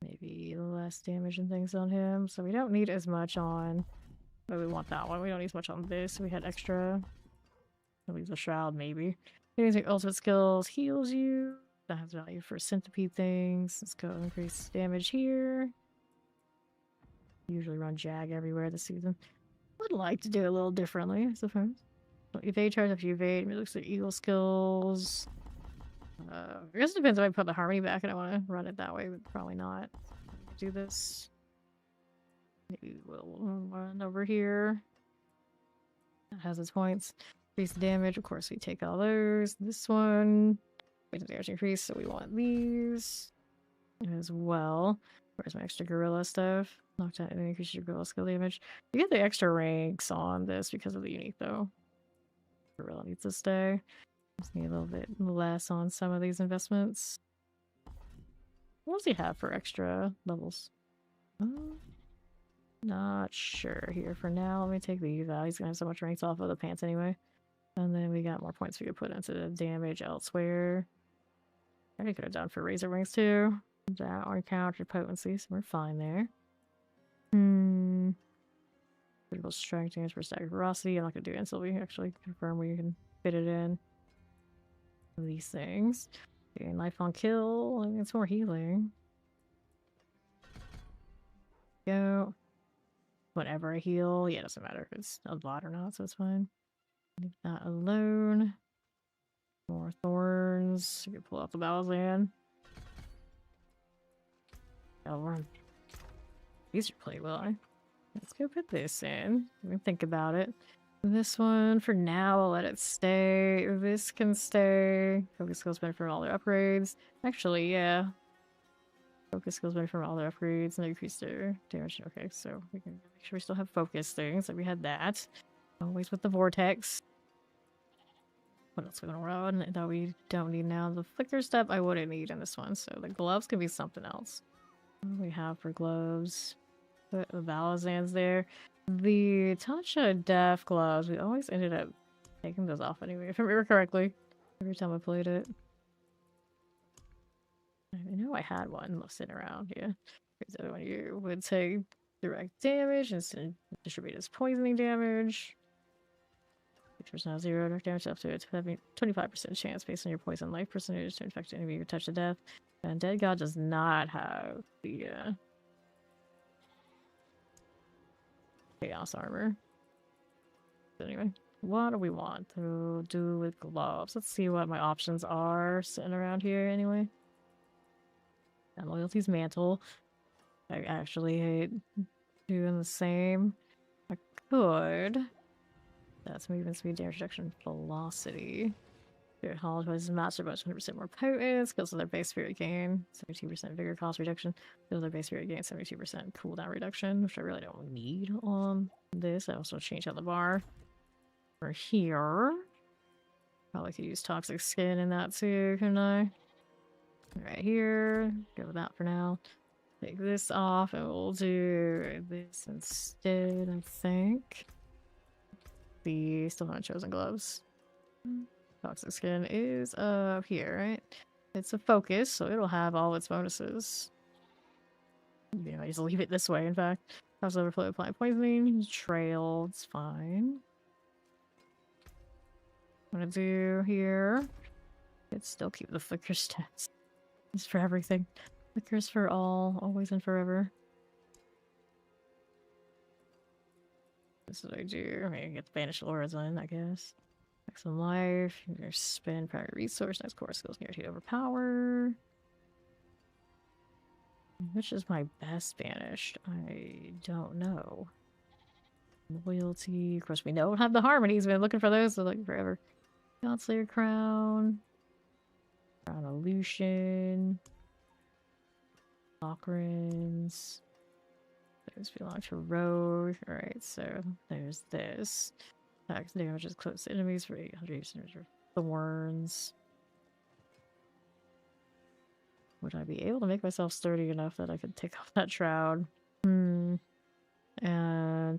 Maybe less damage and things on him. So we don't need as much on. But we want that one. We don't need as much on this. We had extra. At least a shroud, maybe. Anything ultimate skills heals you. That has value for centipede things. Let's go increase damage here. Usually run Jag everywhere this season. Would like to do it a little differently, I suppose. Evade charge after you evade. It looks like eagle skills. I guess it depends if I put the harmony back and I want to run it that way, but probably not. Do this. Maybe we'll run over here. That has its points. Increase the damage. Of course, we take all those. This one. Wait, the damage increase, so we want these as well. Where's my extra gorilla stuff? Knocked out and increase your gorilla skill damage. You get the extra ranks on this because of the unique, though. Gorilla needs to stay. Just need a little bit less on some of these investments. What does he have for extra levels? Not sure here for now. Let me take these out. He's gonna have so much ranks off of the pants anyway. And then we got more points we could put into the damage elsewhere. I could have done for razor wings too. That or counter potency, so we're fine there. Critical strength damage for static ferocity. I'm not gonna do it until we actually confirm where you can fit it in. These things. Okay, life on kill. I mean, it's more healing. Go. Whenever I heal. Yeah, it doesn't matter if it's a lot or not, so it's fine. Leave that alone. More thorns. You can pull out the Balazan. Oh, run. These are pretty well. Let's go put this in. Let me think about it. This one, for now, I'll let it stay. This can stay. Focus skills benefit from all their upgrades. Actually, yeah. Focus skills benefit from all their upgrades and increase their damage. Okay, so we can make sure we still have focus things. Like we had that. Always with the vortex. What else are we gonna run that we don't need now? The flicker stuff I wouldn't need in this one, so the gloves can be something else. What do we have for gloves? Put the Balazans there. The Tasha Death gloves, we always ended up taking those off anyway, if I remember correctly. Every time I played it. I know I had one sitting around, yeah. Because the other one you would take direct damage and distribute as poisoning damage. 6% of 0 direct damage up to a 25% chance based on your poison life percentage to infect an enemy you touch to death. And Dead God does not have the Chaos armor. But anyway, what do we want to do with gloves? Let's see what my options are sitting around here anyway. And Loyalty's Mantle. I actually hate doing the same. I could. That's movement speed, damage reduction, velocity. Spirit Hollow is master bonus 100% more potent. Skills of their base spirit gain. 72% vigor cost reduction. Skills of their base spirit gain. 72% cooldown reduction, which I really don't need on this. I also changed out the bar for here. Probably could use toxic skin in that too, couldn't I? Right here. Go with that for now. take this off and we'll do this instead, I think. The still haven't chosen gloves. Toxic skin is up here, right? It's a focus, so it'll have all its bonuses. Yeah, I just leave it this way, in fact. House overflow, apply poisoning, trail, it's fine. I'm gonna do here. It's still keep the flicker stats. It's for everything. Flickers for all, always and forever. This is what I do. I mean, get the banished auras on, I guess. Maximum life, your spend prior resource, next core skills guaranteed overpower. Which is my best banished? I don't know. Loyalty, of course we don't have the harmonies, we've been looking for those for like forever. Godslayer crown. Crown illusion. Ocarins. Those belong to rogue. Alright, so there's this. Attacks damages close to enemies for 800 thorns. Would I be able to make myself sturdy enough that I could take off that shroud? And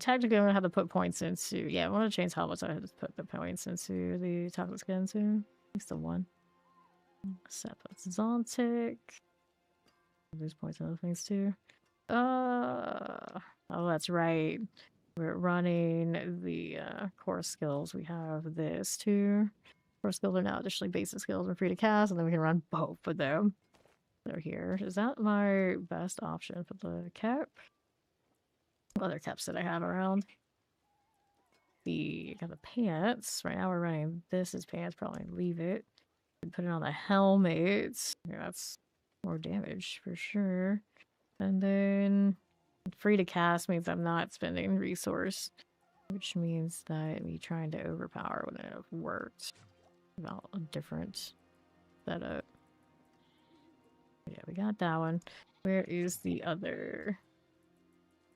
technically I'm gonna have to put points into, yeah, I want to change helmets, so I have to put the points into the toxic skin too. At least the one. Set that's Zontic. Lose points on other things too. Oh, that's right. We're running the core skills. We have this too. Core skills are now additionally basic skills. We're free to cast, and then we can run both of them. They're here. Is that my best option for the cap? What other caps that I have around? Got the pants. Right now we're running this as pants. Probably leave it. And put it on the helmet. Yeah, that's more damage for sure. And then free to cast means I'm not spending resource, which means that me trying to overpower wouldn't have worked. About a different setup. Yeah, we got that one. Where is the other?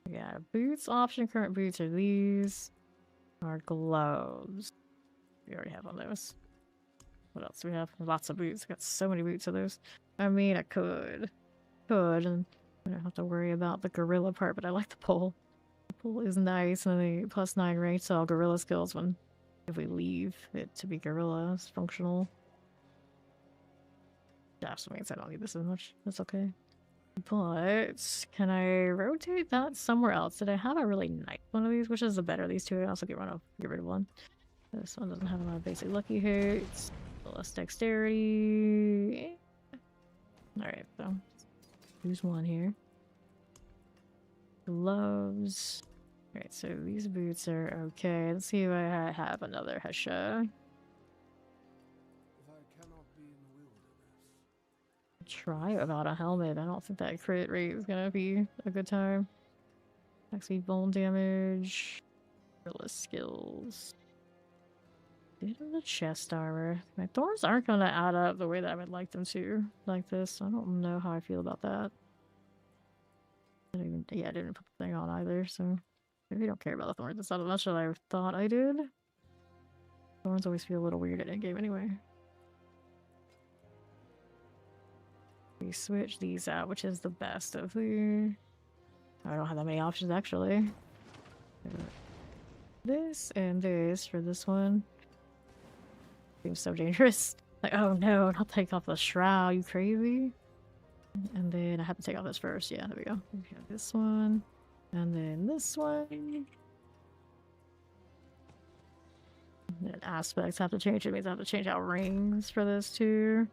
Yeah, boots option. Current boots are these. Our gloves. We already have on those. What else do we have? Lots of boots. Got so many boots of those. I mean, I could, and I don't have to worry about the gorilla part, but I like the pole. The pole is nice, and the +9 range to all gorilla skills if we leave it to be gorilla, it's functional. That means I don't need this as much. That's okay. But can I rotate that somewhere else? Did I have a really nice one of these? Which is the better of these two? I also get rid of one. This one doesn't have a lot of basic lucky hits. Less dexterity. Alright, so use one here. Gloves. Alright, so these boots are okay. Let's see if I have another Hesha. Try about a helmet. I don't think that crit rate is gonna be a good time. Actually, bone damage. Gorilla skills. Bit of the chest armor. My thorns aren't gonna add up the way that I would like them to. Like this. I don't know how I feel about that. I didn't put the thing on either, so maybe I don't care about the thorns. It's not as much as I thought I did. Thorns always feel a little weird in game anyway. We switch these out, which is the best of the... I don't have that many options actually. This and this for this one. Seems so dangerous. Like, oh no, I'll take off the shroud, you crazy? And then I have to take off this first. Yeah, there we go. We have this one. And then this one. And then aspects have to change. It means I have to change out rings for this too.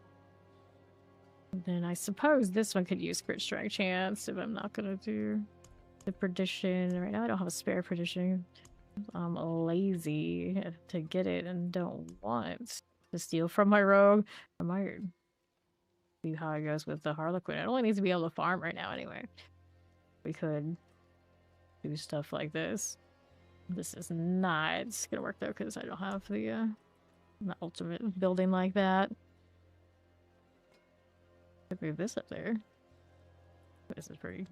And then I suppose this one could use crit strike chance if I'm not gonna do the perdition. Right now I don't have a spare perdition. I'm lazy to get it and don't want to steal from my rogue. I might see how it goes with the Harlequin. It only needs to be able to farm right now anyway. We could do stuff like this. This is not gonna work though because I don't have the ultimate building like that. Could move this up there. This is pretty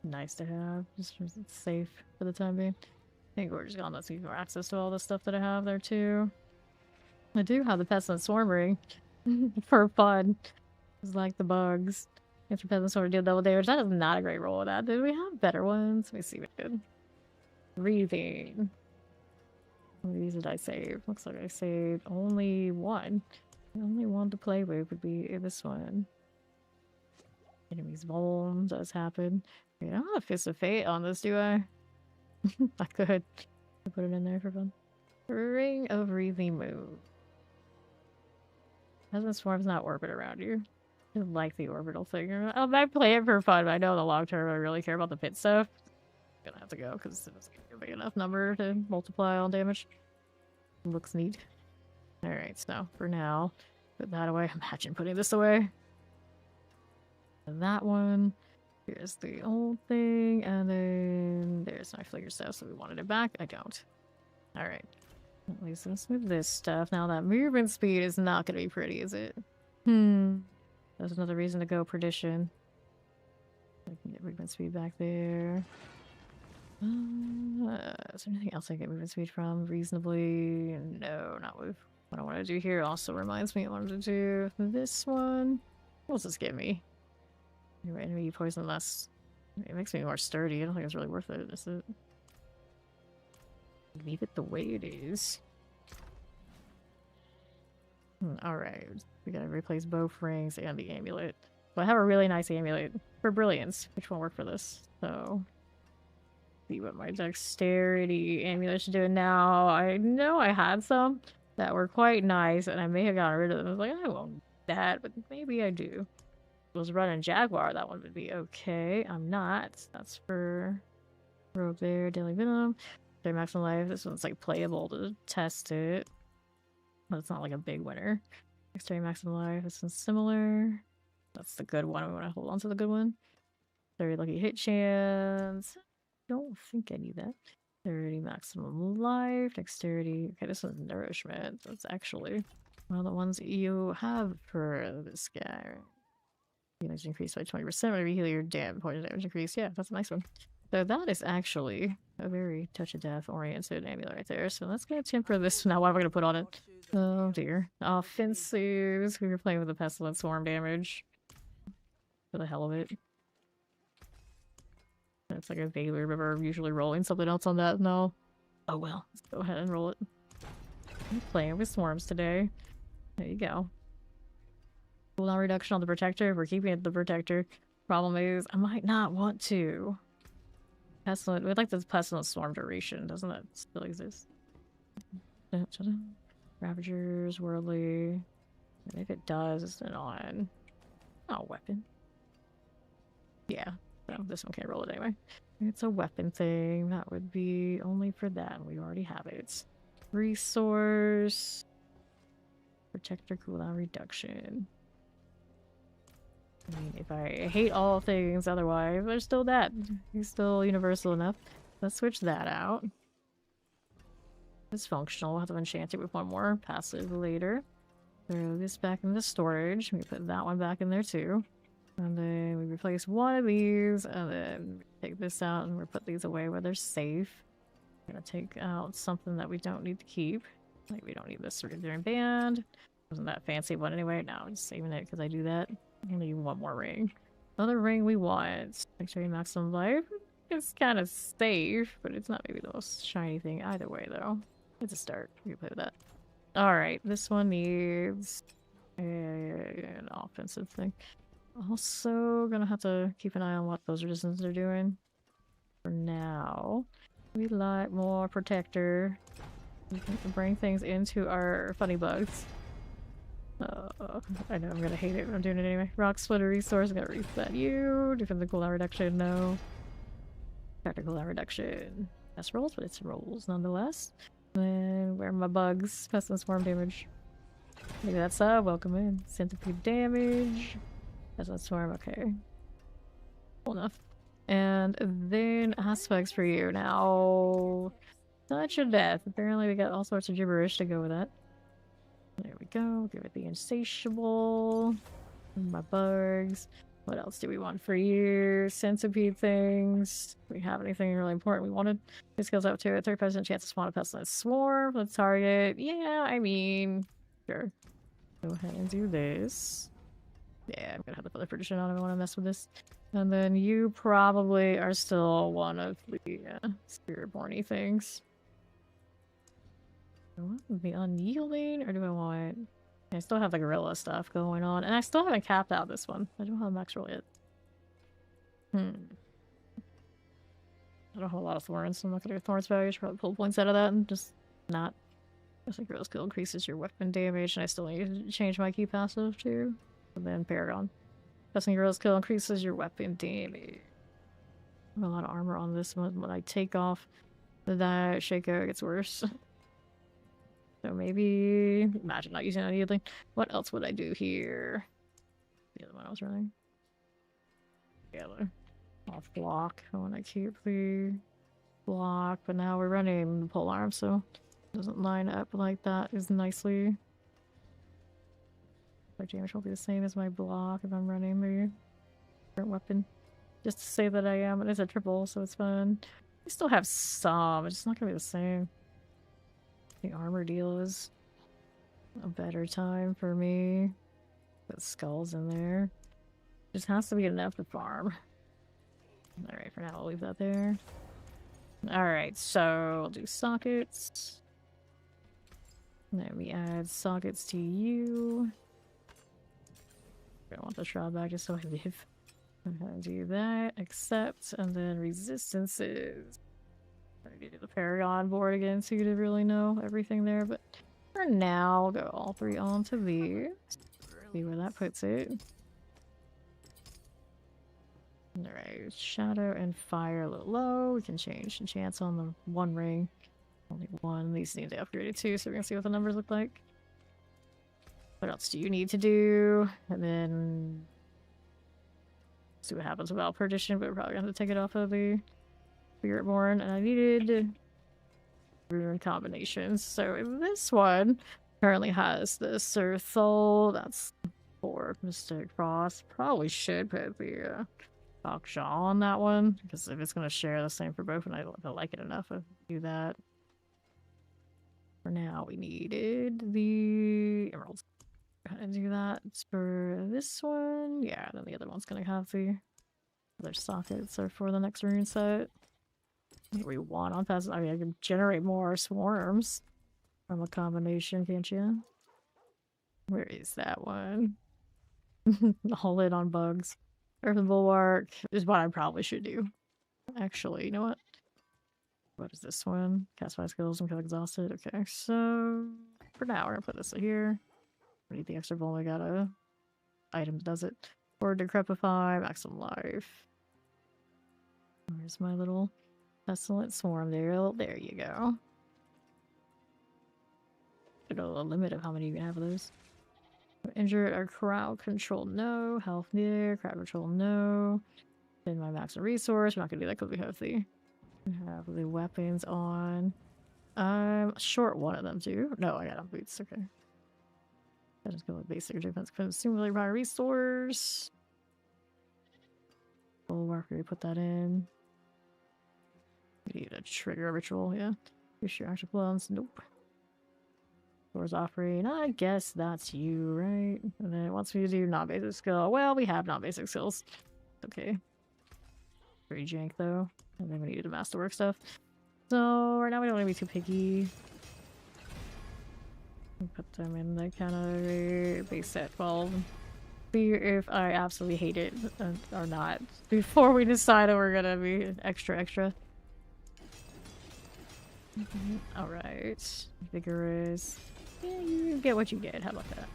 nice to have, just because it's safe for the time being. I think we're just gonna let some more access to all the stuff that I have there too. I do have the Pestilent Swarm ring for fun. It's like the bugs. If your peasant sort of deal double damage, that is not a great roll with that. Did we have better ones? Let me see what we did. Breathing. How many of these did I save? Looks like I saved only one. The only one to play with would be this one. Enemies vuln does happen. I don't have Fist of Fate on this, do I? I could. Put it in there for fun. Ring of Breathing Moon. Peasant Swarm's not orbit around you. I like the orbital thing. I play it for fun, but I know in the long term I really care about the pit stuff. I'm gonna have to go because it's a big enough number to multiply all damage. Looks neat. Alright, so for now, put that away. Imagine putting this away. And that one. Here's the old thing, and then there's my flicker stuff, so we wanted it back. I don't. Alright. At least let's move this stuff. Now that movement speed is not gonna be pretty, is it? That's another reason to go perdition. I can get movement speed back there. Is there anything else I get movement speed from reasonably? No, not with what I want to do here. Also reminds me I wanted to do this one. What does this give me? Anyway, enemy poison less. It makes me more sturdy. I don't think it's really worth it, is it? Leave it the way it is. Alright. We gotta replace both rings and the amulet. So I have a really nice amulet for brilliance, which won't work for this. So see what my dexterity amulet should do now. I know I had some that were quite nice, and I may have gotten rid of them. I was like, I won't do that, but maybe I do. If I was running Jaguar, that one would be okay. I'm not. That's for Rogue there, Daily Venom. Their maximum life. This one's like playable to test it. But it's not like a big winner. Dexterity maximum life. This one's similar. That's the good one. We want to hold on to the good one. 30 lucky hit chance. Don't think I need that. 30 maximum life. Dexterity. Okay, this one's nourishment. That's actually one of the ones you have for this guy. Damage increased by 20%. Whenever you heal your poison damage increase. Yeah, that's a nice one. So that is actually a very touch of death oriented amulet right there. So let's go temper this. Now, what am I going to put on it? Oh dear. Offensives. We were playing with the pestilent swarm damage. For the hell of it. It's like I vaguely remember usually rolling something else on that. No. Oh well. Let's go ahead and roll it. I'm playing with swarms today. There you go. Cooldown reduction on the protector. We're keeping it the protector. Problem is, I might not want to. Pestilent. We'd like this pestilent swarm duration. Doesn't that still exist? Ravagers, worldly. And if it does, it's an on. Oh, weapon. Yeah. So this one can't roll it anyway. It's a weapon thing. That would be only for that. We already have it. Resource. Protector cooldown reduction. I mean, if I hate all things otherwise, there's still that. He's still universal enough. Let's switch that out. It's functional. We'll have to enchant it with one more passive later. Throw this back in the storage. We put that one back in there too. And then we replace one of these, and then take this out, and we'll put these away where they're safe. We're gonna take out something that we don't need to keep. Like, we don't need this Spiritborn band. Wasn't that fancy one anyway? No, I'm just saving it because I do that. I need one more ring. Another ring we want. Dexterity maximum life. It's kind of safe, but it's not maybe the most shiny thing either way, though. It's a start. We can play with that. Alright, this one needs an offensive thing. Also, gonna have to keep an eye on what those resistance are doing. For now, we like more protector. We can bring things into our funny bugs. I know I'm gonna hate it, but I'm doing it anyway. Rock splitter resource, I'm gonna reset you. Defend the cooldown reduction, no. Factor cooldown reduction. Best rolls, but it's rolls nonetheless. And where are my bugs? Pestilent swarm damage. Maybe that's welcome in. Centipede damage. Pestilent swarm, okay. Cool enough. And then aspects for you. Now, touch of death. Apparently we got all sorts of gibberish to go with that. There we go. Give it the insatiable. My bugs. What else do we want for you? Centipede things. Do we have anything really important we wanted? This goes up to a 30% chance to spawn a pestilent swarm. Let's target. Yeah, I mean, sure. Go ahead and do this. Yeah, I'm gonna have to put the prediction on. I don't want to mess with this. And then you probably are still one of the Spiritborn-y things. Do I want the unyielding, or do I want... I still have the gorilla stuff going on, and I still haven't capped out this one. I don't have max roll yet. I don't have a lot of thorns, so I'm not gonna get thorns value. I should probably pull points out of that and just not. I think gorilla skill increases your weapon damage, and I still need to change my key passive too. And then Paragon. Pressing gorilla skill increases your weapon damage. I have a lot of armor on this one. When I take off that Shaco, it gets worse. So maybe... Imagine not using anything. What else would I do here? The other one I was running. Together. Off block. I want to keep the block, but now we're running the pole arm, so it doesn't line up like that as nicely. My damage will be the same as my block if I'm running the current weapon. Just to say that I am, and it's a triple, so it's fun. I still have some, it's just not gonna be the same. The armor deal is a better time for me. Put skulls in there. Just has to be enough to farm. Alright, for now I'll leave that there. Alright, so we'll do sockets. And then we add sockets to you. I don't want the shroud back just so I live. I'm gonna do that, accept, and then resistances. I need to do the Paragon board again so you to really know everything there, but for now, I'll go all three onto these. See where that puts it. Alright, shadow and fire a little low. We can change enchants on the one ring. Only one. These need to upgrade it too, so we can see what the numbers look like. What else do you need to do? And then see what happens without perdition, but we're probably gonna have to take it off of the Spiritborn. And I needed rune combinations. So this one currently has the Surthol. That's for Mystic Frost. Probably should put the Shaw on that one, because if it's gonna share the same for both, and I don't like it enough to do that. For now, we needed the emeralds. Go ahead and do that. It's for this one. Yeah, then the other one's gonna have the other sockets are for the next rune set. What do we want on passive? I mean, I can generate more swarms from a combination, can't you? Where is that one? All in on bugs. Earthen Bulwark is what I probably should do. Actually, you know what? What is this one? Cast 5 skills and kill exhausted. Okay, so for now, we're gonna put this here. We need the extra bone. We got a item that does it. Or Decrepify, maximum life. Where's my little pestilent swarm there? There you go. There's a limit of how many you can have of those. Injured or crowd control, no. Health near, crowd control, no. Then my maximum resource. We're not gonna do that because we have the weapons on. Short one of them too. No, I got on boots. Okay. I just go with basic defense. Consumably by resource. Bulwark, we put that in. We need a trigger ritual, yeah. Use your action plans. Nope. Doors offering. I guess that's you, right? And then it wants me to do non-basic skill. Well, we have non-basic skills. Okay. Pretty jank though. And then we need to do masterwork stuff. So right now we don't want to be too picky. Put them in the category base set 12. See if I absolutely hate it or not before we decide if we're gonna be extra. Alright. Vigorous. Yeah, you get what you get. How about that?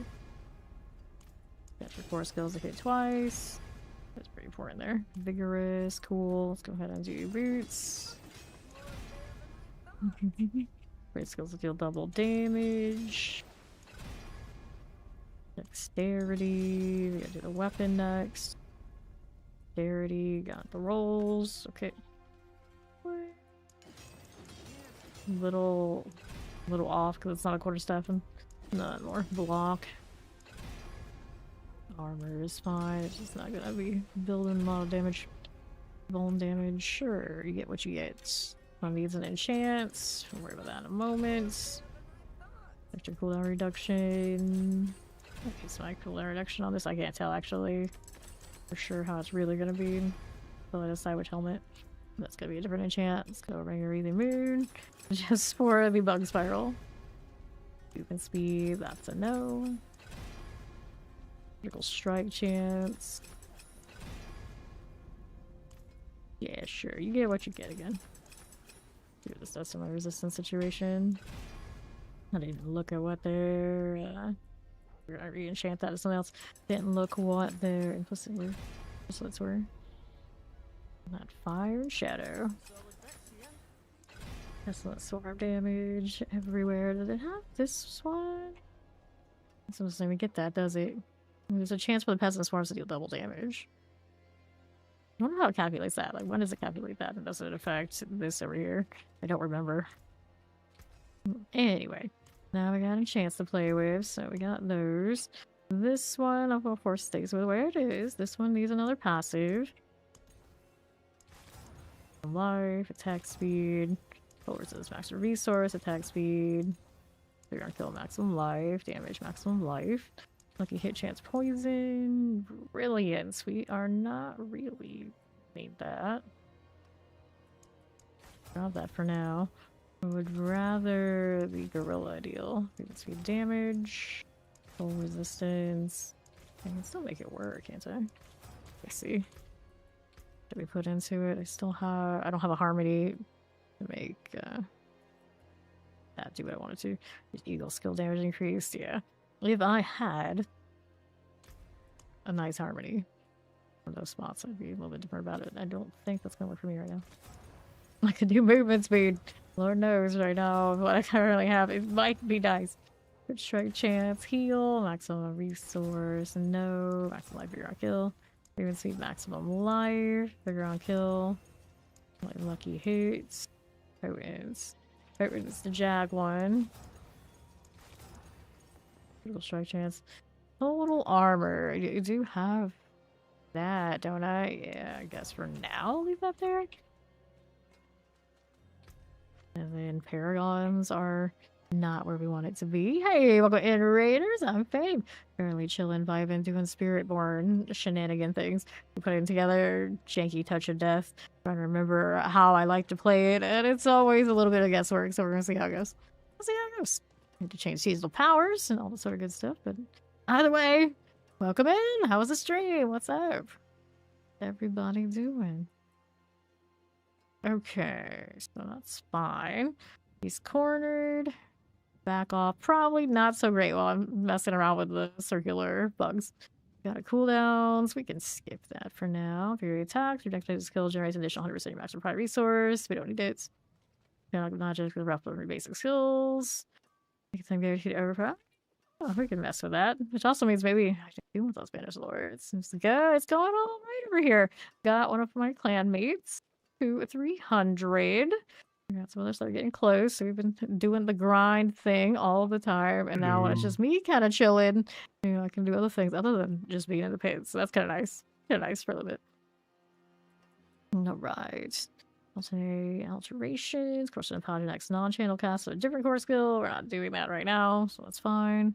Got your 4 skills to hit twice. That's pretty important there. Vigorous, cool. Let's go ahead and do boots. Great skills to deal double damage. Dexterity. We gotta do the weapon next. Dexterity. Got the rolls. Okay. Little off because it's not a quarterstaff and not more block. Armor is fine. It's just not gonna be building a lot of damage. Bone damage. Sure, you get what you get. One needs an enchant. We'll worry about that in a moment. Extra cooldown reduction. Okay, so I cool reduction on this. I can't tell actually for sure how it's really gonna be until I decide which helmet. That's gonna be a different enchant. Let's go over the moon. Just for the bug spiral. Movement speed, that's a no. Critical strike chance. Yeah, sure. You get what you get again. Dude, this does some resistance situation. I didn't look at what their we're gonna re-enchant that to something else. Didn't look what their implicit bracelets were. Not fire and shadow. Excellent swarm damage everywhere. Did it have this one? It doesn't even get that, does it? There's a chance for the peasant swarms to deal double damage. I wonder how it calculates that. Like, when does it calculate that? And does it affect this over here? I don't remember. Anyway, now we got a chance to play with, so we got those. This one, of course, stays with where it is. This one needs another passive. Life, attack speed. Forward says maximum resource, attack speed. They're gonna kill maximum life, damage maximum life. Lucky hit chance poison. Brilliance. We are not really need that. Grab that for now. I would rather the gorilla deal. Movement speed damage. Full resistance. I can still make it work, can't I? Let's see. Did we put into it? I don't have a harmony to make that do what I wanted to. Eagle skill damage increased, yeah. If I had a nice harmony on those spots, I'd be a little bit different about it. I don't think that's gonna work for me right now. I could do movement speed. Lord knows right now what I currently have. It might be nice. Good strike chance, heal, maximum resource, no, maximum life, figure on kill. Movement speed, maximum life, figure on kill. Like lucky hits. Potence. Potence the jag one. Critical strike chance. Total armor. You do have that, don't I? Yeah, I guess for now I'll leave that there. And then paragons are not where we want it to be. Hey, welcome in Raiders. I'm Fame. Fairly chillin', vibing, doing Spiritborn shenanigan things. We put it together, janky touch of death. Trying to remember how I like to play it, and it's always a little bit of guesswork, so we're gonna see how it goes. We'll see how it goes. Need to change seasonal powers and all this sort of good stuff, but either way, welcome in. How was the stream? What's up? Everybody doing? Okay, so that's fine. He's cornered. Back off. Probably not so great while I'm messing around with the circular bugs. Got a cooldowns. We can skip that for now. If you're attacked, your next skill generates additional 100% maximum pride resource. We don't need it. Not just with rough basic skills. We can guaranteed overpower. Oh, we can mess with that. Which also means maybe I can do with those Spanish lords. It's good. It's going all right over here. Got one of my clan mates to 300. Got some others that are getting close. So we've been doing the grind thing all the time. And now when it's just me kind of chilling, you know, I can do other things other than just being in the pits. So that's kind of nice. Kind of nice for a little bit. All right. Alterations. Crossing upon next non-channel cast. So a different core skill. We're not doing that right now, so that's fine.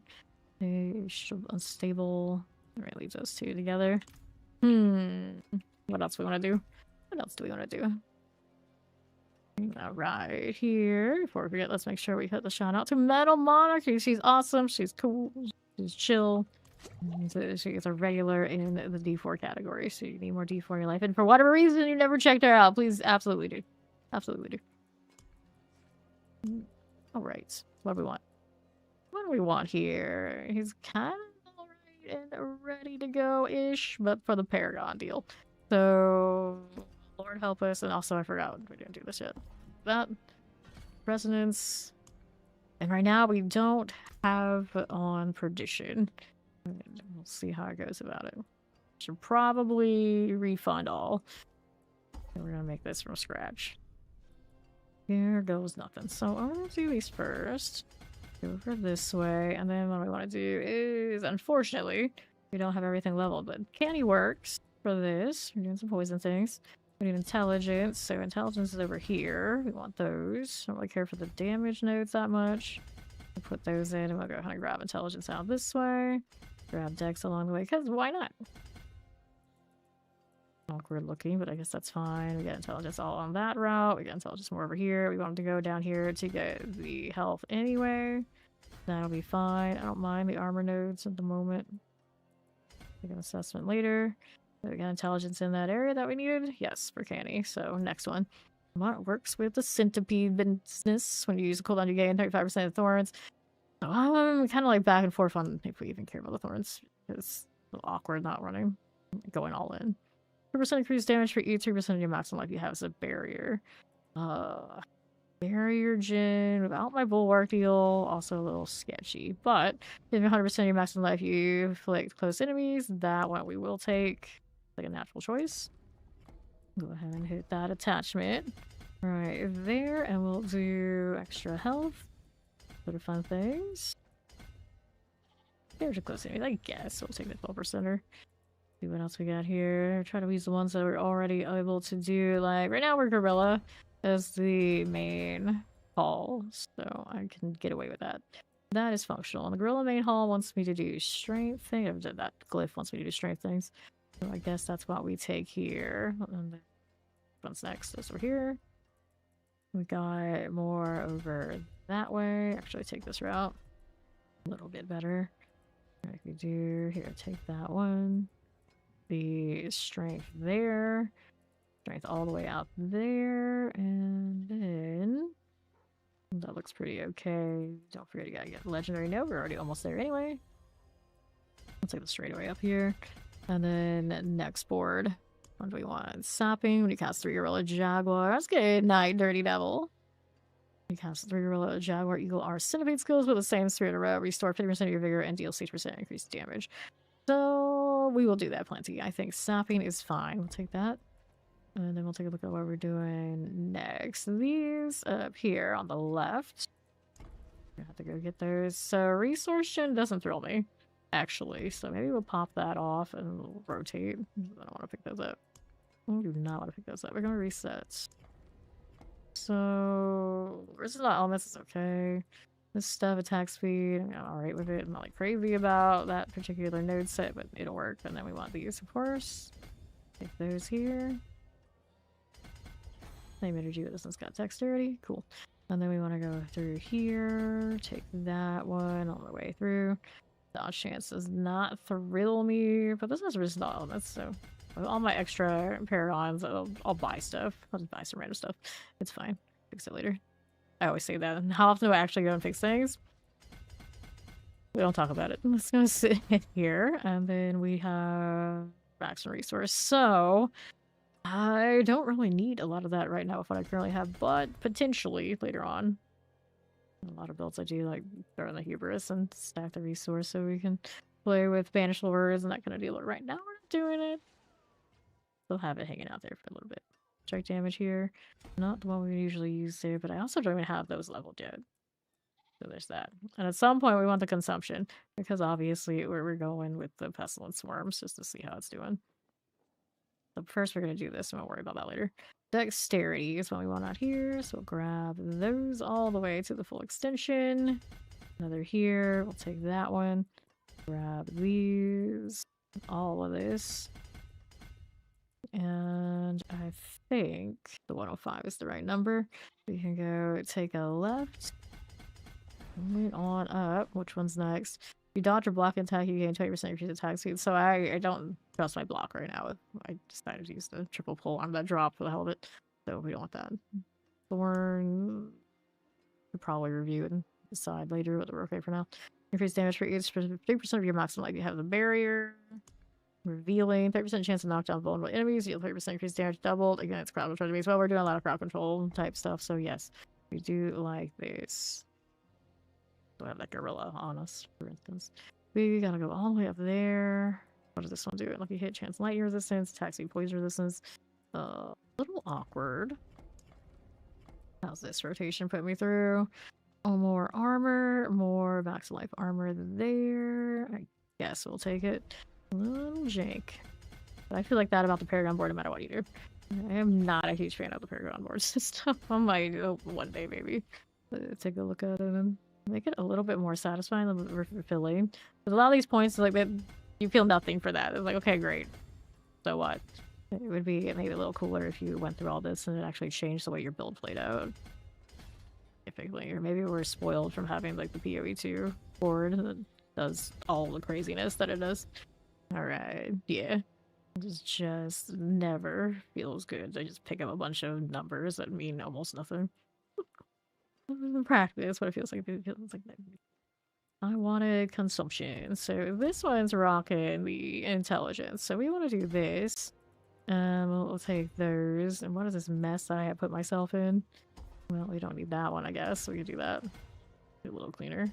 Unstable. Alright, leave those two together. What else do we want to do? What else do we want to do? Alright, here. Before we forget, let's make sure we hit the shout out to Metal Monarchy. She's awesome. She's cool. She's chill. So she is a regular in the D4 category, so you need more D4 in your life. And for whatever reason you never checked her out, please absolutely do. Absolutely do. Alright, what do we want? What do we want here? He's kind of alright and ready to go-ish, but for the Paragon deal. So, Lord help us, and also I forgot we didn't do this yet. That, Resonance, and right now we don't have on Perdition. We'll see how it goes about it. Should probably refund all. And we're gonna make this from scratch. Here goes nothing. So I'm gonna do these first. Go over this way, and then what we want to do is, unfortunately, we don't have everything leveled, but Canny works for this. We're doing some poison things. We need intelligence, so intelligence is over here. We want those. Don't really care for the damage nodes that much. We'll put those in, and we'll go ahead and grab intelligence out this way. Grab Dex along the way, because why not? Awkward looking, but I guess that's fine. We got intelligence all on that route. We got intelligence more over here. We want to go down here to get the health anyway. That'll be fine. I don't mind the armor nodes at the moment. Take an assessment later. We got intelligence in that area that we needed. Yes, for Canny. So next one. What works with the centipede business? When you use a cooldown, you gain 35% of thorns. So I'm kind of like back and forth on if we even care about the thorns. It's a little awkward not running, going all in. 2% increased damage for each 3% of your maximum life you have as a barrier. Barrier gen without my bulwark deal, also a little sketchy. But if 100% of your maximum life you inflict close enemies, that one we will take. Like a natural choice. Go ahead and hit that attachment right there, and we'll do extra health. Sort of fun things. There's a close enemies, I guess. We'll take the 12%er. See what else we got here. Try to use the ones that we're already able to do. Like right now we're Gorilla as the main hall, so I can get away with that. That is functional. And the Gorilla main hall wants me to do strength thing. I've done that. Glyph wants me to do strength things. So I guess that's what we take here. And then what's next? This over here. We got more over that way. Actually, take this route. A little bit better. I could do here. Take that one. The strength there. Strength all the way out there. And then that looks pretty okay. Don't forget you gotta get legendary note. We're already almost there anyway. Let's take the straightaway up here. And then next board. What do we want? Sapping. When you cast 3 Gorilla Jaguar. That's good night, Dirty Devil. You cast 3 Gorilla Jaguar Eagle R Centipede skills with the same 3 in a row. Restore 50% of your vigor and deal 6% increased damage. So we will do that plenty. I think sapping is fine. We'll take that. And then we'll take a look at what we're doing next. These up here on the left. I have to go get those. So resource gen doesn't thrill me, actually. So maybe we'll pop that off and we'll rotate. I don't want to pick those up. I do not want to pick those up. We're going to reset. So resistance elements is okay. This stuff, attack speed, I'm alright with it. I'm not like crazy about that particular node set, but it'll work. And then we want these, of course. Take those here. Same energy, but this one's got dexterity. Cool. And then we want to go through here. Take that one all the way through. Dodge chance does not thrill me, but this has resistance elements, so with all my extra paragons, I'll buy stuff. I'll just buy some random stuff. It's fine. Fix it later. I always say that. And how often do I actually go and fix things? We don't talk about it. Let's go sit here, and then we have maximum resource. So I don't really need a lot of that right now with what I currently have, but potentially later on. A lot of builds I do like throw in the hubris and stack the resource so we can play with banish lures and that kind of deal. But right now we're not doing it. We'll have it hanging out there for a little bit. Strike damage here. Not the one we usually use there, but I also don't even have those leveled yet. So there's that. And at some point we want the consumption, because obviously we're going with the pestilence swarms just to see how it's doing. So first we're going to do this and we'll worry about that later. Dexterity is what we want out here, so we'll grab those all the way to the full extension. Another here, we'll take that one. Grab these, all of this. And I think the 105 is the right number. We can go take a left. Move on up. Which one's next? You dodge or block an attack, you gain 20% increased attack speed. So I don't trust my block right now. I decided to use the triple pull on that drop for the hell of it. So we don't want that. Thorn. We'll probably review it and decide later whether we're okay for now. Increased damage for each 3% of your maximum life. You have the barrier. Revealing. 30% chance to knock down vulnerable enemies. You have 30% increased damage doubled. Again, it's crowd control enemies. Well, we're doing a lot of crowd control type stuff. So yes, we do like this. We have that gorilla on us, for instance. We gotta go all the way up there. What does this one do? Lucky hit, chance lightning resistance, attack speed, poison resistance. A little awkward. How's this rotation put me through? Oh, more armor, more max life armor there. I guess we'll take it. A little jank. But I feel like that about the Paragon board no matter what you do. I am not a huge fan of the Paragon board system. I might one day maybe take a look at it and Make it a little bit more satisfying, a little bit fulfilling. Because a lot of these points, like, you feel nothing for that. It's like, okay, great. So what? It would be maybe a little cooler if you went through all this and it actually changed the way your build played out. Typically. Or maybe we're spoiled from having, like, the PoE2 board that does all the craziness that it does. Alright, yeah. It just never feels good. I just pick up a bunch of numbers that mean almost nothing. In practice, what it feels like. It feels like I wanted consumption. So this one's rocking the intelligence. So we want to do this. We'll take those. And what is this mess that I have put myself in? Well, we don't need that one, I guess. We can do that. Do a little cleaner.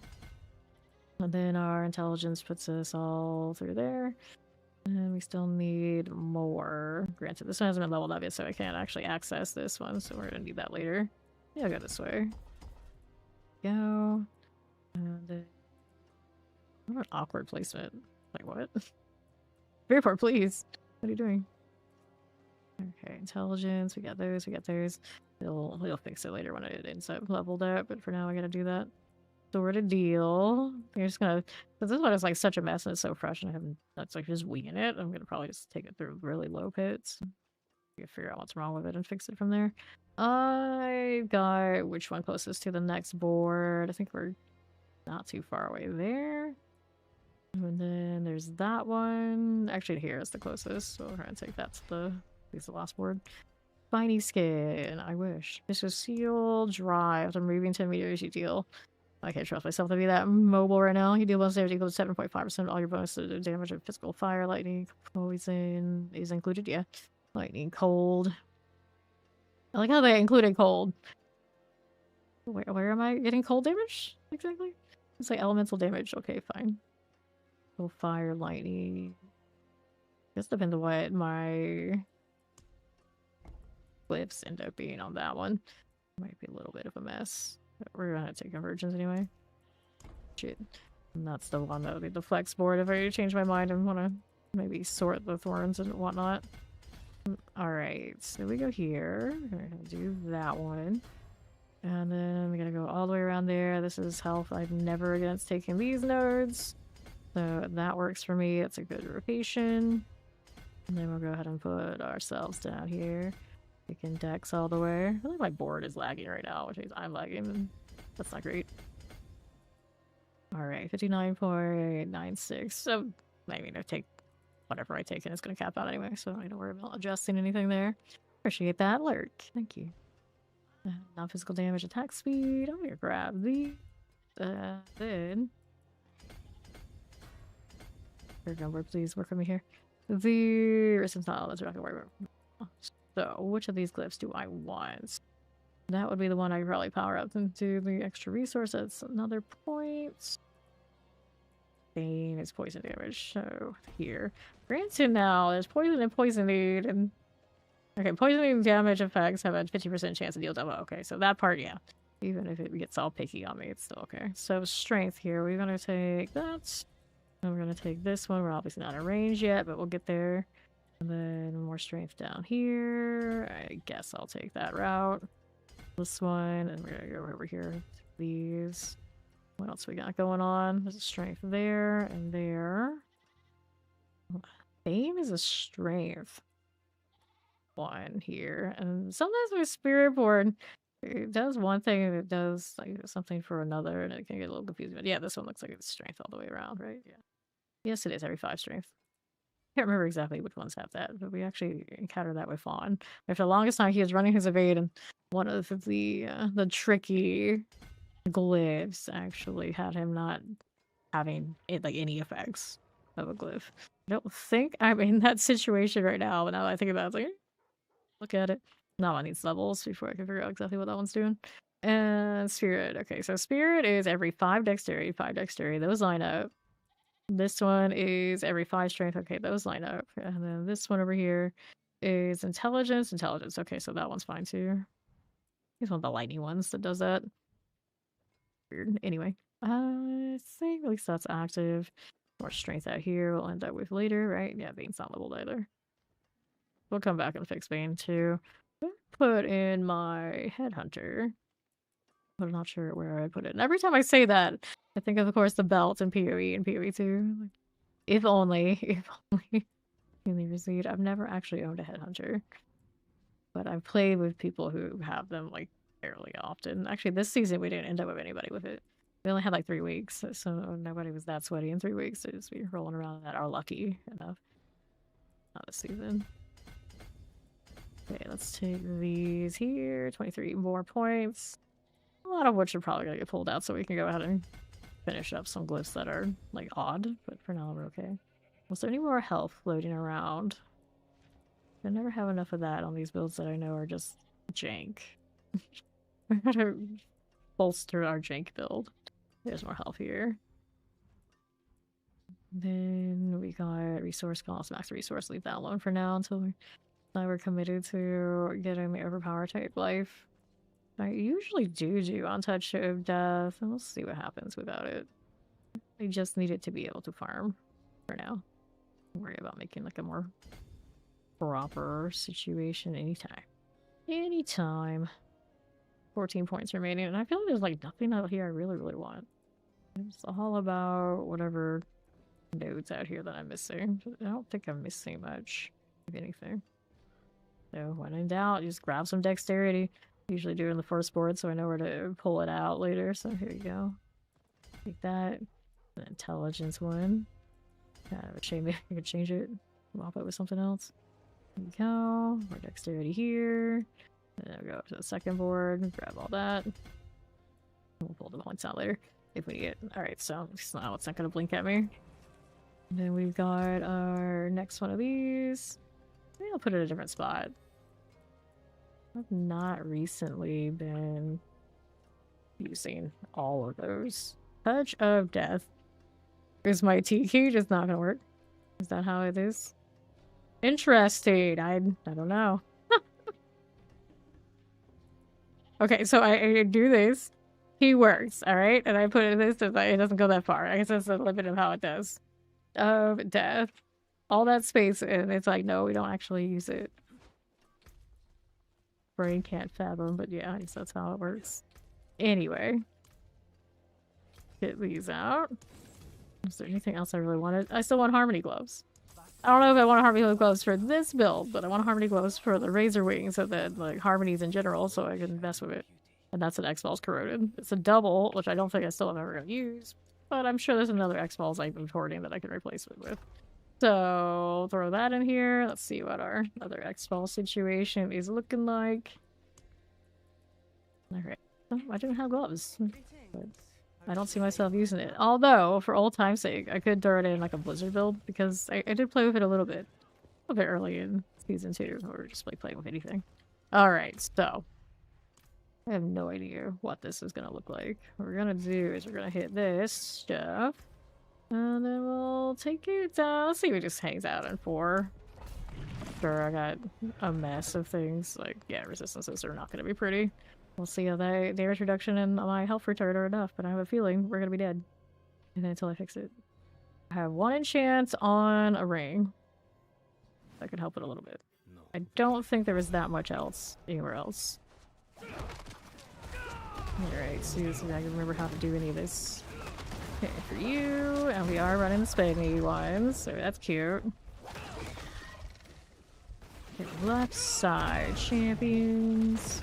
And then our intelligence puts us all through there. And we still need more. Granted, this one hasn't been leveled up yet, so I can't actually access this one, so we're gonna need that later. Yeah, I'll go this way. Go. And then... what an awkward placement. Like, what? Spiritborn, please! What are you doing? Okay, intelligence, we got those, we got those. He'll fix it later when it ends up leveled up, but for now I gotta do that. Sort of deal. You're just gonna... because this one is like such a mess and it's so fresh and I haven't... that's like just winging it. I'm gonna probably just take it through really low pits. Figure out what's wrong with it and fix it from there. I got which one closest to the next board. I think we're not too far away there. And then there's that one. Actually, here is the closest, so we're gonna take that to the... at least the last board. Spiny skin, I wish. This is seal, drive. I'm moving 10 meters, you deal. I can't trust myself to be that mobile right now. You deal bonus damage equals 7.5% of all your bonus damage of physical fire, lightning, poison is included, yeah. Lightning, cold. I like how they included cold. Where am I getting cold damage? Exactly? It's like elemental damage. Okay, fine. So fire, lightning. I guess depends on what my glyphs end up being on that one. Might be a little bit of a mess. But we're gonna take convergence anyway. Shit. And that's the one that would be the flex board if I change my mind and want to maybe sort the thorns and whatnot. Alright, so we go here. We're gonna do that one. And then we gotta go all the way around there. This is health. I'm never against taking these nodes. So that works for me. It's a good rotation. And then we'll go ahead and put ourselves down here. We can dex all the way. I think my board is lagging right now, which means I'm lagging, and that's not great. Alright, 59.96. So, I mean, I take whatever I take and it's going to cap out anyway, so I don't need to worry about adjusting anything there. Appreciate that, Lurk. Thank you. Non-physical damage, attack speed. I'm going to grab these. Then... third number, please work with me here. The resistance tile, that's what I can worry about. So, which of these glyphs do I want? That would be the one I could probably power up into the extra resource. That's another point. Bane is poison damage. So, here. Granted now, there's poison and poison aid, and... okay, poisoning damage effects have a 50% chance to deal double. Okay, so that part, yeah. Even if it gets all picky on me, it's still okay. So, strength here. We're gonna take that. And we're gonna take this one. We're obviously not in range yet, but we'll get there. And then more strength down here. I guess I'll take that route. This one, and we're gonna go over here. These. What else we got going on? There's a strength there and there. Bane is a strength one here. And sometimes with Spiritborn, it does one thing and it does like something for another, and it can get a little confusing. But yeah, this one looks like it's strength all the way around, right? Yeah. Yes, it is every 5 strength. Can't remember exactly which ones have that, but we actually encountered that with Fawn. For the longest time, he was running his evade, and one of the tricky glyphs actually had him not having it like any effects of a glyph. I don't think I'm in that situation right now, but now that I think about it, it's like, look at it. Now I need levels before I can figure out exactly what that one's doing. And Spirit. Okay, so Spirit is every 5 dexterity, 5 dexterity. Those line up. This one is every 5 strength. Okay, those line up. And then this one over here is intelligence. Intelligence. Okay, so that one's fine too. He's one of the lightning ones that does that. Weird. Anyway, I think at least that's active. More strength out here we'll end up with later, right? Yeah, Bane's not leveled either. We'll come back and fix Bane too. Put in my headhunter. but I'm not sure where I put it. And every time I say that, I think of course, the belt and PoE and PoE 2. Like, if only, if only. Really received. I've never actually owned a headhunter, but I've played with people who have them like fairly often. Actually, this season we didn't end up with anybody with it. We only had like 3 weeks, so nobody was that sweaty in 3 weeks. So just be rolling around that are lucky enough. Not this season. Okay, let's take these here. 23 more points. A lot of which are probably gonna get pulled out, so we can go ahead and finish up some glyphs that are like odd. But for now, we're okay. Was there any more health floating around? I never have enough of that on these builds that I know are just jank. We gotta bolster our jank build. There's more health here. Then we got resource cost, max resource. Leave that alone for now until we're committed to getting the overpower type life. I usually do Untouched of Death, and we'll see what happens without it. We just need it to be able to farm for now. Don't worry about making like a more proper situation anytime. Anytime. 14 points remaining, and I feel like there's like nothing out here I really want. It's all about whatever nodes out here that I'm missing. I don't think I'm missing much, if anything. So when in doubt, just grab some dexterity. Usually do it in the first board, so I know where to pull it out later. So here you go. Take that. An intelligence one. Kind of a shame I could change it. Swap it with something else. There you go. More dexterity here. And then we'll go up to the second board. Grab all that. We'll pull the points out later if we need it. Alright, so now it's not going to blink at me. And then we've got our next one of these. Maybe I'll put it in a different spot. I've not recently been using all of those. Touch of Death. Is my T key just not gonna work? Is that how it is? Interesting. I don't know. Okay, so I do this. He works, alright? And I put it in this, it doesn't go that far. I guess that's the limit of how it does. Of Death. All that space, and it's like, no, we don't actually use it. Brain can't fathom, but yeah, I guess that's how it works. Anyway. Get these out. Is there anything else I really wanted? I still want Harmony Gloves. I don't know if I want Harmony Gloves for this build, but I want Harmony Gloves for the Razor Wings and then like Harmonies in general, so I can mess with it. And that's an X-Balls Corroded. It's a double, which I don't think I still have ever gonna use, but I'm sure there's another X-Balls I've been hoarding that I can replace it with. So throw that in here. Let's see what our other X-Ball situation is looking like. Alright. Oh, I don't have gloves. But I don't see myself using it. Although, for old time's sake, I could throw it in like a Blizzard build because I did play with it a little bit early in season 2, or just like playing with anything. Alright, so I have no idea what this is gonna look like. What we're gonna do is we're gonna hit this stuff. And then we'll take it down. Let's see if it just hangs out in 4. Sure, I got a mess of things. Like, yeah, resistances are not going to be pretty. We'll see how their introduction and my health return are enough, but I have a feeling we're going to be dead. And then until I fix it. I have 1 enchant on a ring. That could help it a little bit. No. I don't think there was that much else anywhere else. Alright, see if I can remember how to do any of this. Okay, for you, and we are running the spaghetti ones, so that's cute. Okay, left side champions.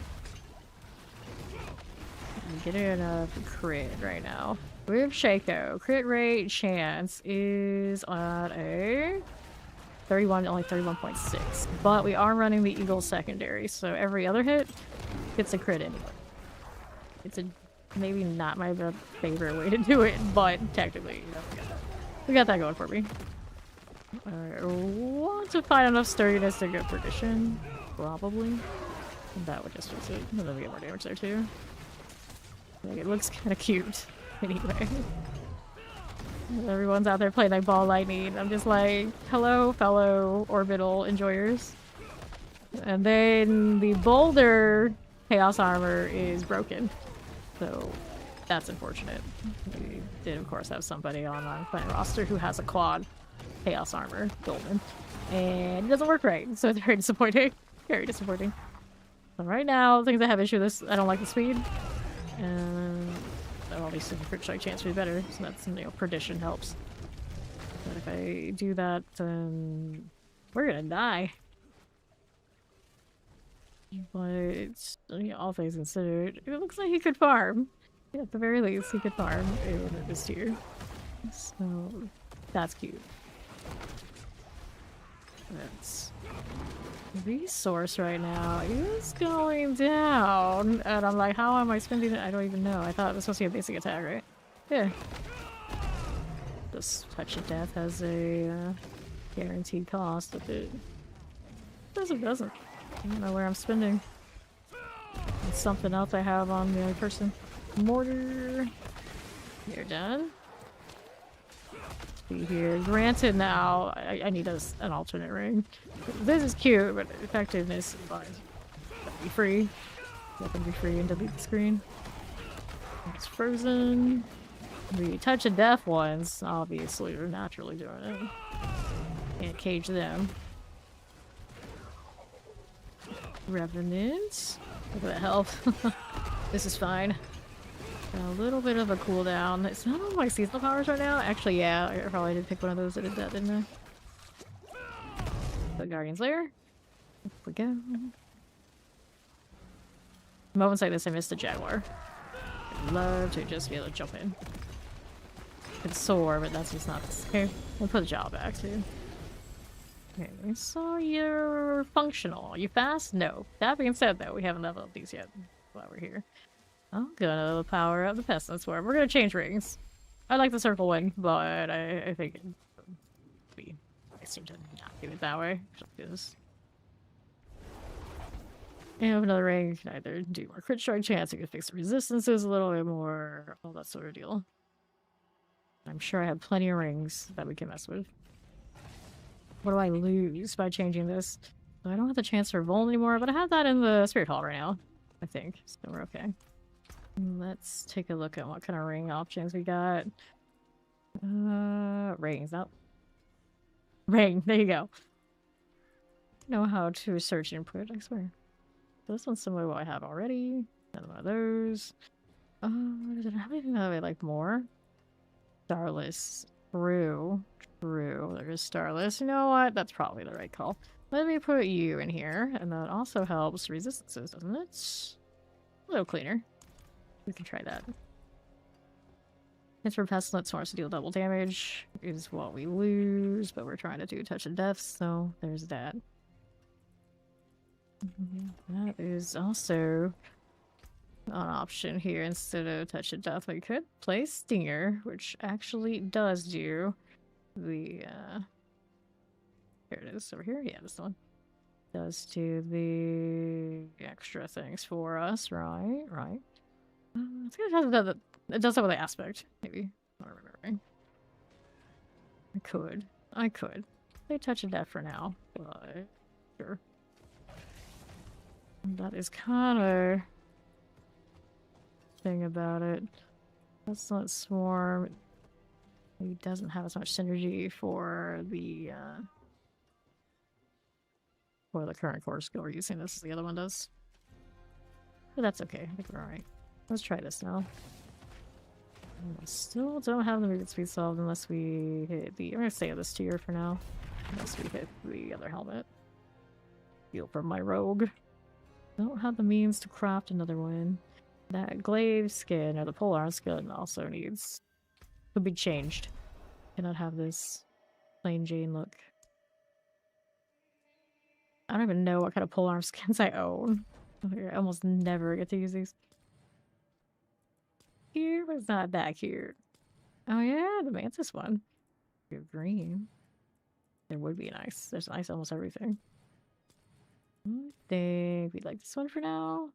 I'm getting enough crit right now. We have Shaco. Crit rate chance is at a 31, only 31.6. But we are running the Eagle secondary, so every other hit gets a crit anyway. It's a maybe not my favorite way to do it, but technically, you know, we got that going for me. I want to find enough sturdiness to go perdition, probably. And that would just fix it. And then we get more damage there too. Like, it looks kind of cute, anyway. Everyone's out there playing like Ball Lightning. I'm just like, hello, fellow orbital enjoyers. And then the Boulder Chaos Armor is broken. So that's unfortunate. We did, of course, have somebody on our playing roster who has a quad Chaos Armor Golden. And it doesn't work right, so it's very disappointing. Very disappointing. So right now, things I have issue with this, I don't like the speed. And obviously the crit strike chance would be better, so that's, you know, perdition helps. But if I do that, then we're gonna die. But, you know, all things considered, it looks like he could farm. Yeah, at the very least, he could farm in this tier. So, that's cute. That's... resource right now is going down. And I'm like, how am I spending it? I don't even know. I thought it was supposed to be a basic attack, right? Yeah. This touch of death has a guaranteed cost, but it doesn't. I don't know where I'm spending. It's something else I have on the other person. Mortar. You're done. See here. Granted, now I need an alternate ring. This is cute, but effectiveness wise, be free. Let them be free and delete the screen. It's frozen. The touch of death ones, obviously, are naturally doing it. Can't cage them. Revenant. Look at that health. This is fine. Got a little bit of a cooldown. It's not on my seasonal powers right now. Actually, yeah, I probably did pick one of those that did that, didn't I? The Guardian's Lair. Here we go. Moments like this, I miss the Jaguar. I'd love to just be able to jump in. It's soar, but that's just not this. Okay, we'll put the jaw back too. Okay, so you're functional. You fast? No. That being said, though, we haven't leveled up these yet while we're here. I'm gonna power up the Pestilence Swarm. We're gonna change rings. I like the circle one, but I think it'd be nicer to not do it that way. Because you have another ring, you can either do more crit strike chance, you can fix the resistances a little bit more, all that sort of deal. I'm sure I have plenty of rings that we can mess with. What do I lose by changing this? So I don't have the chance for Vol anymore, but I have that in the Spirit Hall right now, I think. So we're okay. Let's take a look at what kind of ring options we got. Rings. Oh. Ring. There you go. Know how to search input, I swear. This one's similar to what I have already. Another one of those. Did I have anything that I like more? Starless. True. True. There is Starless. You know what? That's probably the right call. Let me put you in here, and that also helps resistances, doesn't it? A little cleaner. We can try that. It's for Pestilence Source to deal double damage is what we lose, but we're trying to do Touch of Death, so there's that. That is also an option here. Instead of Touch of Death, we could play Stinger, which actually does do the here it is over here. Yeah, this one does do the extra things for us, right? Right. I think it does have the aspect, maybe. I'm not remembering. I could. They Touch of Death for now, but sure. That is kind of thing about it. Let's not Swarm. He doesn't have as much synergy for the current core skill we're using this as the other one does. But that's okay. I think we're alright. Let's try this now. I still don't have the movement speed solved unless we hit the... I'm gonna stay at this tier for now. Unless we hit the other helmet. Heal from my rogue. Don't have the means to craft another one. That glaive skin, or the polearm skin, also needs... could be changed. Cannot have this plain Jane look. I don't even know what kind of polearm skins I own. I almost never get to use these. Here, but it's not that cute. Oh yeah, the Mantis one. You're green. There would be nice. There's nice almost everything. I think we'd like this one for now.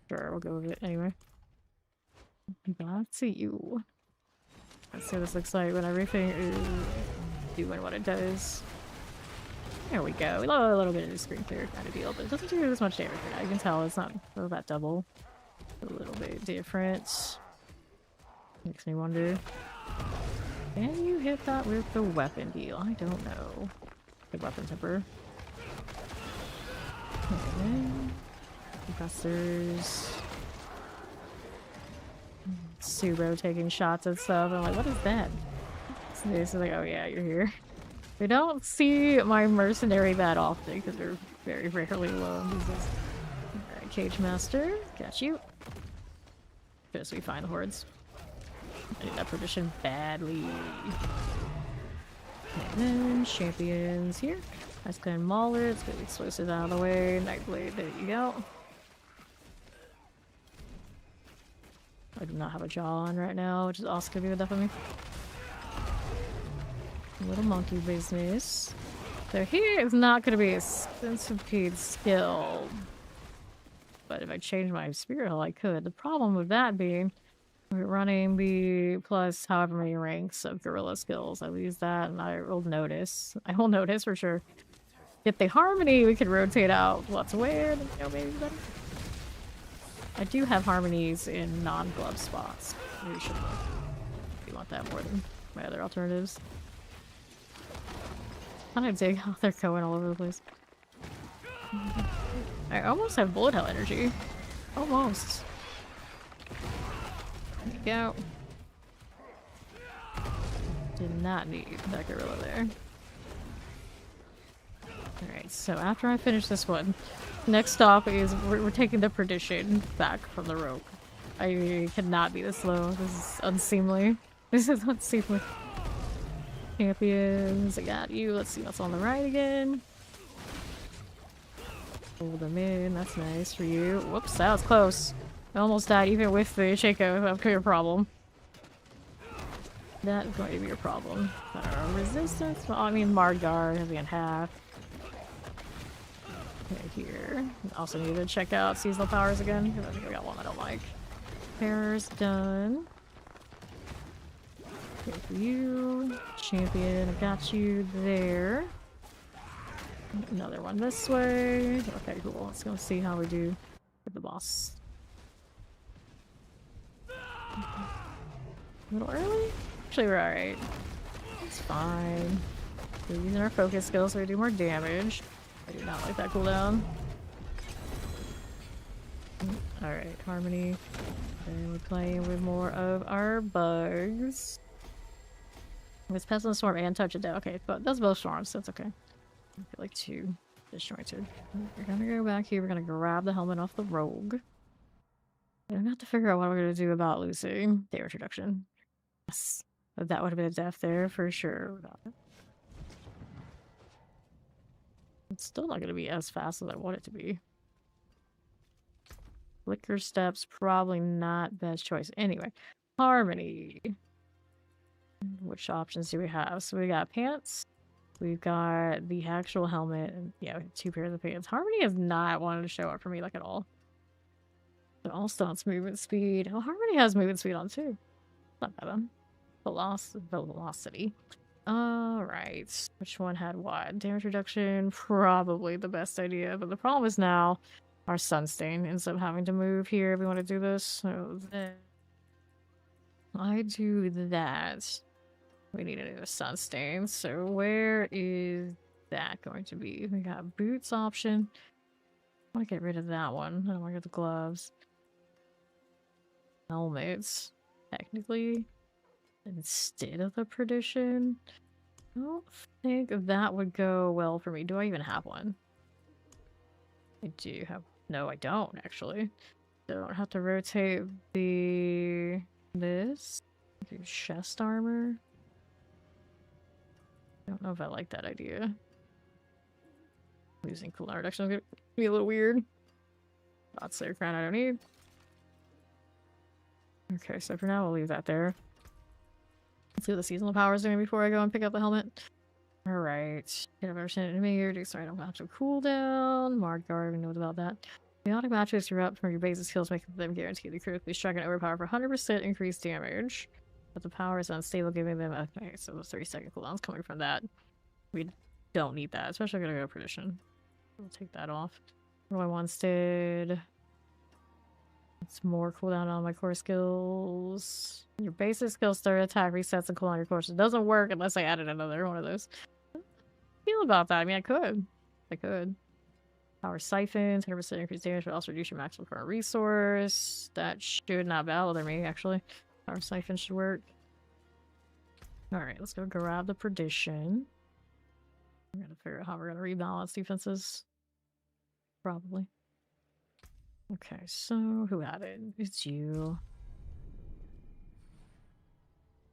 Sure, we'll go with it anyway. Back to you. Let's see what this looks like when everything is doing what it does. There we go. We love a little bit of the screen clear kind of deal, but it doesn't do as much damage right now. You can tell it's not that double. A little bit different. Makes me wonder. Can you hit that with the weapon deal? I don't know. Good weapon temper. Okay. Compressors. Subo taking shots and stuff. I'm like, what is that? So it's like, oh yeah, you're here. We don't see my mercenary that often because they're very rarely alone. Alright, Cage Master, got you. Just we find the hordes. I need that perdition badly. And then champions here. Ice Clan Mauler, let's get the explosives out of the way. Nightblade, there you go. I do not have a jaw on right now, which is also gonna be the death of me. Little monkey business. So here is not gonna be a centipede skill. But if I change my spirit hull, I could. The problem with that being we're running the plus however many ranks of gorilla skills. I lose that and I will notice. I will notice for sure. Get the harmony, we could rotate out what's where, and you know, maybe better. I do have harmonies in non-glove spots. Maybe should look. If you want that more than my other alternatives. I don't dig how they're going all over the place. I almost have bullet hell energy. Almost. There you go. Did not need that gorilla there. Alright, so after I finish this one, next stop is we're taking the perdition back from the rogue. I cannot be this slow. This is unseemly. This is unseemly. Champions, I got you. Let's see what's on the right again. Hold them in. That's nice for you. Whoops, that was close. I almost died even with the Shaco. That could be a problem. That is going to be a problem. Resistance? Well, I mean, Margar has been half. Right here. Also need to check out seasonal powers again, because I think I got one I don't like. Terror's done. Okay, for you. Champion, I got you there. Another one this way. Okay, cool. Let's go see how we do with the boss. A little early? Actually, we're alright. It's fine. We're using our focus skills so we do more damage. I do not like that cooldown. Alright, Harmony. And we're playing with more of our bugs. With Pestilent Storm and Touch of Death. Okay, but that's both storms, so that's okay. I feel like two disjointed. We're gonna go back here, we're gonna grab the helmet off the rogue. I'm gonna have to figure out what we're gonna do about losing their introduction. Yes. That would have been a death there for sure. It's still not gonna be as fast as I want it to be. Flicker steps, probably not best choice. Anyway, Harmony. Which options do we have? So we got pants. We've got the actual helmet, and yeah, we have 2 pairs of pants. Harmony has not wanted to show up for me like at all. It all stunts movement speed. Oh, Harmony has movement speed on too. Not bad. Velocity. Alright. Which one had what? Damage reduction, probably the best idea. But the problem is now our Sunstain ends up having to move here if we want to do this. So then I do that. We need a new Sunstain. So where is that going to be? We got boots option. I want to get rid of that one. I don't want to get the gloves. Helmets. Technically. Instead of the perdition. I don't think that would go well for me. Do I even have one? I do have... No, I don't, actually. Don't have to rotate this. Do chest armor. I don't know if I like that idea. Using cooldown reduction is gonna be a little weird. Not Slayer Crown I don't need. Okay, so for now we'll leave that there. Let's see what the seasonal power is doing before I go and pick up the helmet. Alright. Get a version enemy here. Sorry, I don't have to cooldown. Margar, we know about that. The automatic matches you're up from your basic skills make them guaranteed to critically strike and overpower for 100% increased damage. But the power is unstable, giving them a... Okay, so the 30-second cooldowns coming from that. We don't need that, especially gonna go perdition. We'll take that off. What do I want instead? It's more cooldown on my core skills. Your basic skills start attack resets and cooldown your course. It doesn't work unless I added another one of those. How do you feel about that? I mean, I could. Power siphons, 100% increased damage, but also reduce your maximum current resource. That should not bother me, actually. Our siphon should work. Alright, let's go grab the perdition. We're gonna figure out how we're gonna rebalance defenses. Probably. Okay, so who had it? It's you.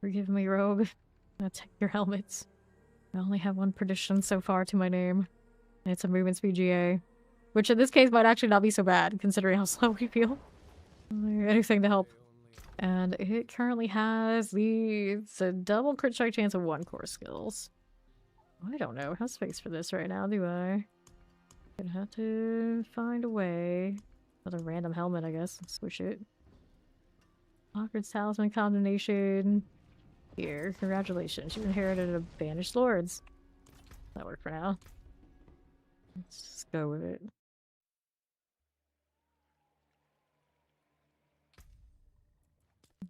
Forgive me, Rogue. I'm gonna take your helmets. I only have one perdition so far to my name. And it's a movement speed GA. Which in this case might actually not be so bad, considering how slow we feel. Anything to help. And it currently has it's a double crit strike chance of 1 core skills. I don't know. How's space for this right now, do I? Gonna have to find a way. Another random helmet, I guess. Let's switch it. Awkward Talisman Condemnation. Here, congratulations. You inherited a Banished Lords. That worked for now. Let's just go with it.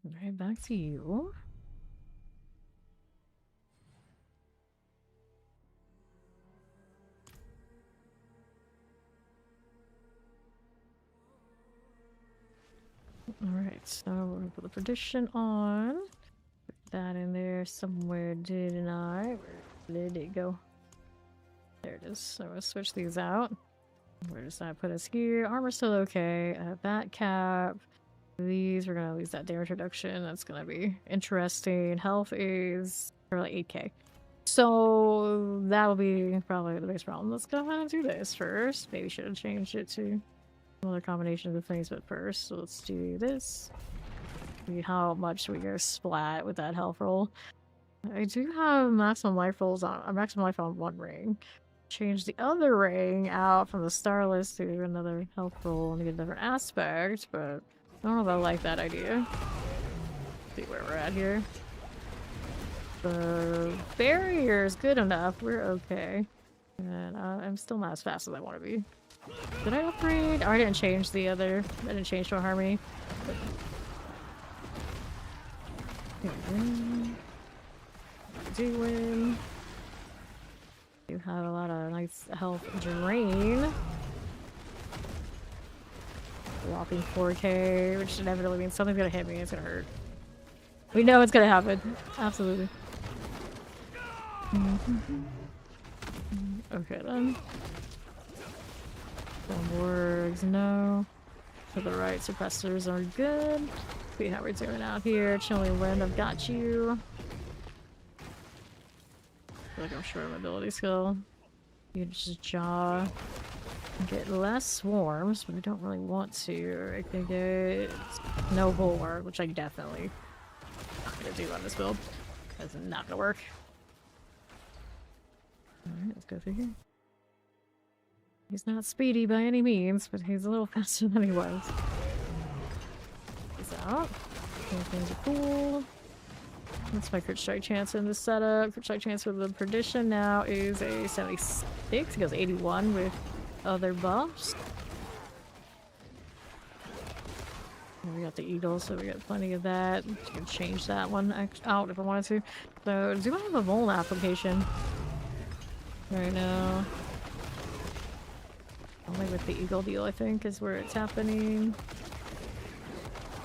Alright, back to you. Alright, so we're gonna put the perdition on. Put that in there somewhere, didn't I? Where did it go? There it is. So I'm gonna switch these out. Where does that put us here? Armor's still okay. That cap. These, we're gonna lose that damage reduction. That's gonna be interesting. Health is for like 8k. So that'll be probably the biggest problem. Let's go ahead and do this first. Maybe should have changed it to another combination of things, but first, so let's do this. See how much we go splat with that health roll. I do have maximum life rolls on a maximum life on 1 ring. Change the other ring out from the Starless to another health roll and get a different aspect, but I don't know if I like that idea. See where we're at here. The barrier is good enough. We're okay. And I'm still not as fast as I want to be. Did I upgrade? Oh, I didn't change the other. I didn't change to a harmony. Here we go. Doing. You have a lot of nice health drain. Whopping 4k, which inevitably means something's gonna hit me. It's gonna hurt. We know it's gonna happen. Absolutely. Okay then. Words, no. To the right, suppressors are good. See how we're doing out here. Chilling Wind, I've got you. I feel like I'm short of mobility skill. You just jaw. Get less swarms, but we don't really want to. I can get no bulwark, which I definitely not gonna do on this build. That's not gonna work. Alright, let's go through here. He's not speedy by any means, but he's a little faster than he was. He's out. Things are cool. That's my crit strike chance in this setup. Crit strike chance for the perdition now is a 76. It goes 81 with other buffs. And we got the eagle, so we got plenty of that. I can change that one out if I wanted to. So, do I have a Voln application right now? Only with the eagle deal, I think, is where it's happening.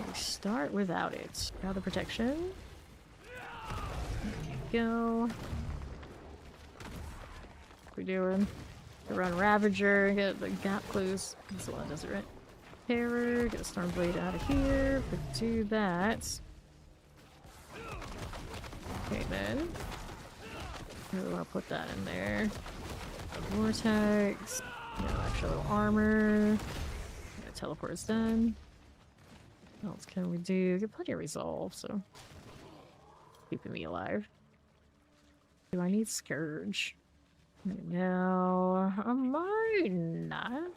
We start without it. Grab the protection. There you go. What are we doing? Run Ravager, get the gap clues. That's the one that does it right. Terror, get a Stormblade out of here. Do that. Okay then. I'll put that in there. Vortex. Extra little armor. Teleport is done. What else can we do? Get plenty of resolve, so keeping me alive. Do I need Scourge? No, I might not.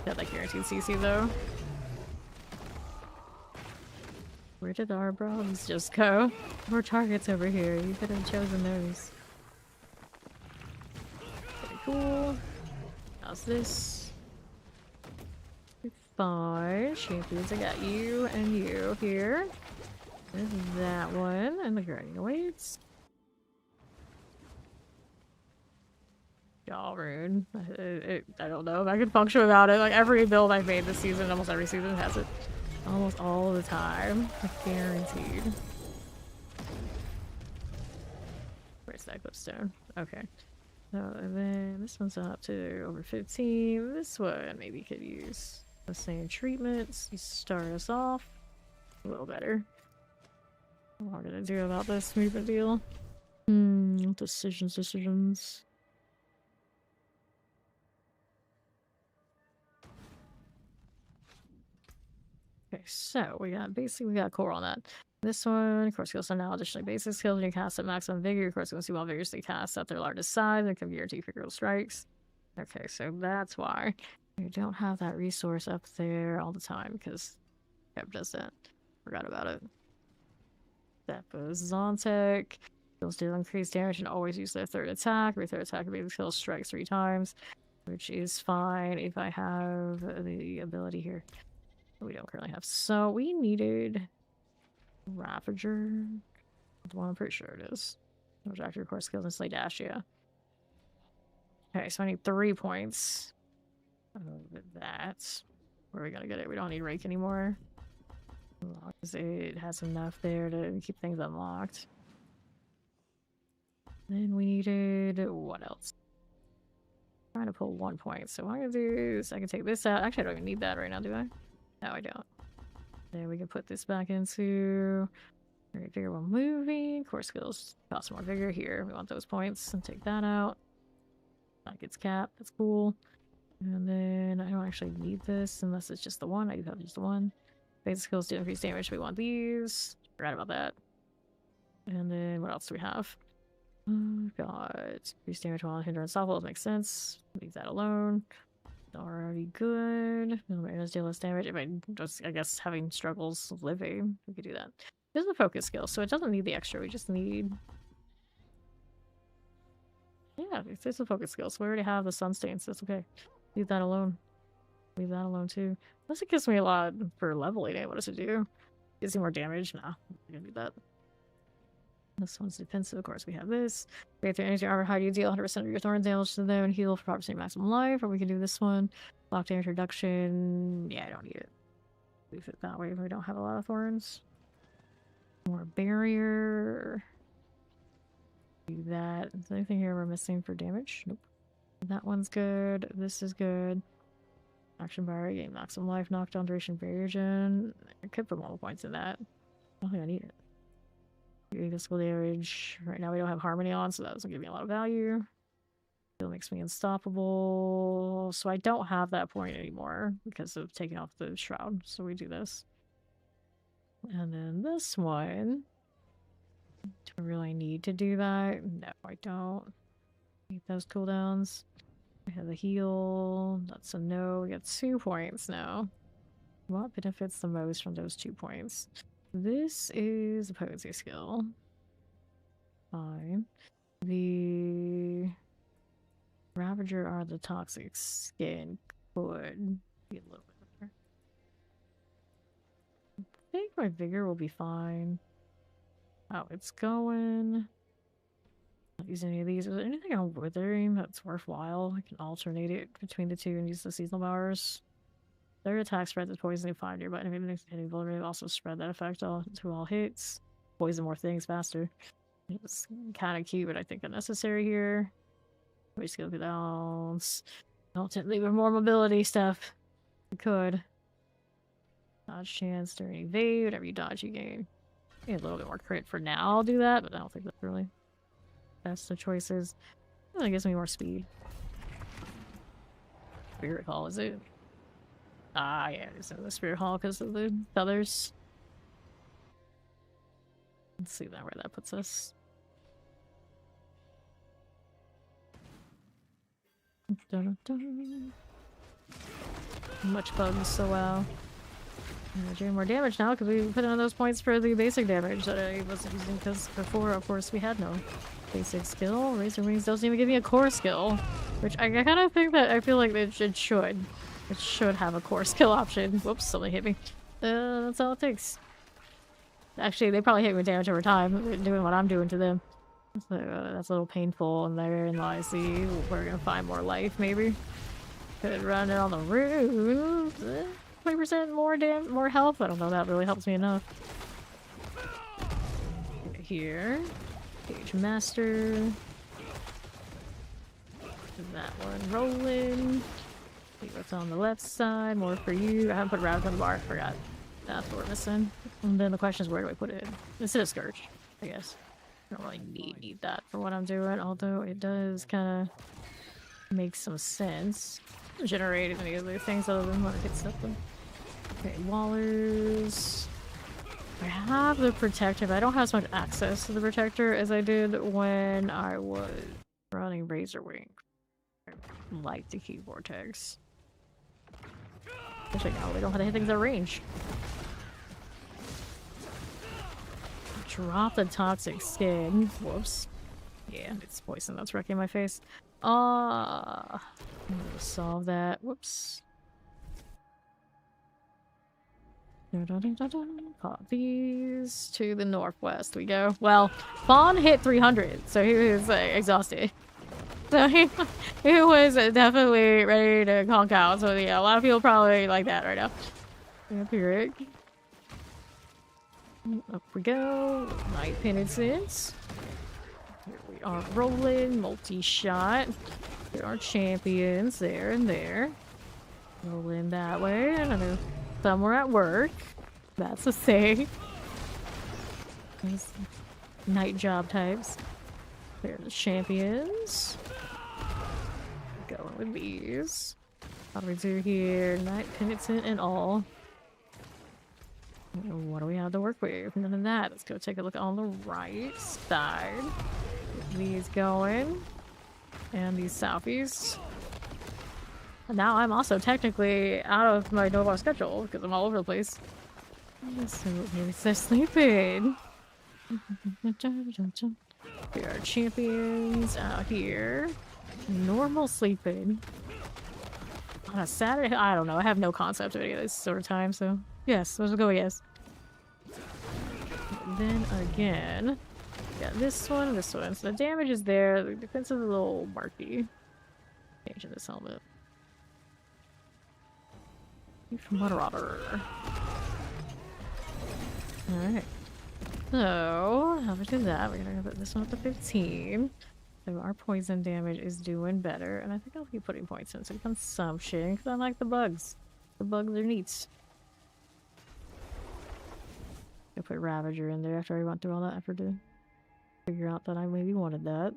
Got that guaranteed CC though. Where did our bronze just go? More targets over here. You could have chosen those. Okay, cool. How's this? Fine. Champions, I got you and you here. There's that one. And the Guardian Awaits. Jaw Rune. I don't know if I can function without it. Like every build I've made this season, almost every season has it. Almost all the time. Guaranteed. Where's that glowstone? Okay. So, and then this one's up to over 15. This one maybe could use the same treatments. You start us off a little better. What am I gonna do about this movement deal? Decisions. Okay, so we got core on that. This one, core skills are now additionally basic skills. When you cast at maximum vigor, your core skills see while vigorously cast at their largest size and can guarantee critical strikes. Okay, so that's why we don't have that resource up there all the time because Kev does that. Forgot about it. That was on tech. Skills deal increased damage and always use their third attack. Your third attack basic skill strikes 3 times, which is fine if I have the ability here. We don't currently have. So we needed Ravager. The one I'm pretty sure it is. Ravager core skills and Slay Dash, yeah. Okay, so I need 3 points of that. Where are we gonna get it? We don't need Rake anymore. As long as it has enough there to keep things unlocked. Then we needed what else? I'm trying to pull 1 point. So what I'm gonna do is I can take this out. Actually, I don't even need that right now, do I? No, I don't. Then we can put this back into vigor while moving. Core skills cost more vigor here. We want those points and take that out. That gets capped. That's cool. And then I don't actually need this unless it's just the one. I do have just the one. Basic skills do increase damage. We want these. Forgot about that. And then what else do we have? We've got increased damage while hinder unstoppable. Makes sense. Leave that alone. Already good. Minimum deal less damage. If I just, I guess, having struggles living, we could do that. This is a focus skill, so it doesn't need the extra. We just need. Yeah, it's a focus skill, so we already have the sun stains. That's okay. Leave that alone. Leave that alone too. Unless it gives me a lot for leveling it. What does it do? Gives me more damage? Nah, I'm gonna do that. This one's defensive, of course. We have this. We have energy armor. How do you deal 100% of your thorn damage to them and heal for 5% maximum life? Or we can do this one. Lock damage reduction. Yeah, I don't need it. Leave it that way if we don't have a lot of thorns. More barrier. Do that. Is there anything here we're missing for damage? Nope. That one's good. This is good. Action bar, gain maximum life, knockdown duration, barrier gen. I could put more points in that. I don't think I need it. Physical damage. Right now we don't have harmony on, so that doesn't give me a lot of value. Still makes me unstoppable. So I don't have that point anymore because of taking off the shroud. So we do this. And then this one. Do I really need to do that? No, I don't. Need those cooldowns. We have the heal. That's a no. We got 2 points now. What benefits the most from those 2 points? This is a potency skill. Fine. The Ravager are the toxic skin. Could be a little bit better. I think my vigor will be fine. Oh, it's going. Not use any of these. Is there anything on withering that's worthwhile? I can alternate it between the two and use the seasonal powers. Their attack spreads the poison 5 nearby enemies and vulnerable also spread that effect to all hits. Poison more things faster. It's kind of cute, but I think unnecessary here. We just go down. Ultimately, with more mobility stuff. We could. Dodge chance during evade. Whatever you dodge, you gain. A little bit more crit for now. I'll do that, but I don't think that's really best of choices. That gives me more speed. Spirit Hall, is it? Ah, yeah, it's in the Spirit Hall because of the feathers. Let's see that where that puts us. Dun, dun, dun. Much bugs, so wow. We're doing more damage now because we put in those points for the basic damage that I wasn't using because before, of course, we had no basic skill. Razor Wings doesn't even give me a core skill, which I kind of think that I feel like it should. It should have a core skill option. Whoops, something hit me. That's all it takes. Actually, they probably hit me damage over time, doing what I'm doing to them. So that's a little painful, and therein lies we're gonna find more life, maybe. Could run it on the runes. 20% more health. I don't know, that really helps me enough. Right here. Page Master. That one rolling. See what's on the left side. More for you. I haven't put Ravage on the bar. I forgot. That's what we're missing. And then the question is, where do I put it? Instead of Scourge, I guess. I don't really need that for what I'm doing, although it does kind of make some sense. Generate any other things other than when it hits something. Okay, Wallers. I have the Protector, but I don't have as much access to the Protector as I did when I was running Razor Wing. I like to keep Vortex. Especially now they don't have to hit things at range. Drop the Toxic Skin. Whoops. Yeah, it's poison that's wrecking my face. I'm gonna solve that. Whoops. Pop these to the northwest we go. Well, Fawn hit 300, so he was exhausted. So he was definitely ready to conk out. So yeah, a lot of people probably like that right now. Vampiric. Up we go. Night Penitence. Here we are rolling. Multi-shot. There are champions there and there. Rolling that way. I don't know. Some were at work. That's a thing. These night job types. There are the champions. Going with these. What do we do here? Night Penitent and all. What do we have to work with? None of that. Let's go take a look on the right side. Get these going. And these Southies. And now I'm also technically out of my normal schedule because I'm all over the place. So maybe they're sleeping. There are champions out here. Normal sleeping. On a Saturday? I don't know. I have no concept of any of this sort of time, so yes, let's go yes. Then again, yeah, this one, this one. So the damage is there. The defense is a little marky. Changing this helmet. Moderator. Alright. So, how much is that? We're gonna put this one up to 15. So our poison damage is doing better. And I think I'll keep putting points into consumption because I like the bugs. The bugs are neat. I'll put Ravager in there after I went through all that effort to figure out that I maybe wanted that.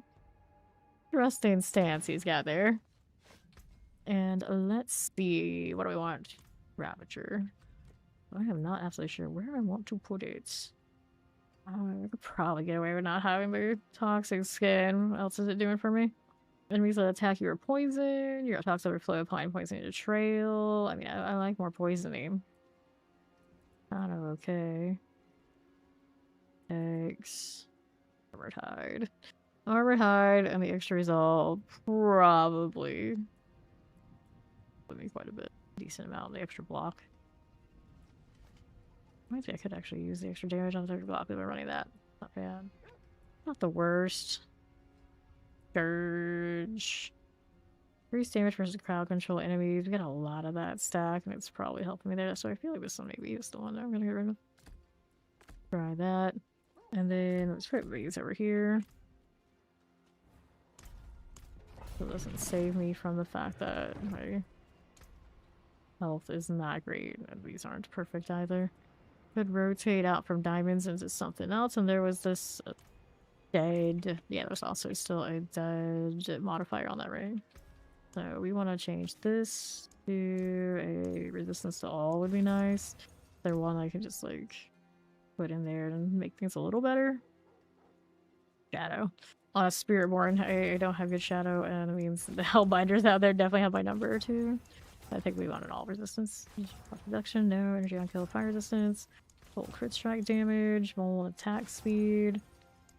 Interesting stance he's got there. And let's see. What do we want? Ravager. I am not absolutely sure where I want to put it. I could probably get away with not having the Toxic Skin. What else is it doing for me? Enemies that attack you are poison. Your attacks overflow applying poison to trail. I mean, I like more poisoning. Kind of okay. Eggs. Armored Hide. Armored Hide and the extra resolve probably put me quite a bit. Decent amount of the extra block. Maybe I could actually use the extra damage on the extra block if we're running that. Not bad. Not the worst. Scourge. Increased damage versus crowd control enemies. We got a lot of that stack, and it's probably helping me there. So I feel like this one maybe is the one that I'm gonna get rid of. Try that. And then let's put these over here. So it doesn't save me from the fact that my health is not great, and these aren't perfect either. Could rotate out from diamonds into something else, and there was this dead. Yeah, there's also still a dead modifier on that ring. So we want to change this to a resistance to all would be nice. There one I could just like put in there and make things a little better. Shadow. On a Spiritborn, I don't have good shadow, and it means the Hellbinders out there definitely have my number too. I think we want an all resistance. Reduction, no energy on kill, fire resistance, full crit strike damage, bold attack speed,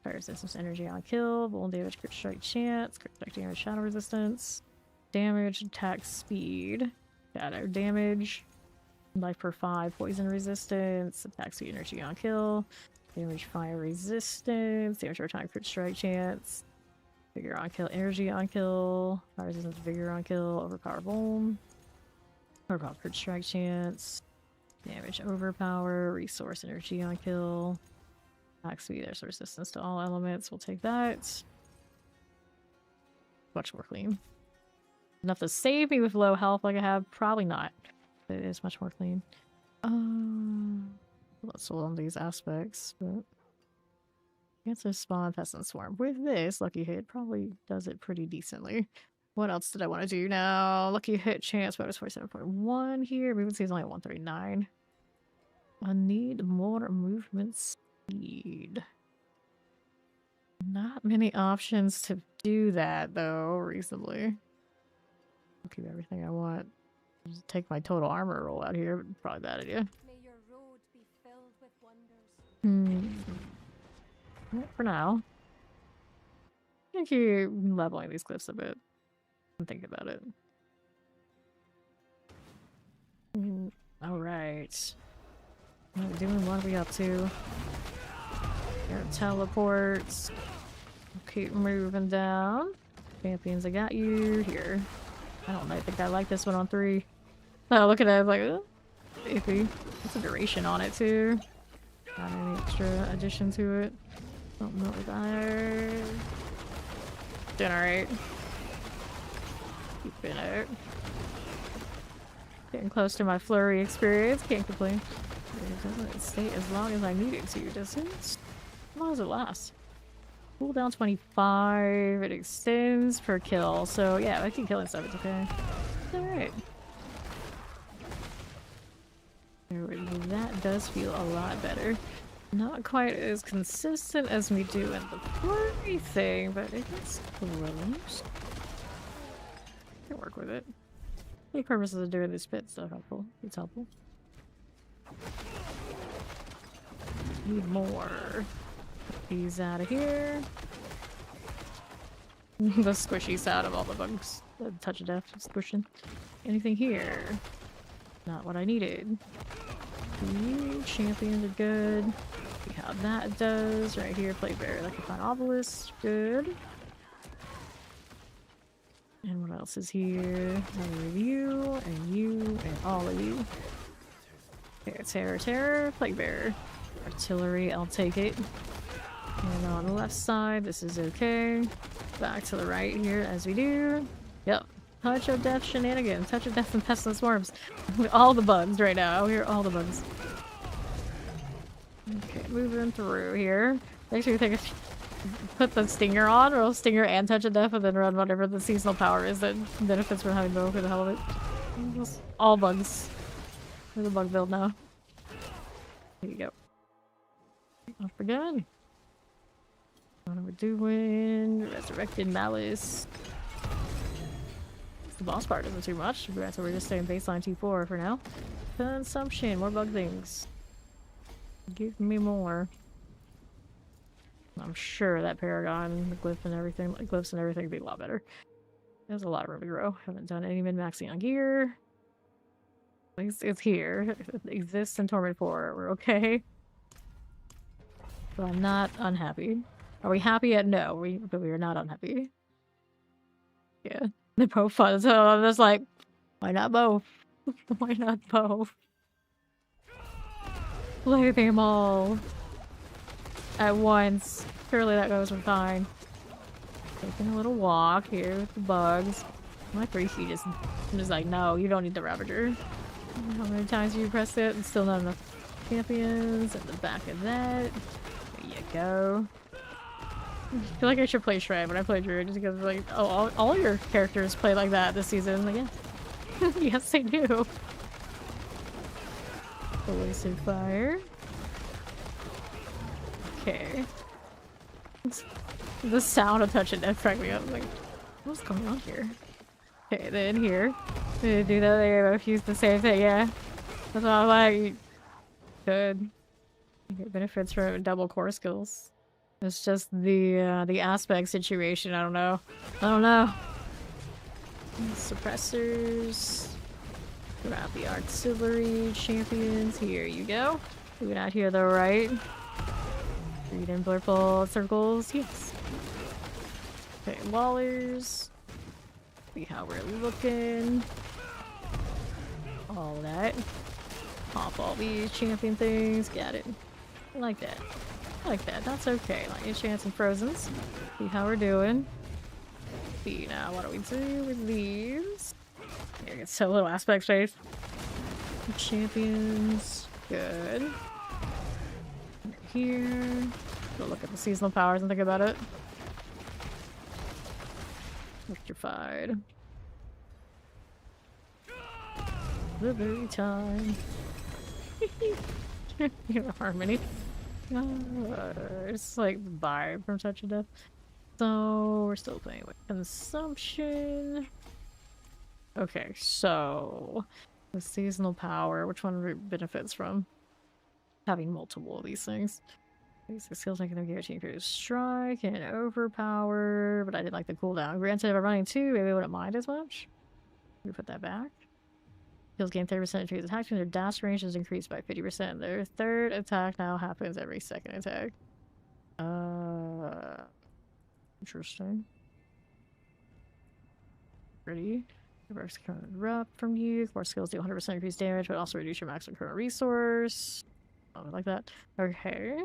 fire resistance, energy on kill, bold damage, crit strike chance, crit strike damage, shadow resistance, damage, attack speed, shadow damage, life per 5, poison resistance, attack speed, energy on kill, damage, fire resistance, damage over time, crit strike chance, vigor on kill, energy on kill, fire resistance, vigor on kill, overpower boom. Or about crit strike chance. Damage overpower. Resource energy on kill. Max speed, there's resistance to all elements. We'll take that. Much more clean. Enough to save me with low health like I have? Probably not. But it is much more clean. Let's hold on these aspects, but cancer spawn, pest and swarm. With this lucky hit, probably does it pretty decently. What else did I want to do now? Lucky hit chance, bonus 47.1 here. Movement speed is only at 139. I need more movement speed. Not many options to do that though, reasonably. I'll keep everything I want. Just take my total armor roll out here. Probably a bad idea. May your road be filled with wonders. Not for now. I can keep leveling these cliffs a bit. I'm thinking about it. Alright. What are we doing? What are we up to? Air teleports. Keep moving down. Champions, I got you here. I don't know, I think I like this one on 3. Oh, look at that, like, iffy. What's the duration on it, too? Not any extra addition to it. Don't know what that. Generate. Keep it. Getting close to my flurry experience. Can't complain. It doesn't stay as long as I need it to, does it? How long does it last? Cooldown 25. It extends per kill. So yeah, I keep killing stuff. It's okay. Alright. That does feel a lot better. Not quite as consistent as we do in the flurry thing, but it gets close. I can work with it. The purposes of doing this bit so helpful. It's helpful. Need more. Put these out of here. The squishy sound of all the bugs. The touch of death squishing. Anything here? Not what I needed. Champions are good. See how that does. Right here, play bear. Like a fine obelisk. Good. And what else is here? Another of you, and all of you. Terror, plague bearer. Artillery, I'll take it. And on the left side, this is okay. Back to the right here as we do. Yep. Touch of death shenanigans. Touch of death and pestilent swarms. All the bugs right now. Here, all the bugs. Okay, moving through here. Makes me think put the stinger on, roll stinger and touch of death, and then run whatever the seasonal power is that benefits from having both for the hell of it. Just all bugs. There's a bug build now. Here you go. Off we're going. What are we doing? Resurrected Malice. The boss part isn't too much, so we're just staying baseline T4 for now. Consumption, more bug things. Give me more. I'm sure that Paragon, the glyphs and everything would be a lot better. There's a lot of room to grow. Haven't done any min-maxing on gear. At least it's here. It exists in Torment 4. We're okay. But I'm not unhappy. Are we happy yet? No, but we are not unhappy. Yeah. They're both fun, so I'm just like, why not both? Why not both? Play them all at once. Surely that goes fine. Taking a little walk here with the bugs. My 3C just like, no, you don't need the Ravager. How many times have you pressed it? And still not enough champions. At the back of that. There you go. I feel like I should play Shred when I play Druid, just because like, oh, all your characters play like that this season. Like, yeah. Yes, they do. Elusive fire. Okay. The sound of touch and death cracked me up. I'm like, what's going on here? Okay, then here. They do that, they both use the same thing, yeah. That's why I'm like, good. You get benefits from double core skills. It's just the aspect situation, I don't know. Suppressors. Grab the artillery champions. Here you go. Moving out here though, right? Read in purple circles. Yes. Okay, Wallers. See how we're looking. all that. Pop all these champion things. Got it. I like that. I like that. That's okay. Like enchants and frozens. See how we're doing. See now what do we do with these? Here, get so little aspect space. Champions. Good. Here. Go look at the seasonal powers and think about it. Electrified. Delivery time. Harmony. It's like vibe from Touch of Death. So we're still playing with consumption. Okay, so the seasonal power, which one benefits from having multiple of these things? These skills making them guaranteed to strike and overpower, but I didn't like the cooldown. Granted, if I'm running 2, maybe I wouldn't mind as much. We put that back. Skills gain 30% increase attack, and their dash range is increased by 50%. Their third attack now happens every second attack. Interesting. Ready? Reverse current erupt from you. More skills do 100% increased damage, but also reduce your maximum current resource. Oh, like that. Okay.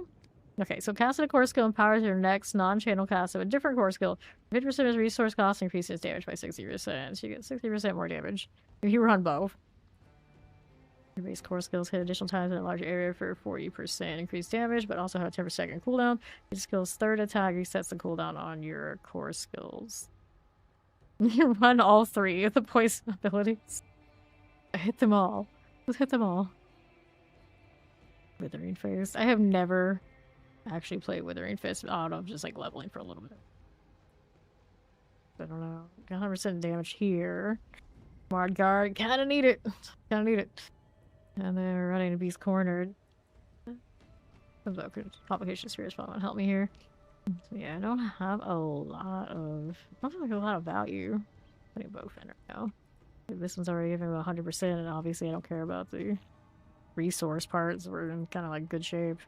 Okay, so casting a core skill empowers your next non-channel cast of a different core skill. 50% of his resource cost increases damage by 60%. So you get 60% more damage if you run both. Your base core skills hit additional times in a larger area for 40% increased damage, but also have a 10% cooldown. Your skill's third attack resets the cooldown on your core skills. You run all 3 of the poison abilities. I hit them all. Just hit them all. Withering Fist. I have never actually played Withering Fist out of just like leveling for a little bit. I don't know. 100% damage here. Smart guard. Kinda need it. Kinda need it. And then we're running to Beast Cornered. Complication Spirits probably won't help me here. So yeah, I don't have a lot of... I don't have like a lot of value. Putting both in right now. This one's already giving me 100%, and obviously I don't care about the resource parts. We're in kind of like good shape.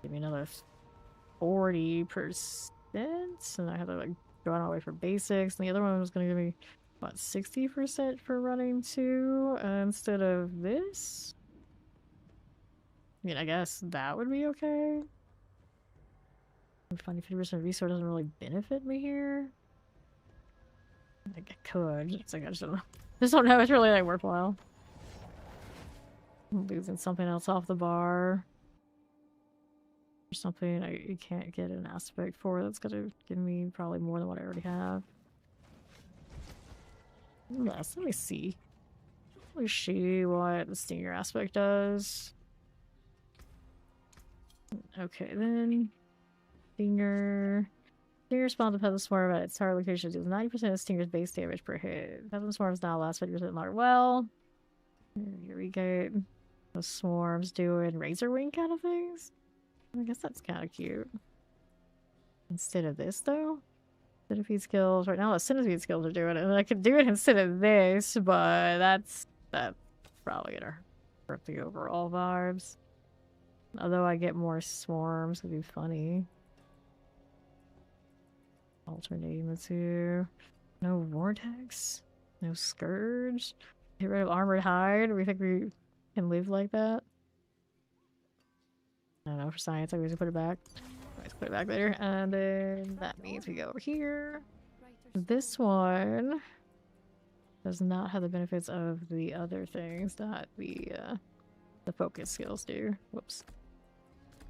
Give me another 40%, and I have to like go all the way for basics. And the other one was going to give me, what, 60% for running 2 instead of this? I mean, I guess that would be okay. Finding 50% resource doesn't really benefit me here. I think I could. It's like I just don't know. It's really like worthwhile. I'm losing something else off the bar. Or something you can't get an aspect for that's gonna give me probably more than what I already have. Yes, let me see. Let me see what the Stinger aspect does. Okay, then. Stinger spawns a Peasant Swarm at its target location deals 90% of Stinger's base damage per hit. Peasant Swarms now last 50% longer. Well, here we go. The swarms doing Razor Wing kind of things. I guess that's kind of cute. Instead of this, though, centipede skills right now. The centipede skills are doing it, and I could do it instead of this, but that's probably gonna hurt the overall vibes. Although I get more swarms, it'd be funny. Alternating the 2. No vortex. No scourge. Get rid of armored hide. We think we can live like that? I don't know, for science I always put it back. Always put it back later. And then that means we go over here. This one does not have the benefits of the other things that the focus skills do. Whoops.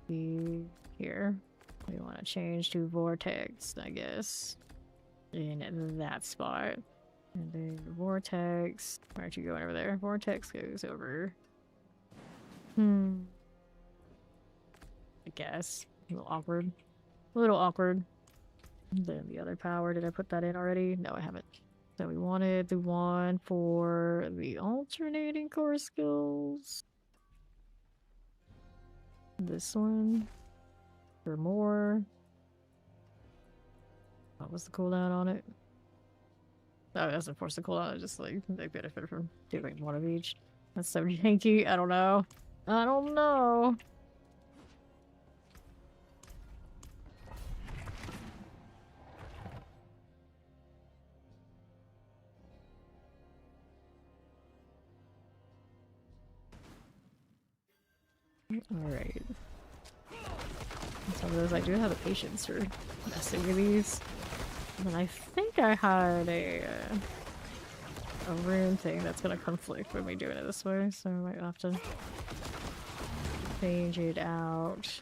Here. We want to change to Vortex, I guess. In that spot. And then Vortex. Why aren't you going over there? Vortex goes over. I guess. A little awkward. A little awkward. Then the other power. Did I put that in already? No, I haven't. So we wanted the one for the alternating core skills. This one. For more. What was the cooldown on it? Oh, it doesn't force the cooldown, it's just like they benefit from doing one of each. That's so janky. I don't know. I don't know. Alright. Some of those I do have the patience for messing with these. And then I think I had a rune thing that's gonna conflict with me doing it this way, so I might have to change it out.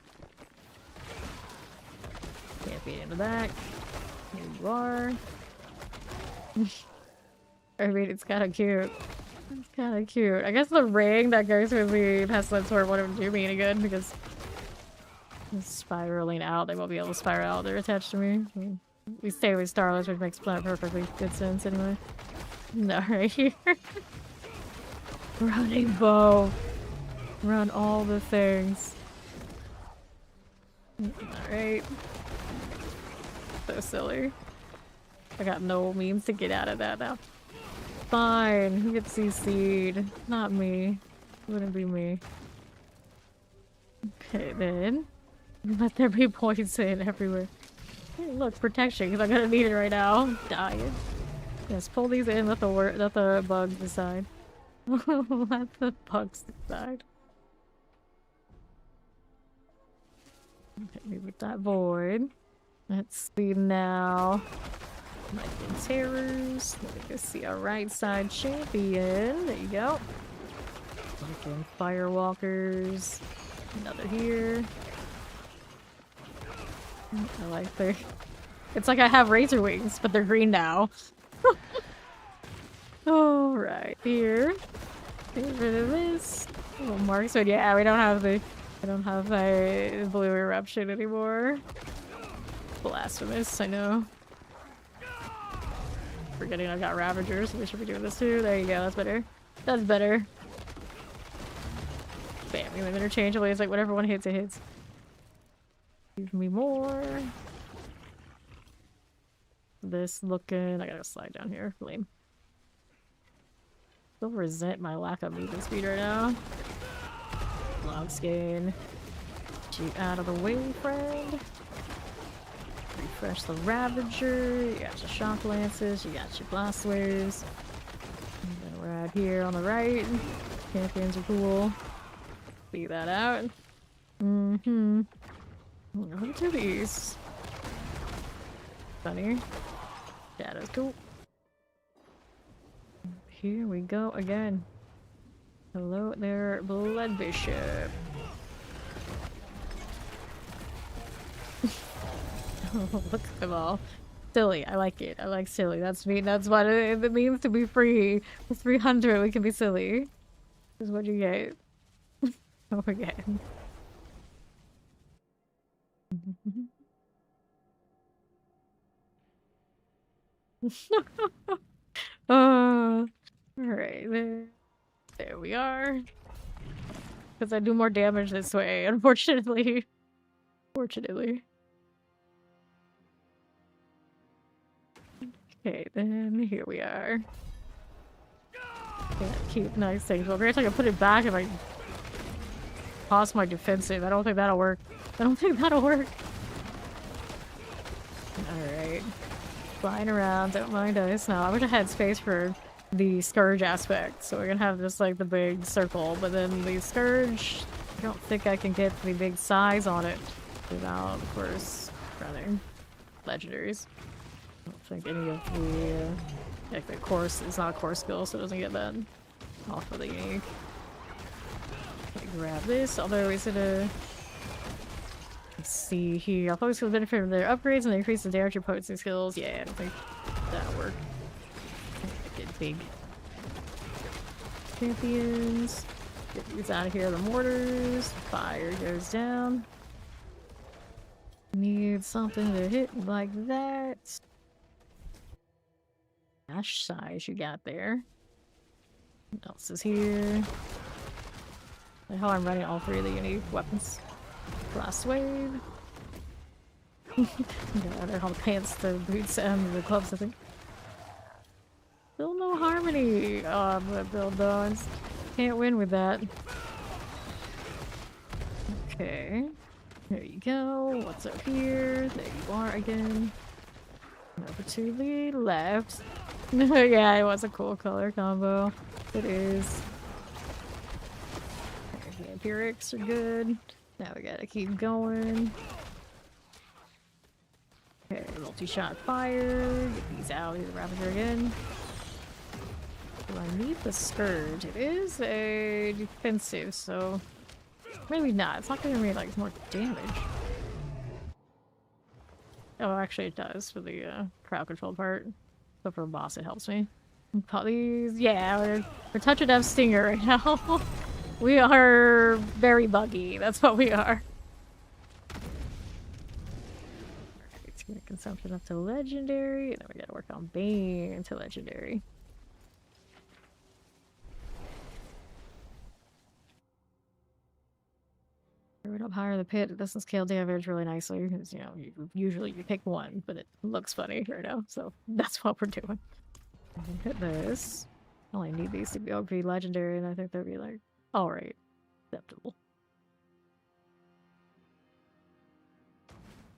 Can't beat into that. Here you are. I mean, it's kinda cute. It's kinda cute. I guess the ring that goes with the pestilence sword wouldn't do me any good because it's spiraling out. They won't be able to spiral out. They're attached to me. We stay with Starless, which makes perfectly good sense anyway. No, right here. Running bow. Run all the things. Alright. So silly. I got no means to get out of that now. Fine. Who gets CC'd? Not me. It wouldn't be me. Okay, then. Let there be poison everywhere. Hey, look, protection, because I'm gonna need it right now. I'm dying. Yes, pull these in, let the bugs decide. Let the bugs decide. Okay, with that void. Let's see now. Lightning Terrors. Let me go see our right side champion. There you go. Lightning Firewalkers. Another here. I like their... It's like I have razor wings, but they're green now. Alright, here. Get rid of this. Little marksman. Yeah, we don't have the... I don't have a blue eruption anymore. Blasphemous, I know. Forgetting I've got Ravagers, so we should be doing this too. There you go, that's better. That's better. Bam, we have interchangeably. It's like whatever one hits, it hits. Give me more. This looking... I gotta slide down here. Lame. Still resent my lack of movement speed right now. Log skin. Get you out of the way, friend. Refresh the Ravager. You got your Shock Lances. You got your Blast Waves. And then we're out here on the right. Champions are cool. Beat that out. Mm-hmm. Over to the east. Funny. Shadow's cool. Here we go again. Hello there, Blood Bishop. Look at them all. Silly. I like it. I like silly. That's me. That's what it means to be free. With 300, we can be silly. This is what you get. Oh, again. Oh, alright, there we are. Because I do more damage this way, unfortunately. Fortunately. Okay, then here we are. Yeah, keep nice things. Well, great, I can put it back if I toss my defensive. I don't think that'll work. I don't think that'll work. Alright. Flying around, don't mind us. Now, I wish I had space for the Scourge aspect. So we're gonna have just like the big circle, but then the Scourge, I don't think I can get the big size on it without, of course, running legendaries. I don't think any of the, like the course, it's not a core skill, so it doesn't get that off of the unique. Okay, grab this, although is it a... Let's see here. I'll focus on the benefit of their upgrades and they increase the damage or potency skills. Yeah, I don't think that'll work. Get big champions. Get these out of here. The mortars. Fire goes down. Need something to hit like that. Dash size you got there. What else is here? The hell, I'm running all three of the unique weapons. Blast wave. They're all the pants, the boots, and the gloves, I think. Still no harmony. Oh, that build though. Can't win with that. Okay. There you go. What's up here? There you are again. Over to the left. Yeah, it was a cool color combo. It is. Vampirics are good. Now we gotta keep going. Okay, multi-shot fire. Get these out. These are Ravager again. Do I need the Scourge? It is a defensive, so maybe not. It's not gonna be like more damage. Oh, actually it does for the crowd control part. So for a boss it helps me. Call these, yeah, we're touching F Stinger right now. We are very buggy, that's what we are. Alright, get consumption up to legendary, and then we gotta work on Bane to legendary. Right up higher in the pit, it doesn't scale damage really nicely, because, you know, usually you pick one, but it looks funny right now, so that's what we're doing. I can hit this. I only need these to be OP legendary, and I think they'll be like, alright, acceptable.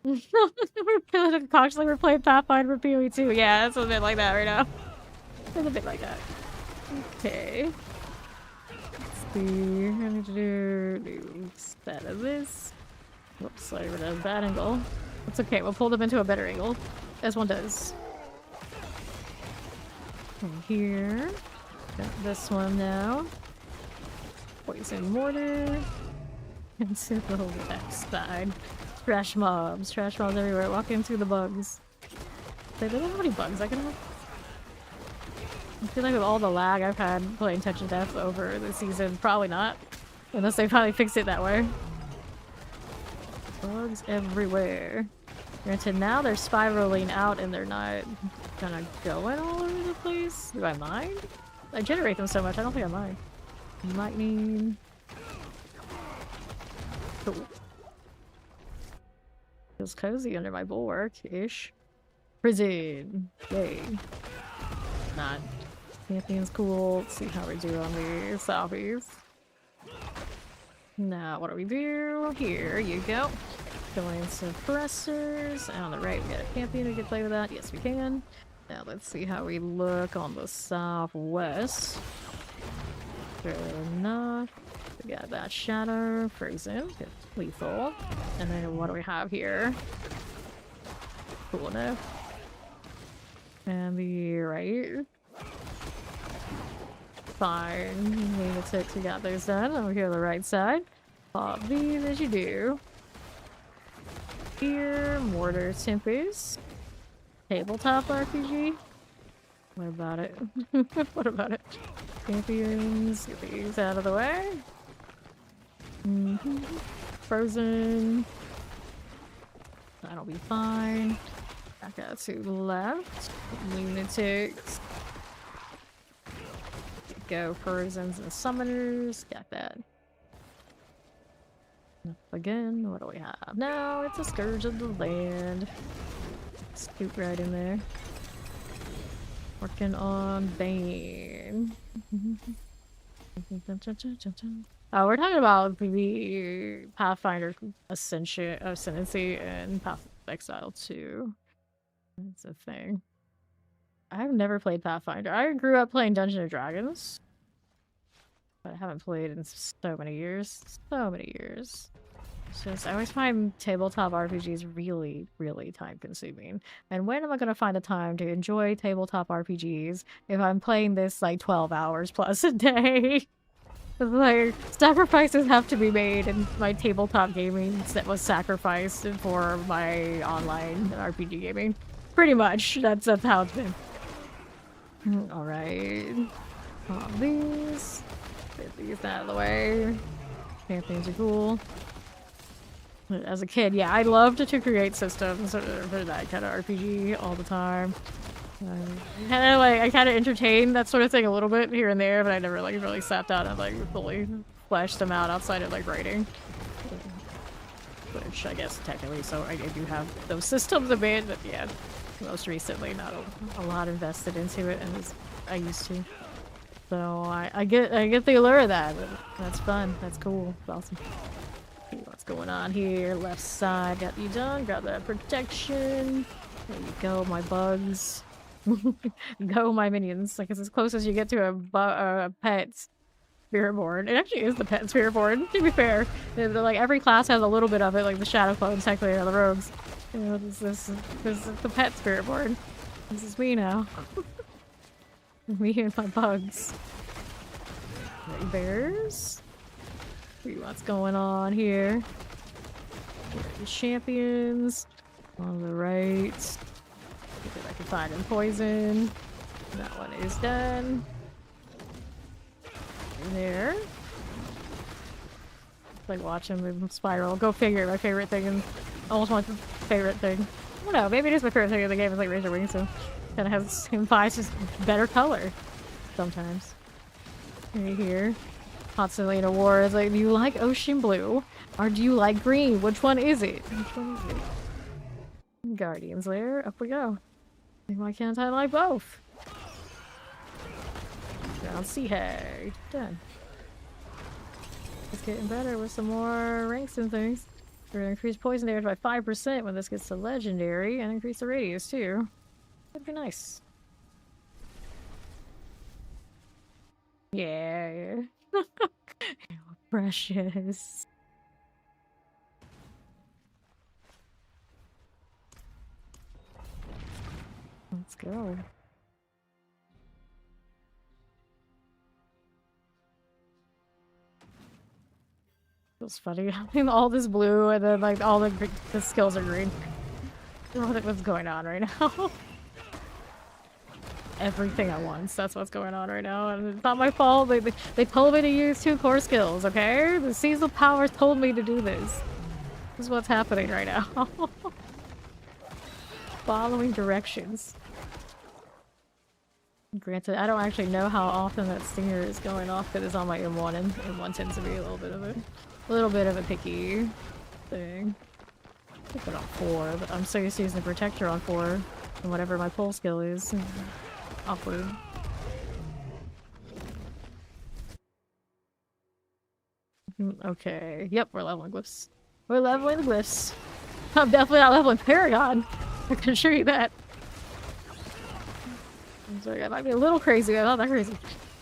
We're feeling cautiously we're playing Pathfinder for PoE 2. Yeah, that's a bit like that right now. It's a bit like that. Okay. Let's see. I need to do that of this. Whoops, sorry, we're at a bad angle. It's okay, we'll pull them into a better angle. As one does. And here. Got this one now. Poison mortar. And to the left side. Trash mobs. Trash mobs everywhere. Walking through the bugs. They don't have any bugs I can have. I feel like with all the lag I've had playing Touch of Death over the season, probably not. Unless they finally fix it that way. Bugs everywhere. Granted, now they're spiraling out and they're not kind of going all over the place. Do I mind? I generate them so much, I don't think I mind. Lightning. Cool. Feels cozy under my bulwark-ish. Prison. Yay. Not. Campion's cool. Let's see how we do on the softies. Now, what do we do? Here you go. Going suppressors. And on the right, we got a champion who can play with that. Yes, we can. Now, let's see how we look on the southwest. Fair enough. We got that shadow, frozen, lethal. And then what do we have here? Cool enough. And the right. Fine. Lunatics, we got those done. Over here on the right side. Pop these as you do. Here, Mortar Tempest. Tabletop RPG. What about it? What about it? Champions, get these out of the way. Frozen. That'll be fine. Back out to the left. Lunatics. Go Frozen's and Summoners. Got that. Up again. What do we have now? It's a Scourge of the Land. Scoot right in there. Working on Bane. Oh, we're talking about the Pathfinder Ascendancy and Path of Exile 2. That's a thing. I've never played Pathfinder. I grew up playing Dungeons & Dragons. But I haven't played in so many years. So many years. It's just, I always find tabletop RPGs really, really time consuming. And when am I going to find the time to enjoy tabletop RPGs if I'm playing this like 12 hours plus a day? Like, sacrifices have to be made, and my tabletop gaming that was sacrificed for my online RPG gaming. Pretty much. That's how it's been. Alright. Pop these. Get these out of the way. Champions are cool. As a kid, yeah, I loved to create systems for that kind of RPG all the time. I kind of entertained that sort of thing a little bit here and there, but I never like really sat down and like fully fleshed them out outside of like writing. Which I guess technically, so I do have those systems a bit, but yeah, most recently not a lot invested into it, and I used to. So I get the allure of that. That's fun. That's cool. It's awesome. See what's going on here. Left side, got you done. Grab that protection. There you go, my bugs. Go, my minions. Like, it's as close as you get to a pet Spiritborn. It actually is the pet Spiritborn, to be fair. Like, every class has a little bit of it, like the Shadow Clones, technically, are the rogues. You know, this is the pet Spiritborn. This is me now. Me and my bugs. Hey, bears? See what's going on here. The champions. On the right. See if I can find him poison. That one is done. There. Like watch him move spiral. Go figure, my favorite thing and almost my favorite thing. I don't know, maybe it is my favorite thing in the game is like Razor Wing, so kinda has him buys just better color sometimes. Right here. Constantly in a war is like, do you like ocean blue? Or do you like green? Which one is it? Which one is it? Guardian's Lair, up we go. Why can't I like both? Ground Sea Hag. Done. It's getting better with some more ranks and things. We're gonna increase poison damage by 5% when this gets to legendary, and increase the radius too. That'd be nice. Yeah. Precious. Let's go. Feels funny having all this blue and then like all the skills are green. I don't know what's going on right now. Everything at once. That's what's going on right now, and it's not my fault. They told me to use 2 core skills. Okay, the seasonal powers told me to do this. This is what's happening right now. Following directions. Granted, I don't actually know how often that stinger is going off because it's on my M1, and M1 tends to be a little bit of a picky thing. I put on 4, but I'm so used to using the protector on 4, and whatever my pole skill is. Awkward. Okay. Yep, we're leveling glyphs. We're leveling the glyphs. I'm definitely not leveling Paragon. I can assure you that. I'm sorry, I might be a little crazy, but I'm not that crazy.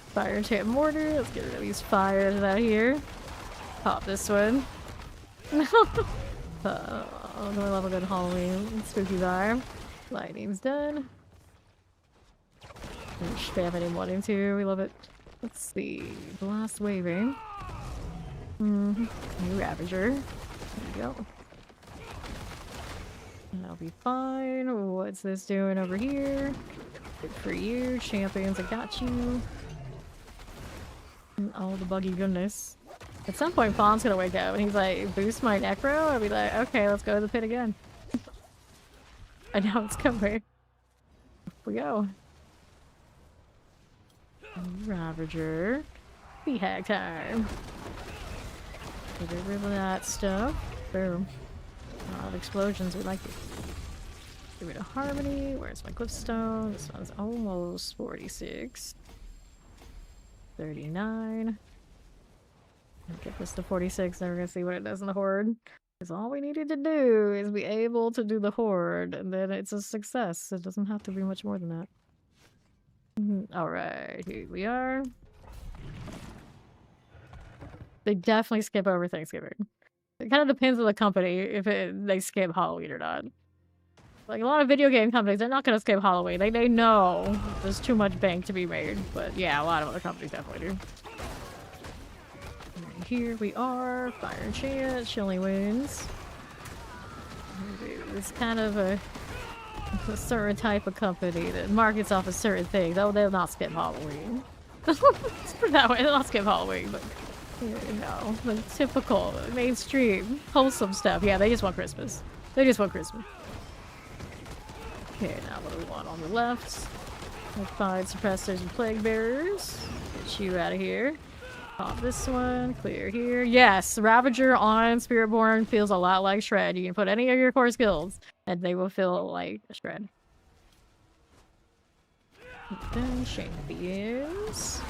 Fire enchant mortar. Let's get rid of these fires out here. Pop this one. I'm gonna level good Halloween. Spooky vibe. Lightning's done. Spam it in 1 and 2. We love it. Let's see. Blast waving. New Ravager. There we go. That'll be fine. What's this doing over here? Good for you. Champions, I got you. And all the buggy goodness. At some point, Fawn's gonna wake up and he's like, boost my necro? I'll be like, okay, let's go to the pit again. I know it's coming. Here we go. Ravager. Sea Hag time. Get rid of that stuff. Boom. A lot of explosions, we like it. Get rid of Harmony. Where's my Glyphstone? This one's almost 46. 39. I'll get this to 46, then we're gonna see what it does in the Horde. Because all we needed to do is be able to do the Horde, and then it's a success. It doesn't have to be much more than that. Alright, here we are. They definitely skip over Thanksgiving. It kind of depends on the company if they skip Halloween or not. Like a lot of video game companies, they're not going to skip Halloween. They know there's too much bank to be made. But yeah, a lot of other companies definitely do. Right, here we are. Fire Enchant, Chilling Winds. It's kind of a certain type of company that markets off a certain thing. Though they'll not skip Halloween. Let's put it that way, they'll not skip Halloween, but you know, the typical mainstream wholesome stuff. Yeah, they just want Christmas. They just want Christmas. Okay, now what do we want on the left? We'll find suppressors and plague bearers. Get you out of here. Pop this one. Clear here. Yes, Ravager on Spiritborn feels a lot like Shred. You can put any of your core skills, and they will feel like a Shred. Then champions.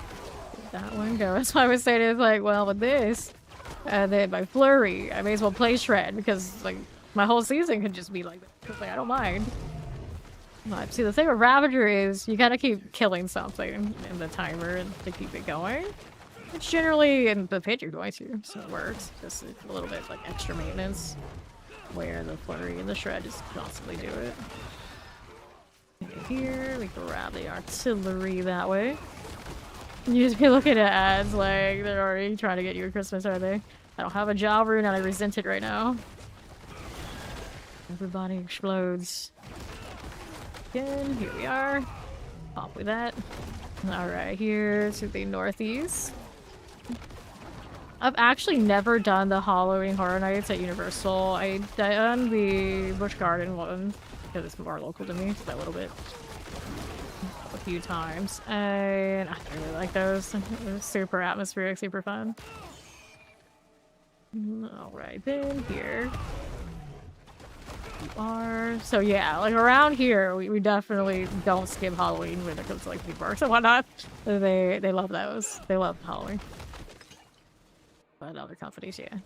Let that one go. That's why I was saying it's like, well, with this, and then by Flurry, I may as well play Shred because like my whole season could just be like that. Cause, like I don't mind. But see, the thing with Ravager is you gotta keep killing something in the timer to keep it going. It's generally in the pit you're going to, so it works. Just a little bit like extra maintenance, where the flurry and the shred just constantly do it. Here, we grab the artillery that way. You just be looking at ads like they're already trying to get you a Christmas, are they? I don't have a job rune and I resent it right now. Everybody explodes. Again, here we are. Pop with that. Alright, here to the northeast. I've actually never done the Halloween Horror Nights at Universal. I done the Busch Garden one because it's more local to me, just a little bit. A few times. And I really like those. They're super atmospheric, super fun. Alright, then here. So yeah, like around here, we definitely don't skip Halloween when it comes to like theme parks and whatnot. They love those. They love Halloween. But other companies, yeah.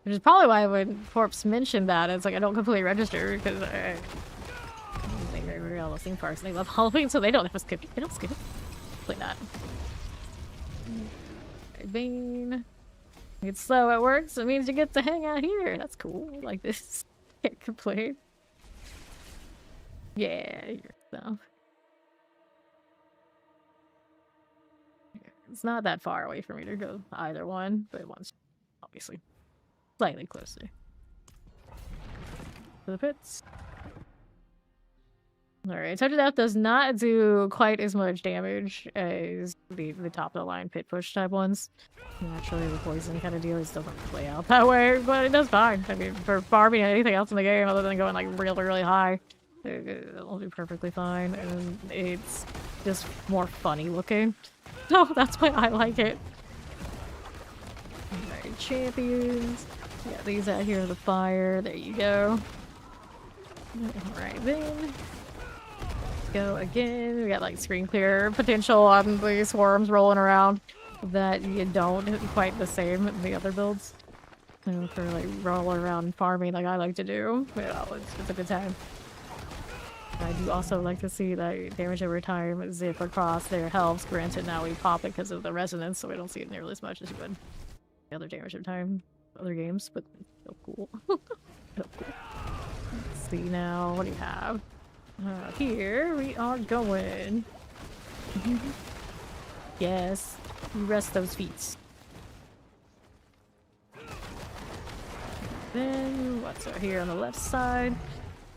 Which is probably why when Corpse mentioned that, it's like I don't completely register because they very all those theme parks and they love Halloween, so they don't have to skip it. They don't skip it. Like that. Bane. It's slow at work, so it means you get to hang out here. That's cool. Like this. Can't complain. Yeah, yourself. It's not that far away for me to go either one, but one's obviously slightly closer. To the pits. Alright, Touch of Death does not do quite as much damage as the top of the line pit push type ones. Naturally, the poison kind of deal doesn't play out that way, but it does fine. I mean, for farming anything else in the game other than going like really high, it'll do perfectly fine, and it's just more funny looking. So that's why I like it. Alright, champions. Yeah, these out here in the fire. There you go. Alright then. Go again. We got like screen clear potential on the swarms rolling around that you don't quite the same in the other builds. You know, for like rolling around farming like I like to do. You know, it's a good time. I do also like to see that damage over time zip across their health. Granted, now we pop it because of the resonance, so we don't see it nearly as much as you would the other damage over time other games, but it's still cool. Still cool. Let's see now. What do you have? Here we are going. Yes, you rest those feet. Then what's out here on the left side?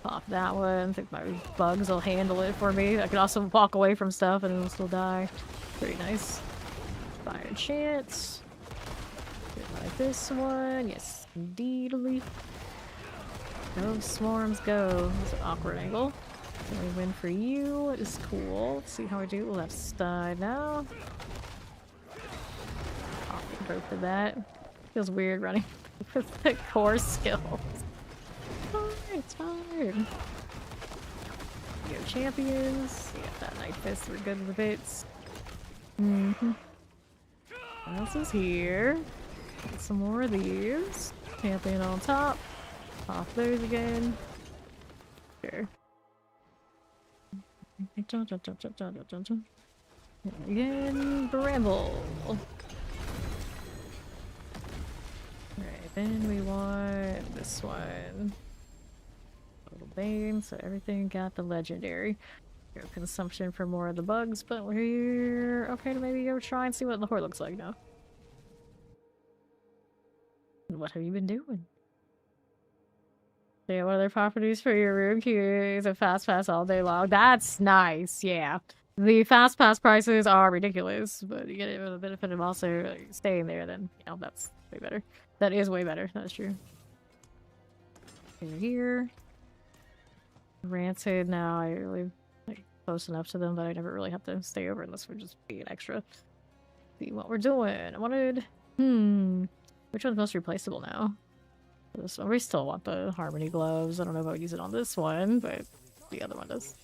Pop that one. I think my bugs will handle it for me. I can also walk away from stuff and it'll still die. Pretty nice. Fire chance. Like this one. Yes, indeedly. Go swarms, go. That's an awkward angle. Can we win for you? It's cool. Let's see how we do. Left side now. Go for that. Feels weird running with the core skills. It's fine. Go champions. We got that Night Fist. We're good with it. What else is here? Get some more of these. Champion on top. Off those again. Sure. Again, Bramble. Alright, then we want this one. Little Bane, so everything got the legendary. Consumption for more of the bugs, but we're okay to maybe go try and see what the horde looks like now. What have you been doing? Yeah, what other properties for your room queue is a fast pass all day long. That's nice, yeah. The fast pass prices are ridiculous, but you get it with the benefit of also like, staying there, then, you know, that's way better. That is way better, that's true. Here. Rancid, now I live like close enough to them that I never really have to stay over unless we're just being extra. See what we're doing. I wanted... Which one's most replaceable now? This one. We still want the Harmony gloves. I don't know if I would use it on this one, but the other one does.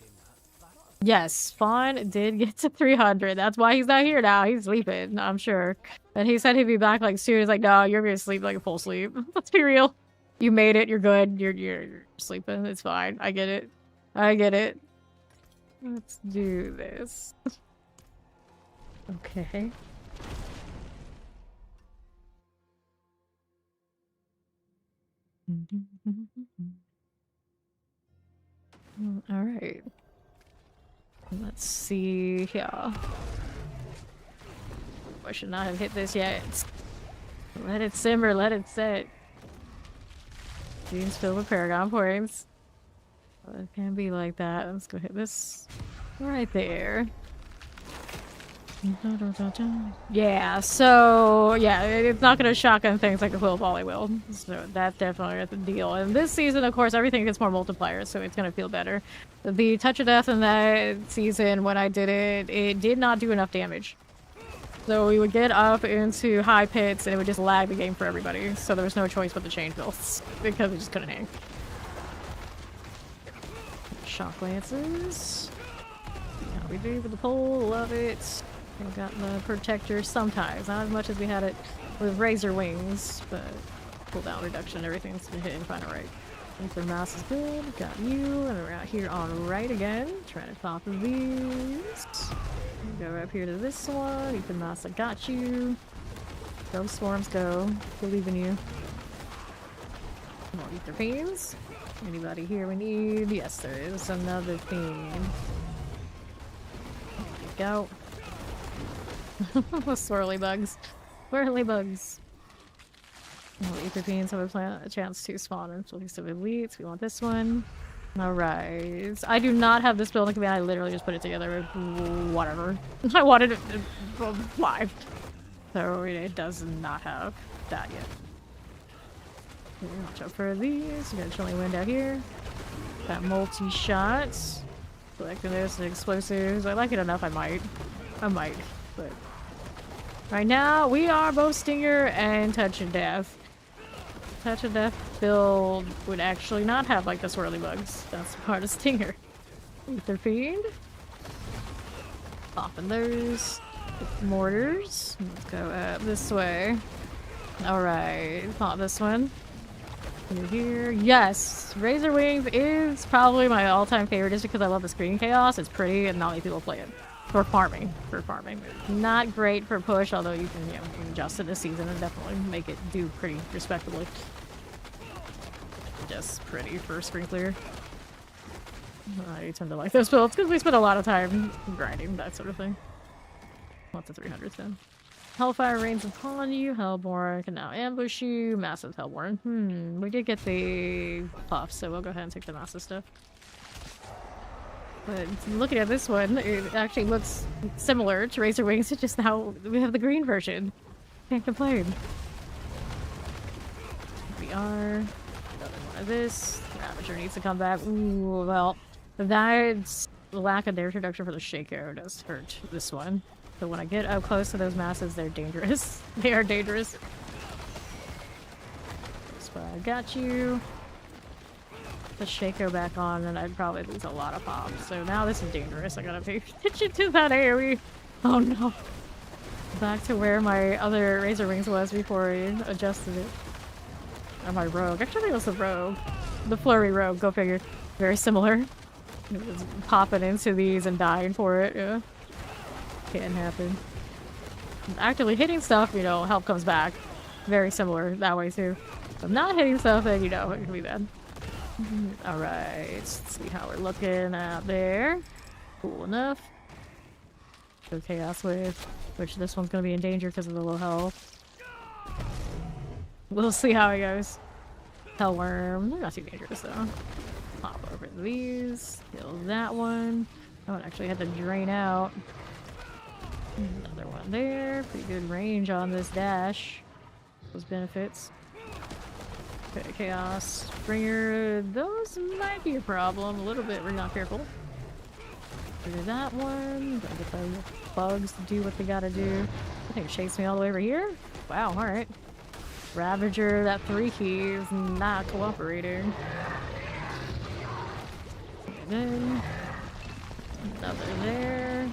Yes, Spawn did get to 300. That's why he's not here now. He's sleeping, I'm sure. And he said he'd be back like soon. He's like, no, you're gonna sleep like a full sleep. Let's be real. You made it. You're good. You're sleeping. It's fine. I get it. I get it. Let's do this. Okay. All right. Let's see here. I should not have hit this yet. Let it simmer, let it set. Genes filled with Paragon points. Well, it can be like that. Let's go hit this right there. Yeah, so yeah, it's not gonna shotgun things like a Quill Volley will. So that's definitely the deal. And this season, of course, everything gets more multipliers, so it's gonna feel better. The Touch of Death in that season, when I did it, it did not do enough damage. So we would get up into high pits and it would just lag the game for everybody. So there was no choice but to change builds because we just couldn't hang. Shock lances. See how we do with the pole. Love it. We've got the protector sometimes. Not as much as we had it with razor wings, but cooldown reduction, everything's been hitting kind of right. Ether mass is good. Got you. And we're out here on right again. Trying to pop these. Go up here to this one. Ether mass, I got you. Go swarms, go. Believe in you. More ether fiends. Anybody here we need? Yes, there is another fiend. There we go. Swirly bugs. Swirly bugs. Oh, ether fiends have a chance to spawn in place of elites. We want this one. Alright. I do not have this building command. I literally just put it together. Whatever. I wanted it live. So it does not have that yet. Watch out for these. We got a chilling wind out here. Got multi-shots. Collecting this and explosives. I like it enough, I might. But right now, we are both Stinger and Touch of Death. Touch of Death build would actually not have like the swirly bugs. That's part of Stinger. Ether Fiend. Popping those. Mortars. Let's go up this way. Alright, pop this one. Through here. Yes! Razor Wings is probably my all-time favorite just because I love the screen chaos. It's pretty and not many people play it. For farming. Not great for push, although you can, you can adjust it this season and definitely make it do pretty respectably. Just pretty for Sprinkler. I tend to like those builds because we spend a lot of time grinding, that sort of thing. What's the 300s then? Hellfire rains upon you. Hellborn can now ambush you. Massive Hellborn. We did get the puff, so we'll go ahead and take the massive stuff. But looking at this one, it actually looks similar to Razor Wings, it's just now we have the green version. Can't complain. Here we are. Another one of this. Ravager needs to come back. Ooh, well, that's the lack of damage reduction for the Shaco does hurt this one. So when I get up close to those masses, they're dangerous. They are dangerous. So I got you. The Shaco back on, and I'd probably lose a lot of pop. So now this is dangerous. I gotta pay attention to that AoE. Oh no. Back to where my other Razor Wings was before I adjusted it. Or my Rogue. Actually, I think it was the Rogue. The Flurry Rogue, go figure. Very similar. It was popping into these and dying for it, yeah. Can happen. Actively hitting stuff, you know, help comes back. Very similar that way too. If I'm not hitting stuff, then you know, it can be bad. Alright, let's see how we're looking out there. Cool enough. Go Chaos Wave, which this one's gonna be in danger because of the low health. We'll see how it goes. Hellworm, they're not too dangerous though. Pop over these, kill that one. That one actually had to drain out. Another one there. Pretty good range on this dash. Those benefits. Okay, Chaos Springer. Those might be a problem. A little bit. We're not careful. Do that one. Gotta get the bugs to do what they gotta do. I think it chased me all the way over here. Wow, alright. Ravager, that 3 key is not cooperating. And then another there.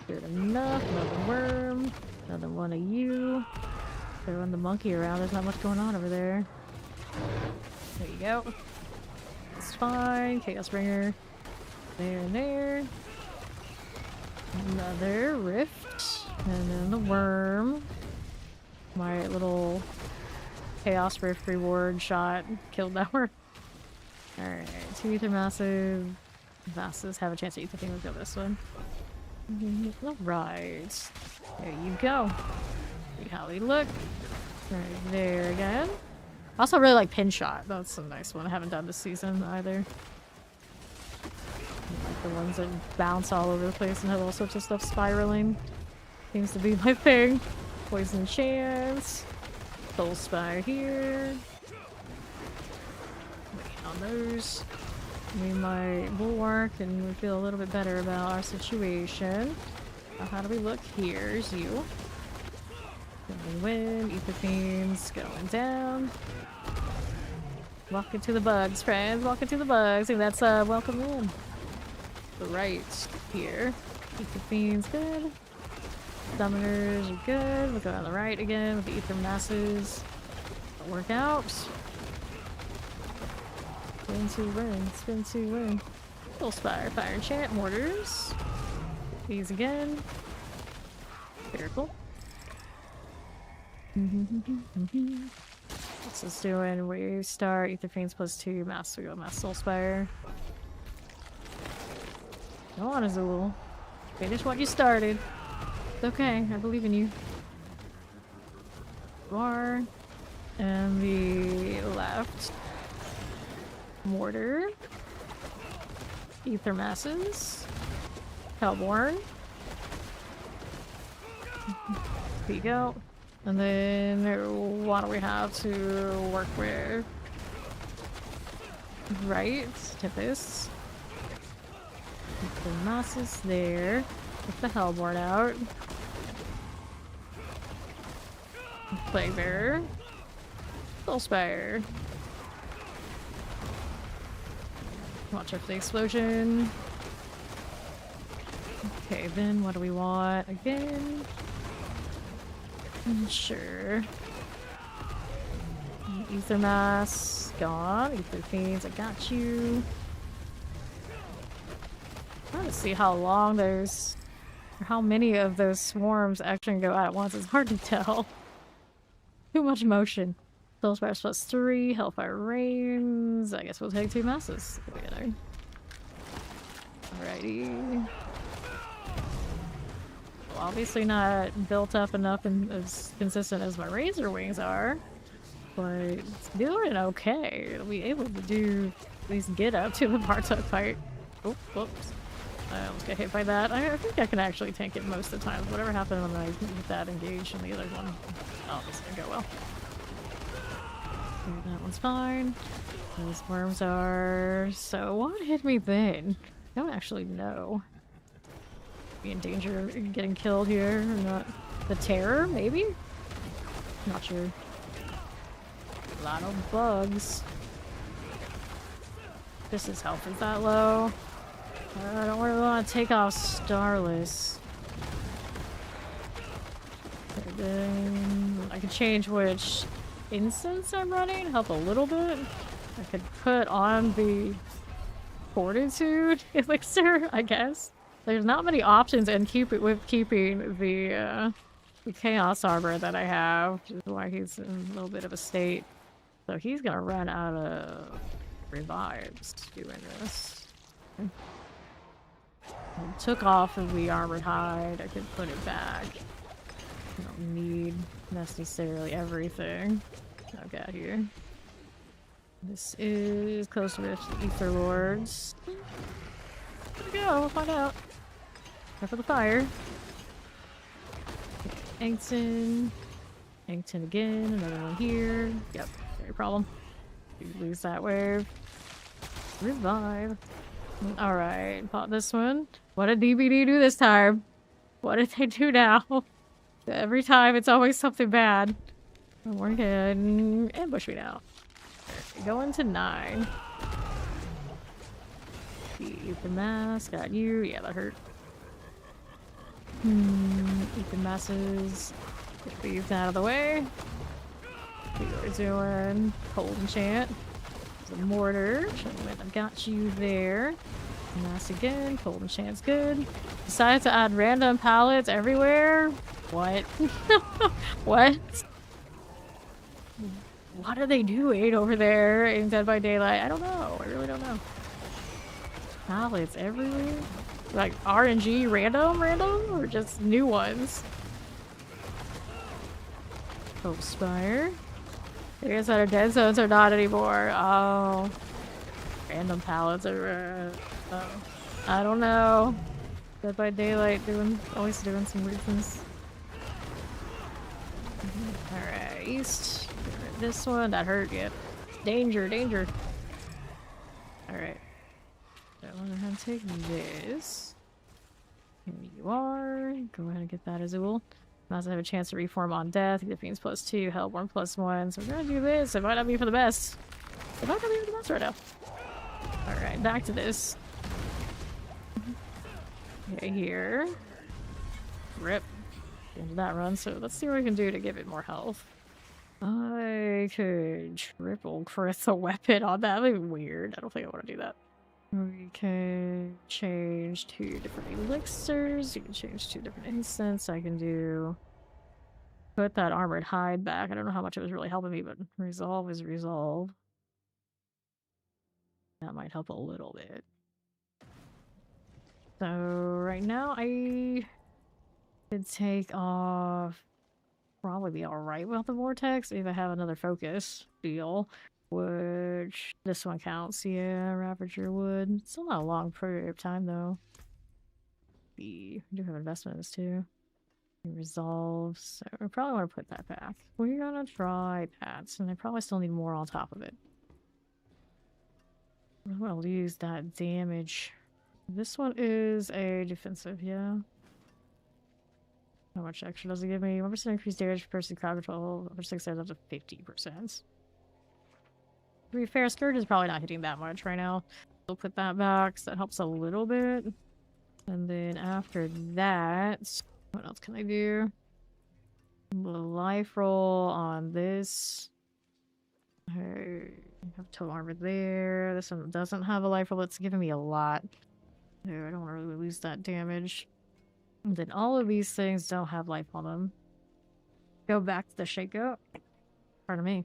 Good enough. Another worm. Another one of you. Throwing the monkey around. There's not much going on over there. There you go. It's fine. Chaos Bringer. There and there. Another rift. And then the worm. My little chaos rift reward shot killed that worm. Alright, 2 ether massive. Masses have a chance to eat the thing. Let's go this one. Alright. There you go. See how we look. Right there again. I also really like pin shot. That's a nice one. I haven't done this season either. I like the ones that bounce all over the place and have all sorts of stuff spiraling. Seems to be my thing. Poison chance. Soul Spire here. Waiting on those. We might bulwark and we feel a little bit better about our situation. How do we look? Here's you. Going win. Ether Fiends going down. Walk into the bugs, friends. Walk into the bugs. And that's a welcome in. The right here. Ether Fiends good. Summoners are good. We'll go on the right again with the Ether Masses. It'll work out. Spin to win. Spin to win. Soul Spire, Fire Enchant, Mortars. These again. Very cool. This is doing Wave Star, Ether Fiends +2, Mass. We go Mass Soul Spire. Go on, Azul. Finish what you started. It's okay, I believe in you. Bar. And the left. Mortar. Ether Masses. Hellborn. Here you go. And then what do we have to work with? Right, Tempest. The Masses there. Get the Hellborn out. Flavor. Soul Spire. Watch out for the explosion. Okay, then what do we want again? Sure. Ether Mass. Gone. Ether Fiends. I got you. I'm trying to see how long those... or how many of those swarms actually go out at once. It's hard to tell. Too much motion. Soul Spire +3. Hellfire Rains. I guess we'll take 2 masses together. Alrighty. Obviously not built up enough and as consistent as my Razor Wings are, but it's doing okay. It'll be able to do at least get up to the Bartok fight. Oh, whoops. I almost got hit by that. I think I can actually tank it most of the time. Whatever happened when I get that engaged and the other one, oh, this is gonna go well. Okay, that one's fine. Those worms are... So what hit me then? I don't actually know. Be in danger of getting killed here or not. The terror, maybe? Not sure. A lot of bugs. This is health is that low. I don't really want to take off Starless. Okay, then I could change which instance I'm running, help a little bit. I could put on the Fortitude elixir, I guess. There's not many options and keeping the Chaos Arbor that I have, which is why he's in a little bit of a state. So he's gonna run out of revives doing this. Okay. I took off of the Armored Hide. I could put it back. I don't need necessarily everything I've got here. This is close to the Ether Lords. There we go, we'll find out. Go for the fire. Angton. Angton again, another one here. Yep, no problem. You lose that wave. Revive. Alright, pop this one. What did DBD do this time? What did they do now? Every time it's always something bad. We're good. Ambush me now. Going to 9. Eat the mask. Got you. Yeah, that hurt. Eat the masses. Get these out of the way. See what we're doing. Cold enchant. The mortar. I've got you there. Mass again. Cold enchant's good. Decided to add random pallets everywhere. What? What? What are they doing over there in Dead by Daylight? I don't know. I really don't know. Pallets everywhere? Like RNG random, or just new ones? Hope Spire. I guess that our dead zones are not anymore. Oh. Random pallets are oh. I don't know. Dead by Daylight always doing some weird things. Alright, east. This one, that hurt yet. Danger, danger. Alright. So I'm gonna have to take this. Here you are. Go ahead and get that Azul. I also have a chance to reform on death. Defense +2, Hellborn +1. So we're gonna do this. It might not be for the best. It might not be for the best right now. Alright, back to this. Okay, here. Rip. Into that run, so let's see what we can do to give it more health. I could triple crit the weapon on that. That'd be weird. I don't think I want to do that. We can change 2 different elixirs. You can change 2 different instants. I can do... Put that armored hide back. I don't know how much it was really helping me, but resolve is resolve. That might help a little bit. So right now I could take off... Probably be alright without the vortex if I have another focus deal. Which this one counts, yeah, Ravager would. It's still not a long period of time though. We do have investments too. Resolves, so I probably want to put that back. We're gonna try that, and I probably still need more on top of it. I'm gonna lose that damage. This one is a defensive, yeah. How much extra does it give me? 1% increased damage per person crowd control, 1% up to 50%. To be fair, Scourge is probably not hitting that much right now. We'll put that back, so that helps a little bit. And then after that, what else can I do? The life roll on this. I have total armor there. This one doesn't have a life roll. It's giving me a lot. I don't want to really lose that damage. And then all of these things don't have life on them. Go back to the shakeout. Pardon me.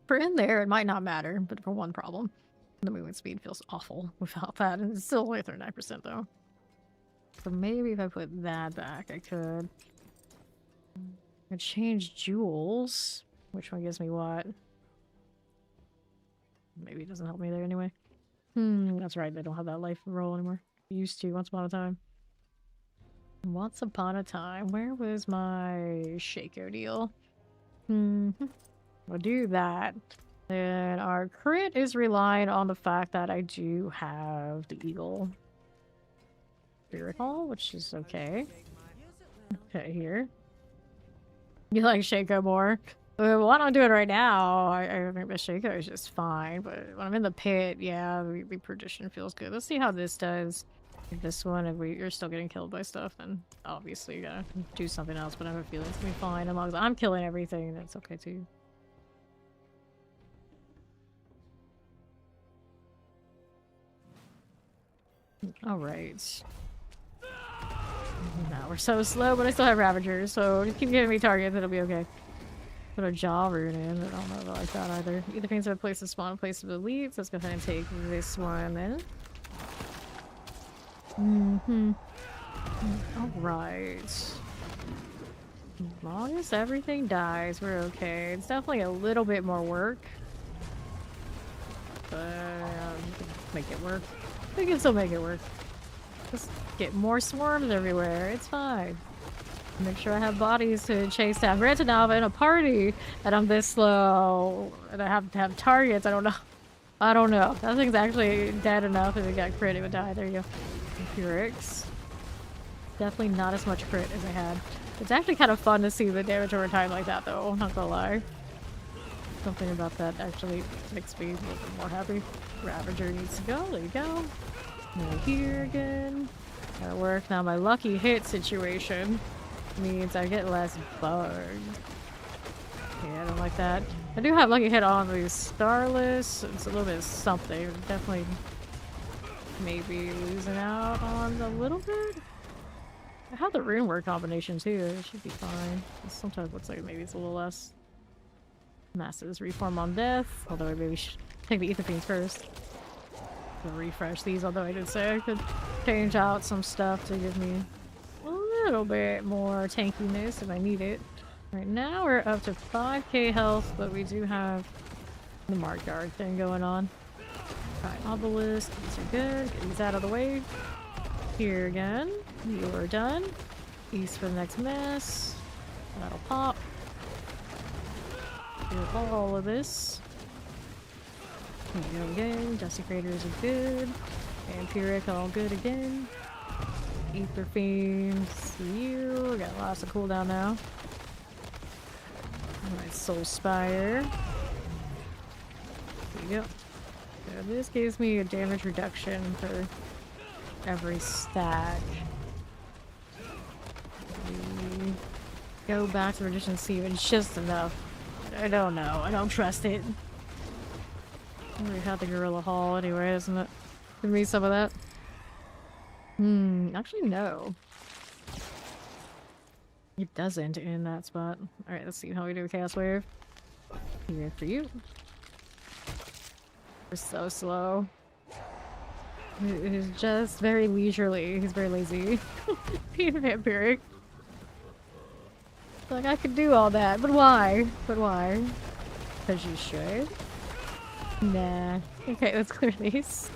For in there, it might not matter, but for one problem. The movement speed feels awful without that, and it's still only 39% though. So maybe if I put that back, I could. I change jewels. Which one gives me what? Maybe it doesn't help me there anyway. That's right, they don't have that life roll anymore. Used to, once upon a time. Once upon a time, where was my Shaco deal? We'll do that. Then our crit is relying on the fact that I do have the Eagle Spirit Hall, which is okay. Okay, here. You like Shaco more? Well, what I'm doing right now, I think the Shaco is just fine, but when I'm in the pit, yeah, the Perdition feels good. Let's see how this does. If this one, if you're still getting killed by stuff, then obviously you gotta do something else, but I have a feeling it's gonna be fine. As long as I'm killing everything, that's okay too. Alright. Now we're so slow, but I still have Ravagers, so just keep giving me targets, it'll be okay. Put a jaw rune in, but I don't know if I like that either. Either means a place to spawn, a place of elite, so let's go ahead and take this one then. Alright. As long as everything dies, we're okay. It's definitely a little bit more work. But make it work. We can still make it work. Just get more swarms everywhere. It's fine. Make sure I have bodies to chase down. Granted, now I'm in a party and I'm this slow and I have to have targets. I don't know. I don't know. That thing's actually dead enough. If it got crit, it would die. There you go. Pyrrhix. Definitely not as much crit as I had. It's actually kind of fun to see the damage over time like that, though. Not gonna lie. Something about that actually makes me a little bit more happy. Ravager needs to go. There you go. Now here again. That'll work. Now my lucky hit situation means I get less bugged. Yeah, I don't like that. I do have lucky hit on the Starless. It's a little bit of something. Definitely maybe losing out on a little bit. I have the rune word combination too. It should be fine. It sometimes looks like maybe it's a little less. Masters reform on death. Although I maybe should take the Ether Fiends first. To refresh these, although I did say I could change out some stuff to give me a little bit more tankiness if I need it. Right now we're up to 5k health, but we do have the Mark Guard thing going on. Alright, Obelisk, these are good. Get these out of the way. Here again. You are done. East for the next mess. That'll pop. Do all of this. Here we go again. Dusty Craters are good. Vampiric all good again. Ether Fiends, you got lots of cooldown now. Alright, Soul Spire. There you go. So this gives me a damage reduction for every stack. We go back to Magician's Sea, but it's just enough. I don't know. I don't trust it. We had the Gorilla Hall anyway, isn't it? Give me some of that. Actually no. It doesn't in that spot. Alright, let's see how we do with Chaos Wave. Here for you. We're so slow. He's just very leisurely. He's very lazy. He's vampiric. Like, I could do all that, but why? But why? Because you should? Nah. Okay, let's clear these.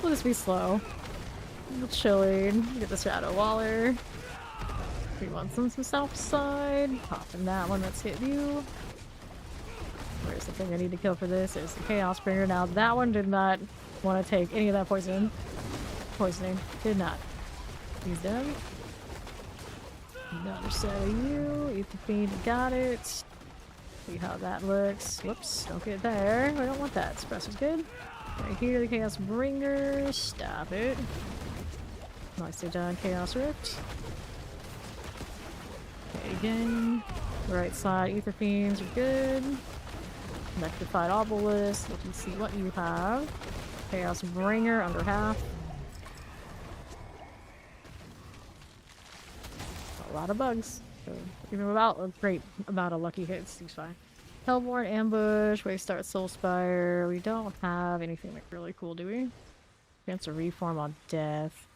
We'll just be slow. Chilling. Get the Shadow Waller. We want some south side. Popping that one that's hit you. Where's the thing I need to kill for this? There's the Chaos Bringer. Now that one did not want to take any of that poisoning. Did not. He's done. Another set of you. Ether Fiend, got it. See how that looks. Whoops, don't get there. We don't want that. Suppressor's good. Right here, the Chaos Bringer. Stop it. Nicely done, Chaos Rift. Okay, again. Right side, Ether Fiends are good. Electrified Obelisk. Let me see what you have. Chaos Bringer, under half. A lot of bugs. So even without a great amount of lucky hits, he's fine. Hellborn Ambush, Waystart Soulspire. We don't have anything like really cool, do we? Chance to reform on death.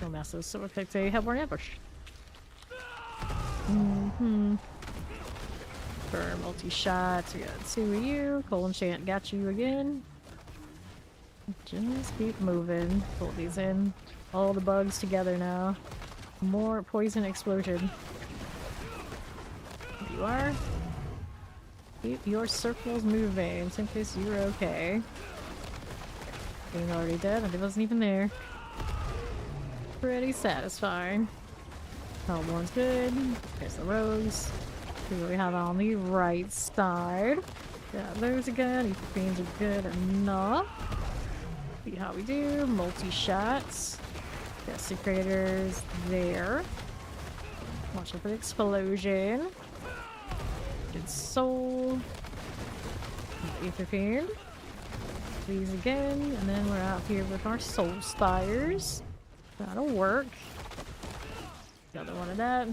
No messes, so we'll pick a Hellborn Ambush. For multi-shots, we got 2 of you. Cold Enchant got you again. Just keep moving. Pull these in. All the bugs together now. More poison explosion. There you are. Keep your circles moving, just in case you're okay. Being already dead, and it wasn't even there. Pretty satisfying. Hellborn's good. There's the rogues. See what we have on the right side. Got those again. Ether Fiends are good enough. See how we do. Multi-shots. Desecrators there. Watch out for the explosion. Good soul. Ether Fiend. These again. And then we're out here with our Soul Spires. That'll work. Another one of that.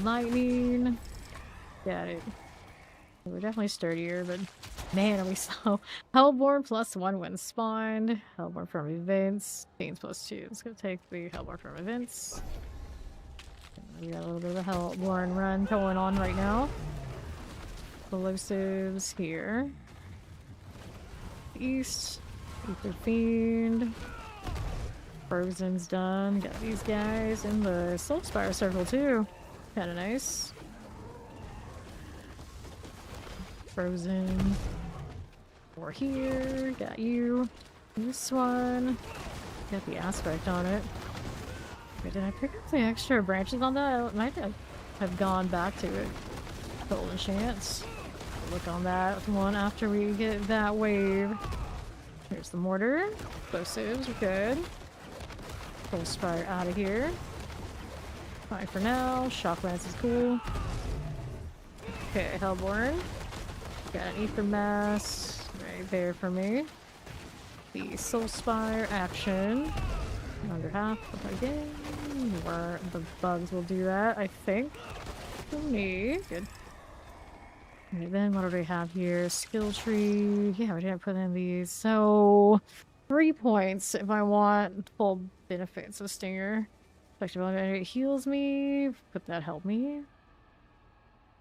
Lightning. Got it. We're definitely sturdier, but man, are we so... Hellborn +1 when spawned. Hellborn from events. Fiends +2. Let's go take the Hellborn from events. We got a little bit of a Hellborn run going on right now. Explosives here. East. Ether Fiend. Frozen's done. Got these guys in the Soulspire circle too. Kinda nice. Frozen. We're here. Got you. This one. Got the aspect on it. Wait, did I pick up the extra branches on that? I might have gone back to it. Golden chance. Look on that one after we get that wave. Here's the mortar. Explosives are good. Full Spire out of here. Fine for now. Shock Lance is cool. Okay, Hellborn. Got an Ether Mass right there for me. The Soulspire action. Under half again. Or the bugs will do that, I think. For me. Good. Alright, then what do we have here? Skill tree. Yeah, we didn't put in these. So 3 points if I want full benefits of Stinger. Effective it heals me. Put that help me.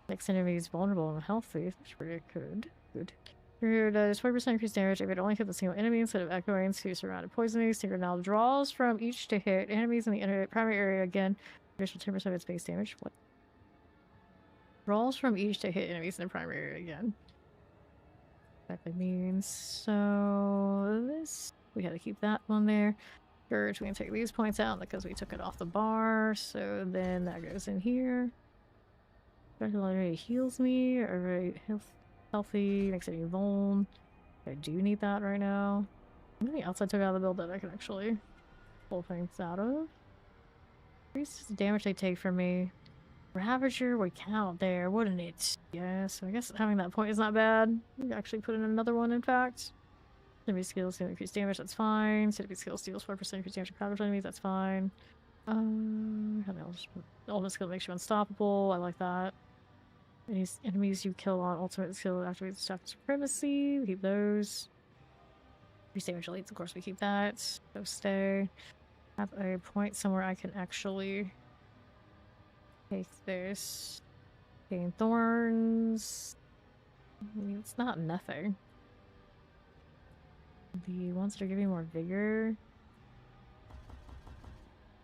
Next enemy is vulnerable and healthy. That's pretty good. Good. Here does 20% increased damage if it only hits a single enemy instead of echoing to surrounded poisoning. Stinger now draws from each to hit enemies in the primary area again. Additional 10% of its base damage. What? Draws from each to hit enemies in the primary area again. What that means. So this we had to keep that one there. Scourge, we can take these points out because we took it off the bar. So then that goes in here. Already heals me. Already healthy. Makes it vuln. I do need that right now. Anything else I took out of the build that I can actually pull things out of? Increase the damage they take from me. Ravager would count there, wouldn't it? Yeah, so I guess having that point is not bad. We can actually put in another one, in fact. Enemy skills increase damage, that's fine. Enemy skills deals 4% increase damage to crowd enemies, that's fine. Ultimate skill makes you unstoppable, I like that. Any enemies you kill on ultimate skill activates attack supremacy, we keep those. Increase damage elites, of course we keep that. So stay. Have a point somewhere I can actually take this. Gain thorns. I mean, it's not nothing. The ones that are giving more vigor.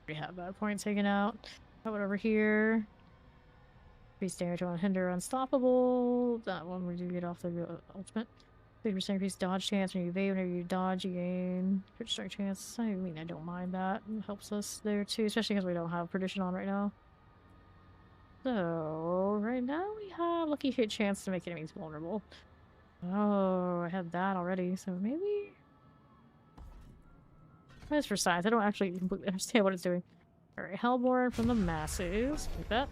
We have that point taken out. Put it over here. Increase damage on hinder unstoppable. That one we do get off the ultimate. 50% increase dodge chance when you evade. Whenever you dodge, you gain crit strike chance. I mean, I don't mind that. It helps us there too, especially because we don't have perdition on right now. So, right now we have lucky hit chance to make enemies vulnerable. Oh, I had that already, so maybe... As for science, I don't actually completely understand what it's doing. Alright, Hellborn from the masses. Like that.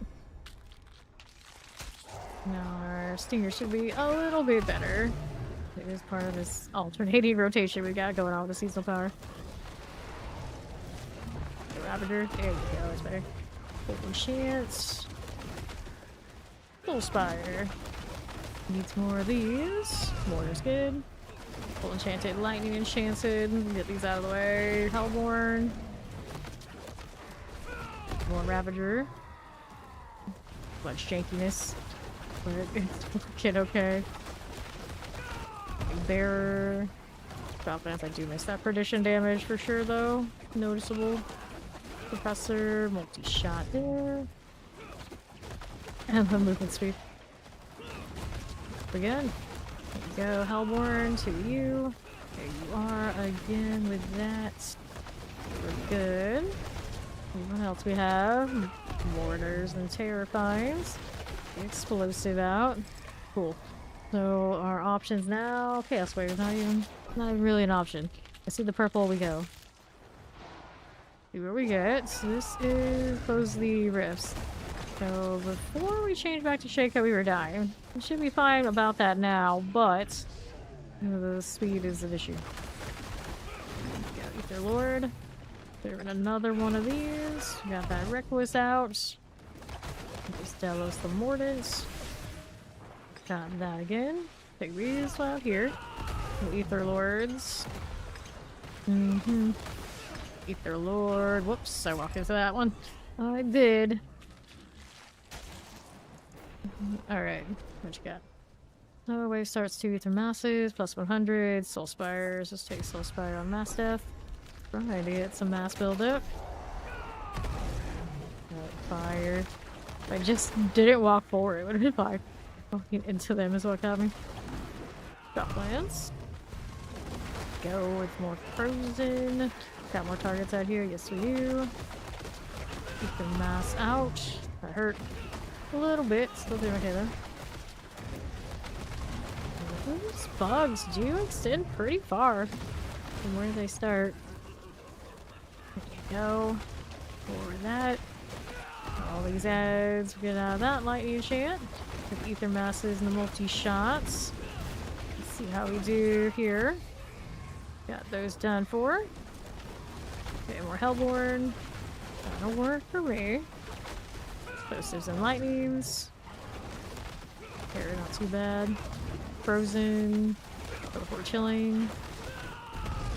Now our Stinger should be a little bit better. It is part of this alternating rotation we got going on with the seasonal power. The Ravager. There we go, it's better. Golden Chance. Soulspire. Needs more of these. Mortar's good. Full enchanted, lightning enchanted. Get these out of the way. Hellborn. More Ravager. Much jankiness. But it's okay. Bearer. Droplance, I do miss that perdition damage for sure though. Noticeable. Professor, multi-shot there. And the movement speed. Again. There you go, Hellborn, to you. There you are again with that. We're good. What else we have? Mortars and Terrifines. Explosive out. Cool. So our options now. Chaos Wave, not even really an option. I see the purple, we go. See what we get. So this is close the rifts. So before we change back to Shaco, we were dying. We should be fine about that now, but the speed is an issue. Got Ether Lord. There in another one of these. Got that Reckless out. Just Delos the Mordant. Got that again. Take these out here. The Ether Lords. Ether Lord. Whoops, I walked into that one. I did. Alright, what you got? So wave starts 2 Ether Masses, plus 100, Soul Spires. Let's take Soul Spire on Mass Death. Trying to get some mass buildup. Fire. If I just didn't walk forward, it would have been fine. Walking into them is what got me. Drop lands. Go with more frozen. Got more targets out here, yes we do. Keep the mass out. That hurt a little bit, still doing okay though. Those bugs do extend pretty far from where they start. There you go. For that. All these ads, we get out of that lightning enchant. With ether masses and the multi-shots. Let's see how we do here. Got those done for. Okay, more Hellborn. That'll work for me. Explosives and lightnings. Here, not too bad. Frozen. Teleport chilling.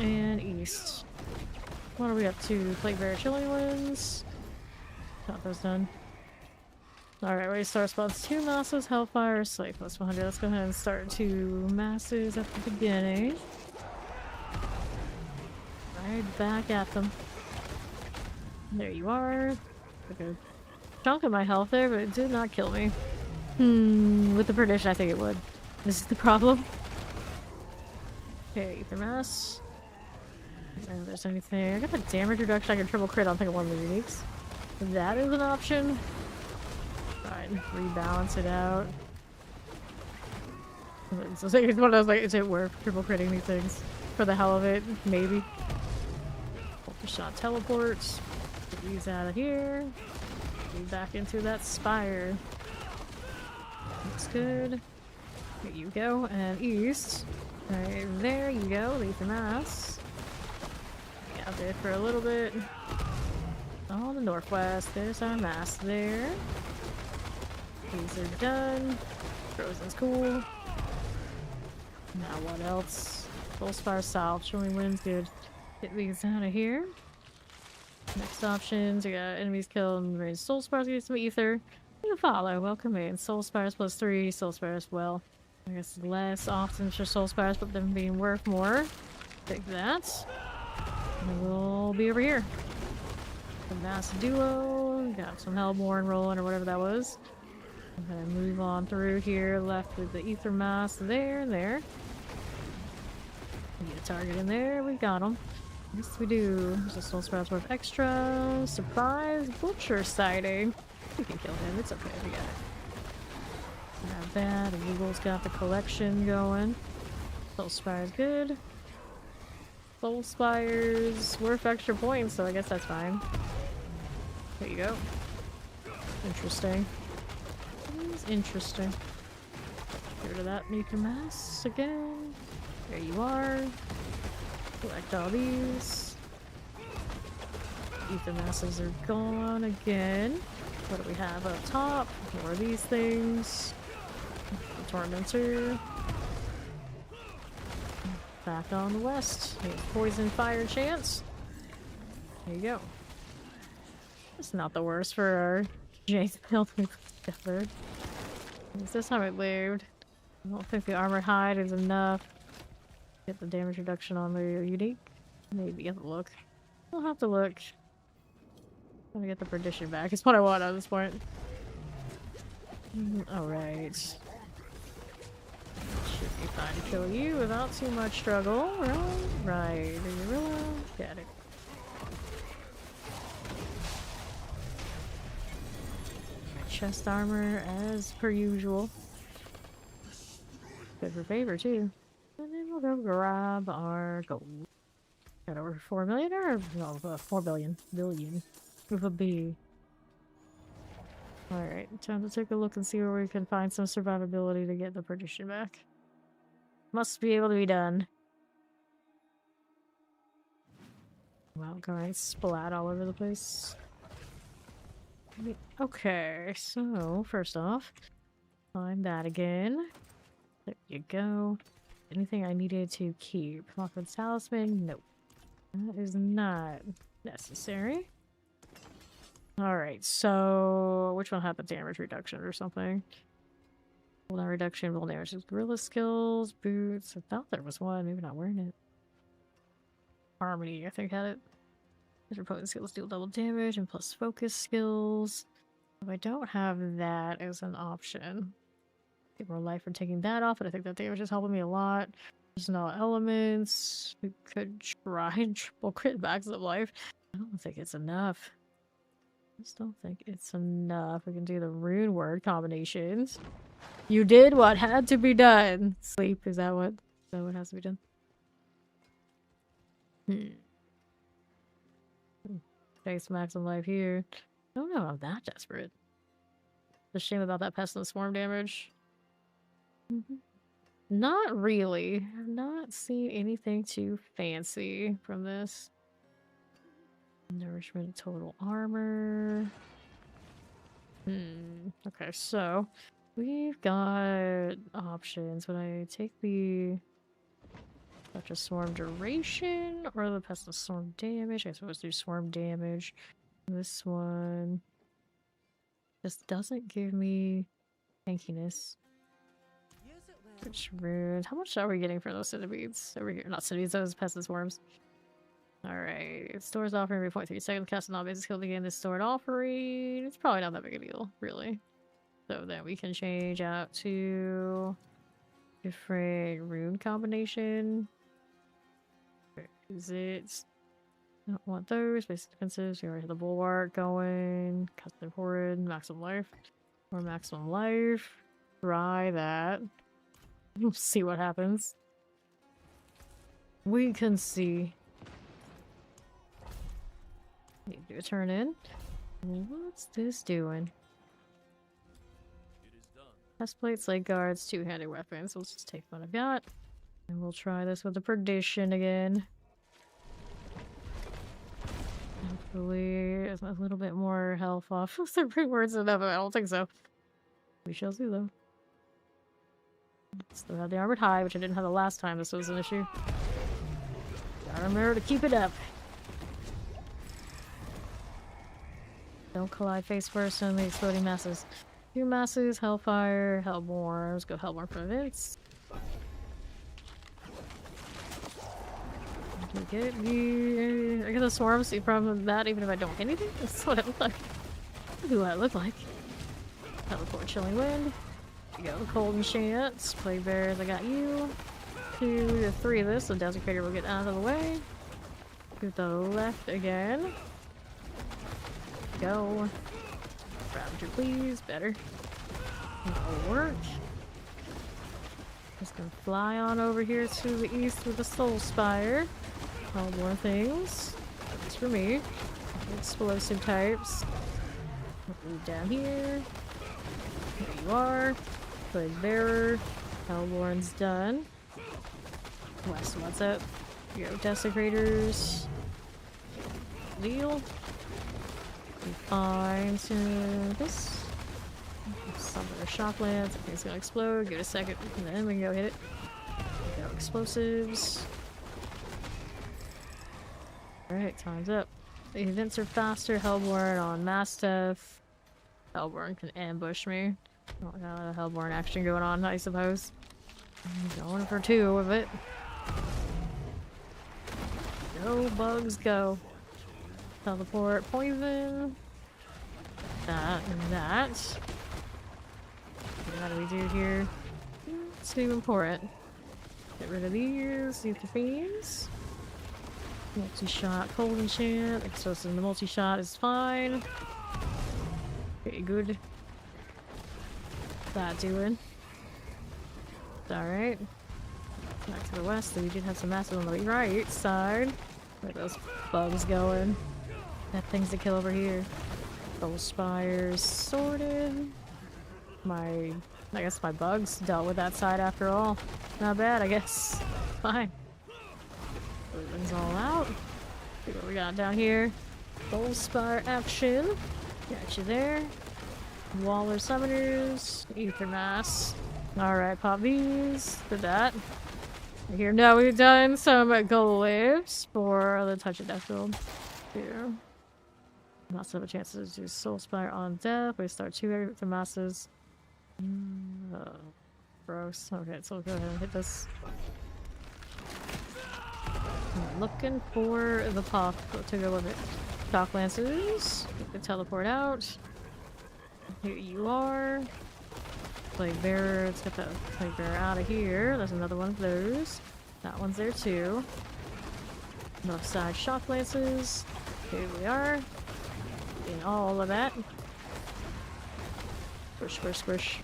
And east. What are we up to? Plate bear chilling ones. Got those done. Alright, wait, star spawns 2 masses, Hellfire, Slate plus 100. Let's go ahead and start 2 masses at the beginning. Right back at them. There you are. Took a chunk of my health there, but it did not kill me. With the prediction, I think it would. This is the problem. Okay, Ether Mass. I don't know if there's anything. I got the damage reduction. I can triple crit on, I think, one of the uniques. That is an option. Fine, rebalance it out. It's one of those, like, is it worth triple critting these things? For the hell of it, maybe. Shot teleports. Get these out of here. Get back into that spire. Looks good. Here you go. And east. Right there you go. Leave the mass. Get out there for a little bit. On the northwest. There's our mass there. These are done. Frozen's cool. Now what else? Full spire south. Showing winds good. Get these out of here. Next options, we got enemies killed and raise soul spires, get some ether. You follow, welcome in. Soul spires plus 3, soul spires, well, I guess less often for soul spires, but them being worth more. Take that. And we'll be over here. The mass duo, got some Hellborn rolling or whatever that was. I'm gonna move on through here, left with the ether mass there and there. Get a target in there, we got them. Yes, we do. There's a soul sprouts worth extra. Surprise butcher sighting. We can kill him. It's okay. We got it. Not bad. The Eagle's got the collection going. Soul Spire's good. Soul Spire's worth extra points, so I guess that's fine. There you go. Interesting. It's interesting. Get rid of that Ether Mass again. There you are. Collect all these. Ether masses are gone again. What do we have up top? More of these things. Tormentor. Back on the west. Here's poison fire chance. There you go. It's not the worst for our Jace build together. This time it lived. I don't think the armored hide is enough. Get the damage reduction on the unique. Maybe have a look. I'll have to look. I'm gonna get the perdition back. It's what I want at this point. Alright. Should be fine to kill you without too much struggle. Right. Gorilla. Got it. Chest armor as per usual. Good for favor too. And then we'll go grab our gold. Got over 4 million or no, 4 billion. Billion. With a B. Alright, time to take a look and see where we can find some survivability to get the perdition back. Must be able to be done. Wow, going splat all over the place. Okay, so first off, find that again. There you go. Anything I needed to keep? Lockwood's Talisman? Nope. That is not necessary. Alright, so which one had the damage reduction or something? Cooldown reduction, roll damage, gorilla skills, boots. I thought there was one, maybe not wearing it. Harmony, I think had it. Your potent skills deal double damage and plus focus skills. If I don't have that as an option, get more life from taking that off, but I think that damage is helping me a lot. There's no elements. We could try and triple crit max of life. I don't think it's enough. I just don't think it's enough. We can do the rune word combinations. You did what had to be done. Sleep, is that what has to be done? Face max of life here. I don't know, I'm that desperate. The shame about that pest and the swarm damage. Not really. I've not seen anything too fancy from this. Nourishment, total armor. Okay, so we've got options. Would I take the such a swarm duration or the pest and swarm damage? I suppose do swarm damage. This one just doesn't give me tankiness. Which rude. How much are we getting for those centipedes over here? Not centipedes, those pests and swarms. Alright. Stores offering every 0.3 seconds. Cast a non-basic skill to gain this stored offering. It's probably not that big a deal, really. So then we can change out to different rune combination. Where is it? Don't want those. Basic defenses. We already have the bulwark going. Custom horrid. Maximum life. Or maximum life. Try that. We'll see what happens. We can see. Need to do a turn in. What's this doing? Chest plates, leg guards, two-handed weapons. We'll just take what I've got. And we'll try this with the perdition again. Hopefully, it's a little bit more health off of the rewards enough. I don't think so. We shall see though. Still have the armored hide, which I didn't have the last time this was an issue. Gotta remember to keep it up. Don't collide face first on the exploding masses. Two masses, Hellfire, Hellborn. Let's go Hellborn for Vince. Get the I get the swarms, see from that even if I don't hit anything? That's what it looked like. That's what it looked like. Teleport Chilling Wind. We go Cold Enchant. Plague Bears, I got you. 2 to 3 of this, so Desecrator will get out of the way. To the left again. Go. Ravager, please. Better. That'll work. Just gonna fly on over here to the east with the Soul Spire. All more things. That's for me. Explosive types. Down here. There you are. Plague Bearer. Hellborn's done. West, what's up? Go Desecrators. Deal. We find this. Some of their shock lance. I think it's gonna explode. Give it a second, and then we can go hit it. Go explosives. Alright, time's up. The events are faster. Hellborn on Mastiff. Hellborn can ambush me. Oh, got a lot of Hellborn action going on, I suppose. I'm going for 2 of it. Go, bugs, go. Teleport, poison. That and that. What do we do here? It's too important. Get rid of these. Use the fiends. Multi-shot, cold enchant. Explosive, the multi-shot is fine. Okay, good. What's that doing? Alright. Back to the west, so we did have some masses on the right side. Where are those bugs going? That thing's to kill over here. Soul Spires sorted. I guess my bugs dealt with that side after all. Not bad, I guess. Fine. Everything's all out. See what we got down here. Soul Spire action. Got you there. Waller Summoners. Ether Mass. Alright, pop these. Did that. Here, now we've done some gold waves for the Touch of Death build. Here. Lots of chances to do Soul Spire on death. We start 2 Ether Masses. Gross. Okay, so we'll go ahead and hit this. I'm looking for the pop to go with it. Shock Lances. Get the teleport out. Here you are. Plague Bearer. Let's get the Plague Bearer out of here. There's another one of those. That one's there too. North side Shock Lances. Here we are. Getting all of that. Squish, squish, squish.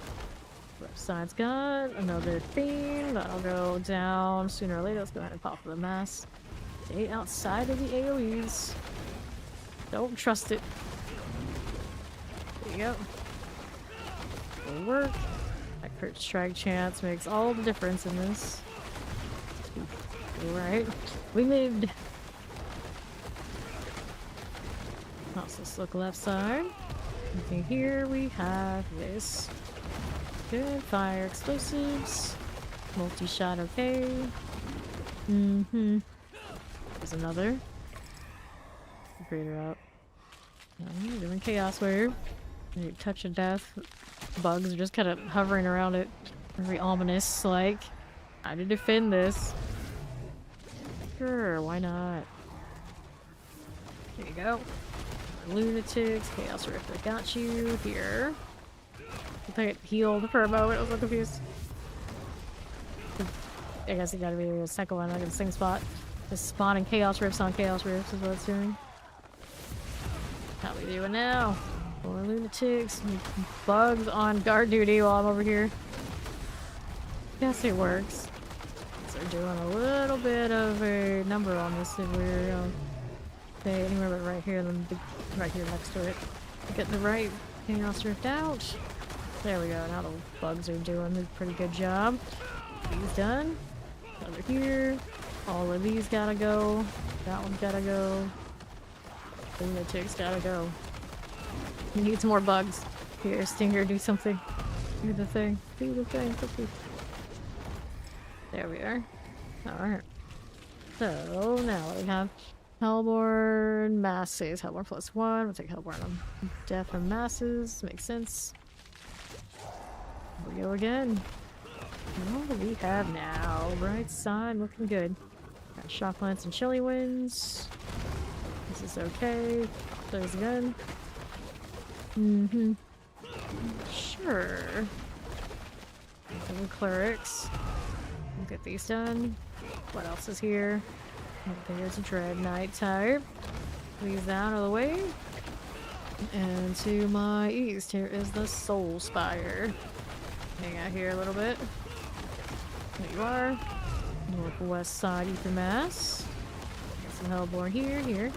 Left side's got another theme. That'll go down sooner or later. Let's go ahead and pop the mass. Stay outside of the AoEs. Don't trust it. There we go. Will work. That crit strike chance makes all the difference in this. Alright. We moved. Also, let's look left side. Okay, here we have this. Good. Fire explosives. Multi-shot, okay. Mm-hmm. There's another. Greater up. Doing chaos wave. Touch of death. Bugs are just kind of hovering around it. Very ominous, like. How to defend this? Sure, why not? There you go. Lunatics, Chaos Rift, I got you here. I think it healed for a moment, I was a little confused. I guess it gotta be a second one, like in the same spot. Just spawning Chaos Rifts on Chaos Rifts is what it's doing. How we doing now? More lunatics, bugs on guard duty while I'm over here. Yes, it works. So we're doing a little bit of a number on this if we're say anywhere but right here, then right here next to it. Get the right Chaos Rift out. There we go. Now the bugs are doing a pretty good job. He's done. Over here. All of these gotta go. That one's gotta go. Lunatics gotta go. We need some more bugs. Here, Stinger, do something. Do the thing. Do the thing. There we are. Alright. So, now what do we have? Hellborn Masses. Hellborn +1. We'll take Hellborn on Death and Masses. Makes sense. Here we go again. What do we have now? Right side looking good. Got Shock Lance and Chilly Winds. This is okay. There's a gun. Mm-hmm. Sure. Double clerics. We'll get these done. What else is here? There's a Dread Knight type. Leave that out of the way. And to my east, here is the Soul Spire. Hang out here a little bit. There you are. Northwest side, Ether Mass. Got some Hellborn here.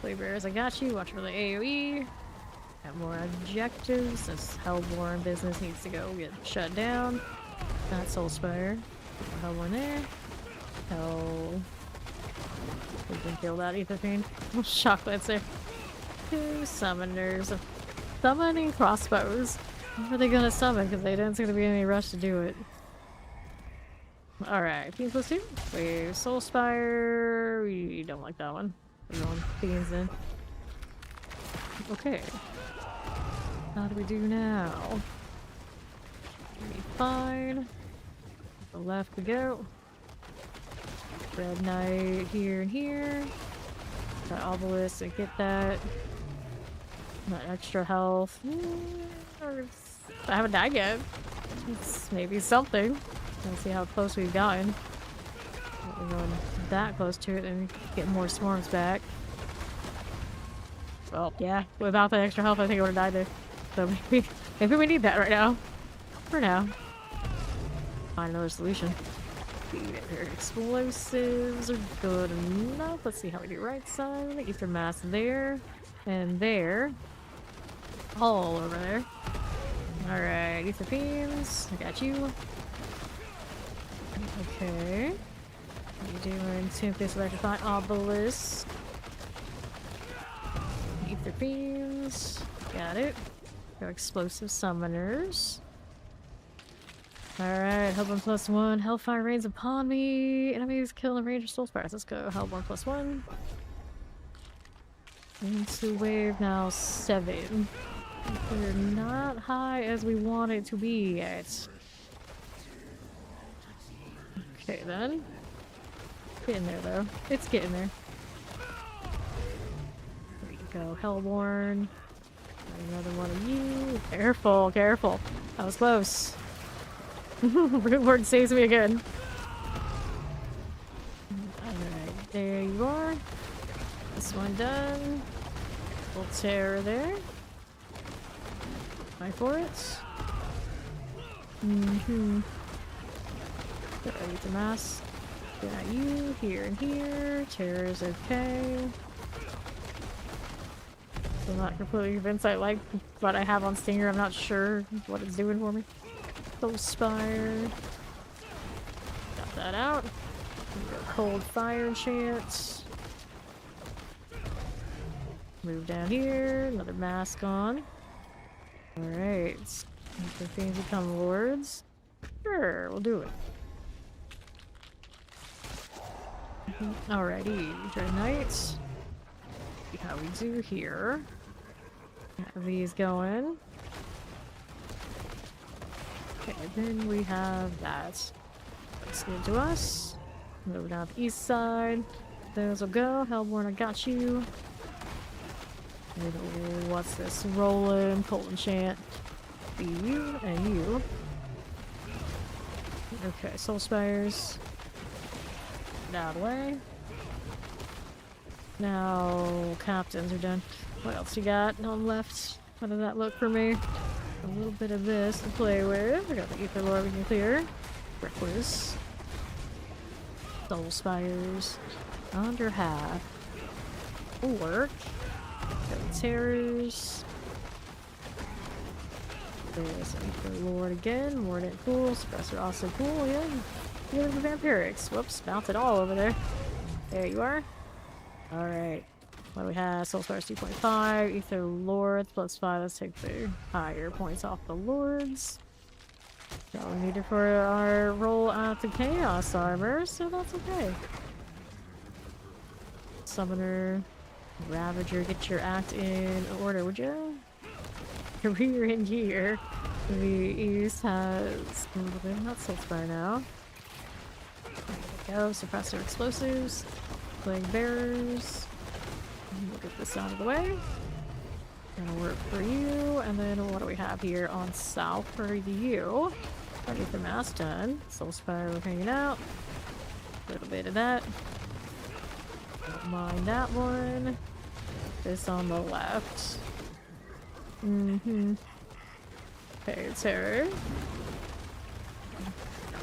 Playbearers, I got you. Watch for the AoE. Got more objectives. This Hellborn business needs to go get shut down. Got Soul Spire. Hellborn there. Hell. We can kill that Ether Fiend. Shock Lancer. 2 summoners. Summoning crossbows. What are they gonna summon? Because they don't seem to be in any rush to do it. Alright, Fiends +2. We have Soul Spire. We don't like that one. We're going Fiends in. Okay. How do we do now? Be fine. The left we go. Red Knight here and here. Got Obelisk to get that. Not extra health. I haven't died yet. It's maybe something. Let's see how close we've gotten. We're going that close to it, then we get more swarms back. Well, yeah, without that extra health, I think I would have died there. So maybe we need that right now. For now. Find another solution. Explosives are good enough. Let's see how we do right side. Ether Mass there. And there. All over there. Alright, Ether Fiends. I got you. Okay. What are you doing? Tempest Electrify Obelisk. Ether Fiends. Got it. Go Explosive Summoners. Alright, Hellborn +1. Hellfire rains upon me. Enemies kill in range of Soul Spires. Let's go. Hellborn +1. Into wave now 7. We're not high as we want it to be yet. Okay then. Getting there though. It's getting there. There you go. Hellborn. Another one of you. Careful, careful. That was close. Root Word saves me again. Alright, there you are. This one done. Little terror there. Try for it. Ready to mass. Got you here and here. Terror's okay. I'm not completely convinced I like what I have on Stinger. I'm not sure what it's doing for me. Soul Spire. Got that out. Go Cold Fire Chant. Move down here. Another mask on. Alright. If the things become lords. Sure, we'll do it. Alrighty, Dread Knights. See how we do here. Have these going. Okay, then we have that. Looks good to us. Move down the east side. Those will go. Hellborn, I got you. And what's this? Roland, Cold Enchant. Be you and you. Okay, Soul Spires. Out of the way. Now, captains are done. What else you got on left? How does that look for me? A little bit of this to play with. I got the Ether Lore we can clear. Reckless. Soul Spires. Under half. Will work. Got the Terrors. There's Ether Lord again. Mordant cool. Suppressor also cool. Yeah. Healing the Vampirics. Whoops. Mounted all over there. There you are. Alright. What do we have? Soul Stars 2.5. Ether Lords +5. Let's take the higher points off the Lords. That we needed for our roll out the Chaos Armor, so that's okay. Summoner. Ravager, get your act in order, would you? Career in gear. The East has a little bit not so far now. There we go. Suppressor explosives. Plague bearers. We'll get this out of the way. That'll work for you. And then what do we have here on south for you? I'll get the mask done. Soul Spire hanging out. A little bit of that. Don't mind that one. This on the left. Okay, Terror.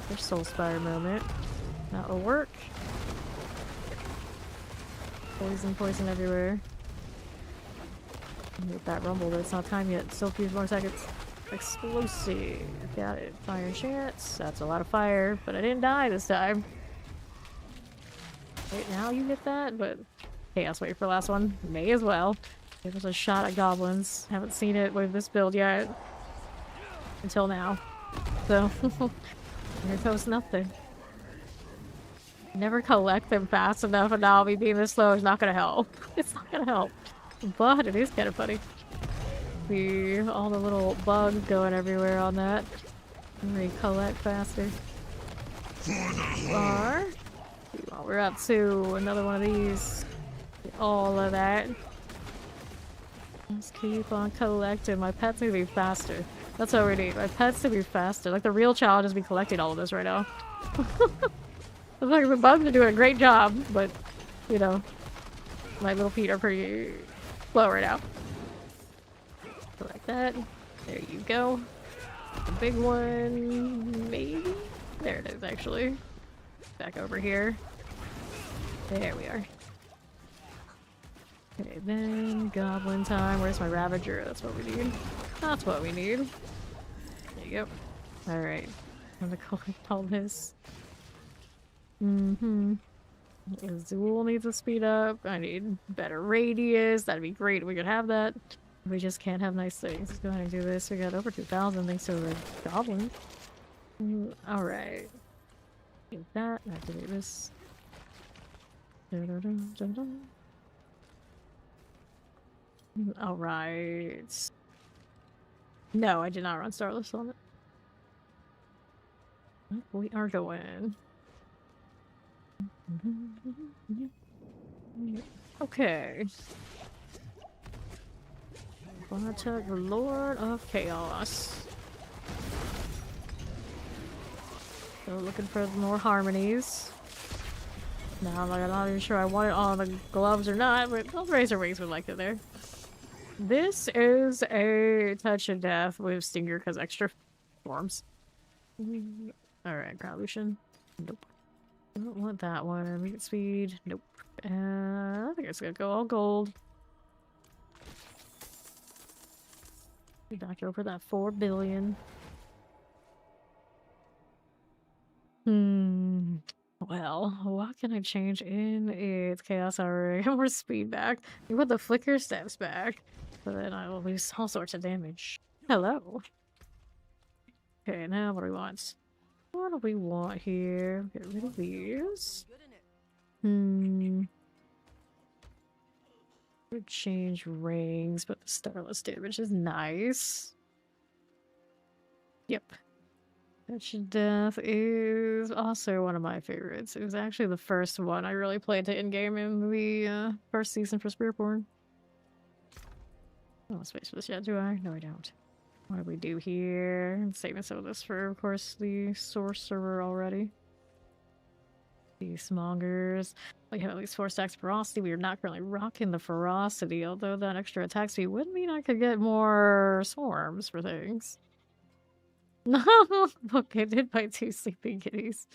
Their Soul Spire moment. That will work. Poison, poison everywhere. Get that rumble, but it's not time yet. Still a few more seconds. Explosive. Got it. Fire chance. That's a lot of fire, but I didn't die this time. Wait, now you get that, but Chaos Wave for last one. May as well. Give us a shot at goblins. Haven't seen it with this build yet. Until now. So, here goes nothing. Never collect them fast enough, and now me being this slow is not gonna help. It's not gonna help. But it is kind of funny. See all the little bugs going everywhere on that. Recollect faster. Well, we're up to another one of these. All of that. Let's keep on collecting. My pets need to be faster. That's what we need. My pets to be faster. Like the real challenge is me collecting all of this right now. Like the bugs are doing a great job, but you know, my little feet are pretty slow right now. Like that. There you go. The big one, maybe? There it is, actually. Back over here. There we are. Okay, then goblin time. Where's my Ravager? That's what we need. That's what we need. There you go. Alright. I'm gonna call this. Azul needs to speed up. I need better radius. That'd be great if we could have that. We just can't have nice things. Let's go ahead and do this. We got over 2,000 thanks to the goblin. Alright. Get that. Activate this. Alright. No, I did not run Starless on it. We are going. Okay. Contact the Lord of Chaos. So looking for more harmonies. Now I'm not even sure I want it on the gloves or not, but those Razor Wings would like it there. This is a touch of death with Stinger because extra forms. Alright, Gralution. Nope. I don't want that one. Immediate speed. Nope. I think it's gonna go all gold. We knocked over that 4 billion. Well, what can I change in its chaos armor? More speed back. You put the flicker steps back, but then I will lose all sorts of damage. Hello. Okay, now what do we want? What do we want here? Get rid of these. Would change rings, but the starless damage is nice. Yep. Touch of Death is also one of my favorites. It was actually the first one I really played to in-game in the first season for Spiritborn. Oh, space for this yet, do I? No, I don't. What do we do here? I'm saving some of this for, of course, the source server already. These mongers. We have at least 4 stacks of ferocity. We are not currently rocking the ferocity, although that extra attack speed would mean I could get more swarms for things. No! Okay, did by 2 sleeping kitties.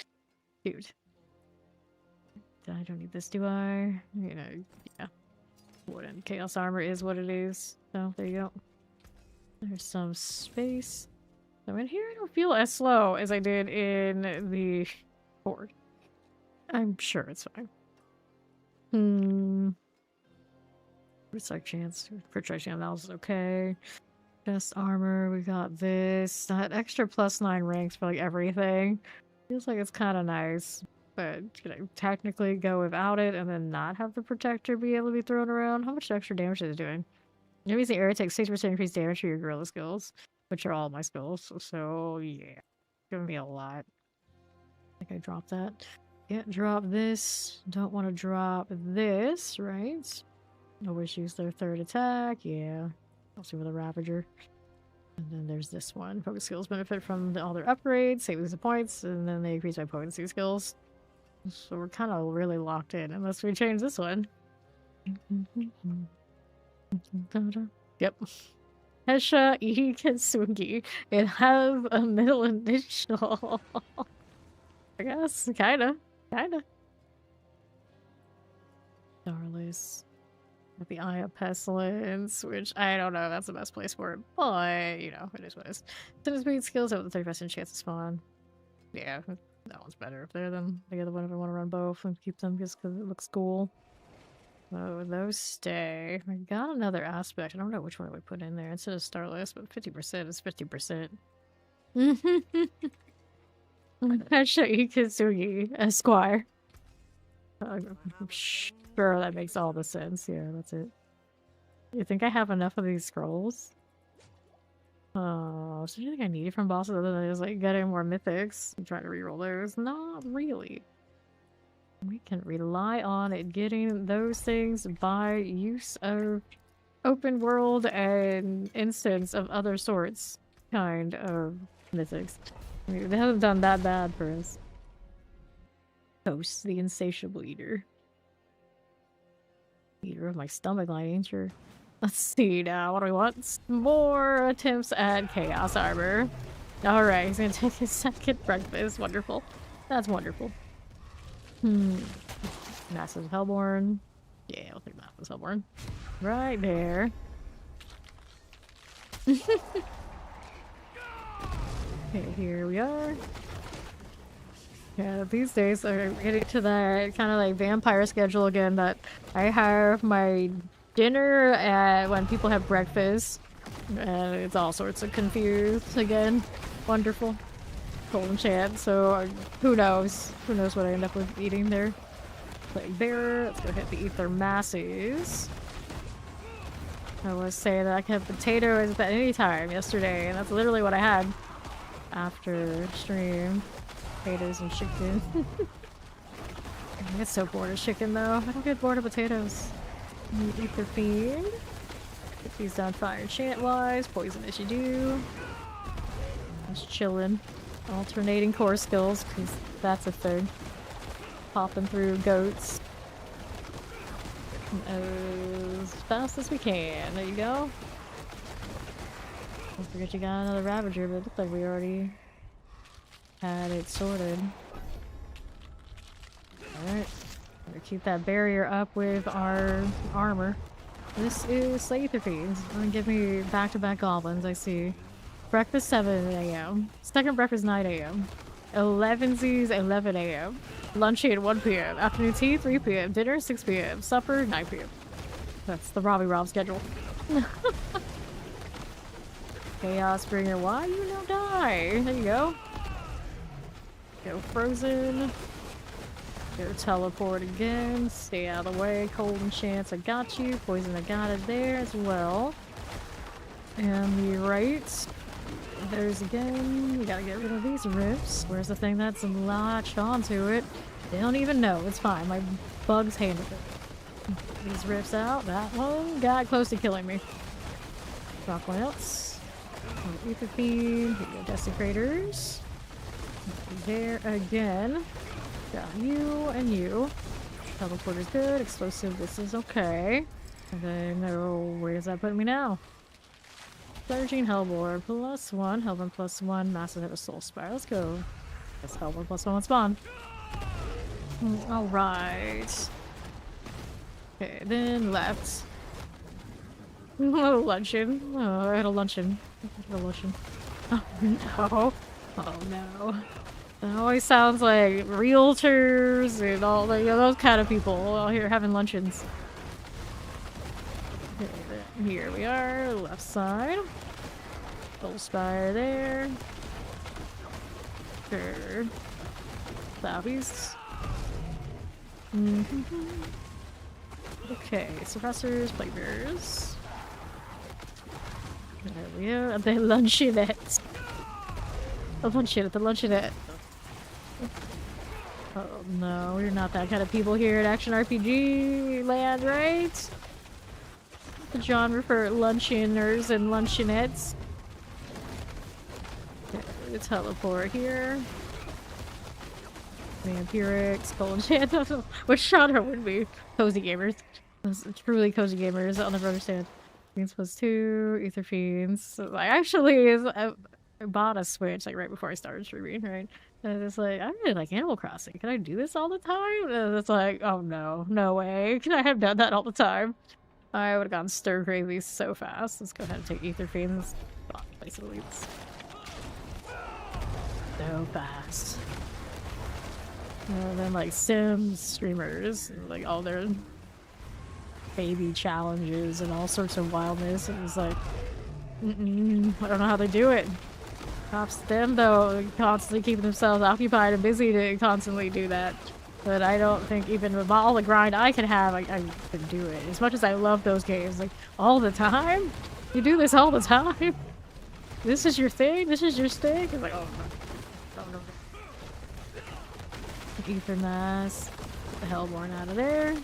Dude. I don't need this, do I? You know, yeah. Wooden chaos armor is what it is. So, there you go. There's some space. So in here I don't feel as slow as I did in the board. I'm sure it's fine. Strike chance. Crit chance, that was okay. Chest armor, we got this. That extra +9 ranks for like everything. Feels like it's kind of nice. But, you know, technically go without it and then not have the protector be able to be thrown around. How much extra damage is it doing? Enemies in the area take 6% increased damage for your gorilla skills, which are all my skills. So, yeah. Giving me a lot. I think I dropped that. Can't drop this. Don't want to drop this, right? Always use their 3rd attack. Yeah. Also with a Ravager. And then there's this one. Focus skills benefit from all their upgrades, savings of points, and then they increase my potency skills. So we're kind of really locked in unless we change this one. Yep. Hesha Iketsugi. It has a middle initial. I guess. Kinda. Starless. With the Eye of Pestilence, which I don't know if that's the best place for it, but, you know, it is what it is. Since speed skills have the 30% chance to spawn. Yeah, that one's better up there than the other one if I want to run both and keep them just because it looks cool. So those stay. I got another aspect. I don't know which one I would put in there instead of Starless, but 50% is 50%. Hesha Iketsugi, Esquire. I'm sure that makes all the sense. Yeah, that's it. You think I have enough of these scrolls? Oh, so do you think I need it from bosses other than just like getting more mythics and trying to reroll those? Not really. We can rely on it getting those things by use of open world and instance of other sorts kind of mythics. I mean, they haven't done that bad for us. Ghost, the insatiable eater. Eater of my stomach line, ain't you? Let's see now, what do we want? Some more attempts at chaos armor. Alright, he's gonna take his second breakfast. Wonderful. That's wonderful. Massive Hellborn. Yeah, I'll take Massive Hellborn. Right there. Okay, here we are. Yeah, these days I'm getting to that kind of like vampire schedule again that I have my dinner at when people have breakfast. And it's all sorts of confused again. Wonderful. Golden chant, so who knows? Who knows what I end up with eating there. Like there, let's go hit the ether masses. I was saying that I could have potatoes at any time yesterday, and that's literally what I had after stream. Potatoes and chicken. I get so bored of chicken though. I don't get bored of potatoes. Ether fiend. Get these down fire chant wise. Poison as you do. Just chilling. Alternating core skills, because that's a thing. Popping through goats. As fast as we can. There you go. Don't forget you got another Ravager, but it looks like we already had it sorted. Alright. Better keep that barrier up with our armor. This is Slater Fiends. Gonna give me back-to-back goblins, I see. Breakfast 7 a.m. Second breakfast 9 a.m. 11sies 11 a.m. Lunch at 1 p.m. Afternoon tea 3 p.m. Dinner 6 p.m. Supper 9 p.m. That's the Robbie Rob schedule. Chaos Bringer, why you no die? There you go. Go Frozen. Go Teleport again. Stay out of the way. Cold Enchants, I got you. Poison, I got it there as well. And the right. There's again. We gotta get rid of these rips. Where's the thing that's latched onto it? They don't even know. It's fine. My bugs handled it. These rips out. That one got close to killing me. Drop one else. Ether Fiend. Here we go. Desecrators. There again. Got you and you. Teleport is good. Explosive, this is okay. And then, oh, where does that put me now? 13 Hellbore +1. Hellborn +1. Massive Head of Soul Spire. Let's go. That's Hellborn +1 spawn. Alright. Okay, then left. Oh, luncheon. Oh, I had a luncheon. I had a luncheon. Oh no. Oh no. It always sounds like realtors and all the, you know, those kind of people out here having luncheons. Okay, here we are, left side. Soul Spire there. Sure. Southeast. Okay, suppressors, Plaguebearers. There we go. The luncheonette. The luncheonette. Oh no, we're not that kind of people here at Action RPG land, right? The genre for luncheoners and luncheonettes. Okay, teleport here. Vampiric, Skull Enchant. Which genre would be? Cozy gamers. Those truly cozy gamers. I'll never understand. Fiends +2, Ether Fiends. I actually I bought a Switch like right before I started streaming, right? And it's like, I really like Animal Crossing. Can I do this all the time? And it's like, oh no, no way. Can I have done that all the time? I would have gone stir crazy so fast. Let's go ahead and take Ether Fiends. Oh, place of leads. So fast. And then like Sims streamers, like all their baby challenges and all sorts of wildness. It was like, I don't know how they do it. Props to them though, constantly keeping themselves occupied and busy to constantly do that. But I don't think even with all the grind I could have, I could do it. As much as I love those games, like all the time? You do this all the time? This is your thing? This is your stick? It's like, oh no. Oh no. Ether Mass. Get the Hellborn out of there.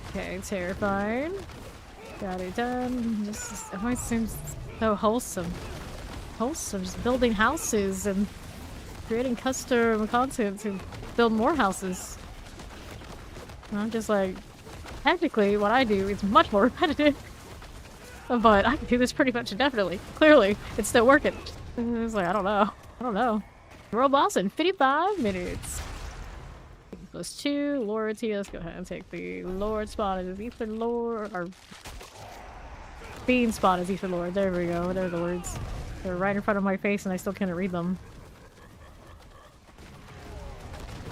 Okay, terrifying. Got it done. This always seems so wholesome. Wholesome, just building houses and creating custom content to build more houses. And I'm just like, technically what I do is much more repetitive. But I can do this pretty much indefinitely. Clearly, it's still working. It's like, I don't know. World boss in 55 minutes. +2, Lord's. Let's go ahead and take the Lord spot as Ether Lord, or Fiend spot as Ether Lord. There we go. There are the words. They're right in front of my face and I still can't read them.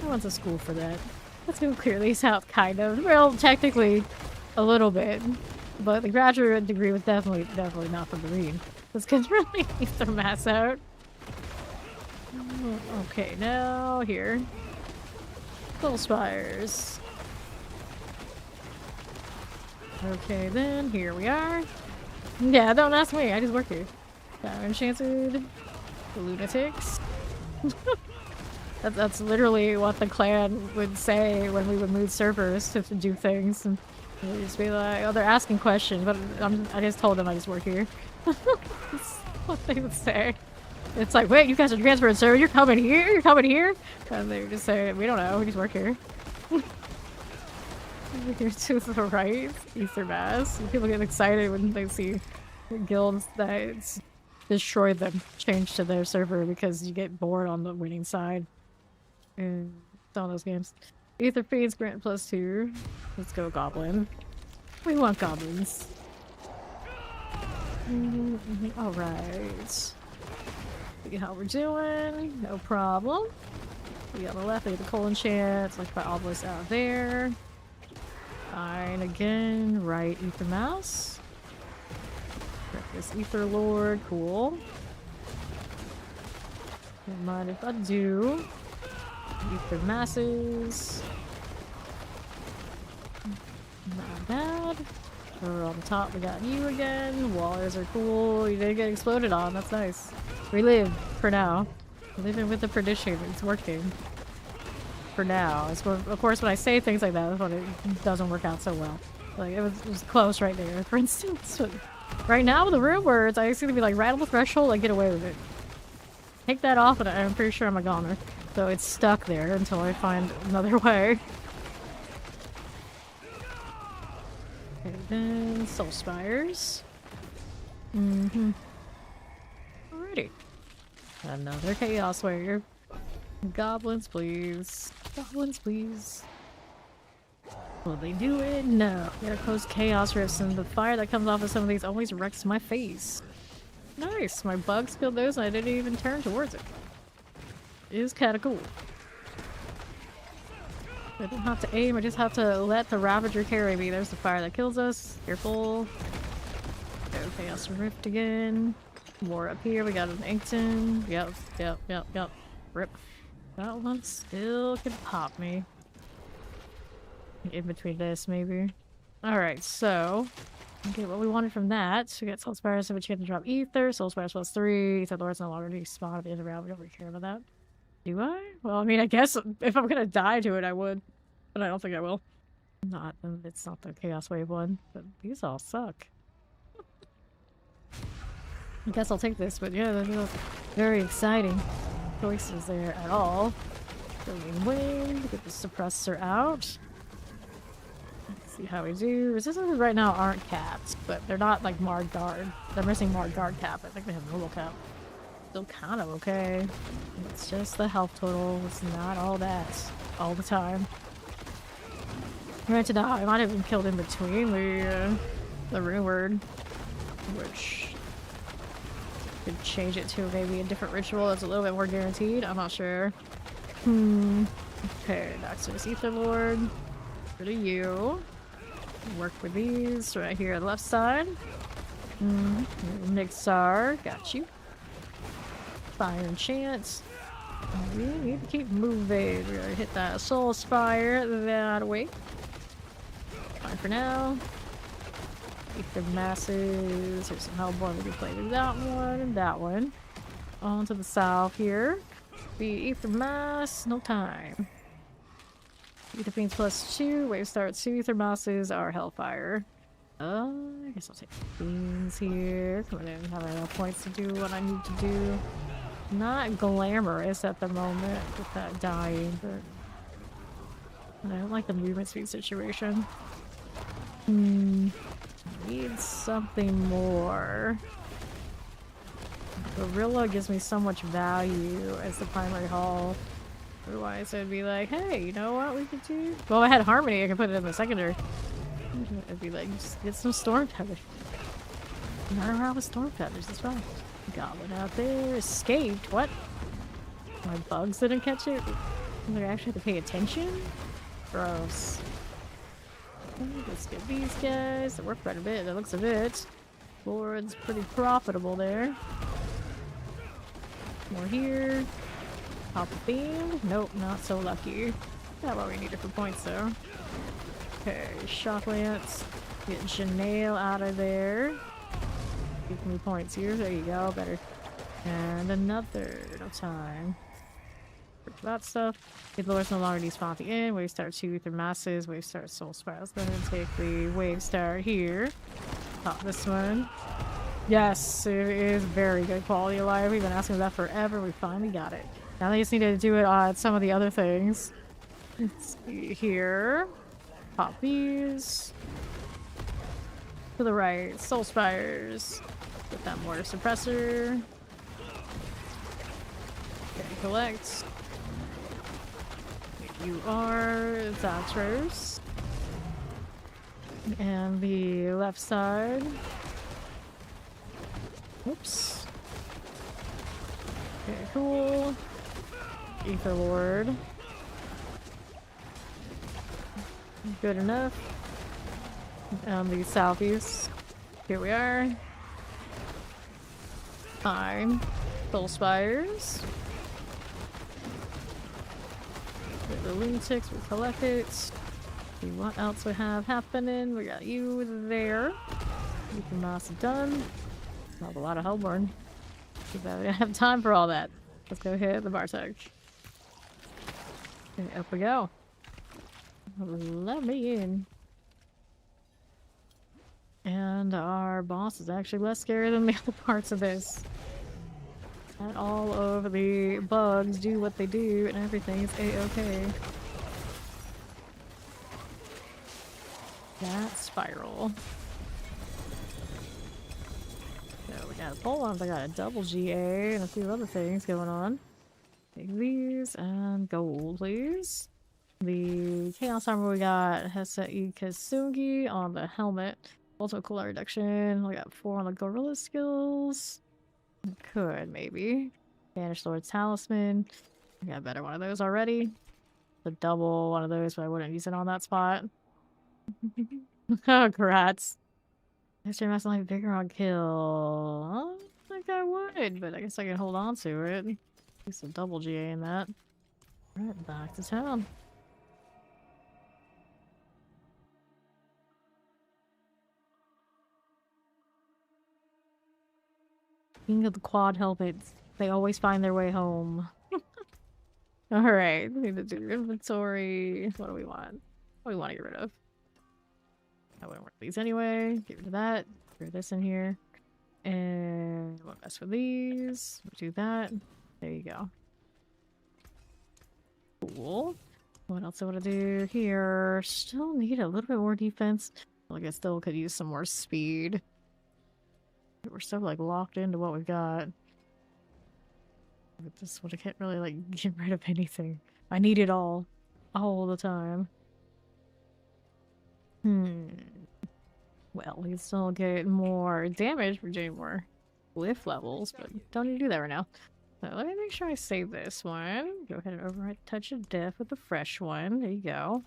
I went to school for that. Let's go clear these out, kind of. Well, technically, a little bit. But the graduate degree was definitely not for the read. Let's get really Ether Mass out. Okay, now here. Soul Spires. Okay, then here we are. Yeah, don't ask me. I just work here. Enchanted. Lunatics. That's literally what the clan would say when we would move servers to do things. And they'd just be like, oh, they're asking questions, but I just told them I just work here. That's what they would say. It's like, wait, you guys are transferring server, you're coming here? You're coming here? And they just say, we don't know, we just work here. Over here to the right, Ether Mass. People get excited when they see guilds that destroy them change to their server because you get bored on the winning side. And some of those games. Ether Fiends grant +2. Let's go Goblin. We want goblins. Alright. See how we're doing. No problem. We got the left, we got the colon chance. Like by all this out there. Fine again. Right, Ether Mouse. Rip this Ether Lord. Cool. Don't mind if I do. Ether Masses. Not bad. Over on the top, we got you again. Wallers are cool. You didn't get exploded on. That's nice. We live for now. Living with the perdition. It's working. For now. Of course, when I say things like that, that's when it doesn't work out so well. Like, it was close right there, for instance. But right now, with the room words, I seem to be like, right on the threshold, like, get away with it. Take that off, and I'm pretty sure I'm a goner. So it's stuck there until I find another way. Okay, then Soul Spires. Alrighty. Another Chaos Warrior. Goblins, please. Goblins, please. Will they do it? No. Gotta close Chaos Rifts, and the fire that comes off of some of these always wrecks my face. Nice. My bugs killed those, and I didn't even turn towards it. It is kinda cool. I don't have to aim, I just have to let the Ravager carry me. There's the fire that kills us. Careful. Okay, Chaos Rift again. More up here. We got an Inkton. Yep. Rip. That one still can pop me. In between this, maybe. Alright, so. Okay, what we wanted from that. We got Soul Spires, so we chance to drop Ether. Soul Spires +3. Ether Lord's no longer despawn at the end of the round. We don't really care about that. Do I? Well, I mean, I guess if I'm gonna die to it, I would. But I don't think I will. It's not the Chaos Wave one. But these all suck. I guess I'll take this, but yeah, there's no very exciting choices there at all. Bringing Wind, get the Suppressor out. Let's see how we do. Resistances right now aren't capped, but they're not like Marred Guard. They're missing Marred Guard cap. I think they have normal cap. Still kind of okay. It's just the health total. It's not all that all the time. Granted, I might have been killed in between the rune word, which could change it to maybe a different ritual that's a little bit more guaranteed. I'm not sure. Okay, next is Ether Lord. Go to you. Work with these right here on the left side. Nixar, got you. Fire and Chance. We need to keep moving. We're gonna hit that Soul Spire that way. Fine for now. Ether Masses. Here's some Hellborn. We can play with that one and that one. On to the south here. Be Ether Mass. No time. Ether Fiends +2. Wave Start 2. Ether Masses are Hellfire. I guess I'll take Fiends here. Come in, have enough points to do what I need to do. Not glamorous at the moment with that dying, but I don't like the movement speed situation. Need something more. Gorilla gives me so much value as the primary haul. Otherwise I'd be like, hey, you know what we could do? Well, I had Harmony, I could put it in the secondary. I'd be like, just get some Storm Feathers. Run around with Storm Feathers, that's right. Goblin out there escaped. What? My bugs didn't catch it? I actually have to pay attention? Gross. Okay, let's get these guys. That worked quite a bit. That looks a bit. Board's pretty profitable there. More here. Pop a beam. Nope, not so lucky. Not what we needed for points though. Okay, Shock Lance. Get Janail out of there. Give me points here. There you go. Better. And another. No time. For that stuff. If the Lord's no longer despawn at the end. Wave Start 2 Ether Masses. Wave Start Soul Spirals. Go ahead and take the Wave Start here. Pop this one. Yes, it is very good quality of life. We've been asking for that forever. We finally got it. Now they just need to do it on some of the other things. Let's see here. Pop these. To the right. Soul Spires. Get that Mortar Suppressor. Okay, collect. You are Zatros. And the left side. Oops. Okay, cool. Ether Lord. Good enough. The southeast. Here we are. Fine. Soul Spires. Get the lunatics, we collect it. See what else we have happening. We got you there. You can mouse done. Not a lot of Hellborn. Too bad we don't have time for all that. Let's go hit the Bartek. Okay, up we go. Let me in. And our boss is actually less scary than the other parts of this. And all of the bugs do what they do and everything is a-okay. That spiral. So we got polearms, I got a double GA and a few other things going on. Take these and gold, please. The Chaos Armor we got Hesei Kasungi on the helmet. Ultimate cooldown reduction. We got 4 on the gorilla skills. Could, maybe. Banished Lord's Talisman. I got a better one of those already. The double one of those, but I wouldn't use it on that spot. Oh, grats. Extra mass like bigger on kill. I don't think I would, but I guess I can hold on to it. At least a double GA in that. Alright, back to town. King of the quad helmets. They always find their way home. Alright, we need to do inventory. What do we want? What do we want to get rid of? I wouldn't work these anyway. Get rid of that. Throw this in here. And we'll mess with these. We'll do that. There you go. Cool. What else I want to do here? Still need a little bit more defense. Like I still could use some more speed. We're so like locked into what we've got. With this one, I can't really like get rid of anything. I need it all the time. Well, we still get more damage for doing more glyph levels, but don't need to do that right now. So let me make sure I save this one. Go ahead and overwrite Touch of Death with the fresh one. There you go.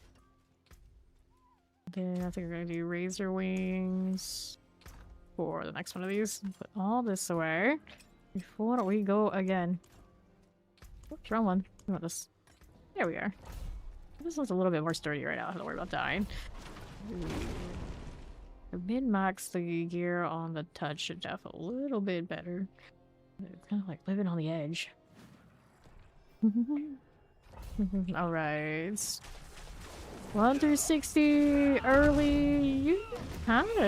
Then I think we're gonna do Razor Wings for the next one of these. Put all this away before we go again. Oops, wrong one. We want this. There we are. This one's a little bit more sturdy right now. I don't have to worry about dying. Min-max the gear on the Touch of Death a little bit better. It's kind of like living on the edge. Alright. 1 through 60 early. Kind of.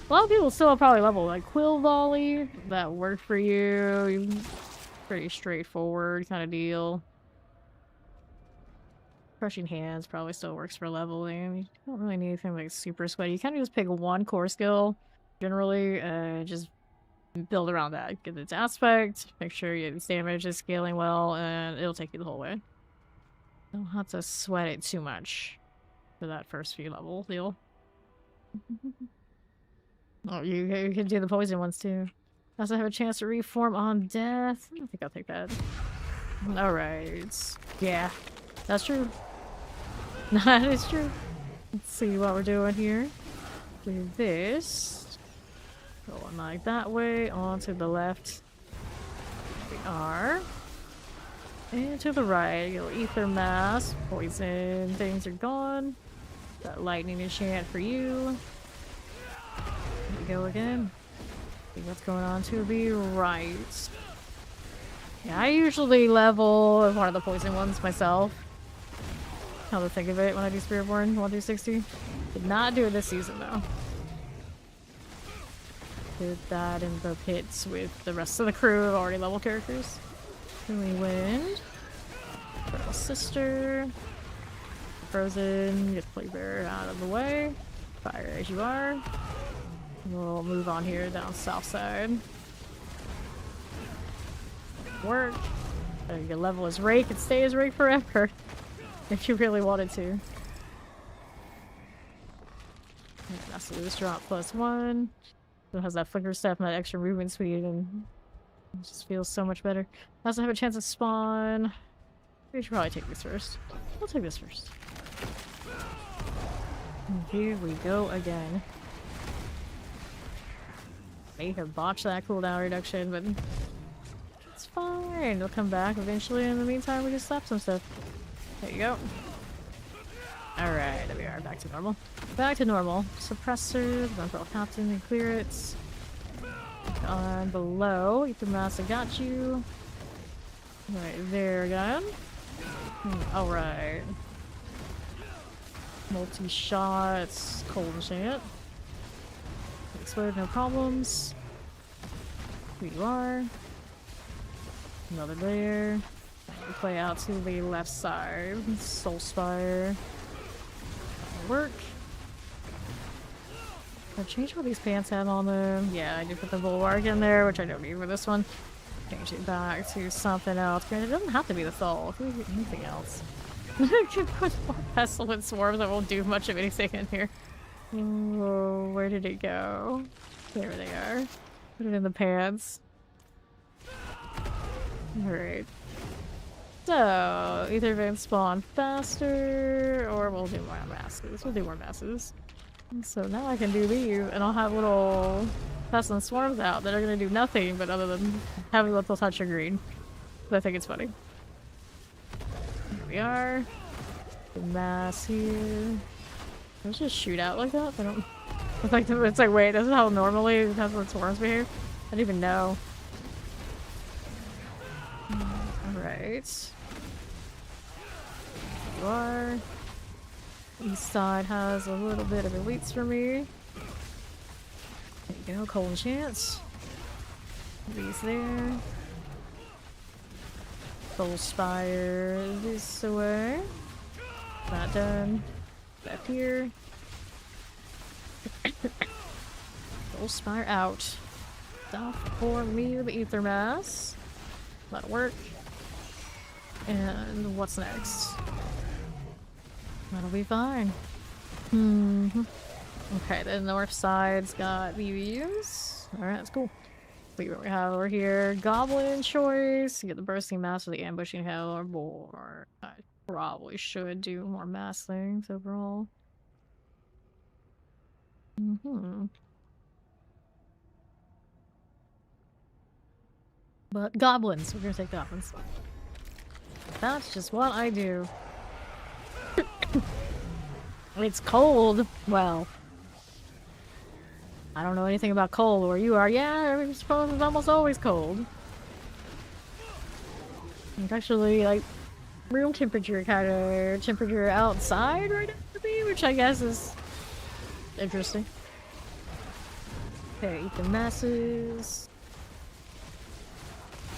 A lot of people still probably level like Quill Volley. That worked for you. Pretty straightforward kind of deal. Crushing Hands probably still works for leveling. You don't really need anything like super sweaty. You kind of just pick one core skill generally and just build around that. Get its aspect, make sure its damage is scaling well, and it'll take you the whole way. Don't have to sweat it too much for that first few level deal. Oh, you can do the poison ones too. Also have a chance to reform on death. I think I'll take that. Alright. Yeah, that's true. That is true. Let's see what we're doing here. Do this. Going like that way, on to the left. We are. And to the right, your ether mass, poison things are gone. That lightning enchant for you. Here we go again. See what's going on to the right. Yeah, I usually level one of the poison ones myself. How to think of it when I do Spiritborn 1 through 60. Did not do it this season though. Did that in the pits with the rest of the crew of already level characters. Really Wind. Pearl Sister. Frozen. Get Play Bear out of the way. Fire as you are. We'll move on here down south side. Work. You can level as Rake and stay as Rake forever. If you really wanted to. That's this drop +1. It has that flicker step and that extra movement speed, and it just feels so much better. Doesn't have a chance to spawn. We should probably take this first. I'll take this first. And here we go again. May have botched that cooldown reduction, but it's fine. It'll come back eventually. In the meantime, we just slap some stuff. There you go. Alright, there we are. Back to normal. Back to normal. Suppressor, Vampire Captain, and clear it. On below, Ether Mass, I got you. Right there again. Alright. Multi-shots, cold enchant. Explode, no problems. Here you are. Another layer. We play out to the left side. Soul Spire. Work. I changed what these pants have on them. Yeah, I did put the bulwark in there, which I don't need for this one. Change it back to something else. Granted, it doesn't have to be the soul. If we get anything else. I can put more pestilent swarms that won't do much of anything in here. Oh, where did it go? There they are. Put it in the pants. Alright. So, either events spawn faster, or we'll do more masses. We'll do more masses. So now I can do these, and I'll have little pestilent swarms out that are gonna do nothing but other than having a little touch of green. But I think it's funny. Here we are. The mass here. Let's just shoot out like that. I don't. It's like wait, this is how normally pestilent swarms behave. I didn't even know. Alright. You are. East side has a little bit of elites for me. There you go, cold enchants. These there. Soul Spire this way. That done. Left here. Soul Spire out. Stop for me the Ether Mass. That'll work. And what's next? That'll be fine. Okay, the north side's got BBUs. Alright, that's cool. See what we have over here. Goblin choice. You get the bursting mass or the ambushing hell or more. I probably should do more mass things overall. But goblins. We're gonna take goblins. That's just what I do. It's cold. Well, I don't know anything about cold where you are. Yeah, I suppose it's almost always cold. It's actually like room temperature kind of temperature outside right now for me, which I guess is interesting. Okay, eat the masses.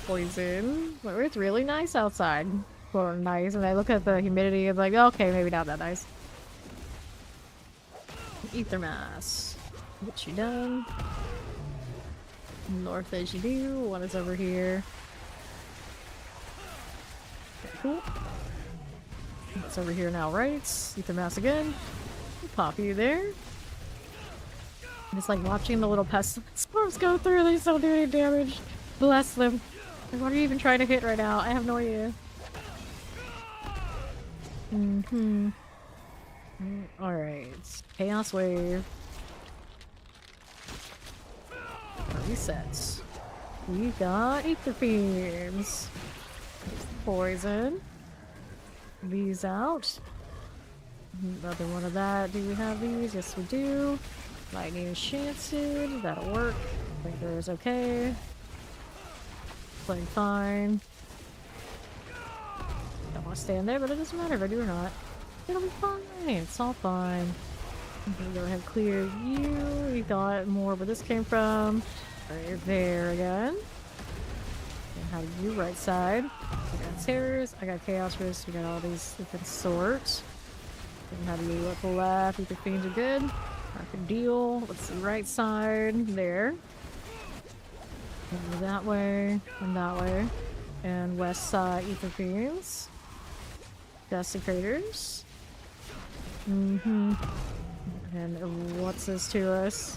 Poison. Well, it's really nice outside. Well, nice, and I look at the humidity and like, okay, maybe not that nice. Ether Mass. Get you done. North as you do. One is over here. Okay, cool. It's over here now, right? Ether Mass again. We'll pop you there. It's like watching the little pestilent spores go through. They don't do any damage. Bless them. Like, what are you even trying to hit right now? I have no idea. Alright. Chaos Wave. Resets. We got Ether Beams. Poison. These out. Another one of that. Do we have these? Yes, we do. Lightning Enchanted. That'll work. Flicker is okay. Playing fine. Don't want to stand there, but it doesn't matter if I do or not. It'll be fine. It's all fine. I'm gonna go ahead and clear you. We got more where this came from. Right there again. And how do you right side? We got terrors. I got chaos risk. We got all these different sorts. And how do you at the left? Ether fiends are good. Not a deal. Let's see, right side there. And that way and that way. And west side ether fiends. Desecrators. And what's this to us?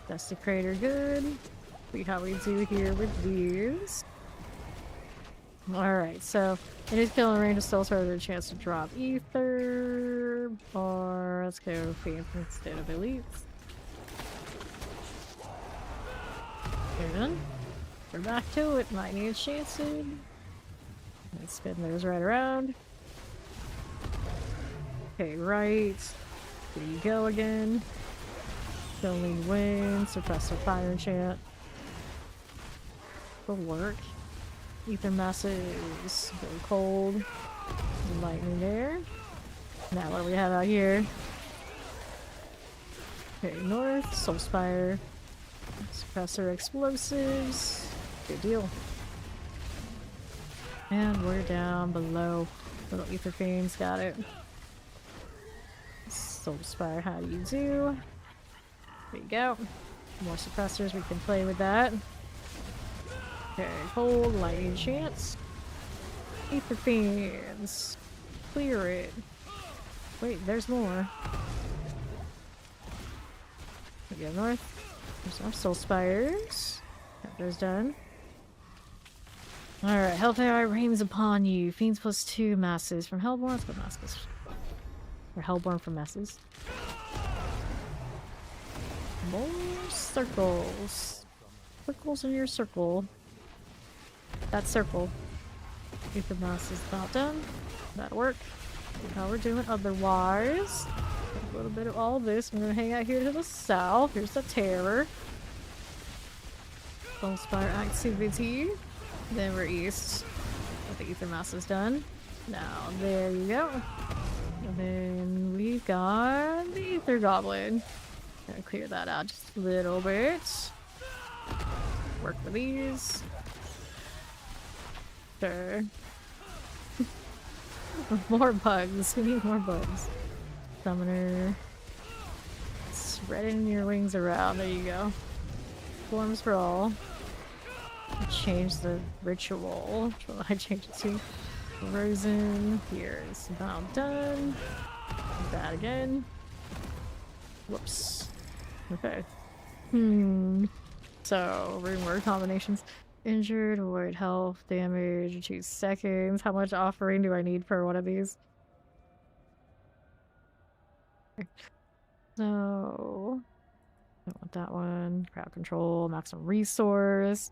Desecrator, good. See how we do here with these. Alright, so it is killing range of still sort of a chance to drop ether. Or let's go Fiend instead of elites. Good. We're back to it. Might need a chance in. Let's spin those right around. Okay, right. There you go again. Killing wind, suppressor fire enchant. Will work. Ether masses. Go cold. Lightning there. Now what do we have out here? Okay, north, Soulspire. Suppressor explosives. Good deal. And we're down below. Little Ether Fiends, got it. Soulspire, how do you do? There you go. More suppressors, we can play with that. Okay, hold, lightning chance. Ether Fiends. Clear it. Wait, there's more. We go north. There's our Soulspires. Got those done. Alright, Hellfire rains upon you. Fiends +2 masses from Hellborn. Let's go masses. Or Hellborn from masses. More circles. Circles in your circle. That circle. Ether mass is not done. That'll work. See how we're doing otherwise. A little bit of all this. I'm gonna hang out here to the south. Here's the terror. Soulspire activity. Then we're east. The ether mass is done. Now there you go. And then we've got the ether goblin. Gonna clear that out just a little bit. Work with these. Sure. More bugs. We need more bugs. Summoner. Spreading your wings around. There you go. Forms for all. Change the ritual. What will I change it to? Frozen. Here is about done. That again. Whoops. Okay. So, ring word combinations. Injured, avoid health, damage, 2 seconds. How much offering do I need for one of these? So, I don't want that one. Crowd control, maximum resource.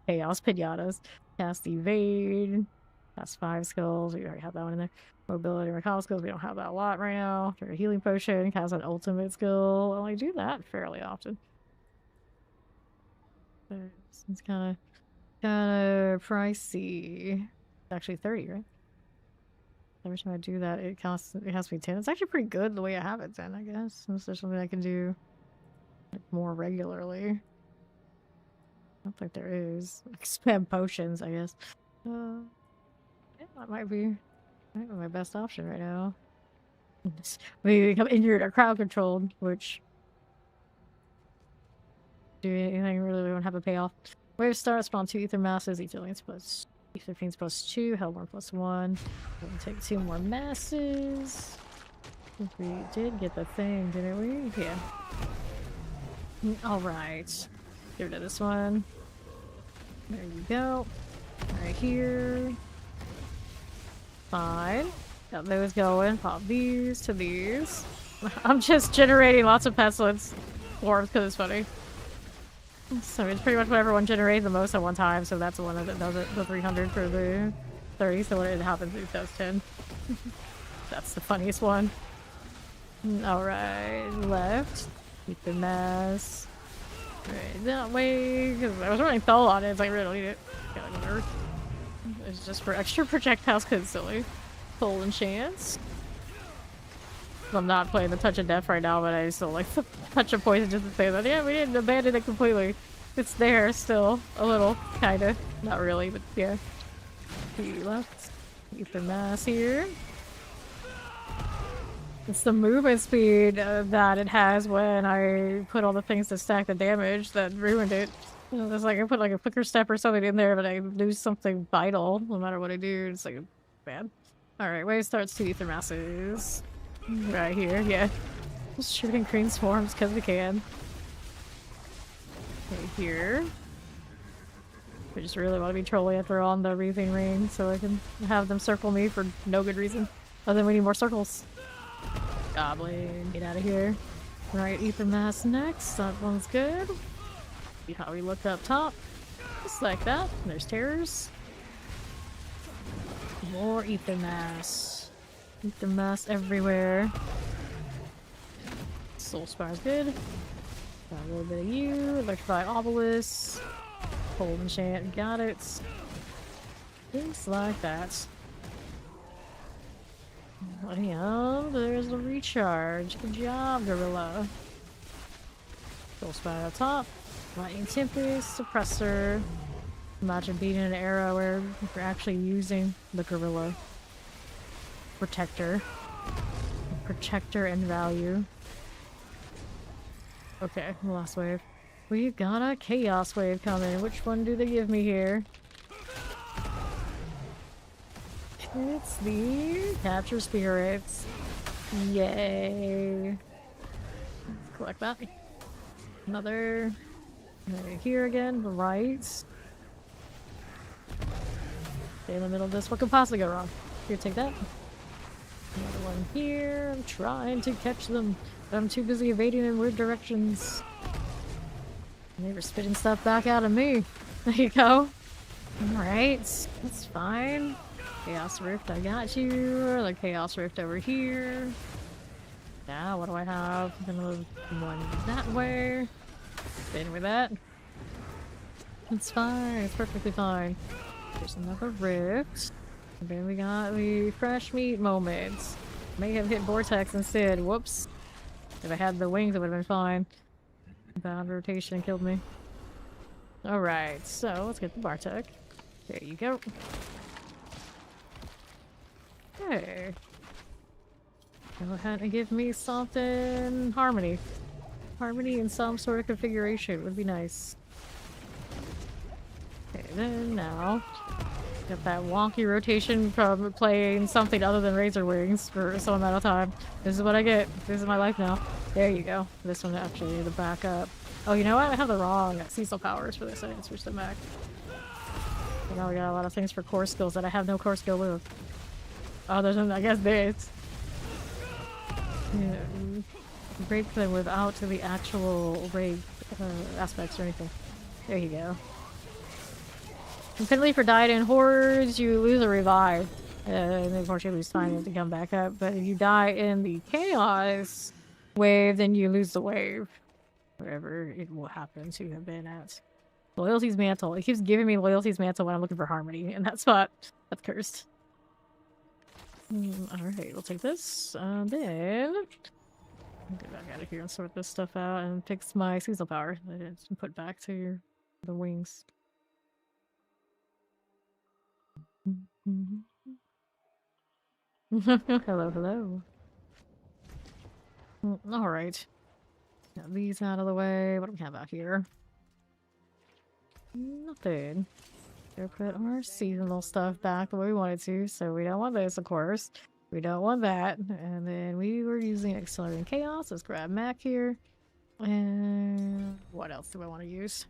Chaos pinatas. Cast evade. That's 5 skills. We already have that one in there. Mobility, recall skills. We don't have that a lot right now. Trigger healing potion. Cast an ultimate skill. I only do that fairly often. It's kind of pricey. It's actually 30, right? Every time I do that, it has to be 10. It's actually pretty good the way I have it 10, I guess. Unless there's something I can do like, more regularly. I don't think there is. Like spam potions, I guess. Yeah, that might be my best option right now. We become injured or crowd controlled, which do anything really, we won't have a payoff. Wave start, spawn 2 ether masses, ether lanes plus ether fiends +2, hellborn +1. We'll take 2 more masses. I think we did get the thing, didn't we? Yeah. Alright. Get rid of this one. There you go. Right here. Fine. Got those going. Pop these to these. I'm just generating lots of pestilence orbs because it's funny. So it's pretty much whatever one generates the most at one time, so that's the one that does it, the 300 for the 30, so when it happens it does 10. That's the funniest one. Alright, left. Keep the mass. Right, that way, because I was running Thol on it, it's like, I really don't need it. Yeah, like, whatever. It's just for extra projectiles, because it's silly. Full and chance. I'm not playing the Touch of Death right now, but I still like the Touch of Poison just to say that, yeah, we didn't abandon it completely. It's there still, a little, kinda. Not really, but yeah. Left. Keep the mass here. It's the movement speed that it has when I put all the things to stack the damage that ruined it. It's like I put like a quicker step or something in there, but I lose something vital no matter what I do. It's like bad. Alright, wave starts 2 ether masses. Right here, yeah. Just shooting green swarms because we can. Okay, here. I just really want to be trolling and throw on the Reaving Ring so I can have them circle me for no good reason. Other than we need more circles. Goblin, get out of here. Right, Ether Mass next. That one's good. See how we look up top. Just like that. There's terrors. More Ether Mass. Ether Mass everywhere. Soul Spire's good. Got a little bit of you. Electrify Obelisk. Cold Enchant. Got it. Things like that. And there's the recharge. Good job, Gorilla. Soul Spire up top. Lightning Tempest. Suppressor. Imagine beating an arrow where you're actually using the Gorilla. Protector. Protector and value. Okay, last wave. We've got a Chaos Wave coming. Which one do they give me here? It's the Capture Spirits. Yay. Let's collect that. Another. Here again, right. Stay in the middle of this. What could possibly go wrong? Here, take that. Another one here. I'm trying to catch them, but I'm too busy evading in weird directions. And they were spitting stuff back out of me. There you go. Alright, that's fine. Chaos Rift, I got you. The Chaos Rift over here. Now, what do I have? I'm gonna move one that way. Spin with that. It's fine, it's perfectly fine. There's another rift. And then we got the fresh meat moments. May have hit Vortex instead. Whoops. If I had the wings, it would have been fine. Bad rotation killed me. Alright, so let's get the Bartek. There you go. Okay. Go ahead and give me something. Harmony. Harmony in some sort of configuration would be nice. Okay, then now. Got that wonky rotation from playing something other than Razor Wings for some amount of time. This is what I get. This is my life now. There you go. This one actually, the backup. Oh, you know what? I have the wrong Cecil powers for this. I didn't switch them back. So now we got a lot of things for core skills that I have no core skill with. Other than, I guess, this. Yeah, break them without the actual raid aspects or anything. There you go. And penalty for dying in hordes, you lose a revive. And of course you lose time to come back up. But if you die in the chaos wave, then you lose the wave. Wherever it will happen to have been at. Loyalty's Mantle. It keeps giving me Loyalty's Mantle when I'm looking for Harmony. And that spot, that's cursed. Alright, we'll take this. Then... I'll get back out of here and sort this stuff out and fix my seasonal power that I didn't put back to the wings. Hello, hello. Alright. Got these out of the way. What do we have out here? Nothing. Go put our seasonal stuff back the way we wanted to, so we don't want this, of course. We don't want that. And then we were using Accelerating Chaos. Let's grab Mac here. And what else do I want to use?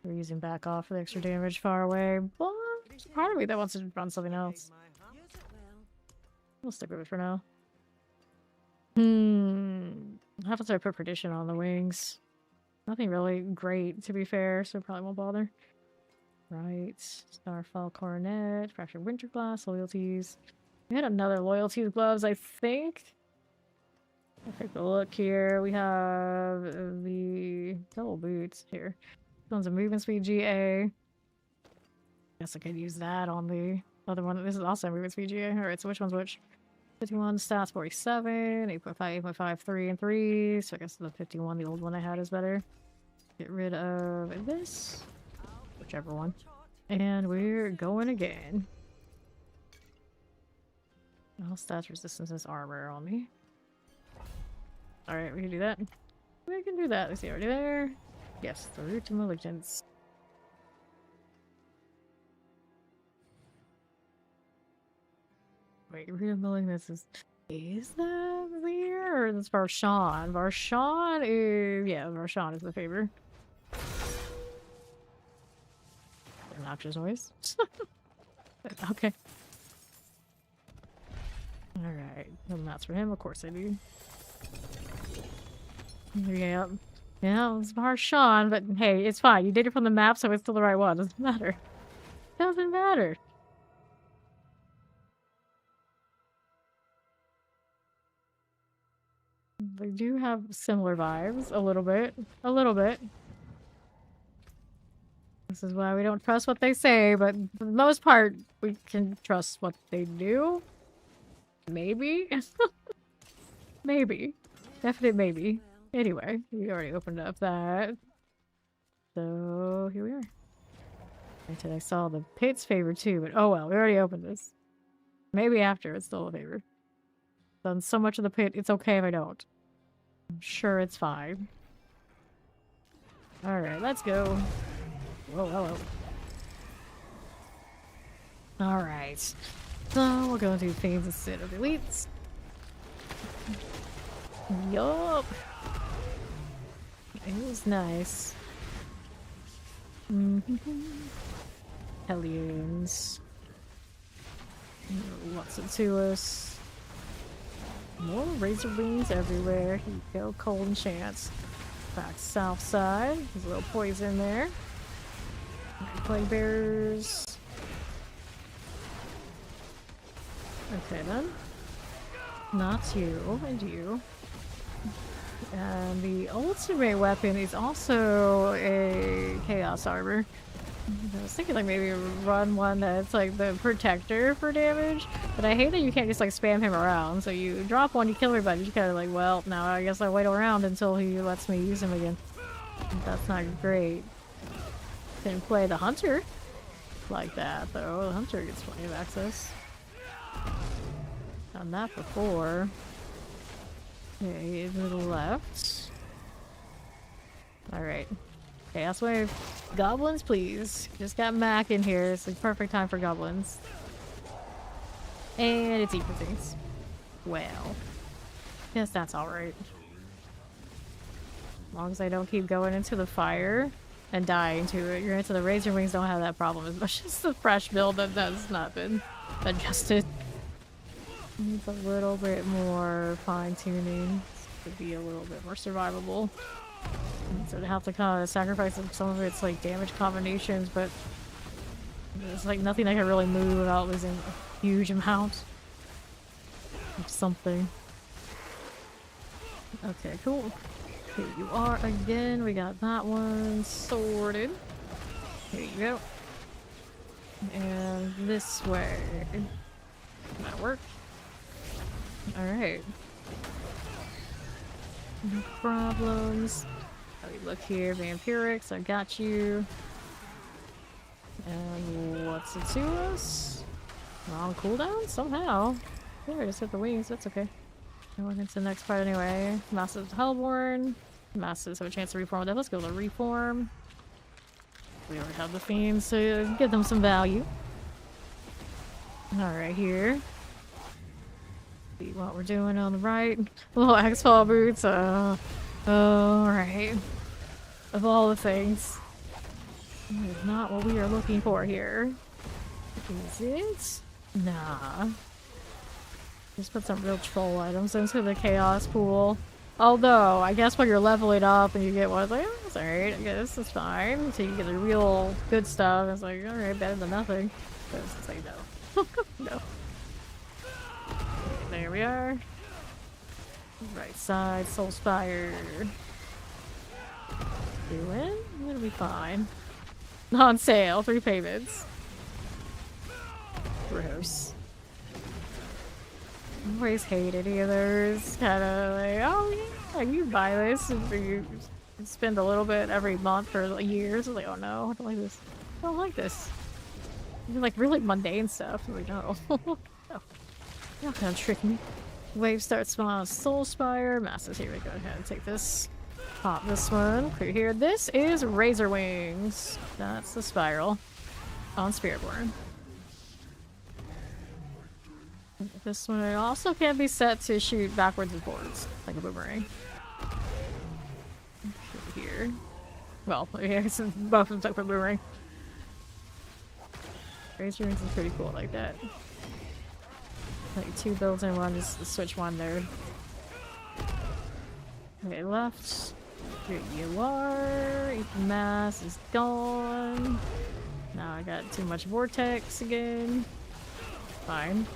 We're using back off for the extra damage far away, but there's part of me that wants to run something else. We'll stick with it for now. I'll have to start put Perdition on the wings. Nothing really great, to be fair, so probably won't bother. Right. Starfall Coronet, Fractured Winterglass, Loyalties. We had another Loyalties gloves, I think. I'll take a look here. We have the double boots here. This one's a movement speed GA. Guess I could use that on the other one. This is also a movement speed GA. Alright, so which one's which? 51 stats 47, 8.5, 8.5, 3 and 3. So I guess the 51, the old one I had, is better. Get rid of this. Whichever one. And we're going again. All stats, resistances, armor on me. Alright, we can do that. We can do that. Is he already there? Yes, the route to Malignance. Wait, route of Malignance is... Is that Lear or this Varshawn? Varshawn is... yeah, Varshawn is the favor. Obnoxious noise. Okay. Alright. And that's for him, of course I do. Yep. Yeah, it's Varshawn, but hey, it's fine. You did it from the map, so it's still the right one. Doesn't matter. Doesn't matter. They do have similar vibes, a little bit. A little bit. This is why we don't trust what they say, but for the most part, we can trust what they do. Maybe? Maybe. Definite maybe. Anyway, we already opened up that. So, here we are. Granted, I saw the pit's favor too, but oh well, we already opened this. Maybe after, it's still a favor. Done so much of the pit, it's okay if I don't. I'm sure it's fine. Alright, let's go. Whoa, hello. Alright. So, we'll go into Fiends instead of Elites. Yup. It was nice. Hellions. Lots of to us. More razor wings everywhere. Here you go, cold enchants. Back south side. There's a little poison there. Plague bearers. Okay then. Not you, and you. And the ultimate weapon is also a chaos armor. I was thinking like maybe run one that's like the protector for damage, but I hate that you can't just like spam him around. So you drop one, you kill everybody. You kind of like, well, now I guess I wait around until he lets me use him again. That's not great. Can play the hunter like that though. The hunter gets plenty of access. Done that before. Okay, to the left. Alright. Chaos Wave. Goblins, please. Just got Mac in here. It's the perfect time for goblins. And it's equal things. Well. Yes, that's alright. As long as I don't keep going into the fire and dying to it. You're into the Razor Wings don't have that problem as much as the fresh build that has not been adjusted. Needs a little bit more fine-tuning to be a little bit more survivable. So to have to kind of sacrifice some of its like damage combinations, but there's like nothing I can really move without losing a huge amount of something. Okay, cool. Here you are again. We got that one sorted. Here you go. And this way. That work? Alright. No problems. How do we look here? Vampirics, I got you. And what's it to us? On cooldown? Somehow. Yeah, I just hit the wings, that's okay. Going into the next part anyway. Masters of Hellborn. Masters have a chance to reform with that. Let's go to reform. We already have the Fiends, so give them some value. Alright, here. See what we're doing on the right. Little X-Fall boots. Alright. Of all the things. That is not what we are looking for here. Is it? Nah. Just put some real troll items into the chaos pool. Although, I guess when you're leveling up and you get one, it's like, oh, that's alright, I guess it's fine. So you get the real good stuff. It's like, alright, better than nothing. But it's like, no. No. There we are. Right side, Soulspire. Doing? It'll be fine. On sale, 3 payments. Gross. Always hated either. It's kind of like, oh yeah, you buy this and you spend a little bit every month for like years. It's like, oh no, I don't like this. I don't like this. Like really mundane stuff. I'm like, no. No. You're not gonna trick me. Wave starts small. Soulspire. Masters, here we go. Go ahead and take this. Pop this one. Clear here. This is Razor Wings. That's the spiral on Spiritborn. This one also can be set to shoot backwards and forwards, like a boomerang. Shoot here. Well, yeah, it's both of them type of boomerang. Razor rings is pretty cool like that. Like 2 builds in one, just switch one there. Okay, left. Here you are. Ethan Mass is gone. Now I got too much vortex again. Fine.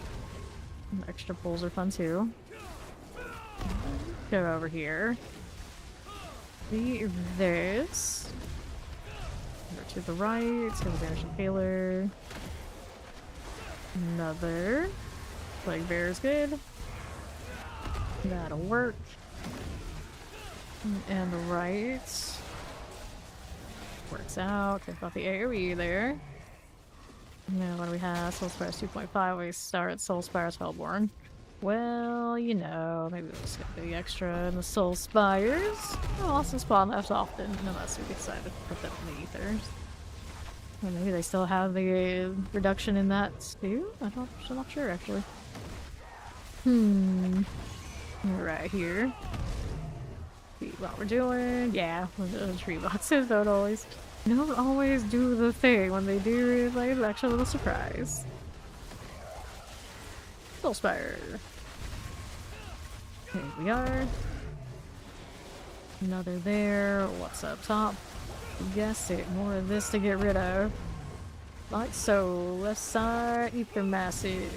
Extra pulls are fun too. Go over here. See this. Over to the right. Have a vanishing paler. Another. Plague bear is good. That'll work. And the right. Works out. I thought the AoE there. Now what do we have? Soul Spires 2.5. We start at Soul Spires Hellborn. Well, you know, maybe we'll just get the extra in the Soul Spires. Oh, also spawn less often, unless we decide to put them in the Ethers. Or maybe they still have the reduction in that too? I'm not sure actually. Right here. See what we're doing. Yeah, the tree boxes don't always do the thing. When they do, it's like an actual little surprise. Soul Spire. Here we are. Another there. What's up top? Guess it. More of this to get rid of. Like so. Left side. Ether Massive.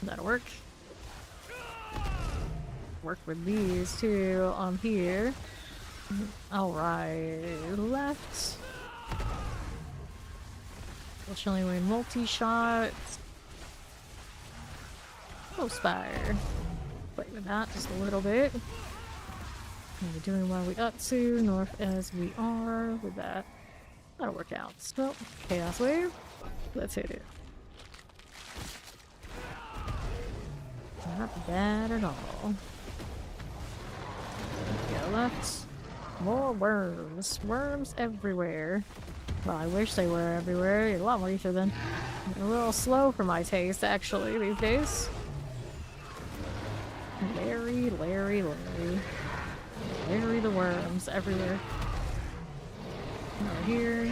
That'll work. Work with these too on here. Alright, left. Fortunately, we're in multi-shot. Soul Spire. Play with that just a little bit. And we're doing what we up to, north as we are with that. That'll work out. So, Chaos Wave. Let's hit it. Not bad at all. Go left. More worms. Worms everywhere. Well, I wish they were everywhere. A lot more ether than. A little slow for my taste, actually, these days. Larry the worms everywhere. Over here.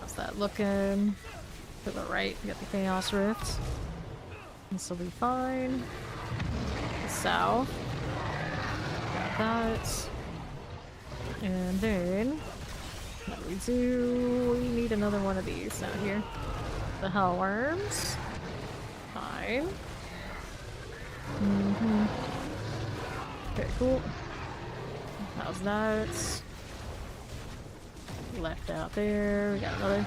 How's that looking? To the right, we got the Chaos Rift. This will be fine. South. Got that. And then, what do we do? We need another one of these out here. The Hell Worms. Fine. Okay, cool. How's that? Left out there. We got another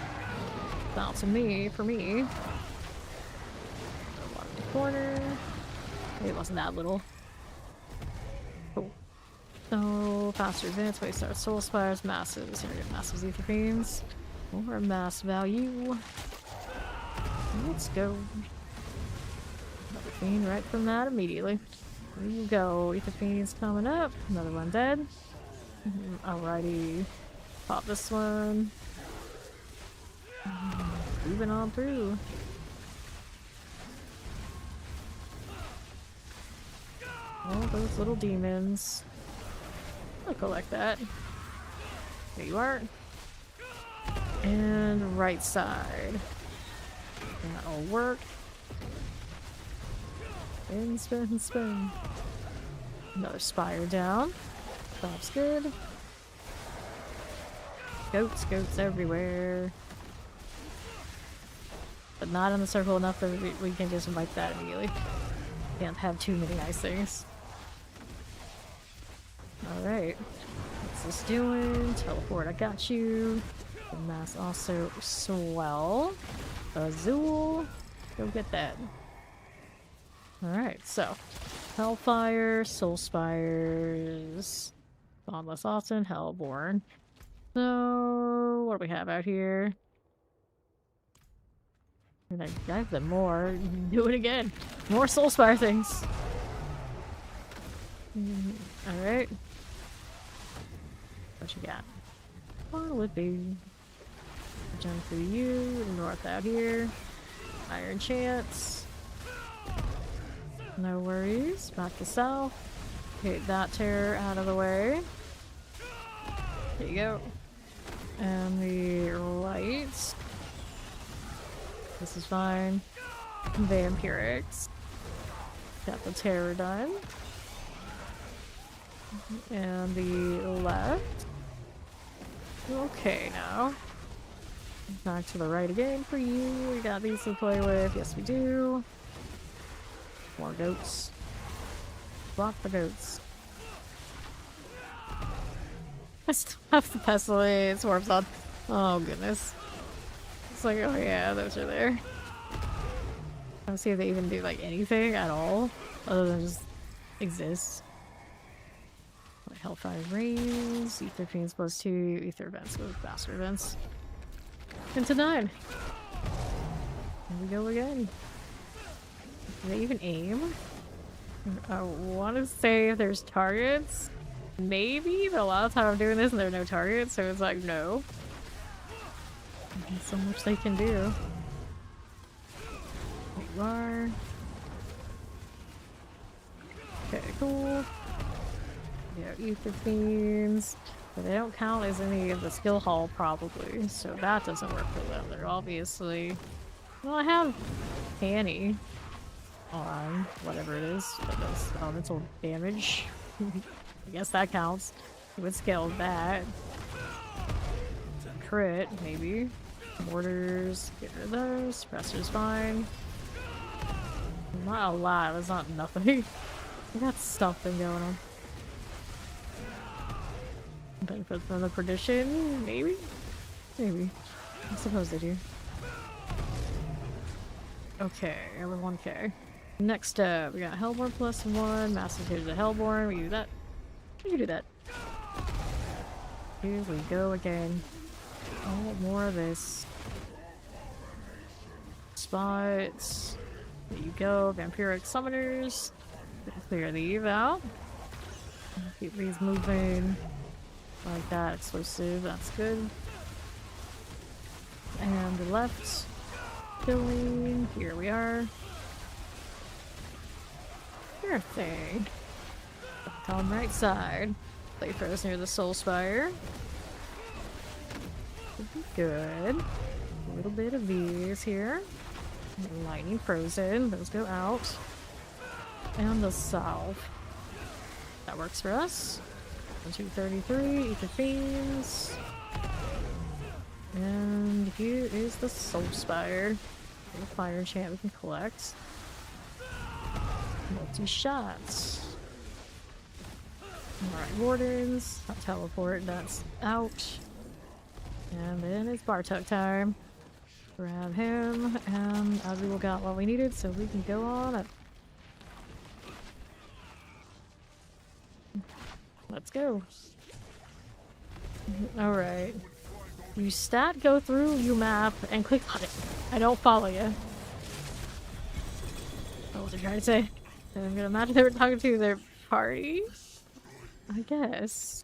bounce of me for me. Bottom corner. It wasn't that little. Cool. So, faster advance, waste our Soul Spires, masses. Here we go, masses, ether fiends. More mass value. Let's go. Another fiend right from that immediately. There you go. Ether fiends coming up. Another one dead. Alrighty. Pop this one. Moving on through. All those little demons. I'll collect that. There you are. And right side. That'll work. Spin, spin, spin. Another spire down. That's good. Goats everywhere. But not in the circle enough that we can just invite that immediately. Can't have too many nice things. Alright. What's this doing? Teleport, I got you. The mass also swell. Azul. Go get that. Alright, so. Hellfire, Soul Spires. Dawnless Austin, Hellborn. So, what do we have out here? And I have them more. Do it again. More Soul Spire things. Alright. What you got? What would be? Jump through you. North out here. Iron Chance. No worries. Back to south. Get that terror out of the way. There you go. And the lights. This is fine. Vampirics. Got the terror done. And the left. Okay, now. Back to the right again for you. We got these to play with. Yes, we do. More goats. Block the goats. I still have the pestilence warps on. Oh, goodness. It's like, oh yeah, those are there. I don't see if they even do like anything at all other than just exist. Like Hellfire Rains, Ether Fiends +2, Ether Events with Bastard Events. Into 9. Here we go again. Do they even aim? I want to say if there's targets. Maybe, but a lot of time I'm doing this and there are no targets, so it's like, no. There's so much they can do. There you are. Okay, cool. Yeah, Ether Fiends. But they don't count as any of the skill hall, probably, so that doesn't work for them. They're obviously... Well, I have Annie on whatever it is that does elemental damage. I guess that counts. We would scale that. Crit, maybe. Mortars, get rid of those. Suppressor's fine. Not a lot, it's not nothing. We got something going on. Benefit from the perdition, maybe? Maybe. I suppose they do. Okay, we're 1k. Next up, we got Hellborn +1, Massive Hit of the Hellborn. We can do that. We can do that. Here we go again. Oh, more of this. Spots. There you go. Vampiric Summoners. Clear these out. Keep these moving. Like that. Explosive. That's good. And the left. Killing. Here we are. Sure thing. On right side. Play throws near the Soul Spire. Should be good. A little bit of these here. Lightning Frozen. Those go out. And the south. That works for us. 233. Ether Fiends. And here is the Soul Spire. A fire enchant we can collect. Multi-shots. Alright, Wardens. I'll teleport, that's out. And then it's Bartok time. Grab him, and Azul got what we needed, so we can go on up. Let's go. Alright. You stat, go through, you map, and click on it. I don't follow you. What was I trying to say? I'm gonna imagine they were talking to their party? I guess.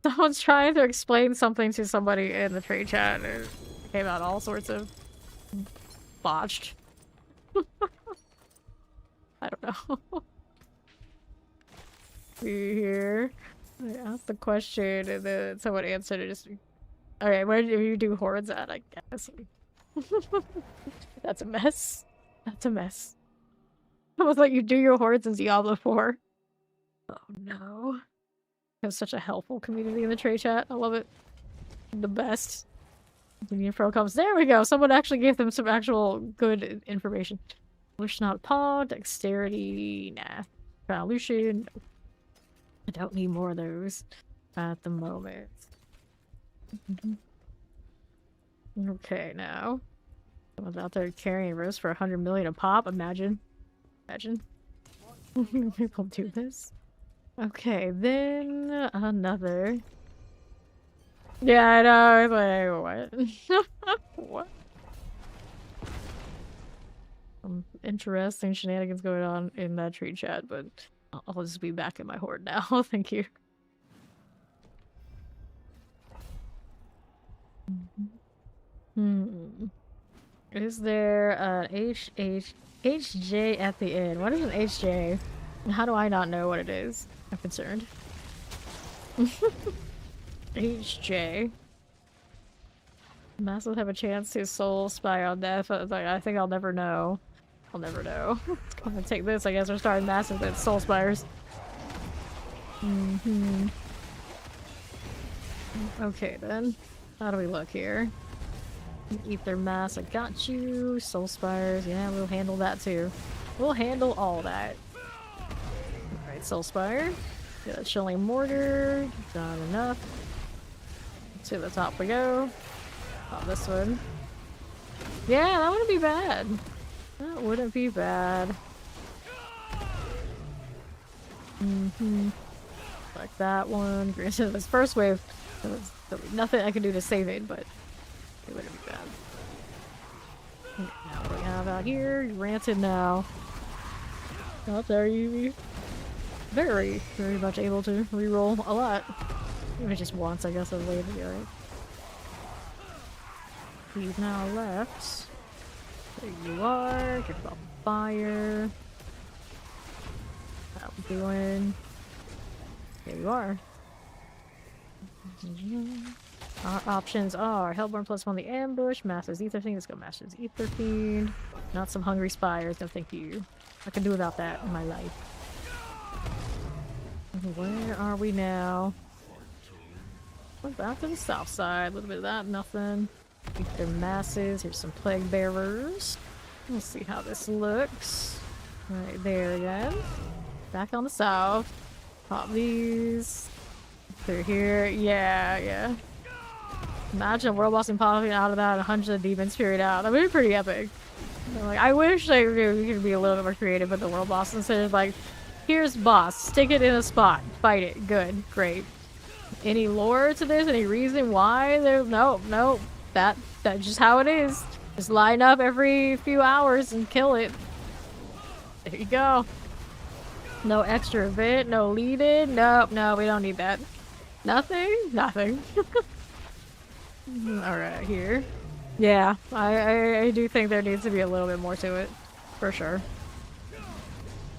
Someone's trying to explain something to somebody in the trade chat, and it came out all sorts of botched. I don't know. See here. I asked the question and then someone answered it. Just okay. Where do you do hordes at? I guess. That's a mess. That's a mess. It was like you do your hordes in Diablo 4. Oh no. We have such a helpful community in the trade chat. I love it. The best. Union Pro comes. There we go. Someone actually gave them some actual good information. Wish not paw, dexterity, nah. Evolution. I don't need more of those at the moment. Okay, now. Someone's out there carrying roast for 100 million a pop. Imagine. Imagine. People do this. Okay, then another. Yeah, I know. I was like, what? What? Some interesting shenanigans going on in that tree chat, but I'll just be back in my horde now. Thank you. Is there an HJ at the end? What is an HJ? How do I not know what it is? I'm concerned. HJ. Masses have a chance to soul spy on death. I think I'll never know. I'll never know. It's gonna take this, I guess. We're starting massive with soul spires. Okay then. How do we look here? Ether mass, I got you. Soul spires, yeah, we'll handle that too. We'll handle all that. Alright, soul spire. Get a chilling mortar. Done enough. To the top we go. Oh, this one. Yeah, that wouldn't be bad. That wouldn't be bad. Like that one. Granted, this first wave, there was nothing I could do to save it, but it wouldn't be bad. Now what do we have out here? You ranted now. Oh, there you very much able to reroll a lot. Even just once, I guess, is the way to go, right? We've now left. There you are. Get about fire. How we doing? There you are. Our options are Hellborn +1 the ambush, Master's Ether Fiend. Let's go Master's Ether Fiend. Not some hungry spires, no thank you. I can do without that in my life. Where are we now? We're back to the south side. A little bit of that, nothing. Ether masses. Here's some plague bearers. Let's see how this looks. Right there again. Back on the south. Pop these. Through here. Yeah. Imagine world bossing popping out of that 100 demons period out. That would be pretty epic. Like, I wish we could be a little bit more creative with the world boss instead of like, here's boss, stick it in a spot, fight it, good, great. Any lore to this? Any reason why? No. That's just how it is. Just line up every few hours and kill it. There you go. No extra event, no lead-in. Nope, no, we don't need that. Nothing. Alright, here. Yeah, I do think there needs to be a little bit more to it. For sure.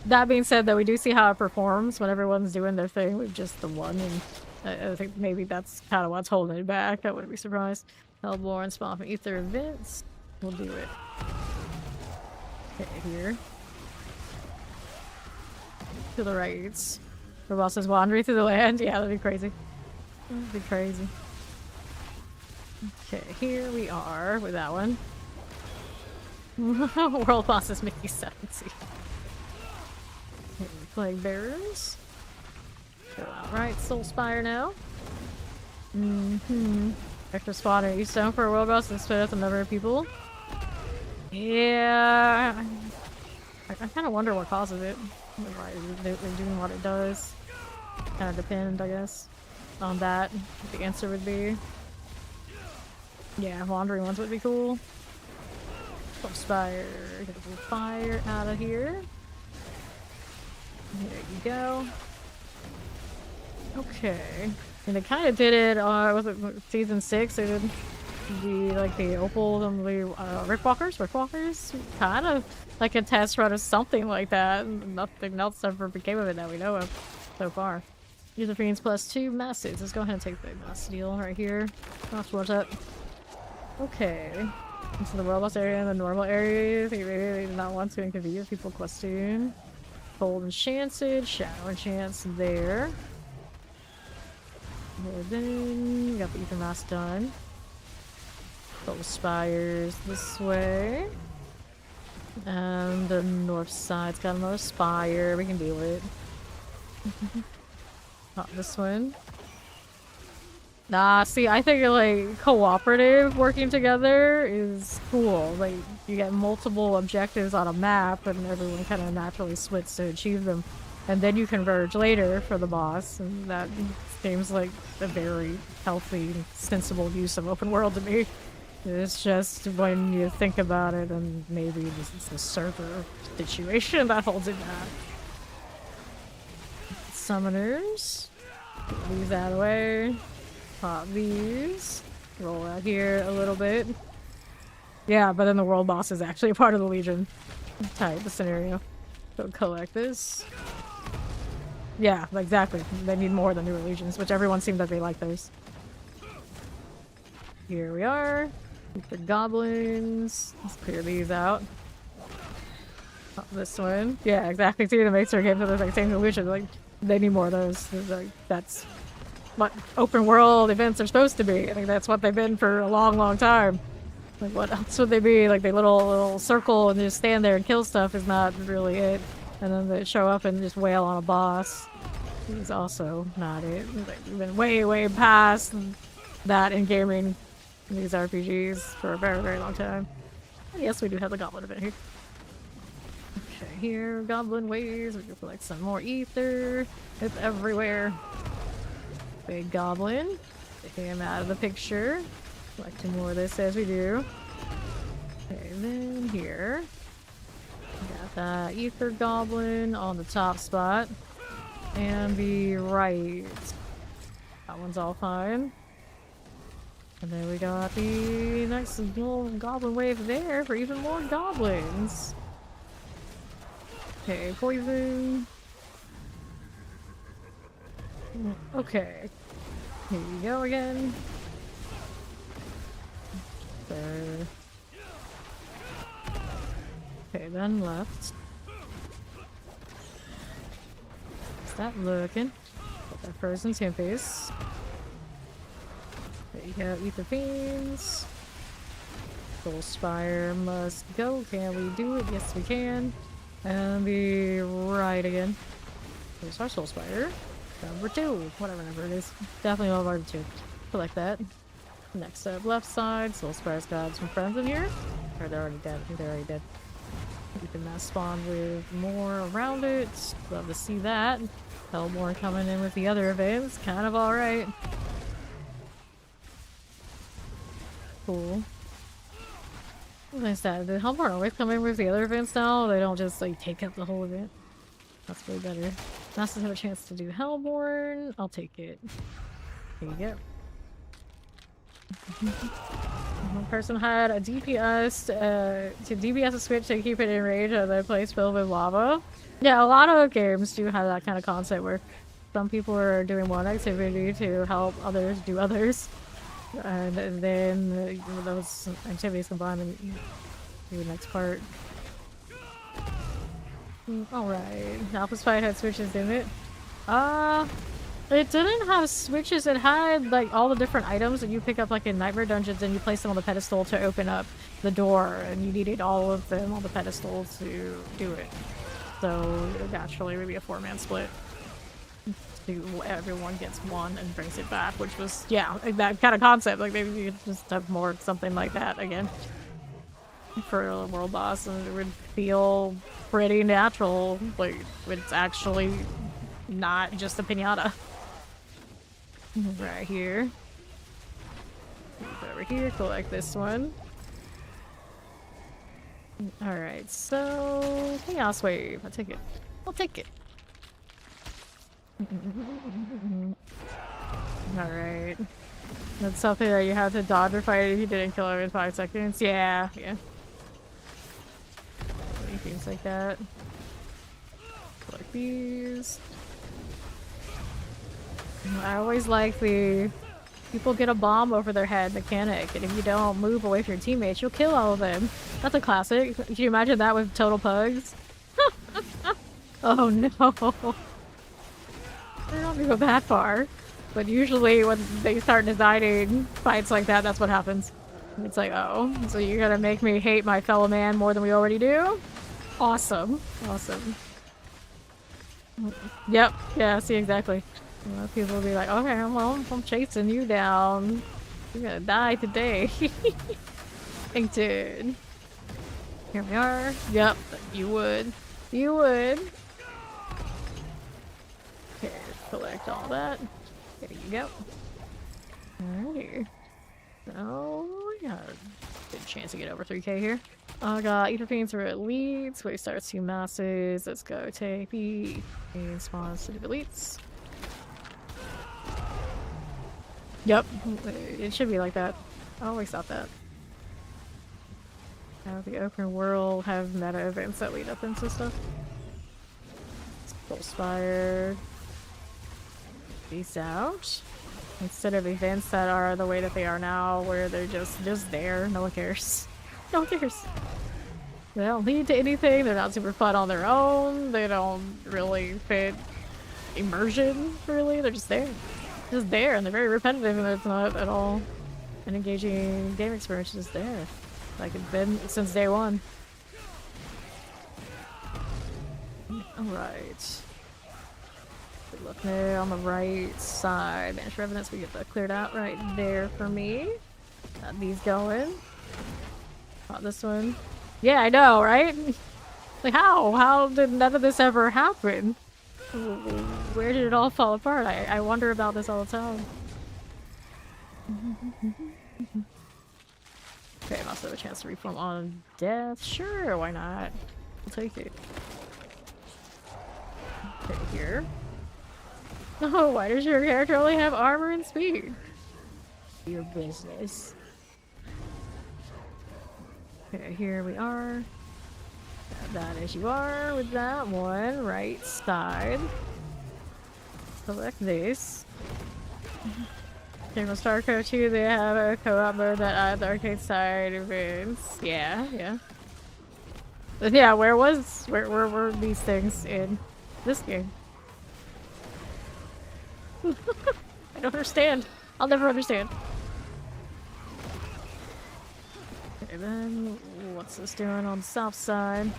That being said, though, we do see how it performs when everyone's doing their thing with just the one, and I think maybe that's kind of what's holding it back. I wouldn't be surprised. Hellborn, spawn from Ether events. We'll do it. Okay, here. To the right. The boss is wandering through the land. Yeah, that'd be crazy. That'd be crazy. Okay, here we are with that one. World boss is Mickey 70. Plague bearers. Go outright, soul spire now. Extra spawner. You stone for a world boss and split up the number of people. Yeah. I kind of wonder what causes it. Why they're doing what it does. Kind of depend, I guess, on that. What the answer would be. Yeah, wandering ones would be cool. Spire. Get a little fire out of here. There you go. Okay. And they kind of did it, was it season 6? They did the Opal and the Rickwalkers? Kind of like a test run or something like that. Nothing else ever became of it that we know of so far. User Fiends +2 masses. Let's go ahead and take the mass deal right here. That's what's up. Okay. Into the world boss area and the normal area. I think maybe they did not want to inconvenience people questing. Cold Enchanted, Shadow Enchants there. And then we got the Ether Mask done. Couple spires this way. And the north side's got another spire. We can deal with it. Not this one. Nah, see, I think like cooperative working together is cool. Like you get multiple objectives on a map and everyone kind of naturally splits to achieve them. And then you converge later for the boss, and that seems like a very healthy, sensible use of open world to me. It's just when you think about it, and maybe this is the server situation that holds it back. Summoners. These out of the way. Pop these. Roll out here a little bit. Yeah, but then the world boss is actually a part of the Legion type of scenario. So collect this. Yeah, exactly. They need more than newer Legions, which everyone seems like they like those. Here we are. The goblins. Let's clear these out. Oh, this one. Yeah, exactly. See, the Maester games are like same illusion. Like, they need more of those. Like, that's what open world events are supposed to be. I think that's what they've been for a long, long time. Like, what else would they be? Like, they little circle and just stand there and kill stuff is not really it. And then they show up and just wail on a boss is also not it. Like, we've been way, way past that in gaming in these RPGs for a very, very long time. And yes, we do have the goblin event here. Okay, here, goblin ways. We can collect some more ether. It's everywhere. Big goblin. Take him out of the picture. Collecting more of this as we do. Okay, then here. Got that ether goblin on the top spot. And the right. That one's all fine. And then we got the next little goblin wave there for even more goblins. Okay, poison. Okay. Here we go again. There. Okay, then left. How's that looking? Got that frozen face. There you go, ether fiends. Soul Spire must go. Can we do it? Yes, we can. And be right again. There's our Soul Spire. Number 2. Whatever number it is. Definitely all number 2. Select that. Next up, left side. Soul Spire's got some friends in here. Or they're already dead. I think they're already dead. You can mass spawn with more around it. Love to see that. Hellborn coming in with the other events. Kind of alright. Cool. Nice that. Did Hellborn always come in with the other events now? They don't just like take up the whole event. That's way better. Masters have a chance to do Hellborn. I'll take it. Here you go. One person had a DPS to DPS a switch to keep it in range of the place filled with lava. Yeah, a lot of games do have that kind of concept where some people are doing one activity to help others do others. And then those activities combine and you do the next part. Alright. Alpha's fight had switches, didn't it? It didn't have switches. It had like all the different items that you pick up like in Nightmare Dungeons and you place them on the pedestal to open up the door, and you needed all of them on the pedestal to do it. So naturally it would be a 4-man split. Everyone gets one and brings it back, which was, yeah, that kind of concept. Like maybe you could just have more something like that again for a world boss, and it would feel pretty natural. Like it's actually not just a pinata. Right here. Over here, collect this one. Alright, so Chaos Wave. I'll take it. I'll take it. Alright. That's something that you have to dodge or fight if you didn't kill him in 5 seconds. Yeah, yeah. Things like that. Collect these. I always like the people get a bomb over their head mechanic, and if you don't move away from your teammates, you'll kill all of them. That's a classic. Can you imagine that with total pugs? Oh no. I don't have to go that far. But usually when they start designing fights like that, that's what happens. It's like, oh, so you're gonna make me hate my fellow man more than we already do? Awesome. Awesome. Yep. Yeah, see, exactly. People will be like, okay, well, I'm chasing you down. You're gonna die today. Think, dude. Here we are. Yep, you would. You would. Okay, collect all that. There you go. Alrighty. So, we got a good chance to get over 3k here. I got Ether Fiends for elites. Wave starts 2 masses. Let's go take the spawns to the elites. Yep, it should be like that. I always thought that. Have the open world have meta events that lead up into stuff. Spire. Peace out. Instead of events that are the way that they are now, where they're just there, no one cares. No one cares. They don't lead to anything, they're not super fun on their own, they don't really fit immersion, really, they're just there. Just there, and they're very repetitive, and it's not at all an engaging game experience, just there. Like it's been since day one. Alright. Look there on the right side. Banish Revenants, we get that cleared out right there for me. Got these going. Got this one. Yeah, I know, right? Like, how? How did none of this ever happen? Where did it all fall apart? I wonder about this all the time. Okay, I also have a chance to reform on death. Sure, why not? I'll take it. Okay, here. Oh, why does your character only have armor and speed? Your business. Okay, here we are. That as you are with that one. Right side. Select this. Okay, with Starco 2, they have a co-op mode that adds the arcade side events. Yeah, yeah. But yeah, where were these things in this game? I don't understand. I'll never understand. Okay, then what's this doing on the south side?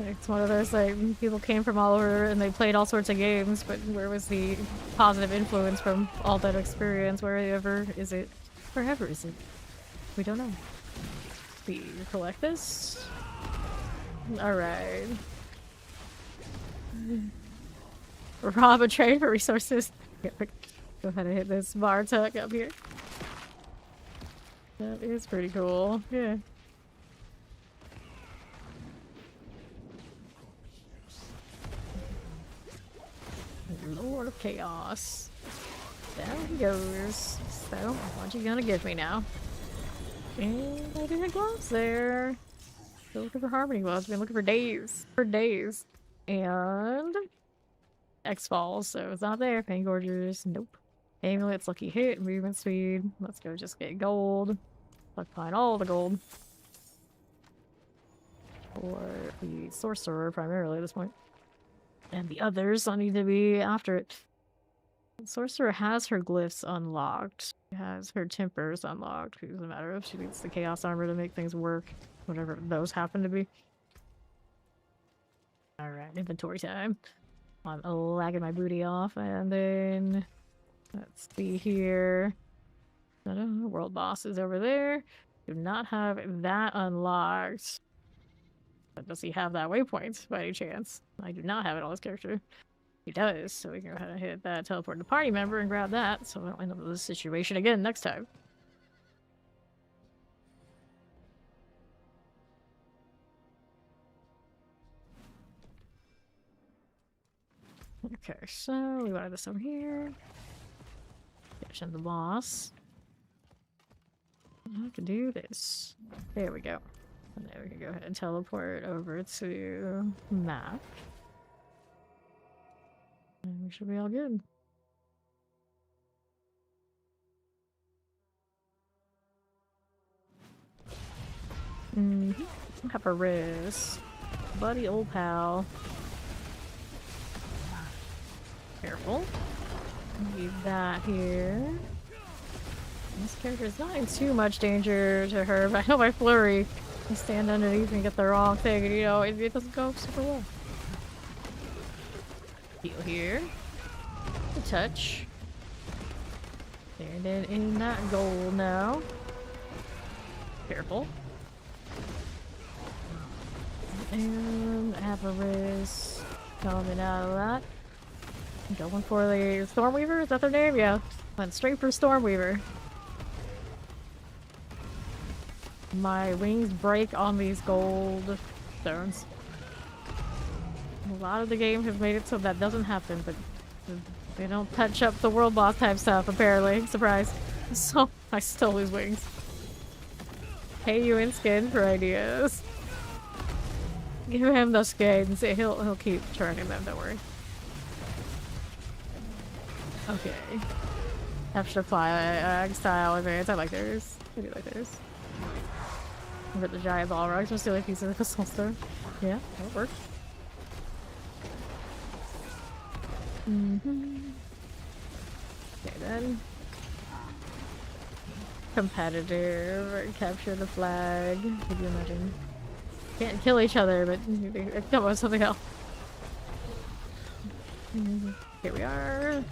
It's one of those, like, people came from all over and they played all sorts of games, but where was the positive influence from all that experience? Wherever is it? Wherever is it? We don't know. We collect this? Alright. Rob a trade for resources. Go ahead and hit this bar tuck up here. That is pretty cool. Yeah. Lord of Chaos. Down he goes. So, what you gonna give me now? And I didn't gloves there. Still looking for Harmony gloves. Been looking for days. For days. And X-Falls, so it's not there. Pain Gorgers, nope. Amulets, lucky hit, movement speed. Let's go just get gold. Let's find all the gold. For the sorcerer, primarily at this point. And the others, I need to be after it. Sorcerer has her glyphs unlocked. She has her tempers unlocked. It doesn't matter if she needs the chaos armor to make things work. Whatever those happen to be. Alright, inventory time. I'm lagging my booty off, and then let's see here. World boss is over there. Do not have that unlocked. But does he have that waypoint by any chance? I do not have it on this character. He does, so we can go ahead and hit that teleport to party member and grab that, so we don't end up with this situation again next time. Okay, so we wanted this over here. Finish the boss. I have to do this. There we go. And then we can go ahead and teleport over to map. And we should be all good. Have a wrist. Buddy old pal. Careful. Leave that here. This character is not in too much danger to her, but I know my flurry can stand underneath and get the wrong thing, and you know, it doesn't go super well. Heal here. A touch. Standing in that gold now. Careful. And avarice coming out of that. Going for the Stormweaver? Is that their name? Yeah. Went straight for Stormweaver. My wings break on these gold stones. A lot of the game have made it so that doesn't happen, but they don't touch up the world boss type stuff, apparently. Surprise. So, I still lose wings. pay you in skin for ideas. Give him the skins. He'll keep turning them, don't worry. Okay. Capture fly style advance. I like those. I do like those. But the giant ball rocks are still a piece of the soul stone. Yeah, that works. Okay then. Competitive. Capture the flag. Could you imagine? Can't kill each other, but come on, something else. Here we are.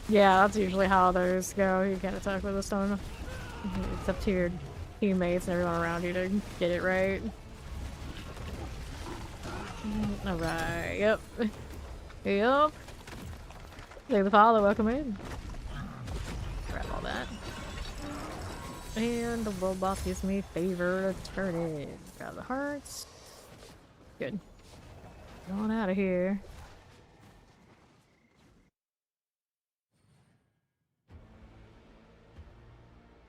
Yeah, that's usually how those go. You can't attack with a stone. It's up to your teammates and everyone around you to get it right. Alright, yep. Yep. Take the follow, welcome in. Grab all that. And the world boss gives me favor to turn it. Grab the hearts. Good. Going out of here.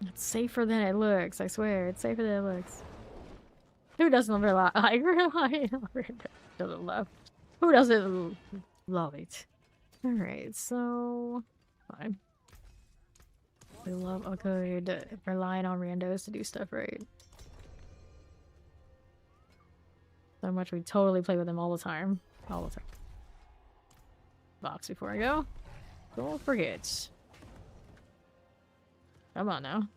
It's safer than it looks, I swear. It's safer than it looks. Who doesn't rely? I rely. Doesn't love. Who doesn't love it? Alright, so fine. We love relying on randos to do stuff right. So much we totally play with them all the time. All the time. Box before I go. Don't forget. Come on now.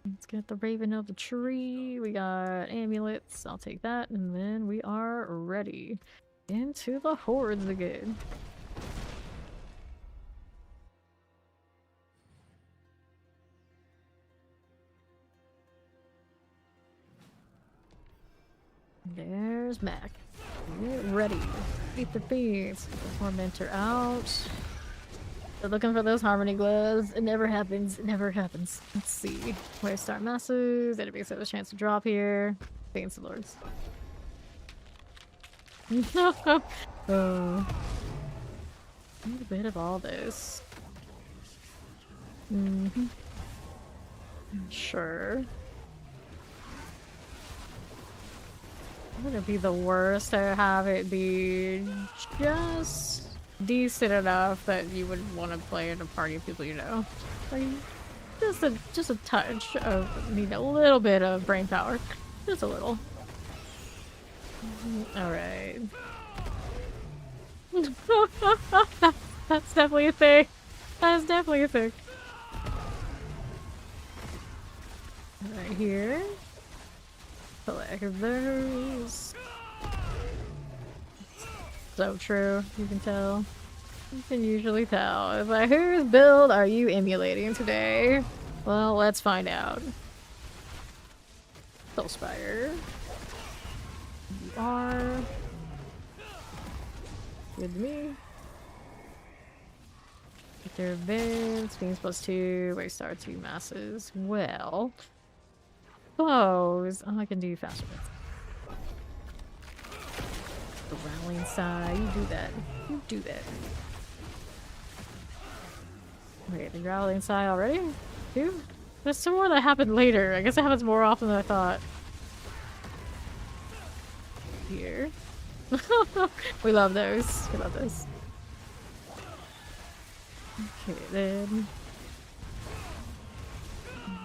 Let's get the Raven of the Tree. We got amulets. I'll take that. And then we are ready. Into the hordes again. There's Mac. Get ready. Eat the beats. Get the Tormentor out. They're looking for those harmony gloves. It never happens. It never happens. Let's see. Where start masses. Enemies have a chance to drop here. Fancy lords. Oh. Need a bit of all this. Sure. Would it be the worst to have it be just decent enough that you would want to play in a party of people you know? Like, just a touch of, need a little bit of brain power. Just a little. Alright. That's definitely a thing. That is definitely a thing. Right here. Collect those. So true, you can tell. You can usually tell. It's like, whose build are you emulating today? Well, let's find out. Soulspire. You are. Good to me. Get their events. Beams +2. Waste star 2 masses. Well. Close. Oh, I can do faster bits. The rallying side. You do that. You do that. Okay, the growling side already? Two? There's some more that happened later. I guess it happens more often than I thought. Here. We love those. We love those. Okay, then.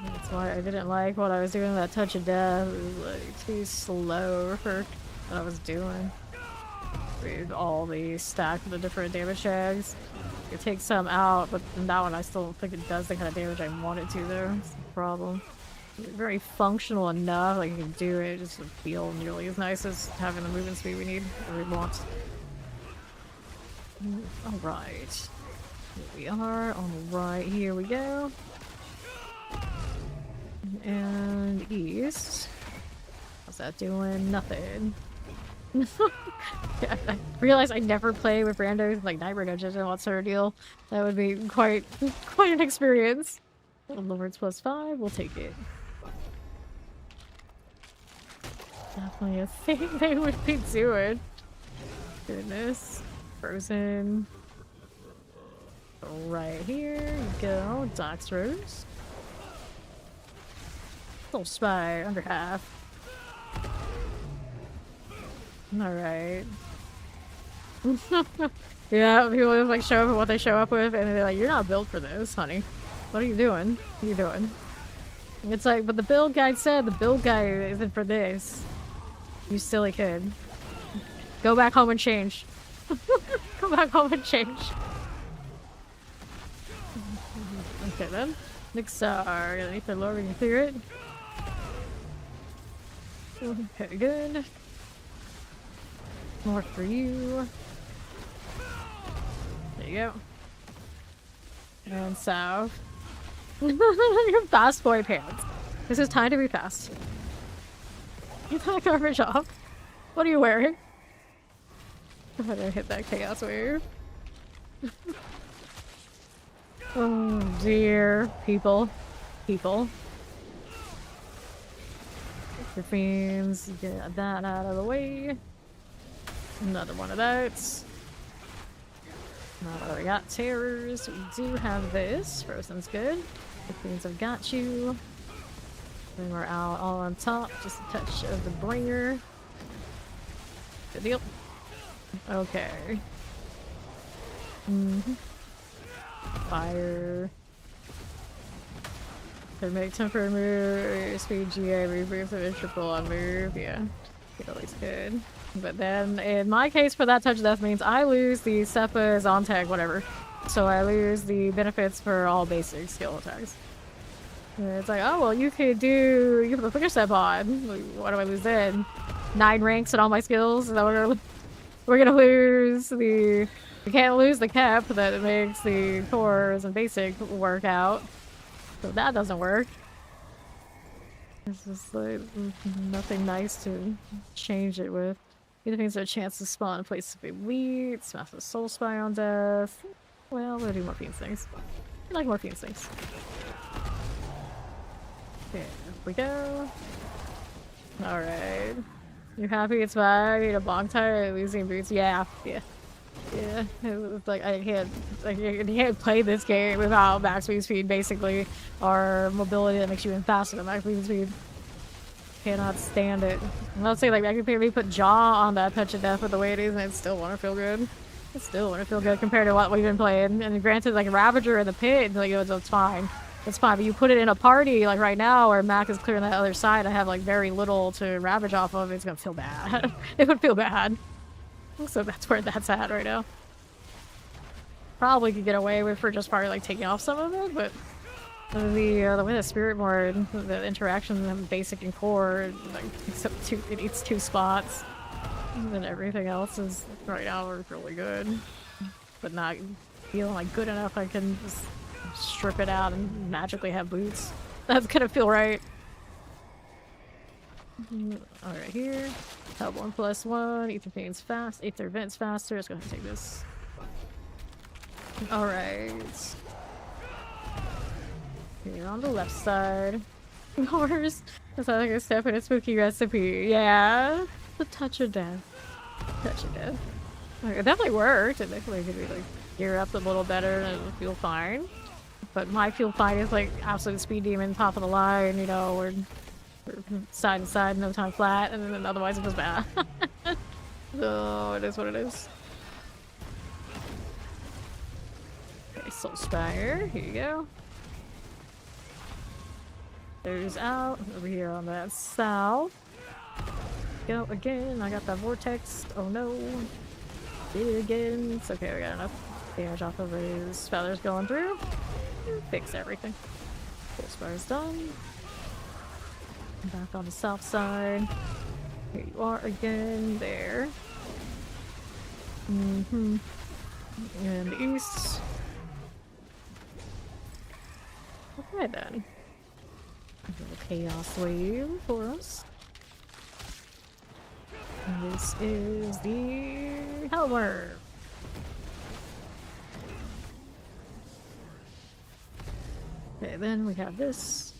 That's why I didn't like what I was doing. That touch of death. It was like too slow for what I was doing. With all the stack of the different damage tags. It takes some out, but that one I still don't think it does the kind of damage I want it to though. That's the problem. It's very functional enough, like you can do it, just to feel nearly as nice as having the movement speed we need, or we want. Alright. Here we are, on the right, here we go. And east. How's that doing? Nothing. Yeah, I realize I never play with randos like Nightmare Dungeons and what's her deal. That would be quite an experience. Lords +5, we'll take it. Definitely a thing they would be doing. Goodness. Frozen. Right here you go. Dox Rose. Little spy, under half. Alright. Yeah, people just like show up with what they show up with, and they're like, "You're not built for this, honey. What are you doing? What are you doing?" It's like, but the build guide said the build guide isn't for this. You silly kid. Go back home and change. Go back home and change. Okay then. Next star. Underneath the Lord, we can clear it. Okay, good. More for you. There you go. And south. Your fast boy pants. This is time to be fast. Get that garbage off. What are you wearing? I'm gonna hit that chaos wave. Oh dear. People. People. The fiends. Get that out of the way. Another one of those. We got terrors. We do have this. Frozen's good. The fiends have got you. Then we're out all on top. Just a touch of the bringer. Good deal. Okay. Fire. Can make temporary move, speed GA, reboost of triple on move. Yeah. Always good. But then, in my case, for that touch of death means I lose the Seppa's on tag, whatever. So I lose the benefits for all basic skill attacks. And it's like, oh, well, you could put the Flicker Step on. What do I lose then? 9 ranks in all my skills? Is that what we're gonna lose the... We can't lose the cap that makes the cores and basic work out. So that doesn't work. It's just like nothing nice to change it with. Either means there's a chance to spawn in place of elite, smash the soul spy on death. Well, we'll do more Fiends things. I like more Fiends things. Okay, here we go. Alright. You happy it's fine? I need a bong tie losing boots? Yeah. It's like I can't play this game without max movement speed basically, or mobility that makes you even faster than max movement speed. Cannot stand it. I'm not saying like I could maybe put jaw on that touch of death with the way it is, and it still want to feel good. It still want to feel good compared to what we've been playing. And granted, like Ravager in the pit, like it's fine. It's fine, but you put it in a party like right now where Mac is clearing the other side. I have like very little to ravage off of. It's gonna feel bad. It would feel bad. So that's where that's at right now. Probably could get away with for just probably like taking off some of it, but the way the Spiritborn, the interaction of basic and core, like except it eats 2 spots, and then everything else is right now really good, but not feeling like good enough. I can just strip it out and magically have boots. That's gonna feel right. Alright, here. Help 1+1. Ether Pain's fast. Ether Vent's faster. Just gonna take this. Alright. Here on the left side. Horse. That's like a step in a spooky recipe. Yeah. The touch of death. Touch of death. Like, it definitely worked. It definitely could be like gear up a little better and it'll feel fine. But my feel fine is like absolute speed demon, top of the line, you know, we're side to side, no time flat, and then otherwise it was bad. So it is what it is. Okay, Soul Spire, here you go. There's out over here on that south. Go again. I got that vortex. Oh no. Did it again. It's okay, we got enough damage off of his feathers going through. Fix everything. Soul Spire's done. Back on the south side. Here you are again. There. And the east. Okay then. A little chaos wave for us. And this is the Hellworm. Okay, then we have this.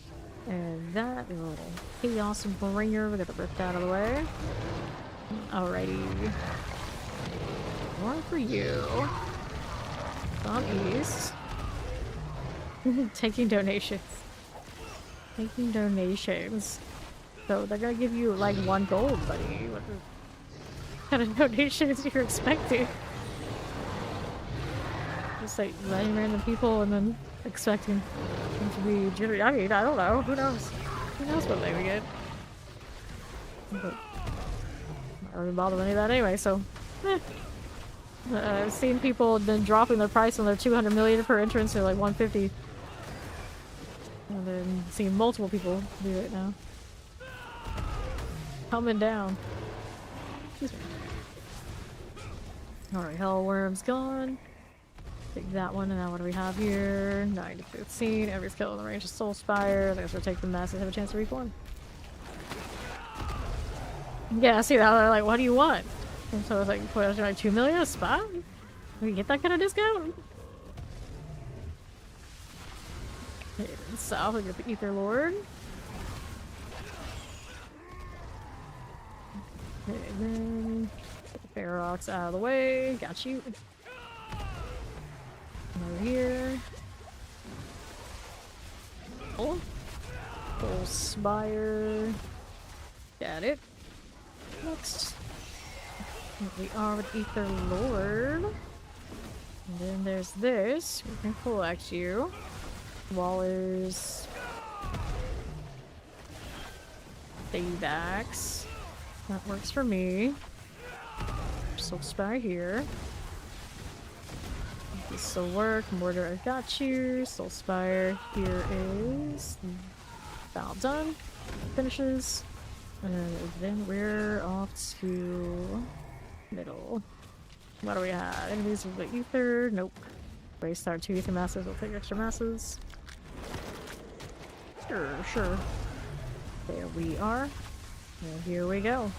And that is a little chaos bringer. We got the rift out of the way. Alrighty. One for you. On east. Taking donations. Taking donations. So they're gonna give you like 1 gold, buddy. What kind of donations you're expecting? Just like letting random people and then expecting them to be jittery. I mean, I don't know. Who knows? Who knows what they would get? But not really bother with any of that anyway, so. Eh. I've seen people then dropping their price on their 200 million per entrance to like 150. And then seeing multiple people do it now. Coming down. Excuse me. Alright, Hellworm's gone. Take that one, and now what do we have here? 9 to 15. Every skill in the range of Soul Spire. Those will take the masses, have a chance to reform. Yeah, I see that. They're like, what do you want? And so I was like, what, like 2 million a spot? We get that kind of discount? Okay, south, we get the Ether Lord. Okay, then get the Ferox out of the way. Got you. Over here. Oh. Full Spire. Got it. Next. Here we are with Ether Lord. And then there's this. We can collect you. Wallers. Daybacks. That works for me. Soul Spire here. This will work. Mortar, I got you. Soul Spire here is about done. Finishes. And then we're off to middle. What do we have? Enemies with the ether? Nope. Waste our 2 ether masses. We'll take extra masses. Sure. There we are. And here we go.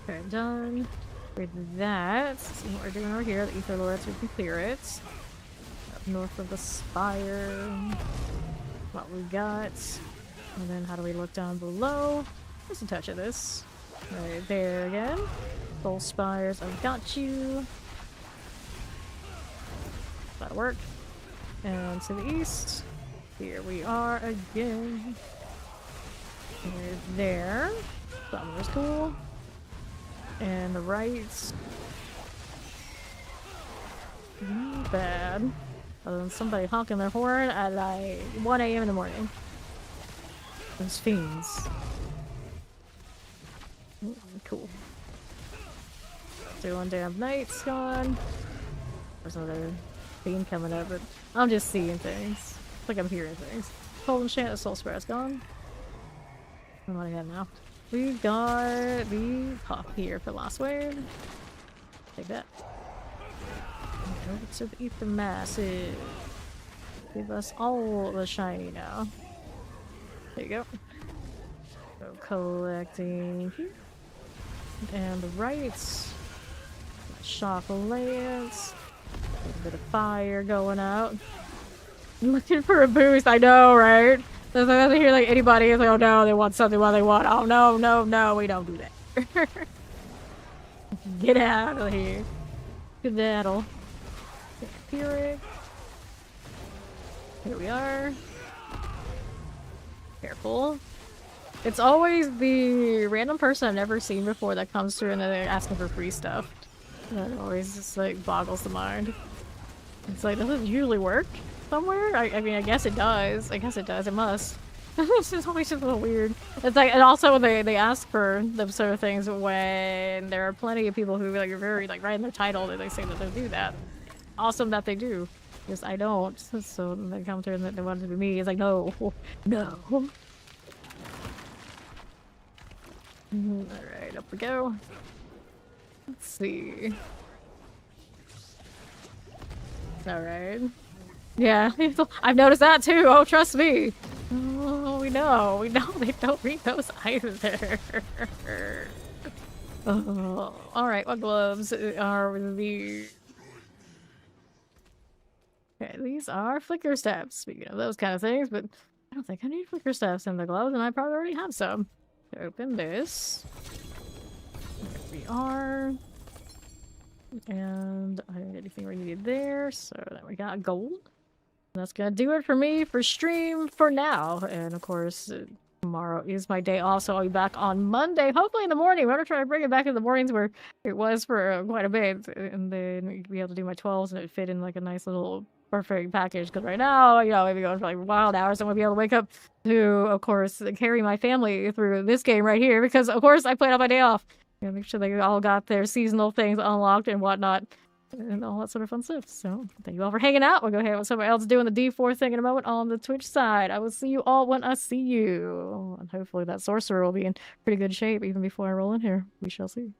Okay, done. With that, let's see what we're doing over here. The Ether Lords, we can clear it. Up north of the spire. What we got. And then how do we look down below? Just a touch of this. Right there again. Soul Spires, I've got you. That'll work. And to the east. Here we are again. We're there. Summer's cool. And the right. Not bad. Other than somebody honking their horn at like 1 AM in the morning. Those fiends. Cool. Doing damn night's gone. There's another fiend coming up, but I'm just seeing things. It's like I'm hearing things. Cold Enchant, the Soul Spirit's gone. What do I have now? We got the pop here for last wave. Take that. Over to the Ether Massive. Give us all the shiny now. There you go. Go collecting here. And the right. Shock Lance. A little bit of fire going out. I'm looking for a boost, I know, right? I doesn't hear like anybody is like, oh no, they want something while they want. Oh no, we don't do that. Get out of here. Good battle. Here we are. Careful. It's always the random person I've never seen before that comes through and then they're asking for free stuff. That always just like boggles the mind. It's like, does it usually work somewhere? I mean, I guess it does. I guess it does. It must. It's just always just a little weird. It's like, and also when they ask for those sort of things when there are plenty of people who like are very like right in their title that they say that they do that. Awesome that they do. Because I don't. So they come through and they want it to be me. It's like, no. No. Alright, up we go. Let's see. Alright. Yeah, I've noticed that too. Oh, trust me. Oh, we know they don't read those either. Oh, alright, what gloves are these? Okay, these are flicker steps. Speaking of those kind of things, but I don't think I need flicker steps in the gloves, and I probably already have some. Open this. There we are. And I didn't get anything we needed there, so then we got gold. That's gonna do it for me for stream for now. And of course, tomorrow is my day off, so I'll be back on Monday, hopefully in the morning. We're gonna try to bring it back in the mornings where it was for quite a bit, and then be able to do my 12s and it fit in like a nice little perfect package. Because right now, you know, maybe going for like wild hours, I'm gonna be able to wake up to, of course, carry my family through this game right here. Because of course, I played on my day off. You know, make sure they all got their seasonal things unlocked and whatnot. And all that sort of fun stuff. So, thank you all for hanging out. We'll go ahead with somebody else doing the D4 thing in a moment on the Twitch side. I will see you all when I see you. And hopefully that sorcerer will be in pretty good shape even before I roll in here. We shall see.